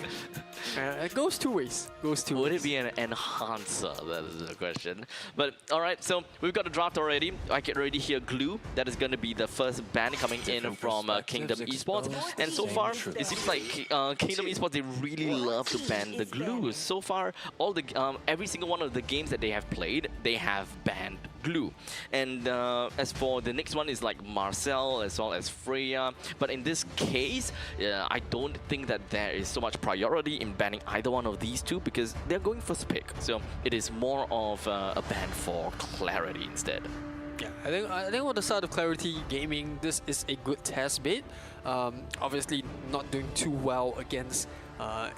It goes two ways. Would it be an enhancer? That is the question. But alright, so we've got a draft already. I can already hear Glue. That is going to be the first ban coming in from Kingdom Esports. And so far, it seems like Kingdom Esports, they really love to ban the Glue. So far, all the every single one of the games that they have played, they have banned Glue. And as for the next one is like Marcel as well as Freya. But in this case, I don't think that there is so much priority in banning either one of these two because they're going first pick. So it is more of a ban for Clarity instead. Yeah, I think on the side of Clarity Gaming, this is a good test bait. Obviously not doing too well against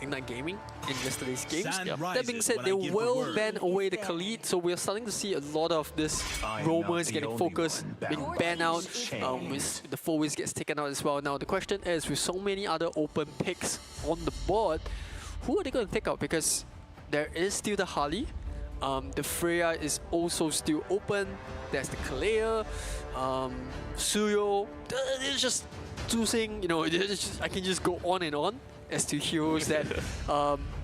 Ignite Gaming in yesterday's games. That being said, they will ban away the Khalid, so we're starting to see a lot of this roamers getting focused, being banned out, with the Fowiz gets taken out as well. Now the question is, with so many other open picks on the board, who are they going to take out? Because there is still the Harley, the Freya is also still open, there's the Kalea, Suyo, it's just choosing, you know, I can just go on and on as to heroes that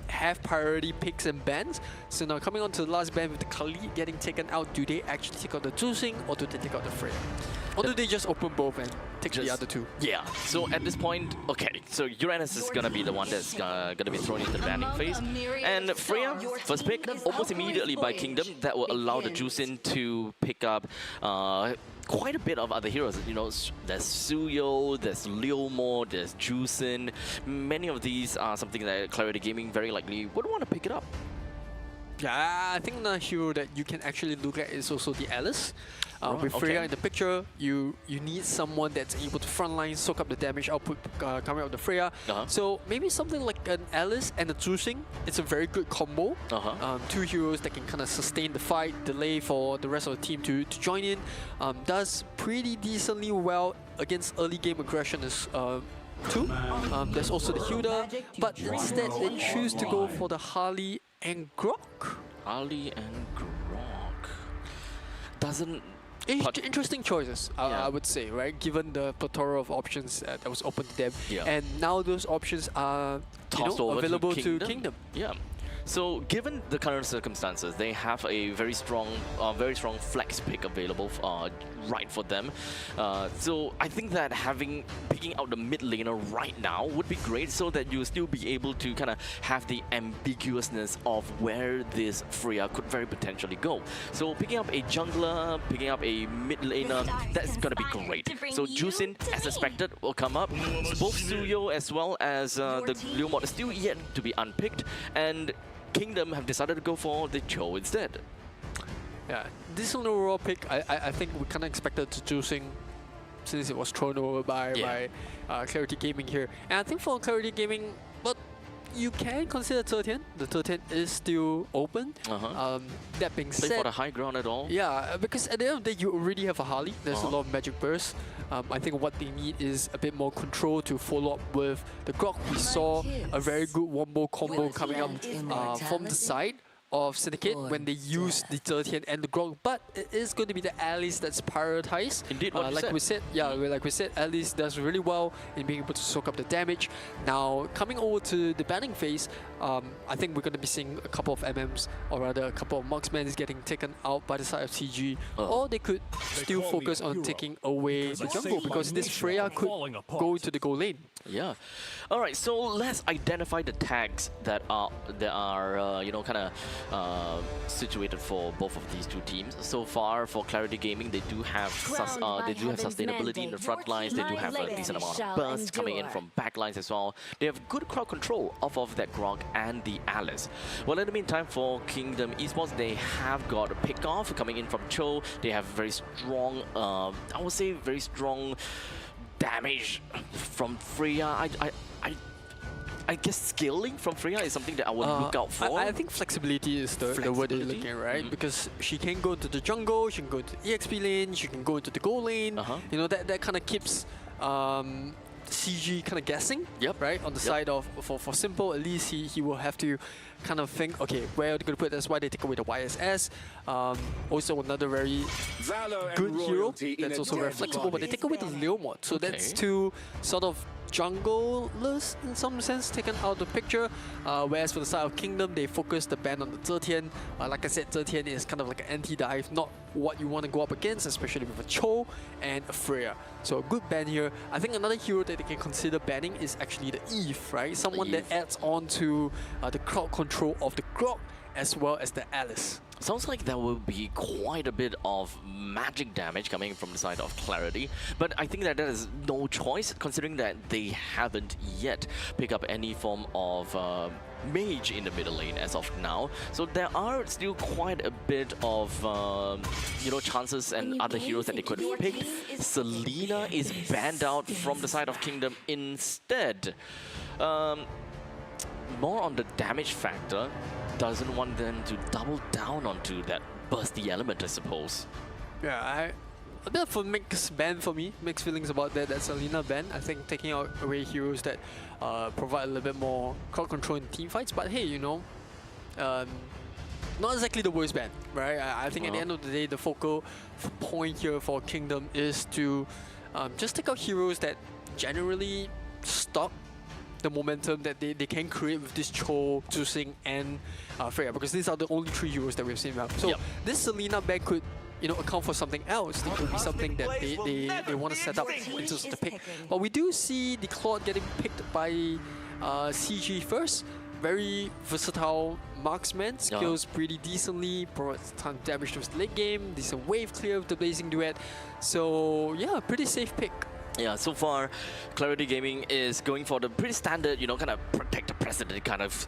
have priority picks and bans. So now coming on to the last ban with the Khalid getting taken out, do they actually take out the Zhuzing or do they take out the Freya? Or do they just open both and take the other two? Yeah, so at this point, okay, so Uranus is gonna be the one that's gonna be thrown into the banning phase. And Freya, first pick, almost immediately by Kingdom, that will allow the Juicin to pick up quite a bit of other heroes. You know, there's Suyo, there's Leomore, there's Juicin. Many of these are something that Clarity Gaming very likely would want to pick it up. Yeah, I think another hero that you can actually look at is also the Alice. With Freya in the picture, you need someone that's able to frontline, soak up the damage output coming out of the Freya. So maybe something like an Alice and a Zhuzing. It's a very good combo. Two heroes that can kind of sustain the fight, delay for the rest of the team to join in. Does pretty decently well against early game aggression as too. There's also the Hilda, but instead they choose to go for the Harley and Grok. Harley and Grok doesn't. Interesting choices, I would say, right? Given the plethora of options that was open to them, and now those options are available to Kingdom. Yeah. So given the current circumstances, they have a very strong flex pick available right for them. So I think that picking out the mid laner right now would be great, so that you'll still be able to kind of have the ambiguousness of where this Freya could very potentially go. So picking up a jungler, picking up a mid laner, that's gonna be great. So Jusin, as expected, will come up. Both Suyo as well as the Leomord is still yet to be unpicked, and Kingdom have decided to go for the Cho instead. Yeah, this is an overall pick. I think we kind of expected to choosing, since it was thrown over by Clarity Gaming here. And I think for Clarity Gaming, but you can consider 13. The 13 is still open. That being said, Play for the high ground at all? Yeah, because at the end of the day, you already have a Harley. There's a lot of magic bursts. I think what they need is a bit more control to follow up with the Grok. We saw a very good wombo combo coming up from the side of Syndicate when they use the 13 and the Grok, but it is going to be the Alice that's prioritized. Indeed, like we said, Alice does really well in being able to soak up the damage. Now, coming over to the banning phase, I think we're going to be seeing a couple of MMs, or rather a couple of marksmen is getting taken out by the side of CG, or they could still focus on taking away the jungle, because this Freya could go to the goal lane. Yeah. All right. So let's identify the tags that are situated for both of these two teams. So far, for Clarity Gaming, they do have sustainability in the front lines. They do have a decent amount of burst coming in from back lines as well. They have good crowd control off of that Grog and the Alice. Well, in the meantime, for Kingdom Esports, they have got a pick off coming in from Cho. They have very strong, I would say, very strong damage from Freya. I guess scaling from Freya is something that I would look out for. I think flexibility is the word you're looking at, right? Because she can go to the jungle, she can go to the EXP lane, she can go into the goal lane. You know, that kind of keeps CG kind of guessing, right? On the side of, for Simple, at least he will have to kind of think, okay, where are they going to put it? That's why they take away the YSS. Also another very good hero that's also very flexible, but they take away the Leomord. So that's two sort of junglers in some sense taken out of the picture, whereas for the side of Kingdom, they focus the ban on the 13. Like I said, 13 is kind of like an anti-dive, not what you want to go up against, especially with a Cho and a Freya. So a good ban here. I think another hero that they can consider banning is actually the Eve, right? Someone that adds on to the crowd control of the Grok as well as the Alice. Sounds like there will be quite a bit of magic damage coming from the side of Clarity, but I think that there is no choice, considering that they haven't yet picked up any form of mage in the middle lane as of now. So there are still quite a bit of chances and other heroes that they could have picked. Selena is banned out from the side of Kingdom instead. More on the damage factor. Doesn't want them to double down onto that bursty element, I suppose. Yeah, a bit of a mixed ban for me. Mixed feelings about that Selena ban. I think taking away heroes that provide a little bit more crowd control in team fights. But hey, you know, not exactly the worst ban, right? I think at the end of the day, the focal point here for Kingdom is to just take out heroes that generally stop the momentum that they can create with this Cho, Jusing, and Freya, because these are the only three heroes that we've seen now. So this Selena ban could, account for something else. It could be something that they want to set up in terms of the pick. But we do see the Claude getting picked by CG first. Very versatile marksman, skills pretty decently, provides a ton of damage to his late game, decent wave clear with the Blazing Duet. So yeah, pretty safe pick. Yeah, so far, Clarity Gaming is going for the pretty standard, kind of protect the precedent kind of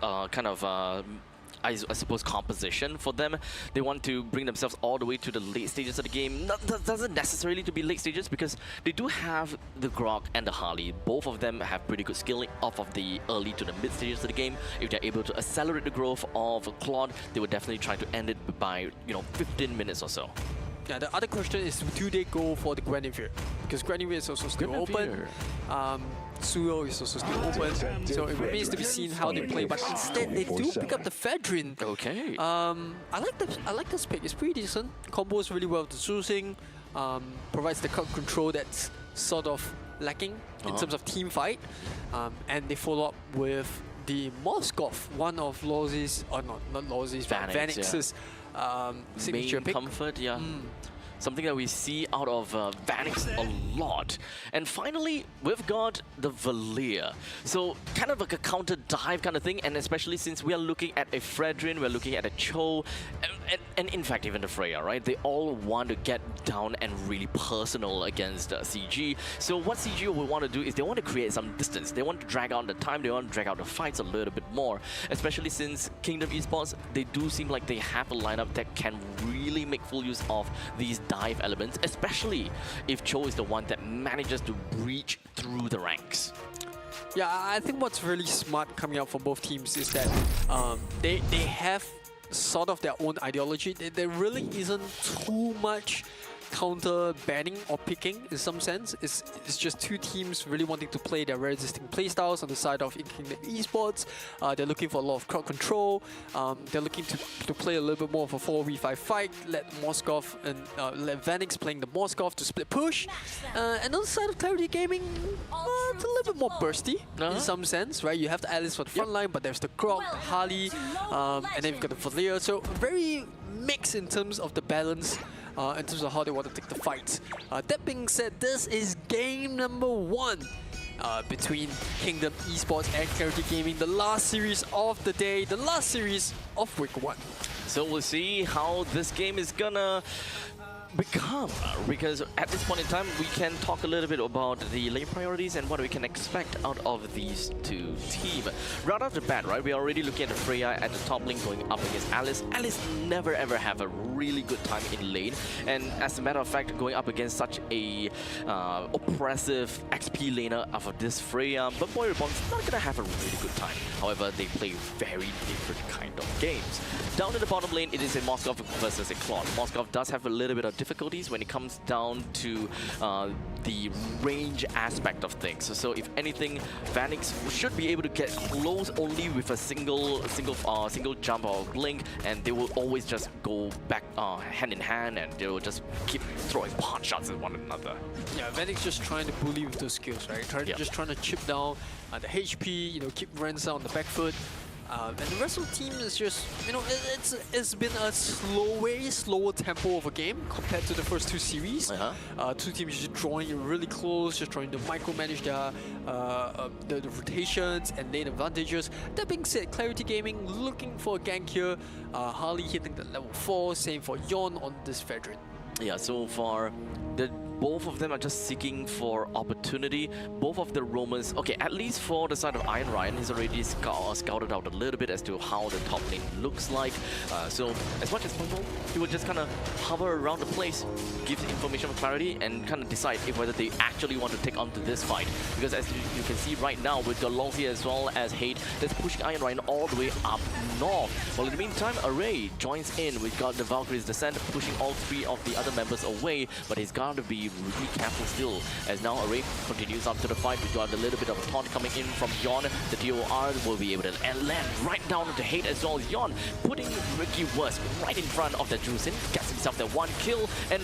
I suppose composition for them. They want to bring themselves all the way to the late stages of the game. Doesn't necessarily to be late stages, because they do have the Grok and the Harley. Both of them have pretty good skilling off of the early to the mid stages of the game. If they're able to accelerate the growth of Claude, they would definitely try to end it by 15 minutes or so. Yeah, the other question is, do they go for the Guinevere? Because Guinevere is also still open. Suyo is also still open. So it remains to be seen how they play. But instead, they do pick up the Fedrin. Okay. I like this pick. It's pretty decent. Combos really well with the Jusing. Provides the crowd control that's sort of lacking in terms of team fight. And they follow up with the Moskov, one of Lozzy's, or not Lozzy's, but Vanix, Vanix's signature Main pick. comfort, yeah. Something that we see out of Vanix a lot. And finally, we've got the Valier. So kind of like a counter dive kind of thing, and especially since we are looking at a Fredrin, we're looking at a Cho, and in fact even the Freya, right? They all want to get down and really personal against CG. So what CG will want to do is they want to create some distance. They want to drag out the time, they want to drag out the fights a little bit more. Especially since Kingdom Esports, they do seem like they have a lineup that can really make full use of these dive elements, especially if Cho is the one that manages to breach through the ranks. Yeah, I think what's really smart coming out from both teams is that they have sort of their own ideology. There really isn't too much counter banning or picking in some sense. It's just two teams really wanting to play their very distinct playstyles on the side of Kingdom Esports. They're looking for a lot of crowd control. They're looking to play a little bit more of a 4v5 fight. Let Moskov and let Vanix playing the Moskov to split push. And on the side of Clarity Gaming, it's a little bit more bursty in some sense, right? You have the Alice for the front line, but there's the Grog, Harley, and then you've got the Valier. So very mixed in terms of the balance. In terms of how they want to take the fight. That being said, this is game number 1 between Kingdom Esports and Clarity Gaming, the last series of the day, the last series of week 1. So we'll see how this game is gonna become, because at this point in time we can talk a little bit about the lane priorities and what we can expect out of these two teams. Right off the bat, right, we're already looking at the Freya at the top lane going up against Alice. Alice never ever have a really good time in lane, and as a matter of fact, going up against such a oppressive XP laner of this Freya, but Boy Reborn's not gonna have a really good time. However, they play very different kind of games. Down in the bottom lane, it is a Moskov versus a Claude. Moskov does have a little bit of difficulties when it comes down to the range aspect of things. So if anything, Vanix should be able to get close only with a single jump or blink, and they will always just go back hand in hand, and they will just keep throwing pot shots at one another. Yeah, Vanix just trying to bully with those skills, right? Just trying to chip down the HP, keep Renza on the back foot. And the rest of the team is just, it's been a slower tempo of a game compared to the first two series. Two teams just drawing really close, just trying to micromanage the rotations and lane advantages. That being said, Clarity Gaming looking for a gank here. Harley hitting the level 4, same for Yon on this Fredrin. Yeah, so far, both of them are just seeking for opportunity. Both of the Romans, okay, at least for the side of Iron Ryan, he's already scouted out a little bit as to how the top lane looks like. So as much as possible, he will just kind of hover around the place, give information of clarity, and kind of decide if whether they actually want to take on to this fight. Because as you can see right now, with the Longsi as well as Hate, that's pushing Iron Ryan all the way up north. Well, in the meantime, Array joins in. We've got the Valkyrie's Descent pushing all 3 of the other members away, but he's got to be really careful still, as now Array continues up to the fight. We've got a little bit of a taunt coming in from Yon. The DOR will be able to land right down into Hate as well as Yon, putting Ricky Wurst right in front of the Drusin, gets himself that 1 kill, and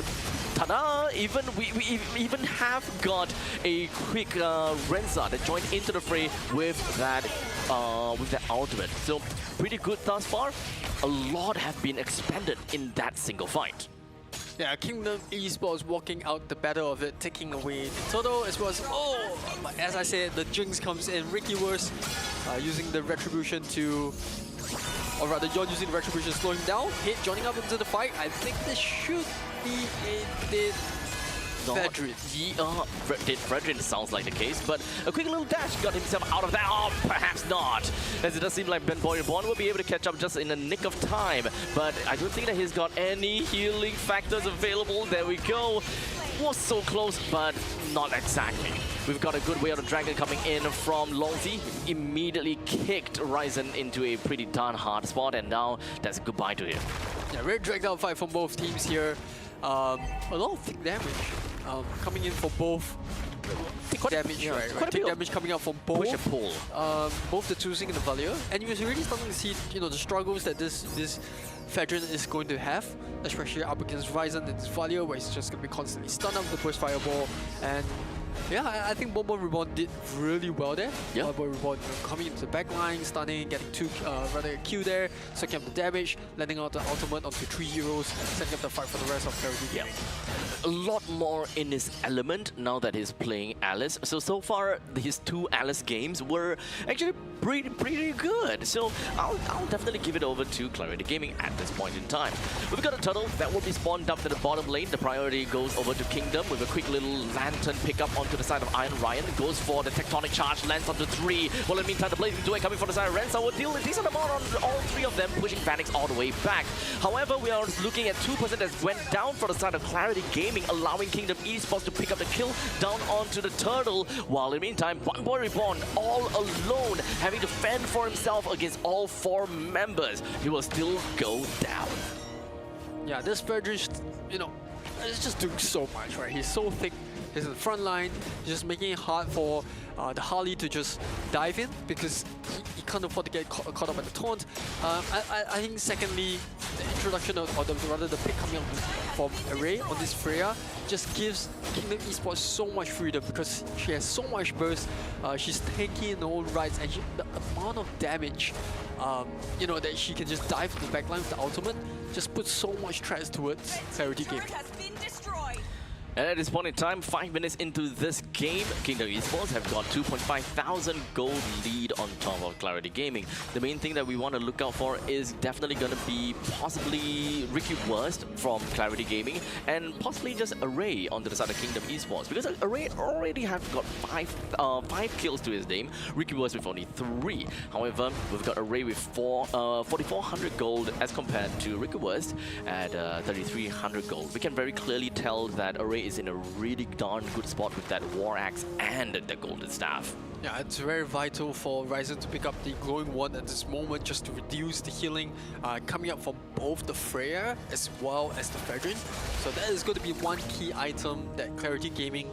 ta-da! We even have got a quick Renza that joined into the fray with that ultimate. So pretty good thus far. A lot have been expended in that single fight. Yeah, Kingdom Esports walking out the battle of it, taking away the total, as well as, but as I said, the Jinx comes in. Ricky Wurst using the Retribution to, or rather, Yon using the Retribution to slow him down. Hit joining up into the fight. I think this should be a bit Fredrin. Fredrin sounds like the case, but a quick little dash got himself out of that. Oh, perhaps not, as it does seem like Ben Boyerborn will be able to catch up just in the nick of time, but I don't think that he's got any healing factors available. There we go. Was so close, but not exactly. We've got a good way of the dragon coming in from Longzi. Immediately kicked Ryzen into a pretty darn hard spot, and now that's goodbye to him. Yeah, very dragged out fight from both teams here. A lot of thick damage coming in for both. Thick damage, right? Thick damage coming out from both. Push and pull. Both the Tusing and the Valier. And you're really starting to see, the struggles that this Fredrin is going to have, especially up against Ryzen and this Valier, where he's just going to be constantly stunned up with the Burst Fireball. And Yeah, I think Bombo Reborn did really well there. Yeah. Bombo Reborn coming into the back line, stunning, getting rather a Q there, sucking up the damage, landing out the ultimate onto 3 heroes, setting up the fight for the rest of Clarity Gaming. A lot more in his element now that he's playing Alice. So far, his 2 Alice games were actually pretty good. So I'll definitely give it over to Clarity Gaming at this point in time. We've got a turtle that will be spawned up to the bottom lane. The priority goes over to Kingdom with a quick little lantern pickup onto the side of Iron Ryan. Goes for the tectonic charge, lands onto 3. Well, in the meantime, the blazing duet coming from the side of Rensa will deal a decent amount on all 3 of them, pushing Phoenix all the way back. However, we are looking at 2% that went down for the side of Clarity Gaming, allowing Kingdom Esports to pick up the kill down onto the turtle. While in the meantime, Bunboy Reborn all alone, having to fend for himself against all 4 members. He will still go down. Yeah, this Frederick, you know, is just doing so much, right? He's so thick, he's in the front line, he's just making it hard for the Harley to just dive in because he can't afford to get caught up by the taunt. I think secondly, the introduction of, rather the pick coming up from Array on this Freya just gives Kingdom Esports so much freedom because she has so much burst, she's tanky in her own rights, and the amount of damage you know, that she can just dive in the backline with the ultimate just puts so much threats towards Clarity Gaming. And at this point in time, 5 minutes into this game, Kingdom Esports have got 2,500 gold lead on top of Clarity Gaming. The main thing that we want to look out for is definitely going to be possibly Ricky Wurst from Clarity Gaming and possibly just Array onto the side of Kingdom Esports, because Array already have got 5 kills to his name, Ricky Wurst with only 3. However, we've got Array with 4,400 gold as compared to Ricky Wurst at 3,300 gold. We can very clearly tell that Array is in a really darn good spot with that War Axe and the Golden Staff. Yeah, it's very vital for Ryzen to pick up the Glowing Wand at this moment just to reduce the healing coming up from both the Freya as well as the Fredrin. So that is going to be one key item that Clarity Gaming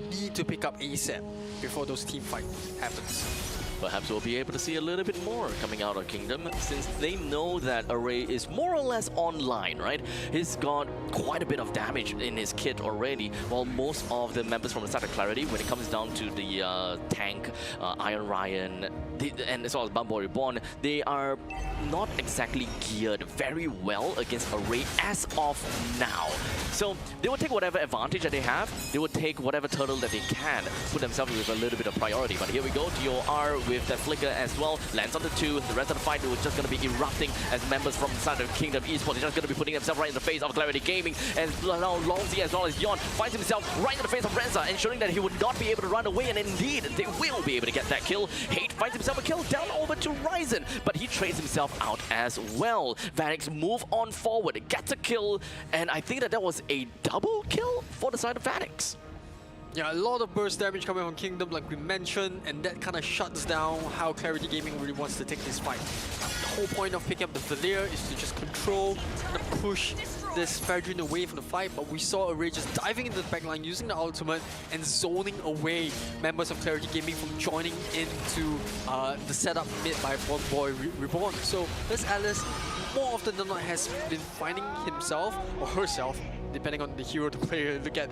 need to pick up ASAP before those team fight happens. Perhaps we'll be able to see a little bit more coming out of Kingdom, since they know that Array is more or less online, right? He's got quite a bit of damage in his kit already, while most of the members from the side of Clarity, when it comes down to the tank, Iron Ryan, and as well as Bunboy Reborn, they are not exactly geared very well against Array as of now. So they will take whatever advantage that they have, they will take whatever turtle that they can, put themselves with a little bit of priority. But here we go, TOR with that flicker as well, lands on the 2. The rest of the fight was just going to be erupting as members from the side of Kingdom Esports are just going to be putting themselves right in the face of Clarity Gaming, and now Longzy as well as Yon finds himself right in the face of Renza, ensuring that he would not be able to run away, and indeed they will be able to get that kill. Hate finds himself a kill down over to Ryzen, but he trades himself out as well. Vanix move on forward, gets a kill, and I think that was a double kill for the side of Vanix. Yeah, a lot of burst damage coming from Kingdom like we mentioned, and that kind of shuts down how Clarity Gaming really wants to take this fight. The whole point of picking up the Valir is to just control and push this Fredrin away from the fight, but we saw Array just diving into the backline using the ultimate and zoning away members of Clarity Gaming from joining into the setup made by Bunboy Reborn. So this Alice, more often than not, has been finding himself or herself, depending on the hero the player look at,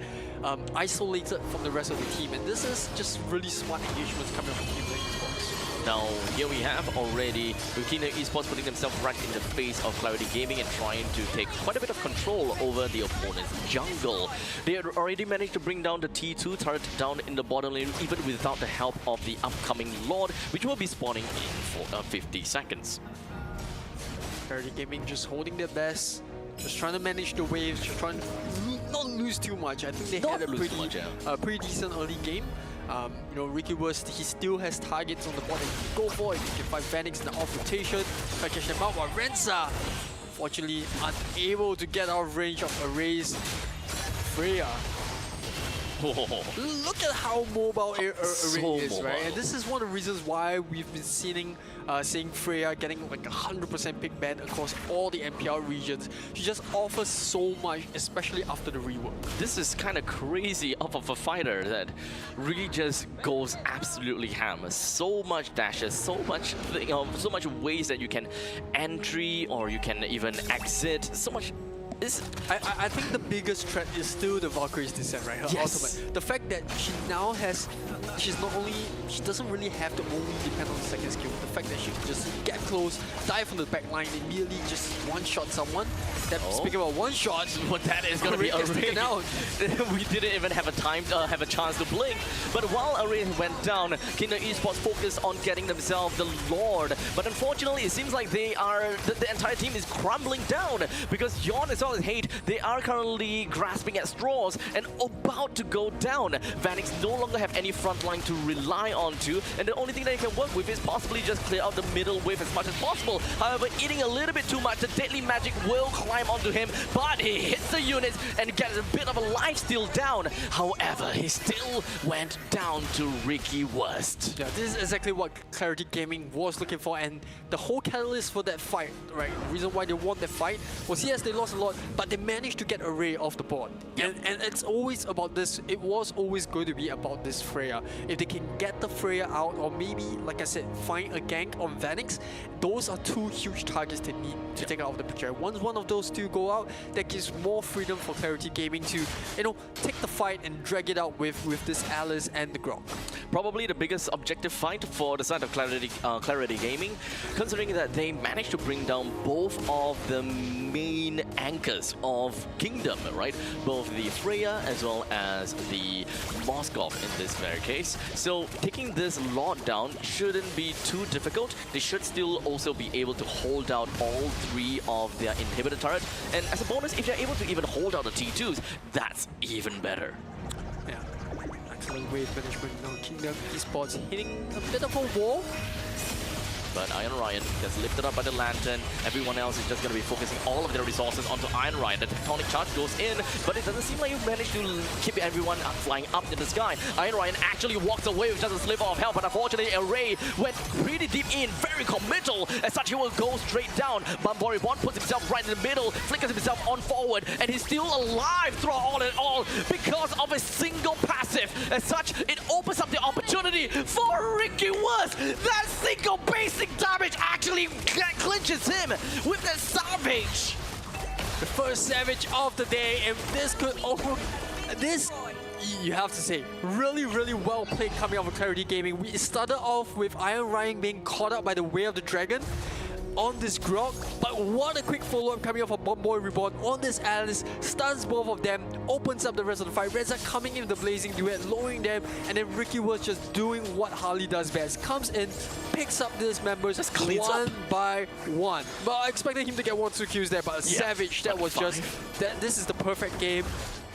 isolated from the rest of the team, and this is just really smart engagements coming from Kingdom Esports. Now here we have already with Kingdom Esports putting themselves right in the face of Clarity Gaming and trying to take quite a bit of control over the opponent's jungle. They had already managed to bring down the T2 turret down in the bottom lane even without the help of the upcoming Lord, which will be spawning in for 50 seconds. Clarity Gaming just holding their best, just trying to manage the waves, just trying to not lose too much. I think they had a pretty decent early game. You know, Ricky Wurst, he still has targets on the board and he can go for it. He can fight Vanix in the off rotation, try to catch them out, while Renza, unfortunately, unable to get out of range of Array's Freya. Look at how mobile Array is, right? And this is one of the reasons why we've been seeing Freya getting like 100% pick ban across all the MPL regions. She just offers so much, especially after the rework. This is kind of crazy of a fighter that really just goes absolutely ham. So much dashes, so much ways that you can entry or you can even exit, so much I think the biggest threat is still the Valkyrie's Descent, right? Her ultimate. The fact that she now has, she doesn't really have to only depend on the second skill. The fact that she can just get close, dive from the back line, immediately just one-shot someone. That, speaking about one-shot, Well, that is going to be a taken out. We didn't even have a chance to blink. But while Array went down, Kingdom Esports focused on getting themselves the Lord. But unfortunately, it seems like they are the entire team is crumbling down because Yawn as well as Hate, they are currently grasping at straws and about to go down. Vanix no longer have any front line to rely on to, and the only thing that he can work with is possibly just clear out the middle wave as much as possible. However, eating a little bit too much, the Deadly Magic will climb onto him, but he hits the units and gets a bit of a lifesteal down. However, he still went down to Ricky Wurst. Yeah, this is exactly what Clarity Gaming was looking for, and the whole catalyst for that fight, right? The reason why they won that fight was, yes, they lost a lot, but they managed to get Array off the board. And it's always about this, it was always going to be about this Freya. If they can get the Freya out, or maybe, like I said, find a gank on Vanix, those are two huge targets they need to take out of the picture. Once one of those two go out, that gives more freedom for Clarity Gaming to, you know, take the fight and drag it out with this Alice and the Grok. Probably the biggest objective fight for the side of Clarity Gaming, considering that they managed to bring down both of the main anchors of Kingdom, right? Both the Freya as well as the Moskov in this very case. So taking this lot down shouldn't be too difficult. They should still also be able to hold out all three of their inhibitor turrets. And as a bonus, if they're able to even hold out the T2s, that's even better. Yeah, excellent wave management now. Kingdom Esports hitting a bit of a wall. But Iron Ryan gets lifted up by the Lantern. Everyone else is just going to be focusing all of their resources onto Iron Ryan. The Tectonic Charge goes in, but it doesn't seem like you managed to keep everyone flying up in the sky. Iron Ryan actually walks away with just a sliver of health, but unfortunately Array went pretty deep in, very committal. As such, he will go straight down. Bambori Bond puts himself right in the middle, flickers himself on forward, and he's still alive through all in all because of a single passive. As such, it opens up the opportunity for Ricky Wurst. That single basic damage actually clinches him with that Savage. The first Savage of the day, and this could this, you have to say, really, really well played coming out of Clarity Gaming. We started off with Iron Ryan being caught up by the Way of the Dragon on this Grok, but what a quick follow-up coming off of Bomboy Reborn on this Alice, stuns both of them, opens up the rest of the fight. Reza coming in with the Blazing Duet, lowering them, and then Ricky was just doing what Harley does best. Comes in, picks up these members just one by one. But I expected him to get 1-2 kills there, but Savage, that was just, this is the perfect game.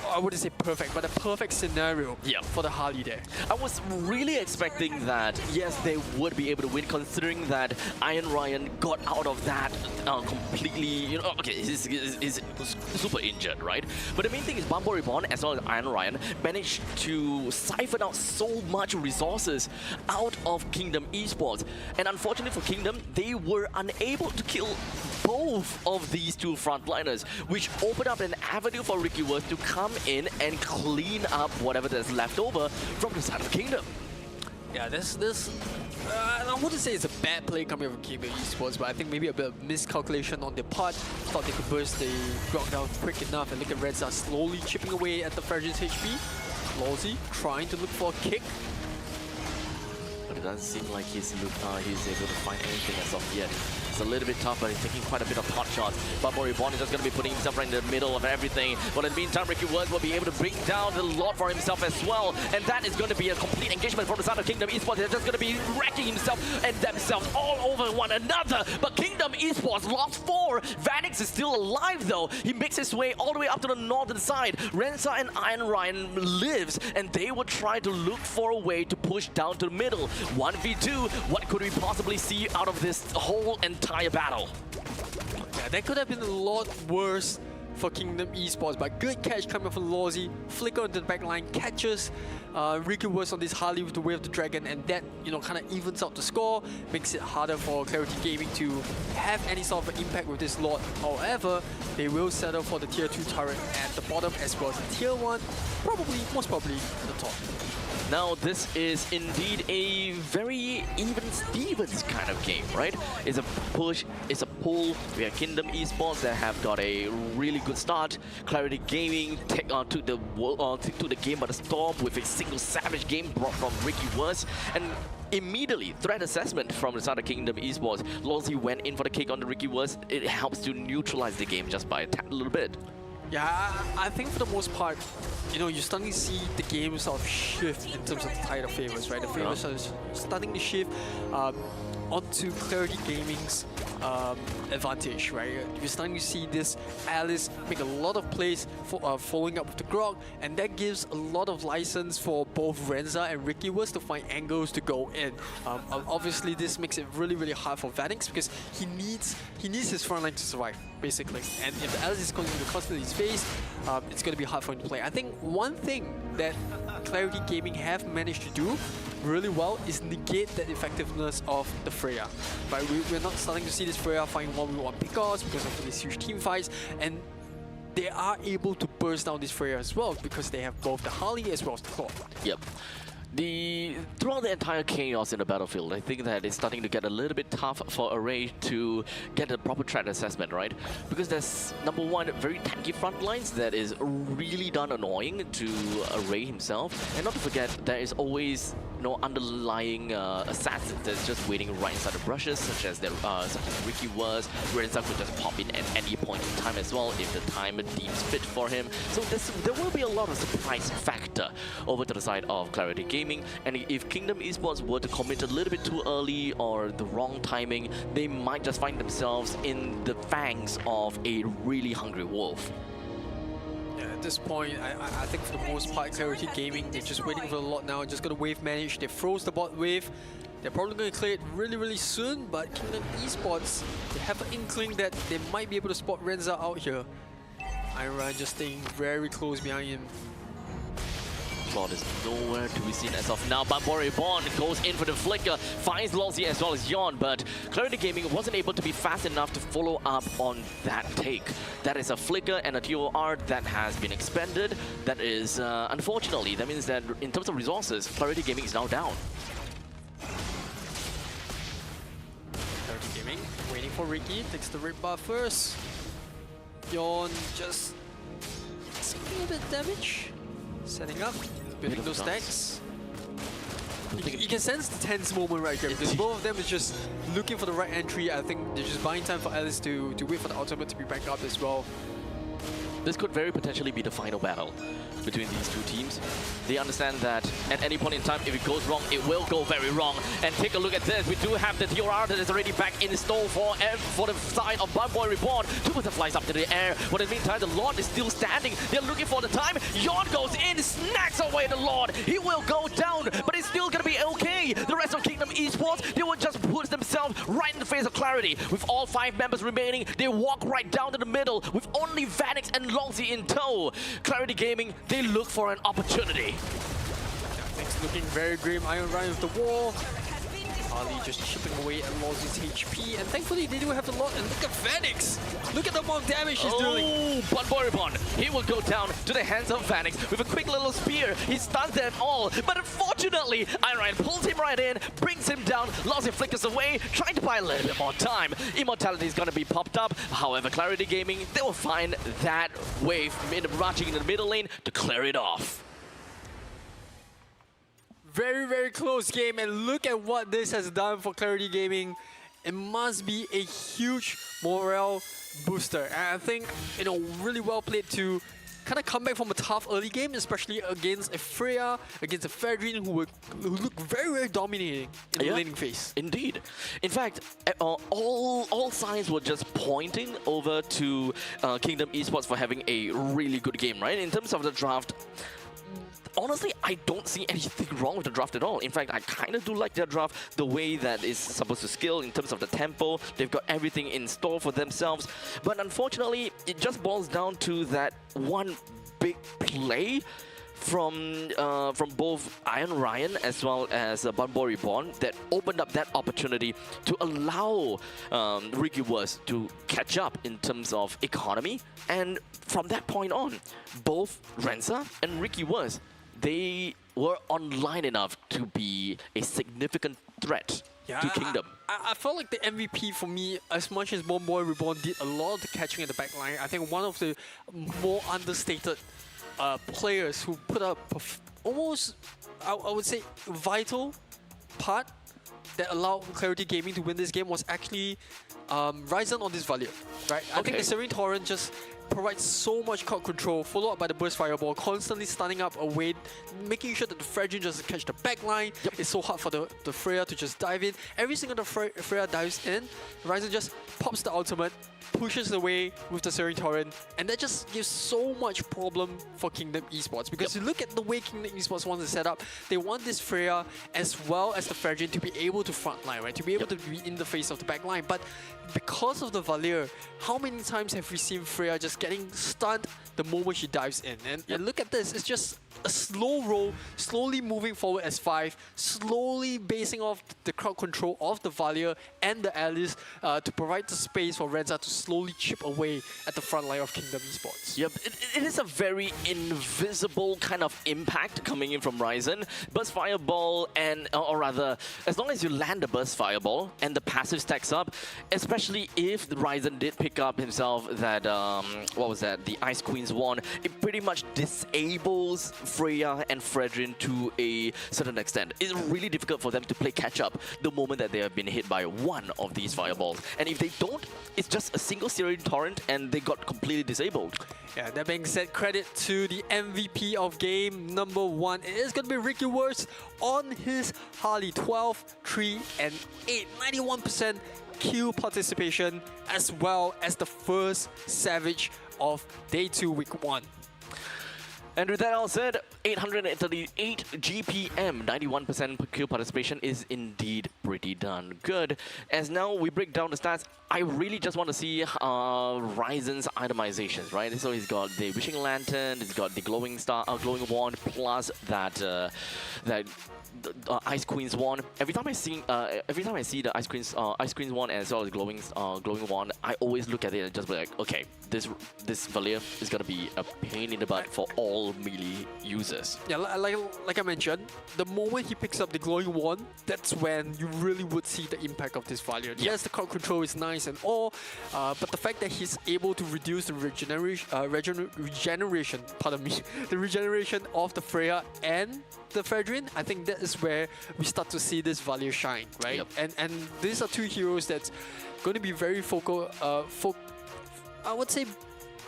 I wouldn't say perfect, but a perfect scenario for the Harley there. I was really expecting that, yes, they would be able to win, considering that Iron Ryan got out of that completely, you know, okay, he's super injured, right? But the main thing is Bumble Reborn, as well as Iron Ryan, managed to siphon out so much resources out of Kingdom Esports. And unfortunately for Kingdom, they were unable to kill both of these two frontliners, which opened up an avenue for Ricky Wurst to come in and clean up whatever that's left over from the side of Kingdom. Yeah, I wouldn't say it's a bad play coming from Kingdom Esports, but I think maybe a bit of miscalculation on their part. Thought they could burst the Grok down quick enough, and look at Reds are slowly chipping away at the Fragile's HP. Lawsy trying to look for a kick. But it doesn't seem like he's able to find anything as of yet. It's a little bit tough, but he's taking quite a bit of pot shots. But Reborn is just going to be putting himself right in the middle of everything. But in the meantime, Ricky Wurst will be able to bring down the lot for himself as well. And that is going to be a complete engagement from the side of Kingdom Esports. They're just going to be wrecking himself and themselves all over one another. But Kingdom Esports lost 4. Vanix is still alive though. He makes his way all the way up to the northern side. Rensa and Iron Ryan lives, and they will try to look for a way to push down to the middle. 1v2, what could we possibly see out of this whole entire battle? Yeah, that could have been a lot worse for Kingdom Esports, but good catch coming from Lawsy. Flicker into the back line, catches Ricky Wurst on this Harley with the Way of the Dragon, and that, you know, kind of evens out the score, makes it harder for Clarity Gaming to have any sort of impact with this lot. However, they will settle for the tier 2 turret at the bottom, as well as the tier 1, most probably at the top. Now, this is indeed a very even Stevens kind of game, right? It's a push, it's a pull. We have Kingdom Esports that have got a really good start. Clarity Gaming took the game by the storm with a single savage game brought from Ricky Wurst, and immediately threat assessment from the side of Kingdom Esports. Losey went in for the kick on the Ricky Wurst. It helps to neutralize the game just by a little bit. Yeah, I think for the most part, you know, you're starting to see the game sort of shift in terms of the tide of favors, right? The favors are starting to shift onto Clarity Gaming's advantage, right? You're starting to see this Alice make a lot of plays for, following up with the Grog, and that gives a lot of license for both Renza and Ricky Wurst to find angles to go in. Obviously, this makes it really, really hard for Vanix because he needs his front line to survive, basically. And if the Alice is going to constantly his face, it's going to be hard for him to play. I think one thing that Clarity Gaming have managed to do really well is negate that effectiveness of the Freya. Right? We're not starting to see this Freya find 1v1 pickoffs because of these huge team fights, and they are able to burst down this Freya as well because they have both the Harley as well as the Claw. Yep. Throughout the entire chaos in the battlefield, I think that it's starting to get a little bit tough for Array to get a proper threat assessment, right? Because there's, number one, very tanky front lines that is really done annoying to Array himself. And not to forget, there is always underlying assassins that's just waiting right inside the brushes, such as Ricky Wurst, Renza could just pop in at any point in time as well if the time deems fit for him. So there will be a lot of surprise factor over to the side of Clarity Gaming, and if Kingdom Esports were to commit a little bit too early or the wrong timing, they might just find themselves in the fangs of a really hungry wolf. At this point, I think for the most part, Clarity Gaming, they're just waiting for a lot now, just going to wave manage. They froze the bot wave. They're probably going to clear it really, really soon, but Kingdom Esports, they have an inkling that they might be able to spot Renza out here. Iron Ryan just staying very close behind him. Claude is nowhere to be seen as of now. Bambori Bond goes in for the flicker, finds Losey as well as Yon, but Clarity Gaming wasn't able to be fast enough to follow up on that take. That is a flicker and a TOR that has been expended. That is, unfortunately, that means that in terms of resources, Clarity Gaming is now down. Clarity Gaming waiting for Ricky, takes the rip bar first. Yon just taking a bit of damage, setting up. Building those stacks. You can sense the tense moment right here because both of them is just looking for the right entry. I think they're just buying time for Alice to wait for the ultimate to be back up as well. This could very potentially be the final battle between these two teams. They understand that at any point in time, if it goes wrong, it will go very wrong. And take a look at this. We do have the TOR that is already back in store for the side of Bad Boy Reborn. Two flies up to the air. But in the meantime, the Lord is still standing. They're looking for the time. Yon goes in, snacks away the Lord. He will go down, but it's still gonna be okay. The rest of Kingdom Esports, they will just put themselves right in the face of Clarity. With all 5 members remaining, they walk right down to the middle with only Vanix and Longzy in tow. Clarity Gaming, they look for an opportunity. Things looking very grim. Iron Ryan with the wall. Harley just chipping away at Lozzy's HP, and thankfully they do have the lot. And look at Vanix! Look at the amount of damage he's doing. Oh, but Boribon, he will go down to the hands of Vanix with a quick little spear. He stuns them all, but unfortunately, Iron Ryan pulls him right in, brings him down. Lozzy flickers away, trying to buy a little bit more time. Immortality is going to be popped up. However, Clarity Gaming, they will find that wave rushing in the middle lane to clear it off. Very, very close game, and look at what this has done for Clarity Gaming. It must be a huge morale booster. And I think, really well played to kind of come back from a tough early game, especially against a Freya, against a Fedrin who look very, very dominating in the laning phase. Indeed. In fact, all signs were just pointing over to Kingdom Esports for having a really good game, right? In terms of the draft, honestly, I don't see anything wrong with the draft at all. In fact, I kind of do like their draft, the way that it's supposed to scale in terms of the tempo. They've got everything in store for themselves. But unfortunately, it just boils down to that one big play from both Iron Ryan as well as Bunbo Reborn that opened up that opportunity to allow Ricky Wurst to catch up in terms of economy. And from that point on, both Renza and Ricky Wurst, they were online enough to be a significant threat to Kingdom. I felt like the MVP for me, as much as Bomboy Reborn did a lot of the catching at the back line, I think one of the more understated players who put up almost, I would say, vital part that allowed Clarity Gaming to win this game was actually Ryzen on this Valir, right? I think the Serene Torrent just provides so much crowd control, followed up by the Burst Fireball, constantly stunning up away, making sure that the Fredrin just catch the back line. It's so hard for the Freya to just dive in. Every single the Freya dives in, Ryzen just pops the ultimate, pushes away with the Serene Torrent, and that just gives so much problem for Kingdom Esports. Because you look at the way Kingdom Esports wants to set up, they want this Freya as well as the Fredrin to be able to frontline, right? To be able to be in the face of the back line. But because of the Valir, how many times have we seen Freya just getting stunned the moment she dives in? And look at this, it's just a slow roll, slowly moving forward as 5, slowly basing off the crowd control of the Valir and the Alice to provide the space for Renza to slowly chip away at the front line of Kingdom Esports. Yep, it is a very invisible kind of impact coming in from Ryzen. Burst Fireball and, or rather, as long as you land the Burst Fireball and the passive stacks up, especially if the Ryzen did pick up himself that, what was that, the Ice Queen's wand, it pretty much disables Freya and Fredrin to a certain extent. It's really difficult for them to play catch up the moment that they have been hit by one of these fireballs. And if they don't, it's just a single Serene Torrent and they got completely disabled. Yeah, that being said, credit to the MVP of game number 1. It is going to be Ricky Wurst on his Harley. 12, 3, and 8. 91% kill participation, as well as the first Savage of Day 2, Week 1. And with that all said, 838 GPM, 91% kill participation is indeed pretty darn good. As now we break down the stats, I really just want to see Ryzen's itemizations, right? So he's got the Wishing Lantern, he's got the glowing star, glowing wand, plus that Ice Queen's wand. Every time I see the Ice Queen's wand as well as glowing wand, I always look at it and just be like, okay, this Valir is gonna be a pain in the butt for all melee users. Yeah, like I mentioned, the moment he picks up the glowing wand, that's when you really would see the impact of this Valir. Yes, the crowd control is nice and all, but the fact that he's able to reduce the regeneration, pardon me, the regeneration of the Freya and the Fredrin, I think that is where we start to see this Valir shine, right? And these are two heroes that's going to be very focal, I would say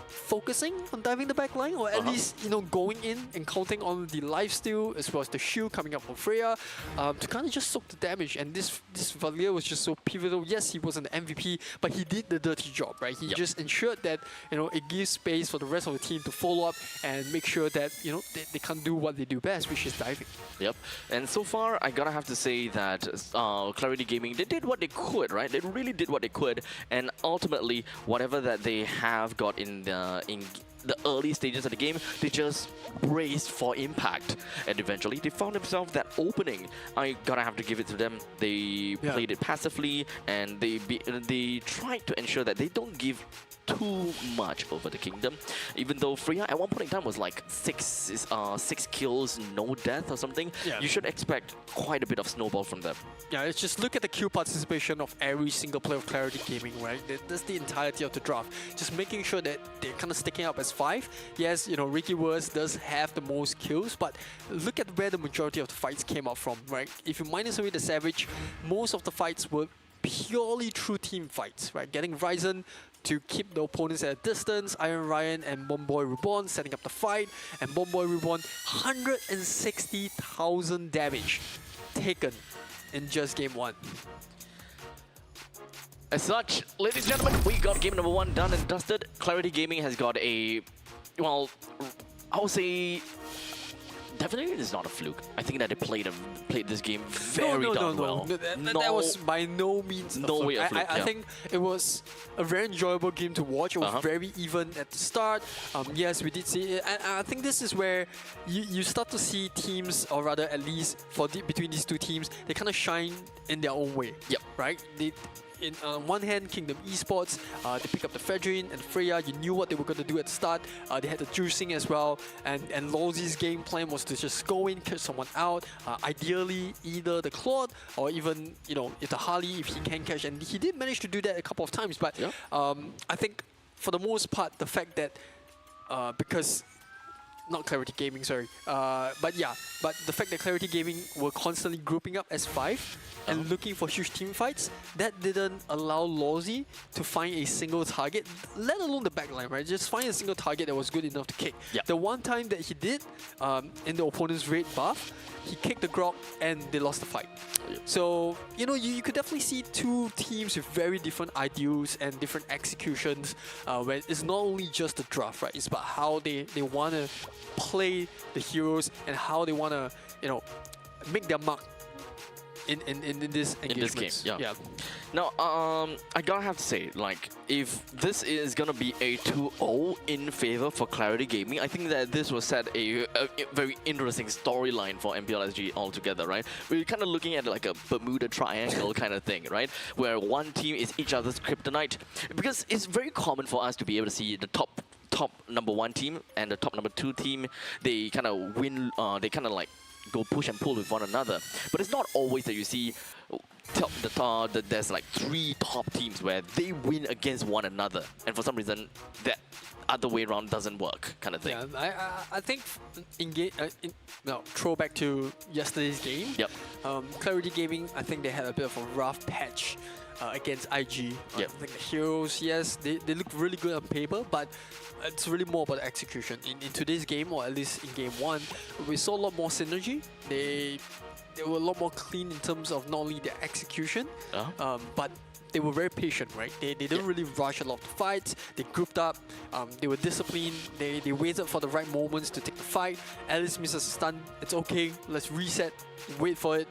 focusing on diving the back line, or at least, you know, going in and counting on the lifesteal as well as the shield coming up from Freya to kind of just soak the damage. And this Valir was just so pivotal. Yes, he wasn't the MVP, but he did the dirty job, right? He just ensured that, you know, it gives space for the rest of the team to follow up and make sure that, you know, they can't do what they do best, which is diving. Yep. And so far, I gotta have to say that Clarity Gaming, they did what they could, right? They really did what they could, and ultimately, whatever that they have got in the early stages of the game, they just braced for impact, and eventually they found themselves that opening. I gotta have to give it to them. They played it passively, and they tried to ensure that they don't give too much over the Kingdom. Even though Freya at one point in time was like 6 kills, no death or something, you should expect quite a bit of snowball from them. Yeah, let's just look at the kill participation of every single player of Clarity Gaming, right? That's the entirety of the draft. Just making sure that they're kind of sticking up as 5. Yes, you know, Ricky Wurst does have the most kills, but look at where the majority of the fights came out from, right? If you minus away the Savage, most of the fights were purely true team fights, right? Getting Ryzen to keep the opponents at a distance, Iron Ryan and Bomboy Reborn setting up the fight, and Bomboy Reborn 160,000 damage taken in just game 1. As such, ladies and gentlemen, we got game number 1 done and dusted. Clarity Gaming has got a, well, I would say, definitely it is not a fluke. I think that they played this game very darn well. That was by no means a fluke. I think it was a very enjoyable game to watch. It was very even at the start. Yes, we did see it. And I think this is where you start to see teams, or rather at least between these two teams, they kind of shine in their own way. Right? on one hand, Kingdom Esports, they pick up the Fedrin and Freya. You knew what they were going to do at the start. They had the juicing as well, and Lawsy's game plan was to just go in, catch someone out. Ideally, either the Claude or even if the Harley, if he can catch, and he did manage to do that a couple of times. But I think for the most part, the fact that because not Clarity Gaming, sorry. But the fact that Clarity Gaming were constantly grouping up as 5 and looking for huge team fights, that didn't allow Lawsy to find a single target, let alone the backline, right? Just find a single target that was good enough to kick. The one time that he did in the opponent's raid buff, he kicked the Grok and they lost the fight. So, you could definitely see two teams with very different ideals and different executions, where it's not only just the draft, right? It's about how they want to play the heroes and how they want to, make their mark in this engagement. In this game, yeah. Now, I gotta have to say, like, if this is gonna be a 2-0 in favor for Clarity Gaming, I think that this will set a very interesting storyline for MPL SG altogether, right? We're kind of looking at like a Bermuda Triangle kind of thing, right? Where one team is each other's kryptonite, because it's very common for us to be able to see the top number 1 team and the top number 2 team. They kind of win. They kind of like go push and pull with one another. But it's not always that you see there's like 3 top teams where they win against one another, and for some reason that other way around doesn't work, kind of thing. Yeah, I think throwback to yesterday's game. Clarity Gaming, I think they had a bit of a rough patch against IG. I think the heroes, yes, they look really good on paper, but it's really more about execution. In today's game, or at least in game 1, we saw a lot more synergy. They were a lot more clean in terms of not only their execution, but they were very patient, right? They didn't really rush a lot of the fights. They grouped up. They were disciplined. They waited for the right moments to take the fight. Alice misses a stun. It's okay. Let's reset. Wait for it.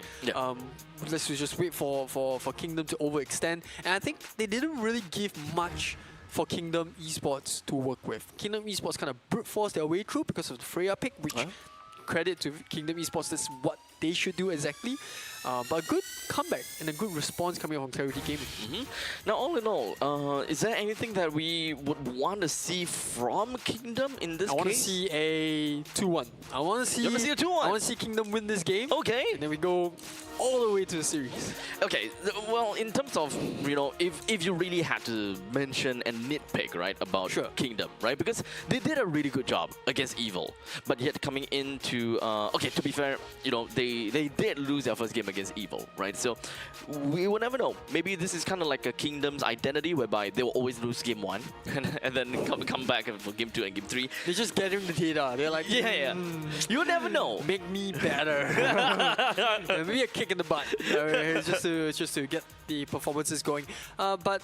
Let's just wait for Kingdom to overextend. And I think they didn't really give much for Kingdom Esports to work with. Kingdom Esports kind of brute forced their way through because of the Freya pick, which credit to Kingdom Esports, that's what they should do exactly. But a good comeback and a good response coming from Clarity Gaming. Now, all in all, is there anything that we would want to see from Kingdom in this case? I want to see a 2-1. I want to see a 2-1? I want to see Kingdom win this game. Okay. And then we go all the way to the series. Okay, well, in terms of, if you really had to mention and nitpick, right, about Kingdom, right? Because they did a really good job against Evil, but yet coming into, okay, to be fair, they did lose their first game against Evil, right? So we will never know. Maybe this is kind of like a Kingdom's identity, whereby they will always lose game 1 and then come back for game 2 and game 3. They're just getting the data. They're like, you never know. Make me better. Maybe a kick in the butt, just to get the performances going. But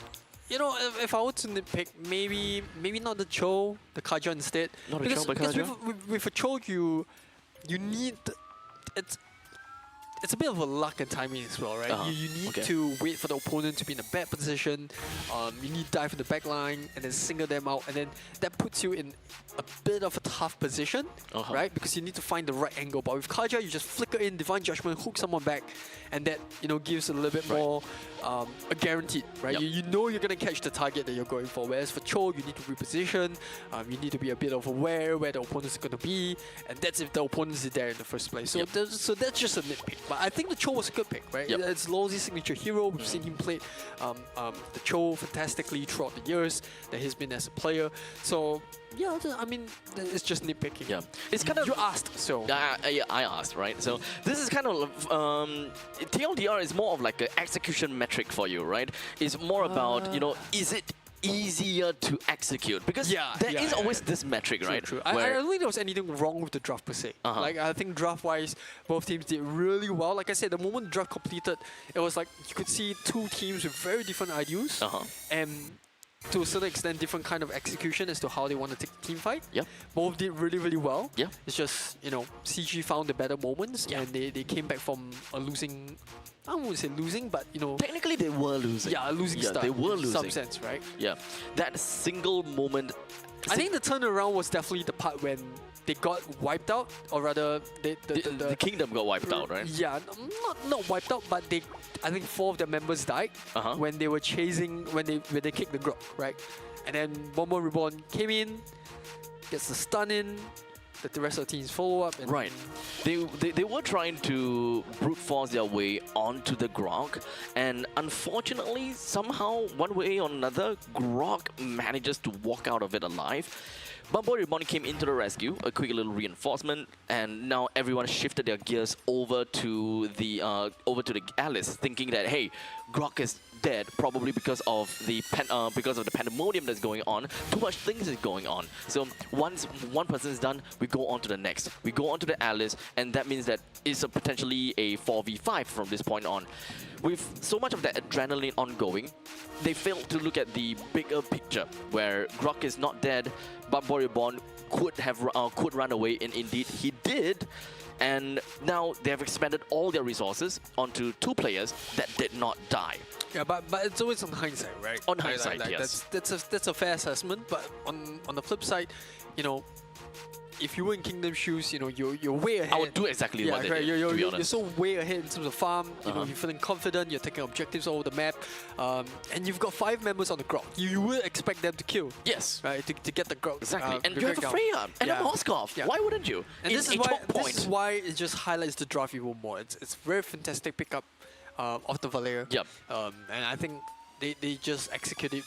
if I were to nitpick, maybe not the Cho, the Kaja instead. Not because, the Cho, but because with a Cho, you need it's a bit of a luck and timing as well, right? You need to wait for the opponent to be in a bad position. You need to dive in the back line and then single them out, and then that puts you in a bit of a tough position, right? Because you need to find the right angle. But with Kaja, you just flicker in Divine Judgment, hook someone back, and that gives a little bit more a guaranteed, right? You know you're gonna catch the target that you're going for. Whereas for Cho, you need to reposition. You need to be a bit of aware where the opponent is gonna be, and that's if the opponent is there in the first place. So that's just a nitpick. But I think the Cho was a good pick, right? It's Lawsy's signature hero. We've seen him play the Cho fantastically throughout the years that he's been as a player. So yeah, I mean, it's just nitpicking. Yeah, it's kind of you asked, so I asked, right? So this is kind of TLDR is more of like an execution metric for you, right? It's more about is it easier to execute, because there is always this metric, right? True. I don't think there was anything wrong with the draft per se. Like, I think draft-wise, both teams did really well. Like I said, the moment the draft completed, it was like you could see two teams with very different ideals, and to a certain extent, different kind of execution as to how they want to take the team fight. Both did really, really well. It's just, CG found the better moments, and they came back from a losing. I wouldn't say losing, but technically they were losing. Yeah, a losing start. They were losing. In some sense, right? Yeah, that single moment. I think the turnaround was definitely the part when they got wiped out, or rather, The kingdom got wiped out, right? Yeah, not wiped out, but I think 4 of their members died when they were chasing, when they kicked the Grok, right? And then Bomber Reborn came in, gets the stun in, that the rest of the teams follow up. And Right. They were trying to brute force their way onto the Grok, and unfortunately, somehow, one way or another, Grok manages to walk out of it alive. Bumbo Reborn came into the rescue, a quick little reinforcement, and now everyone shifted their gears over to the Alice, thinking that, hey, Grok is dead, probably because of the pandemonium that's going on. Too much things is going on. So once one person is done, we go on to the next. We go on to the Alice, and that means that it's potentially a 4v5 from this point on. With so much of that adrenaline ongoing, they failed to look at the bigger picture, where Grok is not dead, but Reborn could run away, and indeed he did. And now they have expended all their resources onto 2 players that did not die. Yeah, but it's always on hindsight, right? On hindsight, yes. That's a fair assessment. But on the flip side, you know, if you were in Kingdom shoes, you know, you're way ahead. I would do exactly what they did, to be honest. You're so way ahead in terms of farm. You know, you're feeling confident. You're taking objectives all over the map, and you've got 5 members on the Grok. You would expect them to kill. Yes. Right, to get the Grok. Exactly. And you have a Freya and a Moskov. Yeah. Why wouldn't you? And this is why it just highlights the draft even more. It's very fantastic pickup of the Valeria. Yep. And I think they just executed.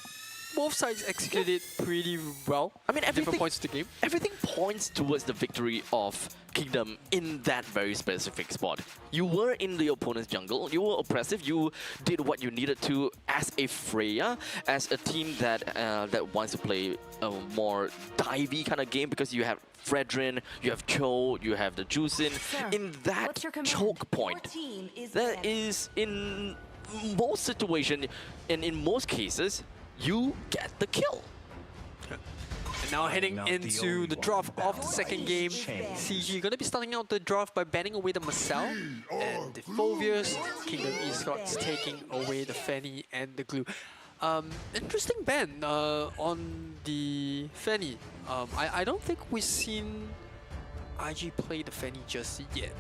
Both sides executed pretty well. I mean, different points of the game. Everything points towards the victory of Kingdom in that very specific spot. You were in the opponent's jungle. You were oppressive. You did what you needed to as a Freya, as a team that wants to play a more divey kind of game, because you have Fredrin, you have Cho, you have the Juicin. In that choke point, that is in most situations and in most cases, you get the kill. And now heading into the draft of the second game, CG going to be starting out the draft by banning away the Marcel and the Phobius. Kingdom Esports taking away the Fanny and the Glue. Interesting ban on the Fanny. I don't think we've seen IG play the Fanny just yet.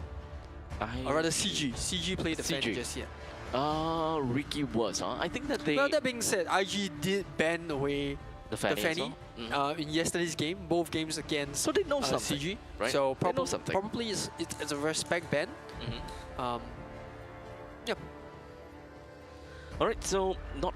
Or rather CG played the Fanny just yet. Ricky was, huh? I think that they... Well, that being said, IG did ban away the Fanny in yesterday's game, both games against so they know something, CG. right? So they know something. Probably it's a respect ban. Yep. All right, so not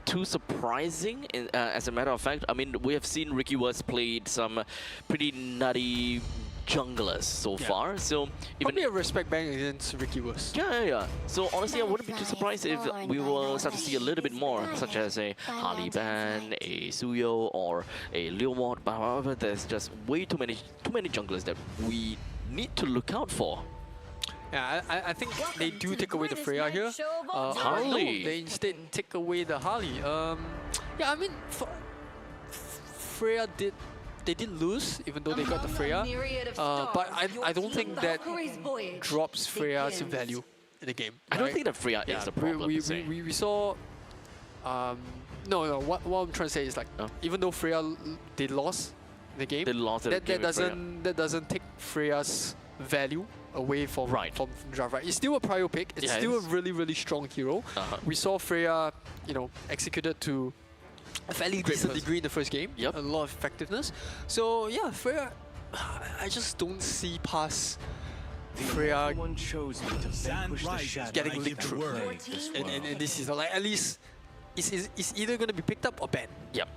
too surprising. As a matter of fact, I mean, we have seen Ricky Wurst played some pretty nutty junglers so far. So even probably a respect ban against Ricky Wurst. Yeah. So honestly, I wouldn't be too surprised if we will start to see a little bit more, such as a Harley ban, a Suyo, or a Leomord. But however, there's just way too many junglers that we need to look out for. Yeah, I think they do take away the Freya here. Harley. No, they instead take away the Harley. Yeah, I mean, Freya did. They did lose, even though they got the Freya. But I don't think that drops Freya's value in the game. I don't think that Freya is the problem. We saw. No. What I'm trying to say is like, even though Freya they lost the game, that doesn't take Freya's value away from from draft. Right? It's still a prio pick. It's still a really strong hero. We saw Freya, you know, executed to a fairly decent degree in the first game. A lot of effectiveness. So yeah, Freya, I just don't see past Freya getting licked through. And this is like, at least it's either going to be picked up or banned. Yep.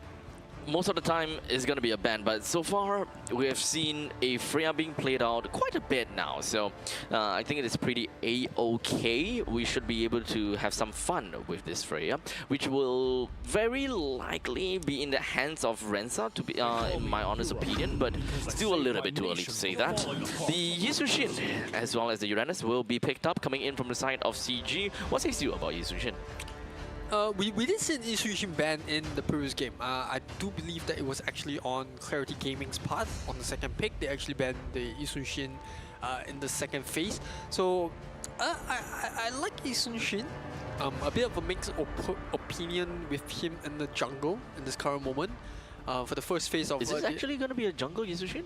Most of the time it's going to be a ban, but so far we have seen a Freya being played out quite a bit now. So I think it is pretty a-okay. We should be able to have some fun with this Freya, which will very likely be in the hands of Rensa, to be in my honest opinion, but still a little bit too early to say that. The Yisushin as well as the Uranus will be picked up, coming in from the side of CG. What says you about Yisushin? We did see an Isushin ban in the previous game. I do believe that it was actually on Clarity Gaming's part. On the second pick, they actually banned the Isushin in the second phase. So I like Isushin. A bit of a mixed opinion with him in the jungle in this current moment. for the first phase of... Is this actually going to be a jungle Yuzushin?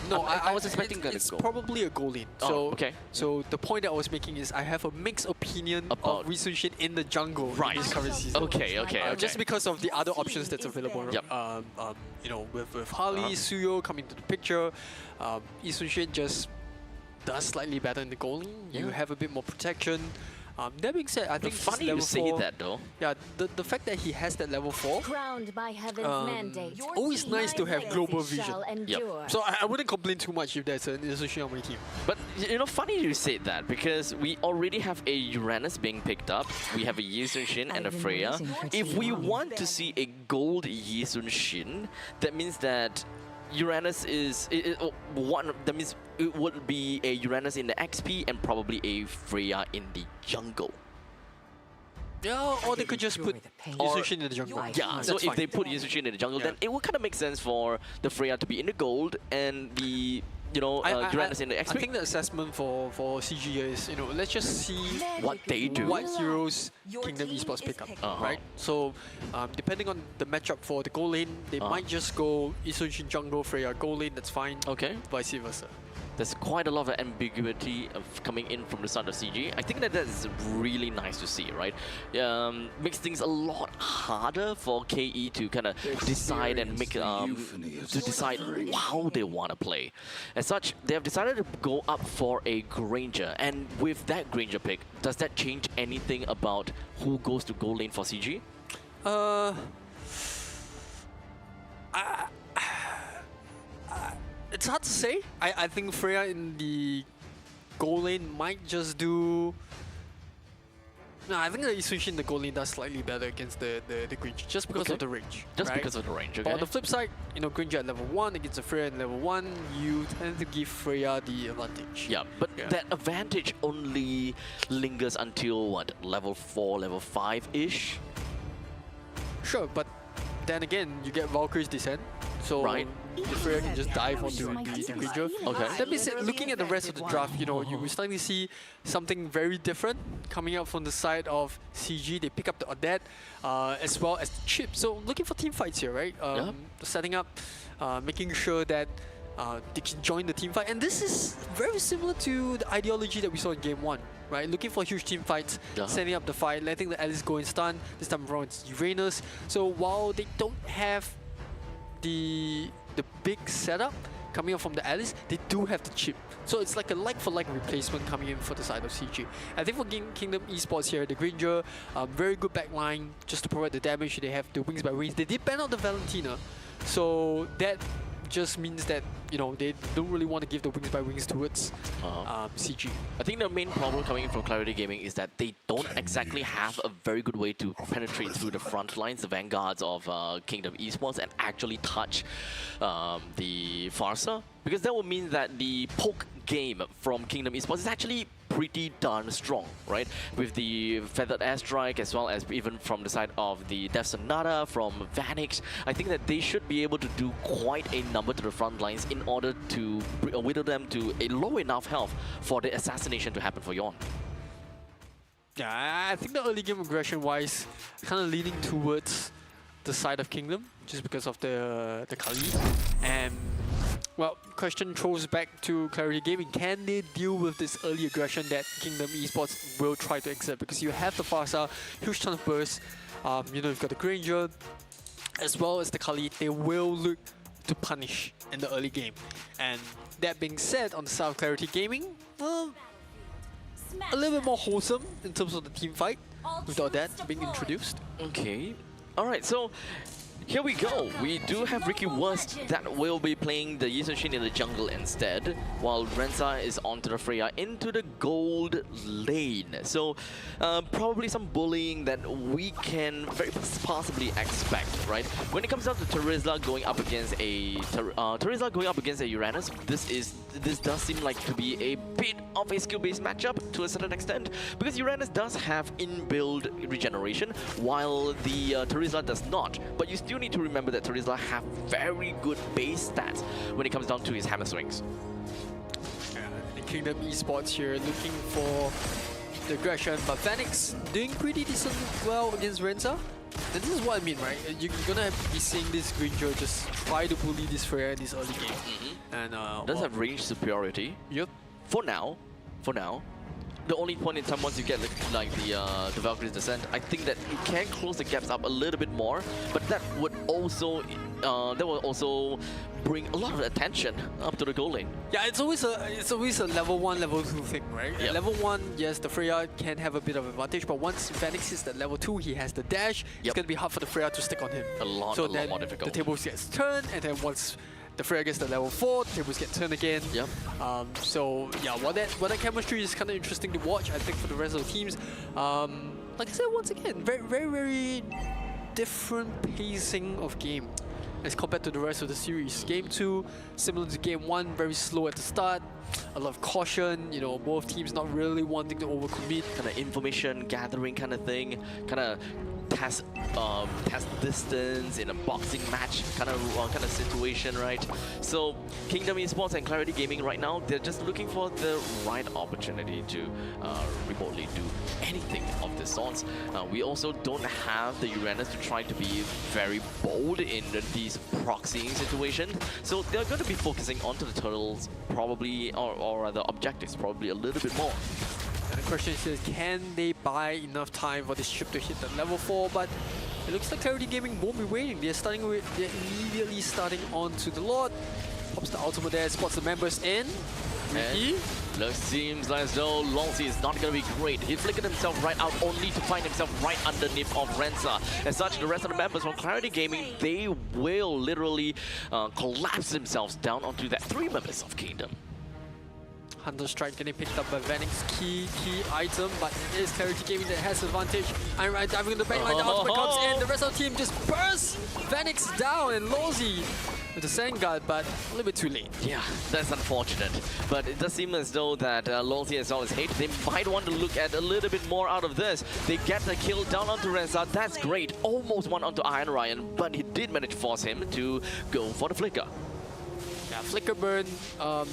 No, I was expecting it's go. probably a goal lane. So, Oh, okay. So the point that I was making is I have a mixed opinion About- of Risushin in the jungle Right. in this current season. Okay, okay. Just because of the other options that's available. Yep. You know, with Harley, Suyo coming to the picture, Isushin just does slightly better in the goal lane. You Yeah. have a bit more protection. That being said, I think Funny level you say 4, that though. Yeah, the fact that he has that level 4, Crowned by heaven's mandate. it's always nice to have global vision. Yep. So I wouldn't complain too much if there's an Isushin on my team. But you know, funny you said that because we already have a Uranus being picked up. We have a Yizun and a Freya. If we want to see a gold Yizun, that means that Uranus is one. That means it would be a Uranus in the XP and probably a Freya in the jungle. Yeah, or they could just put Isushin in the jungle. Yeah, so That's if fine. they put Yizun in the jungle, Yeah. then it would kind of make sense for the Freya to be in the gold and the Uranus in the XP. I think the assessment for CG is, you know, let's just see what they do. what heroes Kingdom Esports pick up, right? So, depending on the matchup for the goal lane, they might just go Isushin jungle, Freya goal lane, that's fine. Okay. Vice versa. There's quite a lot of ambiguity of coming in from the side of CG. I think that is really nice to see, right? Makes things a lot harder for KE to kind of decide and make to decide how they want to play. As such, they have decided to go up for a Granger, and with that Granger pick, does that change anything about who goes to goal lane for CG? It's hard to say. I think Freya in the goal lane might just do... No, I think the Isushin in the goal lane does slightly better against the Granger, just because of the range. Just right? because of the range, okay? But on the flip side, you know, Granger at level 1 against a Freya at level 1, you tend to give Freya the advantage. Yeah, but that advantage only lingers until what, level 4, level 5-ish? Sure, but then again, you get Valkyrie's Descent, so the Freya can just dive onto the Granger. Okay. That means that looking at the rest of the draft, you know, you're starting to see something very different coming out from the side of CG. They pick up the Odette as well as the Chip. So looking for team fights here, right? Setting up, making sure that they can join the team fight. And this is very similar to the ideology that we saw in Game 1, right? Looking for huge team fights, setting up the fight, letting the Alice go and stun. This time around it's Uranus. So while they don't have the big setup coming up from the Alice, they do have the Chip. So it's like a like-for-like replacement coming in for the side of CG. I think for Kingdom Esports here, the Granger, very good backline just to provide the damage. They have the Wings by Wings. They did ban out the Valentina. So that just means that, you know, they don't really want to give the Wings by Wings towards CG. I think the main problem coming in from Clarity Gaming is that they don't exactly have a very good way to penetrate through the front lines, the vanguards of Kingdom Esports, and actually touch the Farsa. Because that would mean that the poke game from Kingdom Esports is actually pretty darn strong, right? With the Feathered Airstrike as well as even from the side of the Death Sonata from Vanix, I think that they should be able to do quite a number to the front lines in order to whittle them to a low enough health for the assassination to happen for Yorn. Yeah, I think the early game aggression-wise, kind of leaning towards the side of Kingdom, just because of the Kali. And well, question throws back to Clarity Gaming. Can they deal with this early aggression that Kingdom Esports will try to exert? Because you have the Farsa, huge ton of bursts, you know, you've got the Granger, as well as the Kali. They will look to punish in the early game. And that being said, on the side of Clarity Gaming, well, a little bit more wholesome in terms of the team fight, without that being introduced. Okay, alright, so here we go. We do have Ricky Wurst that will be playing the Yizun in the jungle instead, while Renza is onto the Freya into the gold lane. So probably some bullying that we can very possibly expect, right? When it comes down to Terizla going up against a Uranus, this does seem like to be a bit of a skill-based matchup to a certain extent, because Uranus does have inbuilt regeneration, while the Terizla does not. But you still need to remember that Terizla have very good base stats when it comes down to his hammer swings. The Kingdom Esports here looking for the aggression, but Vanix doing pretty decent well against Renza. And this is what I mean, right? You're gonna be seeing this Granger just try to bully this Freya in this early game. And Does have range superiority. Yep. For now. The only point in time once you get the Valkyrie's Descent, I think that it can close the gaps up a little bit more, but that would also bring a lot of attention up to the goal lane. Yeah, it's always a level 1, level 2 thing, right? Yep. At level 1, yes, the Freya can have a bit of advantage, but once Phoenix hits that level 2, he has the dash. It's gonna be hard for the Freya to stick on him. A lot more difficult. The tables gets turned, and then once the Freya gets to level 4, the tables get turned again. Yep. So yeah, what that chemistry is kind of interesting to watch, I think, for the rest of the teams. Like I said, once again, very different pacing of game as compared to the rest of the series. Game 2, similar to Game 1, very slow at the start, a lot of caution, you know, both teams not really wanting to overcommit. Kind of information gathering kind of thing, kind of test distance in a boxing match kind of situation, right? So Kingdom Esports and Clarity Gaming right now, they're just looking for the right opportunity to remotely do anything of the sorts. We also don't have the Uranus to try to be very bold in these proxying situations, so they're going to be focusing onto the turtles probably, or rather objectives probably a little bit more. And the question is, can they buy enough time for this ship to hit the level 4? But it looks like Clarity Gaming won't be waiting. They're immediately starting onto the Lord. Pops the ultimate there, spots the members in. And seems as though Longsi is not going to be great. He flickered himself right out only to find himself right underneath of Rensa. As such, the rest of the members from Clarity Gaming, they will literally collapse themselves down onto that 3 members of Kingdom. Hunter Strike getting picked up by Vanix, key item, but it is Clarity Gaming that has advantage. Iron Ride diving in the backline, the ultimate comes in, the rest of the team just bursts Vanix down, and Lozi with the Sand Guard, but a little bit too late. Yeah, that's unfortunate. But it does seem as though that Lozi as well as Hate, they might want to look at a little bit more out of this. They get the kill down onto Rensa, that's great. Almost one onto Iron Ryan, but he did manage to force him to go for the flicker. Yeah, Flicker Burn,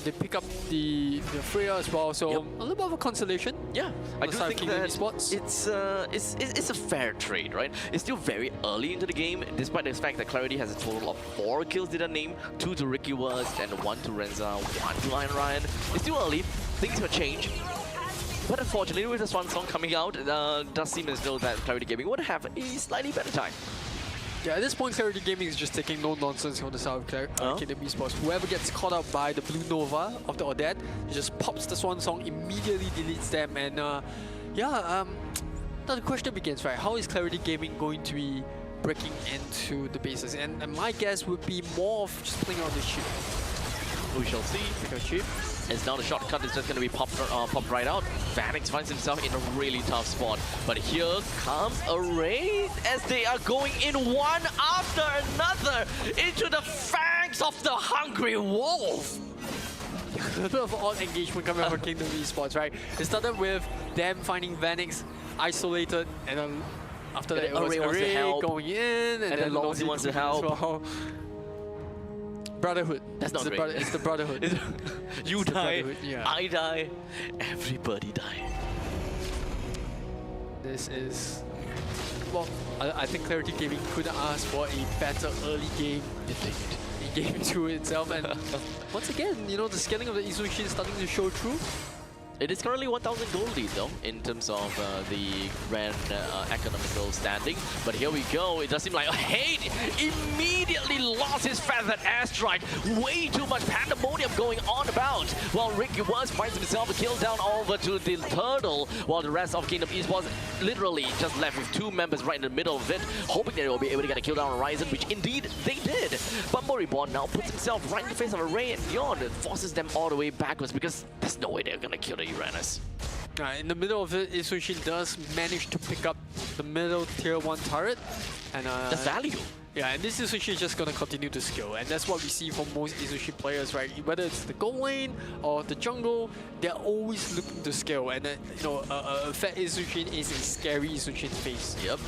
they pick up the Freya as well, so a little bit of a consolation. Yeah, I do think that Esports. it's a fair trade, right? It's still very early into the game, despite the fact that Clarity has a total of 4 kills to their name, 2 to Ricky Wurst, and 1 to Renza, 1 to Iron Ryan. It's still early, things will change. But unfortunately, with the Swan Song coming out, it does seem as though that Clarity Gaming would have a slightly better time. Yeah, at this point, Clarity Gaming is just taking no nonsense on the side of Kingdom Esports. Whoever gets caught up by the Blue Nova of the Odette, just pops the Swan Song, immediately deletes them, and now the question begins, right? How is Clarity Gaming going to be breaking into the bases? And my guess would be more of just playing on the ship. We shall see. As now the shortcut is just going to be popped right out. Vanix finds himself in a really tough spot. But here comes a raid as they are going in one after another into the fangs of the hungry wolf. A bit of odd engagement coming from Kingdom Esports, right? It started with them finding Vanix isolated, and then after that it was Array going in, and then Longsi wants to help. Well. Brotherhood. That's not great. It's the Brotherhood. You die, I die, everybody die. This is... Well, I think Clarity Gaming could ask for a better early game in Game 2 itself. And once again, you know, the scaling of the Isushin is starting to show through. It is currently 1,000 gold lead though, in terms of the grand economical standing. But here we go, it does seem like Hate immediately lost his feathered airstrike. Way too much pandemonium going on about. While Ricky Wurst finds himself a kill down over to the Turtle, while the rest of Kingdom Esports literally just left with 2 members right in the middle of it, hoping they will be able to get a kill down on Horizon, which indeed they did. But Moribond now puts himself right in the face of Array and Beyond and forces them all the way backwards because there's no way they're gonna kill the Uranus. In the middle of it, Isushin does manage to pick up the middle tier 1 turret. And that's value. Yeah, and this Isushi is just going to continue to scale, and that's what we see from most Isushi players, right? Whether it's the gold lane or the jungle, they're always looking to scale, and you know, a fat Isushi is a scary Isushi face. Yep.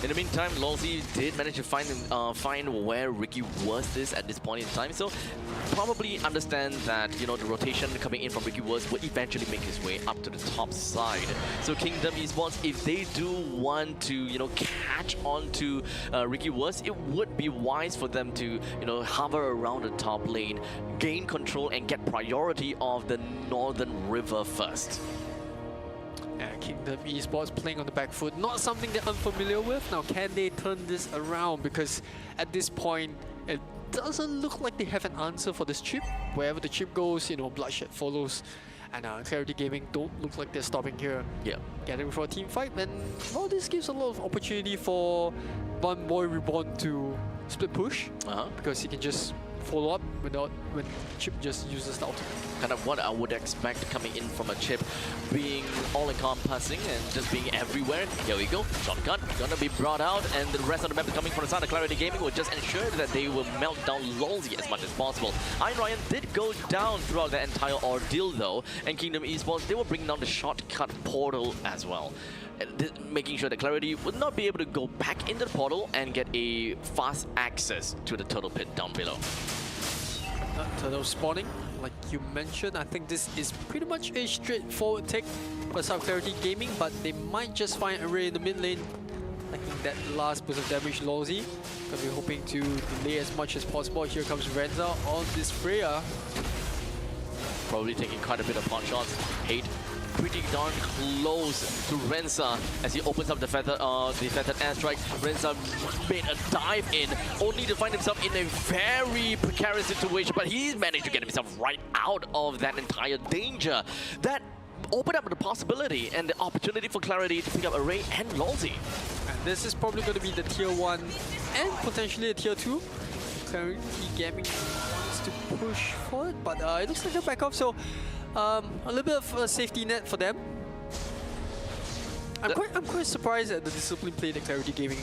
In the meantime, Lolzy did manage to find where Ricky Wurst is at this point in time, so probably understand that, you know, the rotation coming in from Ricky Wurst will eventually make his way up to the top side. So Kingdom Esports, if they do want to, you know, catch on to Ricky Wurst, it would be wise for them to, you know, hover around the top lane, gain control and get priority of the Northern River first. Kingdom Esports playing on the back foot, not something they're unfamiliar with. Now, can they turn this around? Because at this point, it doesn't look like they have an answer for this chip. Wherever the chip goes, you know, bloodshed follows. And Clarity Gaming don't look like they're stopping here. Yeah. Getting for a team fight, and well, this gives a lot of opportunity for One Boy Reborn to split push, because he can just follow up without when Chip just uses the ultimate. Kind of what I would expect coming in from a Chip, being all-encompassing and just being everywhere. Here we go, shotgun gonna be brought out, and the rest of the members coming from the side of Clarity Gaming will just ensure that they will melt down Lolzy as much as possible. Iron Ryan did go down throughout the entire ordeal though, and Kingdom Esports, they will bring down the shortcut portal as well, making sure that Clarity would not be able to go back into the portal and get a fast access to the turtle pit down below. Turtle spawning, like you mentioned, I think this is pretty much a straightforward take for South Clarity Gaming, but they might just find a Ray in the mid lane, taking that last burst of damage. Lolzy gonna be hoping to delay as much as possible. Here comes Renza on this Freya. Probably taking quite a bit of pot shots. Hate pretty darn close to Renza as he opens up the feathered airstrike. Renza made a dive in, only to find himself in a very precarious situation, but he's managed to get himself right out of that entire danger. That opened up the possibility and the opportunity for Clarity to pick up Array and Lolzy. And this is probably going to be the tier 1 and potentially a tier 2. Clarity Gaming wants to push for it, but it looks like they'll back off, so a little bit of a safety net for them. I'm quite surprised at the discipline play that Clarity Gaming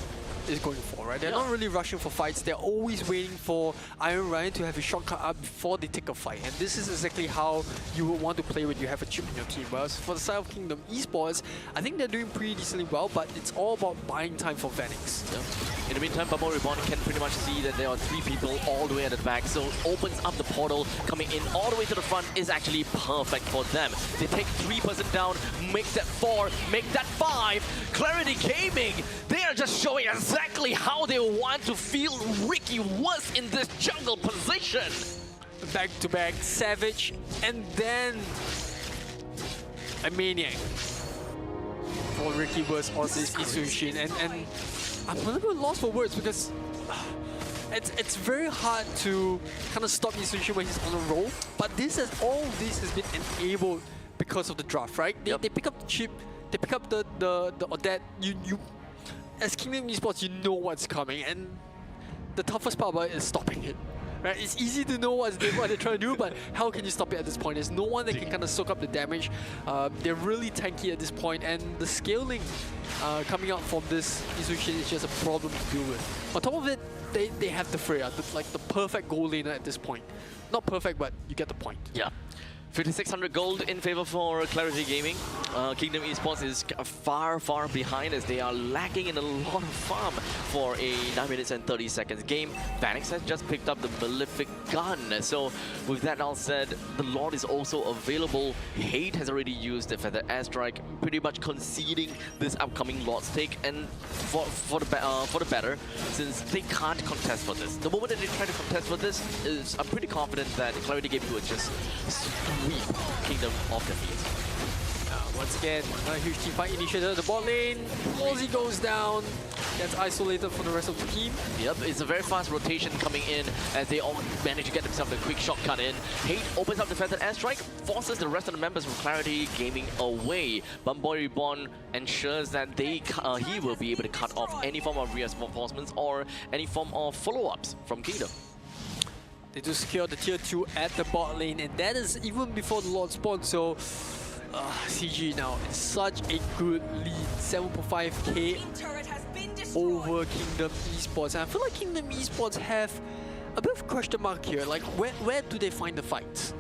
is going for, right? They're not really rushing for fights. They're always waiting for Iron Ryan to have a shortcut up before they take a fight. And this is exactly how you would want to play when you have a chip in your team. Whereas for the side of Kingdom Esports, I think they're doing pretty decently well, but it's all about buying time for Vanix. Yeah. In the meantime, Bubble Reborn can pretty much see that there are 3 people all the way at the back, so opens up the portal, coming in all the way to the front is actually perfect for them. They take 3% down, make that 4, make that 5. Clarity Gaming, they are just showing exactly how they want to feel Ricky Wurst in this jungle position. Back to back, Savage, and then a Maniac for Ricky Wurst on this Isushin. And I'm a little bit lost for words because it's very hard to kind of stop Isushin when he's on a roll. But all this has been enabled because of the draft, right? They pick up the chip, they pick up the Odette. You as Kingdom Esports, you know what's coming, and the toughest part about it is stopping it. Right? It's easy to know what they're trying to do, but how can you stop it at this point? There's no one that can kind of soak up the damage. They're really tanky at this point, and the scaling coming out from this Isushin is just a problem to deal with. On top of it, they have the Freya, like the perfect gold laner at this point. Not perfect, but you get the point. Yeah. 5,600 gold in favor for Clarity Gaming. Kingdom Esports is far, far behind as they are lacking in a lot of farm for a 9 minutes and 30 seconds game. Vanix has just picked up the Malefic Gun. So with that all said, the Lord is also available. Hate has already used the Feather Airstrike, pretty much conceding this upcoming Lord's take, and for the better, since they can't contest for this. The moment that they try to contest for this, I'm pretty confident that Clarity Gaming will just sweep Kingdom off their feet. Once again, a huge team fight initiated at the bot lane. Lolzy goes down, gets isolated from the rest of the team. Yep, it's a very fast rotation coming in as they all manage to get themselves a quick shortcut in. Hate opens up the Feathered Airstrike, forces the rest of the members from Clarity Gaming away. Bumboy Reborn ensures that he will be able to cut off any form of reinforcements or any form of follow-ups from Kingdom. They do secure the tier 2 at the bot lane, and that is even before the Lord spawn, so CG now in such a good lead, 7.5k. over Kingdom Esports. And I feel like Kingdom Esports have a bit of a question mark here. Like, where do they find the fights,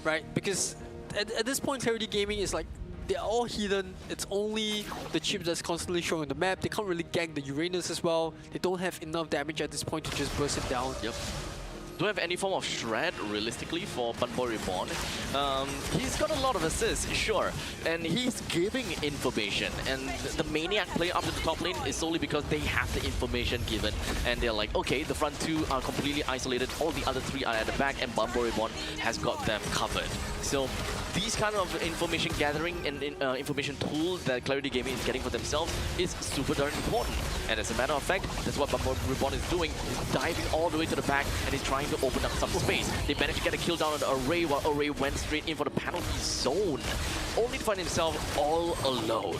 right? Because at this point, Clarity Gaming is like, they're all hidden. It's only the chip that's constantly showing on the map. They can't really gank the Uranus as well. They don't have enough damage at this point to just burst it down. Yep. Don't have any form of shred, realistically, for Bunboy Reborn. He's got a lot of assists, sure, and he's giving information. And the Maniac play up to the top lane is solely because they have the information given. And they're like, okay, the front two are completely isolated, all the other three are at the back, and Bunboy Reborn has got them covered. So these kind of information gathering and information tools that Clarity Gaming is getting for themselves is super darn important. And as a matter of fact, that's what Bunboy Reborn is doing. He's diving all the way to the back and he's trying to open up some space. They managed to get a kill down on the Array while Array went straight in for the penalty zone, only to find himself all alone.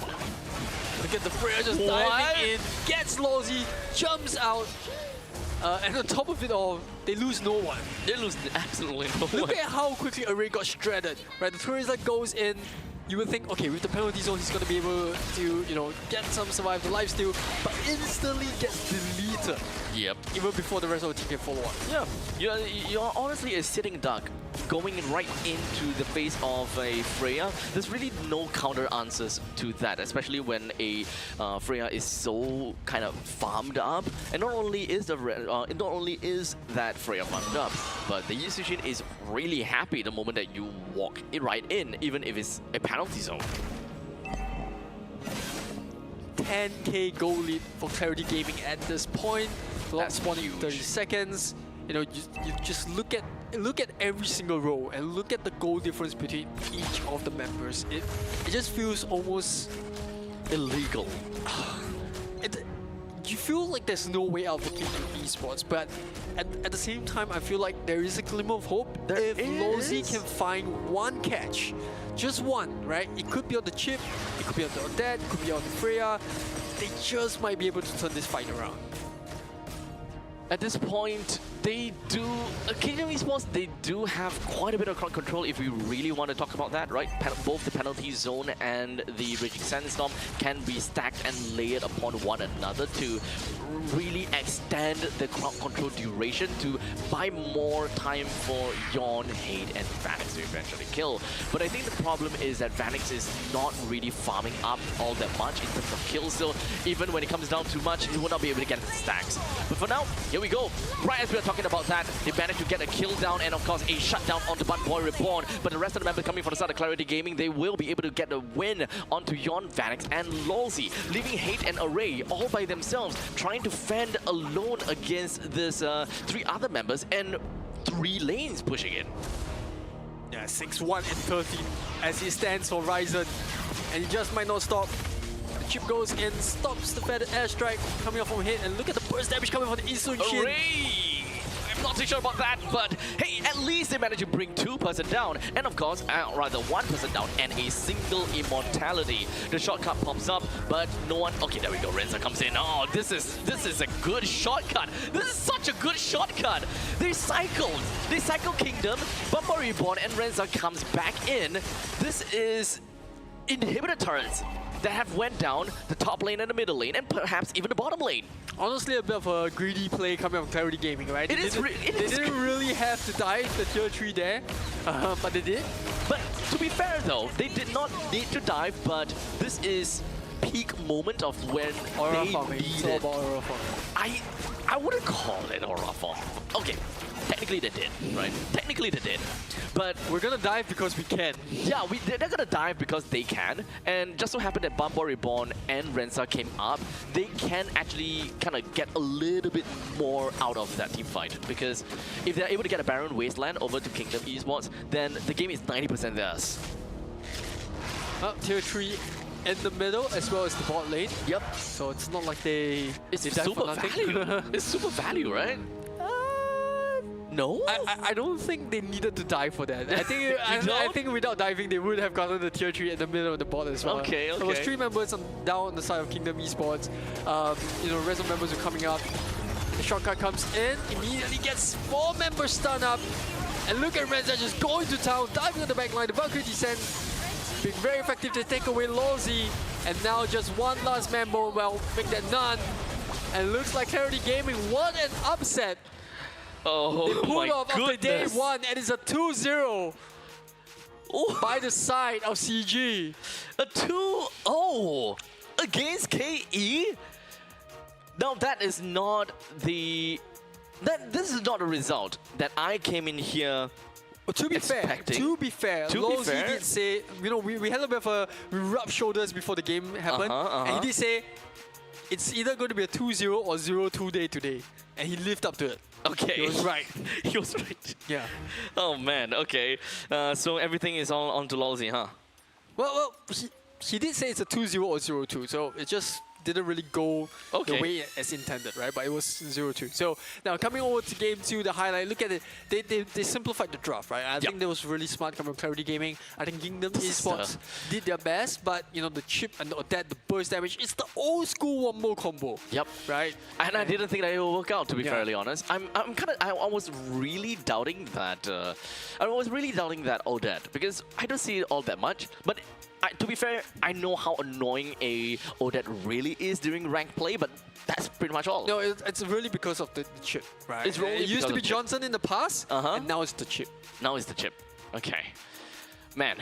Look at the Freya just diving in, gets Lawsy, jumps out, and on top of it all, they lose no one. They lose absolutely no one. Look at how quickly Array got shredded, right? The Tourism goes in, you would think, okay, with the penalty zone, he's going to be able to, you know, get some survive the lifesteal, but instantly gets deleted. Yep. Even before the rest of the team can follow up. Yeah, you're honestly a sitting duck going right into the face of a Freya. There's really no counter answers to that, especially when a Freya is so kind of farmed up. And not only is that Freya farmed up, but the Yusujin is really happy the moment that you walk it right in, even if it's a penalty zone. 10k goal lead for Clarity Gaming at this point. Clock spawning in 30 seconds. You know, you just look at every single row and look at the goal difference between each of the members. It just feels almost illegal. You feel like there's no way out for Kingdom Esports, but at the same time, I feel like there is a glimmer of hope. If Lawsy can find one catch, just one, right? It could be on the chip, it could be on the Undead, it could be on the Freya. They just might be able to turn this fight around. At this point, they do, Kingdom Esports, they do have quite a bit of crowd control if we really want to talk about that, right? Both the penalty zone and the Raging Sandstorm can be stacked and layered upon one another to really extend the crowd control duration to buy more time for Yawn, Hate, and Vanix to eventually kill. But I think the problem is that Vanix is not really farming up all that much in terms of kills, so even when it comes down too much, he will not be able to get the stacks. But for now, here we go. Right as we are talking about that, they managed to get a kill down and of course a shutdown onto Bunboy Reborn. But the rest of the members coming from the side of Clarity Gaming, they will be able to get a win onto Yawn, Vanix, and Lawsy, leaving Hate and Array all by themselves, trying to fend alone against this three other members and 3 lanes pushing in. Yeah, 6-1 and 13 as he stands for Ryzen, and he just might not stop. The chip goes in, stops the feathered airstrike coming off from Hit, and look at the burst damage coming from the Isunshin. Array! I'm not too sure about that, but hey, at least they managed to bring 2 person down, and of course, rather 1 person down, and a single immortality. The shortcut pops up, but no one. Okay, there we go. Renza comes in. Oh, this is a good shortcut. This is such a good shortcut. They cycle Kingdom, Bunboy Reborn, and Renza comes back in. This is inhibitor turrets that have went down the top lane and the middle lane, and perhaps even the bottom lane. Honestly, a bit of a greedy play coming from Clarity Gaming, right? They didn't really have to dive the tier 3 there, but they did. But to be fair though, they did not need to dive, but this is peak moment of when aura they farming. needed. It's all about aura farming. I wouldn't call it aura farm. Okay, technically they did, right? Technically they did. But we're gonna dive because we can. Yeah, they're gonna dive because they can. And just so happened that Bunboy Reborn and Renza came up, they can actually kind of get a little bit more out of that team fight. Because if they're able to get a Barren Wasteland over to Kingdom Esports, then the game is 90% theirs. Well, tier 3 in the middle as well as the bot lane. Yep. So it's not like they It's dive super for nothing. value. It's super value, right? No? I don't think they needed to dive for that. I think without diving, they would have gotten the tier 3 in the middle of the bot as well. Okay. There was 3 members down on the side of Kingdom Esports. You know, rest of members are coming up. The shortcut comes in, immediately gets 4 members stunned up. And look at Renza just going to town, diving on the back line. The Valkyrie descent being very effective to take away Lawsy. And now just one last member will make that none. And looks like Clarity Gaming, what an upset! Oh They pulled my off after day goodness. 1, and it's a 2-0 by the side of CG. A 2-0 against KE? Now that is not the... This is not a result that I came in here But to be fair, expecting. Lowzy did say, you know, we had a bit of a, we rubbed shoulders before the game happened, and he did say, it's either going to be a 2-0 or 0-2 day today. And he lived up to it. Okay. He was right. He was right. Yeah. Oh man, okay. So everything is all on to Lowzy, huh? Well, he did say it's a 2-0 or 0-2, so it just didn't really go the way as intended, right? But it was 0-2. So now coming over to game 2, the highlight, look at it. They simplified the draft, right? I think that was really smart coming from Clarity Gaming. I think Kingdom Esports did their best, but you know, the chip and the burst damage, it's the old school wombo combo. Yep. Right? And I didn't think that it would work out, to be fairly honest. I was really doubting that Odette, because I don't see it all that much, but to be fair, I know how annoying a Odette really is during ranked play, but that's pretty much all. No, it's really because of the chip, right? It's really it used to be because of Johnson in the past, and now it's the chip. Now it's the chip. Okay. Man.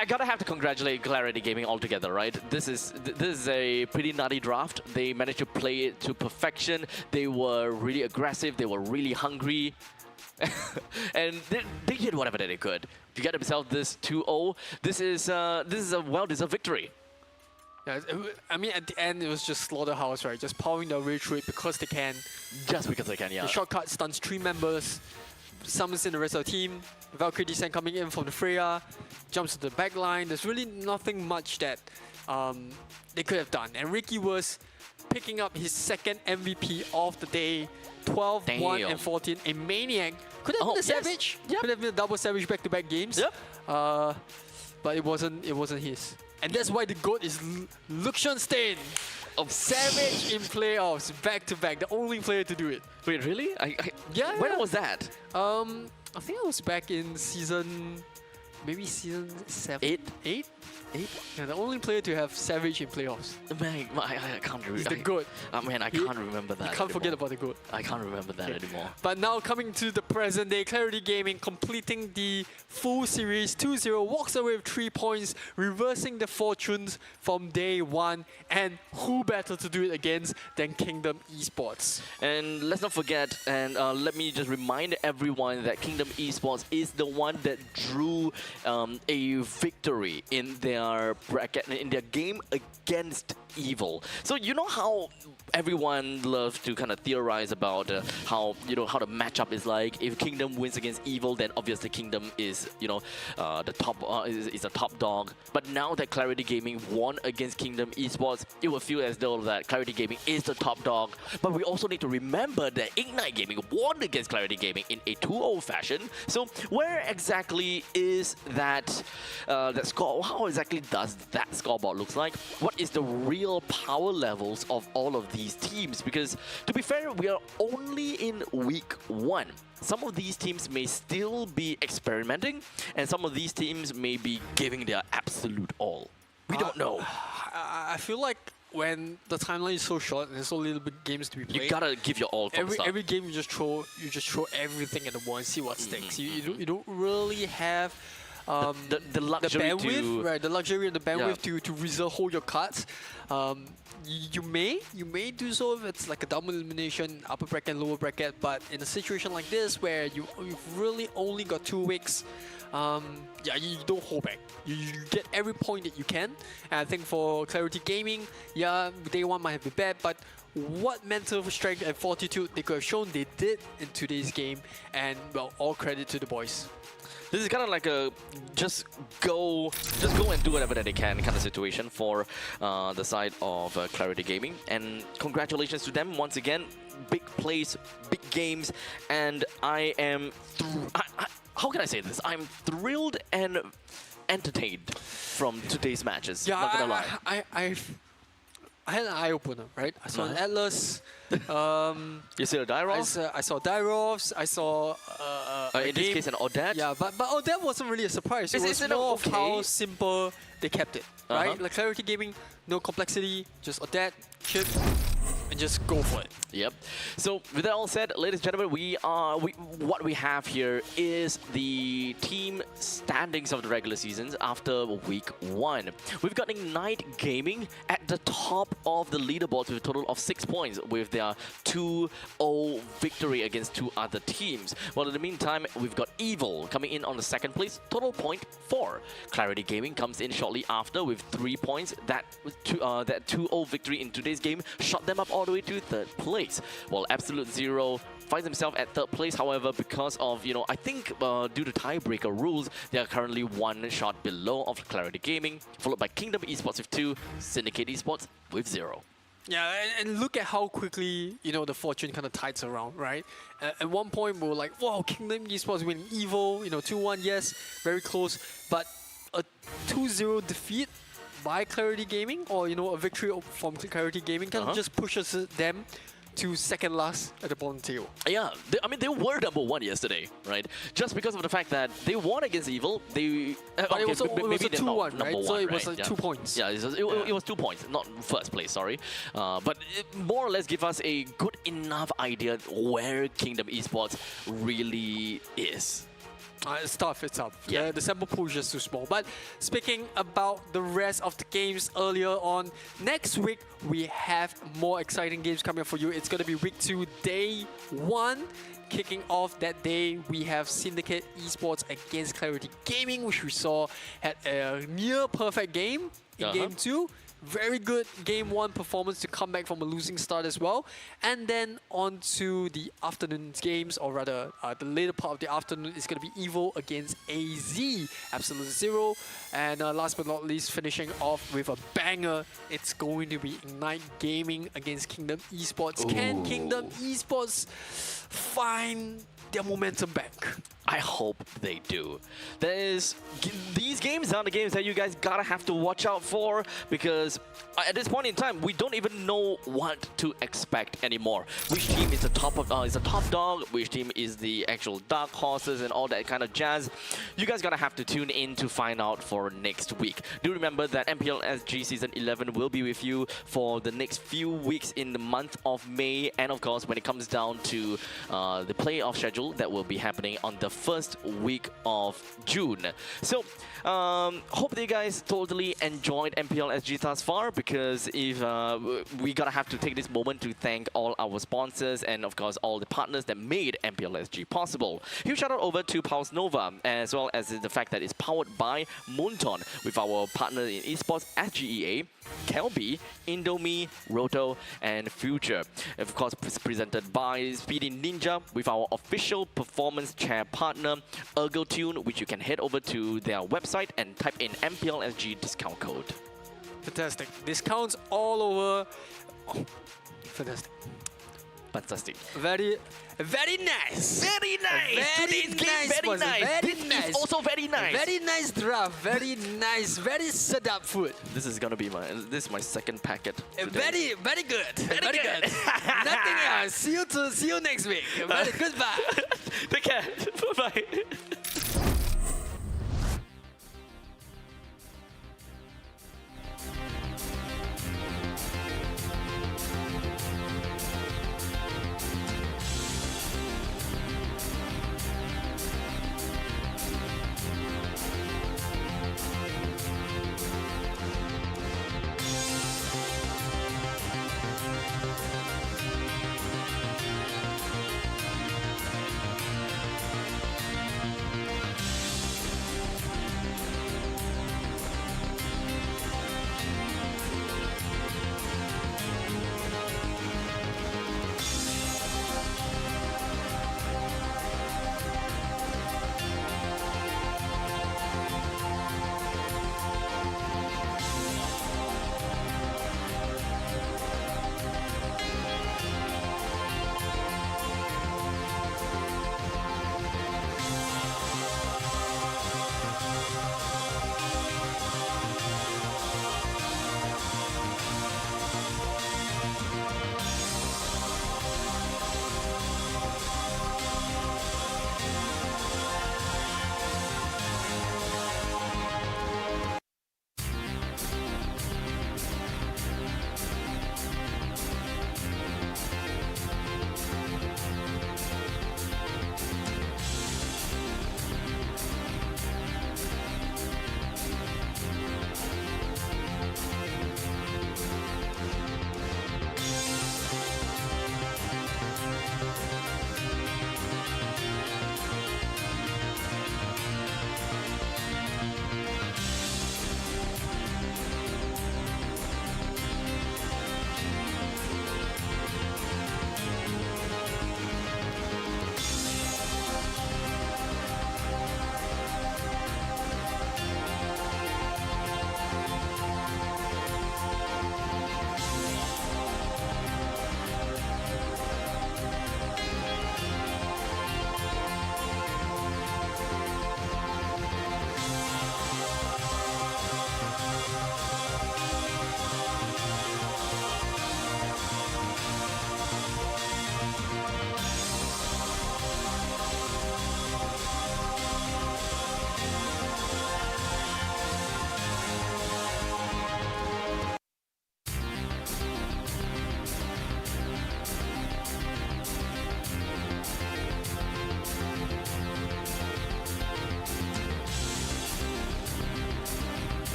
I gotta have to congratulate Clarity Gaming altogether, right? This is a pretty nutty draft. They managed to play it to perfection. They were really aggressive. They were really hungry. And they did whatever they could to get themselves this 2-0. This is a well-deserved victory. Yeah, I mean, at the end, it was just Slaughterhouse, right? Just powering their way through it because they can. Just because they can, yeah. The shortcut stuns 3 members, summons in the rest of the team. Valkyrie Descent coming in from the Freya, jumps to the back line. There's really nothing much that they could have done. And Ricky was picking up his second MVP of the day. 12, 1, and 14. A maniac. Could have been a Savage. Yep. Could have been a double Savage back-to-back games. Yep. But it wasn't his. And that's why the GOAT is Luxionstein. Of Savage in playoffs, back-to-back. The only player to do it. Wait, really? Yeah. When was that? I think it was back in season... Maybe season 7? 8? Yeah, the only player to have Savage in playoffs. Man, I can't remember. He's the GOAT. Man, I can't remember that. You can't forget about the GOAT. I can't remember that anymore. But now coming to the present day, Clarity Gaming completing the full series 2-0, walks away with 3 points, reversing the fortunes from day 1. And who better to do it against than Kingdom Esports? And let's not forget, and let me just remind everyone that Kingdom Esports is the one that drew a victory in their bracket, in their game against Evil. So you know how everyone loves to kind of theorize about how the matchup is like. If Kingdom wins against Evil, then obviously Kingdom is the top is a top dog. But now that Clarity Gaming won against Kingdom Esports, it will feel as though that Clarity Gaming is the top dog. But we also need to remember that Ignite Gaming won against Clarity Gaming in a 2-0 fashion. So where exactly is that score? How exactly does that scoreboard look like? What is the real power levels of all of these teams? Because to be fair, we are only in week 1. Some of these teams may still be experimenting, and some of these teams may be giving their absolute all. We don't know. I feel like when the timeline is so short and there's so little bit games to be played, you gotta give your all from the start. Every game you just throw everything at the wall and see what sticks. You don't really have the luxury the bandwidth, to... right? The luxury and the bandwidth to reserve, hold your cards. You may do so if it's like a double elimination, upper bracket, lower bracket, but in a situation like this where you've really only got 2 weeks, you don't hold back. You get every point that you can. And I think for Clarity Gaming, day 1 might have been bad, but what mental strength and fortitude they could have shown they did in today's game, and well, all credit to the boys. This is kind of like a just go and do whatever that they can kind of situation for the side of Clarity Gaming. And congratulations to them once again. Big plays, big games, and I am... how can I say this? I'm thrilled and entertained from today's matches. Yeah, not gonna lie. I had an eye-opener, right? I saw an Atlas. You see a Dyrov? I saw Dyrovs. I saw in this case, an Odette? Yeah, but Odette wasn't really a surprise. It was more of how simple they kept it, right? Like Clarity Gaming, no complexity, just Odette, chip, and just go for it. Yep. So with that all said, ladies and gentlemen, what we have here is the team standings of the regular seasons after week 1. We've got Ignite Gaming at the top of the leaderboard with a total of 6 points with their 2-0 victory against 2 other teams. While in the meantime, we've got Evil coming in on the 2nd place, total point 4. Clarity Gaming comes in shortly after with 3 points. That 2-0 victory in today's game shot them up all the way to 3rd place. While Absolute Zero finds himself at 3rd place, however, because of, I think due to tiebreaker rules, they are currently 1 shot below of Clarity Gaming, followed by Kingdom Esports with 2, Syndicate Esports with 0. Yeah, and look at how quickly, the fortune kind of tides around, right? At one point, we were like, wow, Kingdom Esports winning Evo, 2-1, yes, very close, but a 2-0 defeat by Clarity Gaming, or, a victory from Clarity Gaming kind of just pushes them to 2nd last at the bottom table. Yeah, they were number 1 yesterday, right? Just because of the fact that they won against Evil. But it was a 2-1, right? So it was right? like 2 points. Yeah, it was 2 points, not 1st place, sorry. But it more or less give us a good enough idea where Kingdom Esports really is. It's tough, it's tough. Yeah. The sample pool is just too small. But speaking about the rest of the games earlier on, next week we have more exciting games coming up for you. It's going to be week 2, day 1. Kicking off that day, we have Syndicate Esports against Clarity Gaming, which we saw had a near perfect game in game 2. Very good game 1 performance to come back from a losing start as well. And then on to the afternoon's games, or rather the later part of the afternoon is going to be Evo against AZ, Absolute Zero. And last but not least, finishing off with a banger, it's going to be Ignite Gaming against Kingdom Esports. Ooh. Can Kingdom Esports find their momentum back? I hope they do. These games are the games that you guys gotta have to watch out for, because at this point in time, we don't even know what to expect anymore. Which team is the top dog? Which team is the actual dark horses and all that kind of jazz? You guys gotta have to tune in to find out for next week. Do remember that MPL SG Season 11 will be with you for the next few weeks in the month of May, and of course, when it comes down to the playoff schedule, that will be happening on the 1st week of June. So, hope that you guys totally enjoyed MPL SG thus far, because if we gotta have to take this moment to thank all our sponsors and of course all the partners that made MPL SG possible. Huge shout out over to Pulse Nova, as well as the fact that it's powered by Moonton, with our partner in esports SGEA, Kelby, Indomie, Roto, and Future. Of course, presented by Speedy Ninja, with our official performance chair partner, ErgoTune, which you can head over to their website and type in MPLSG discount code. Fantastic. Discounts all over. Oh, fantastic. Fantastic. Very nice. Very nice. Today's game, very nice. This is also very nice. Very nice draft. Very nice. Very sedap food. This is gonna be my 2nd packet Very today. good. Very good. Nothing else. See you next week. Goodbye. Take care. Bye bye.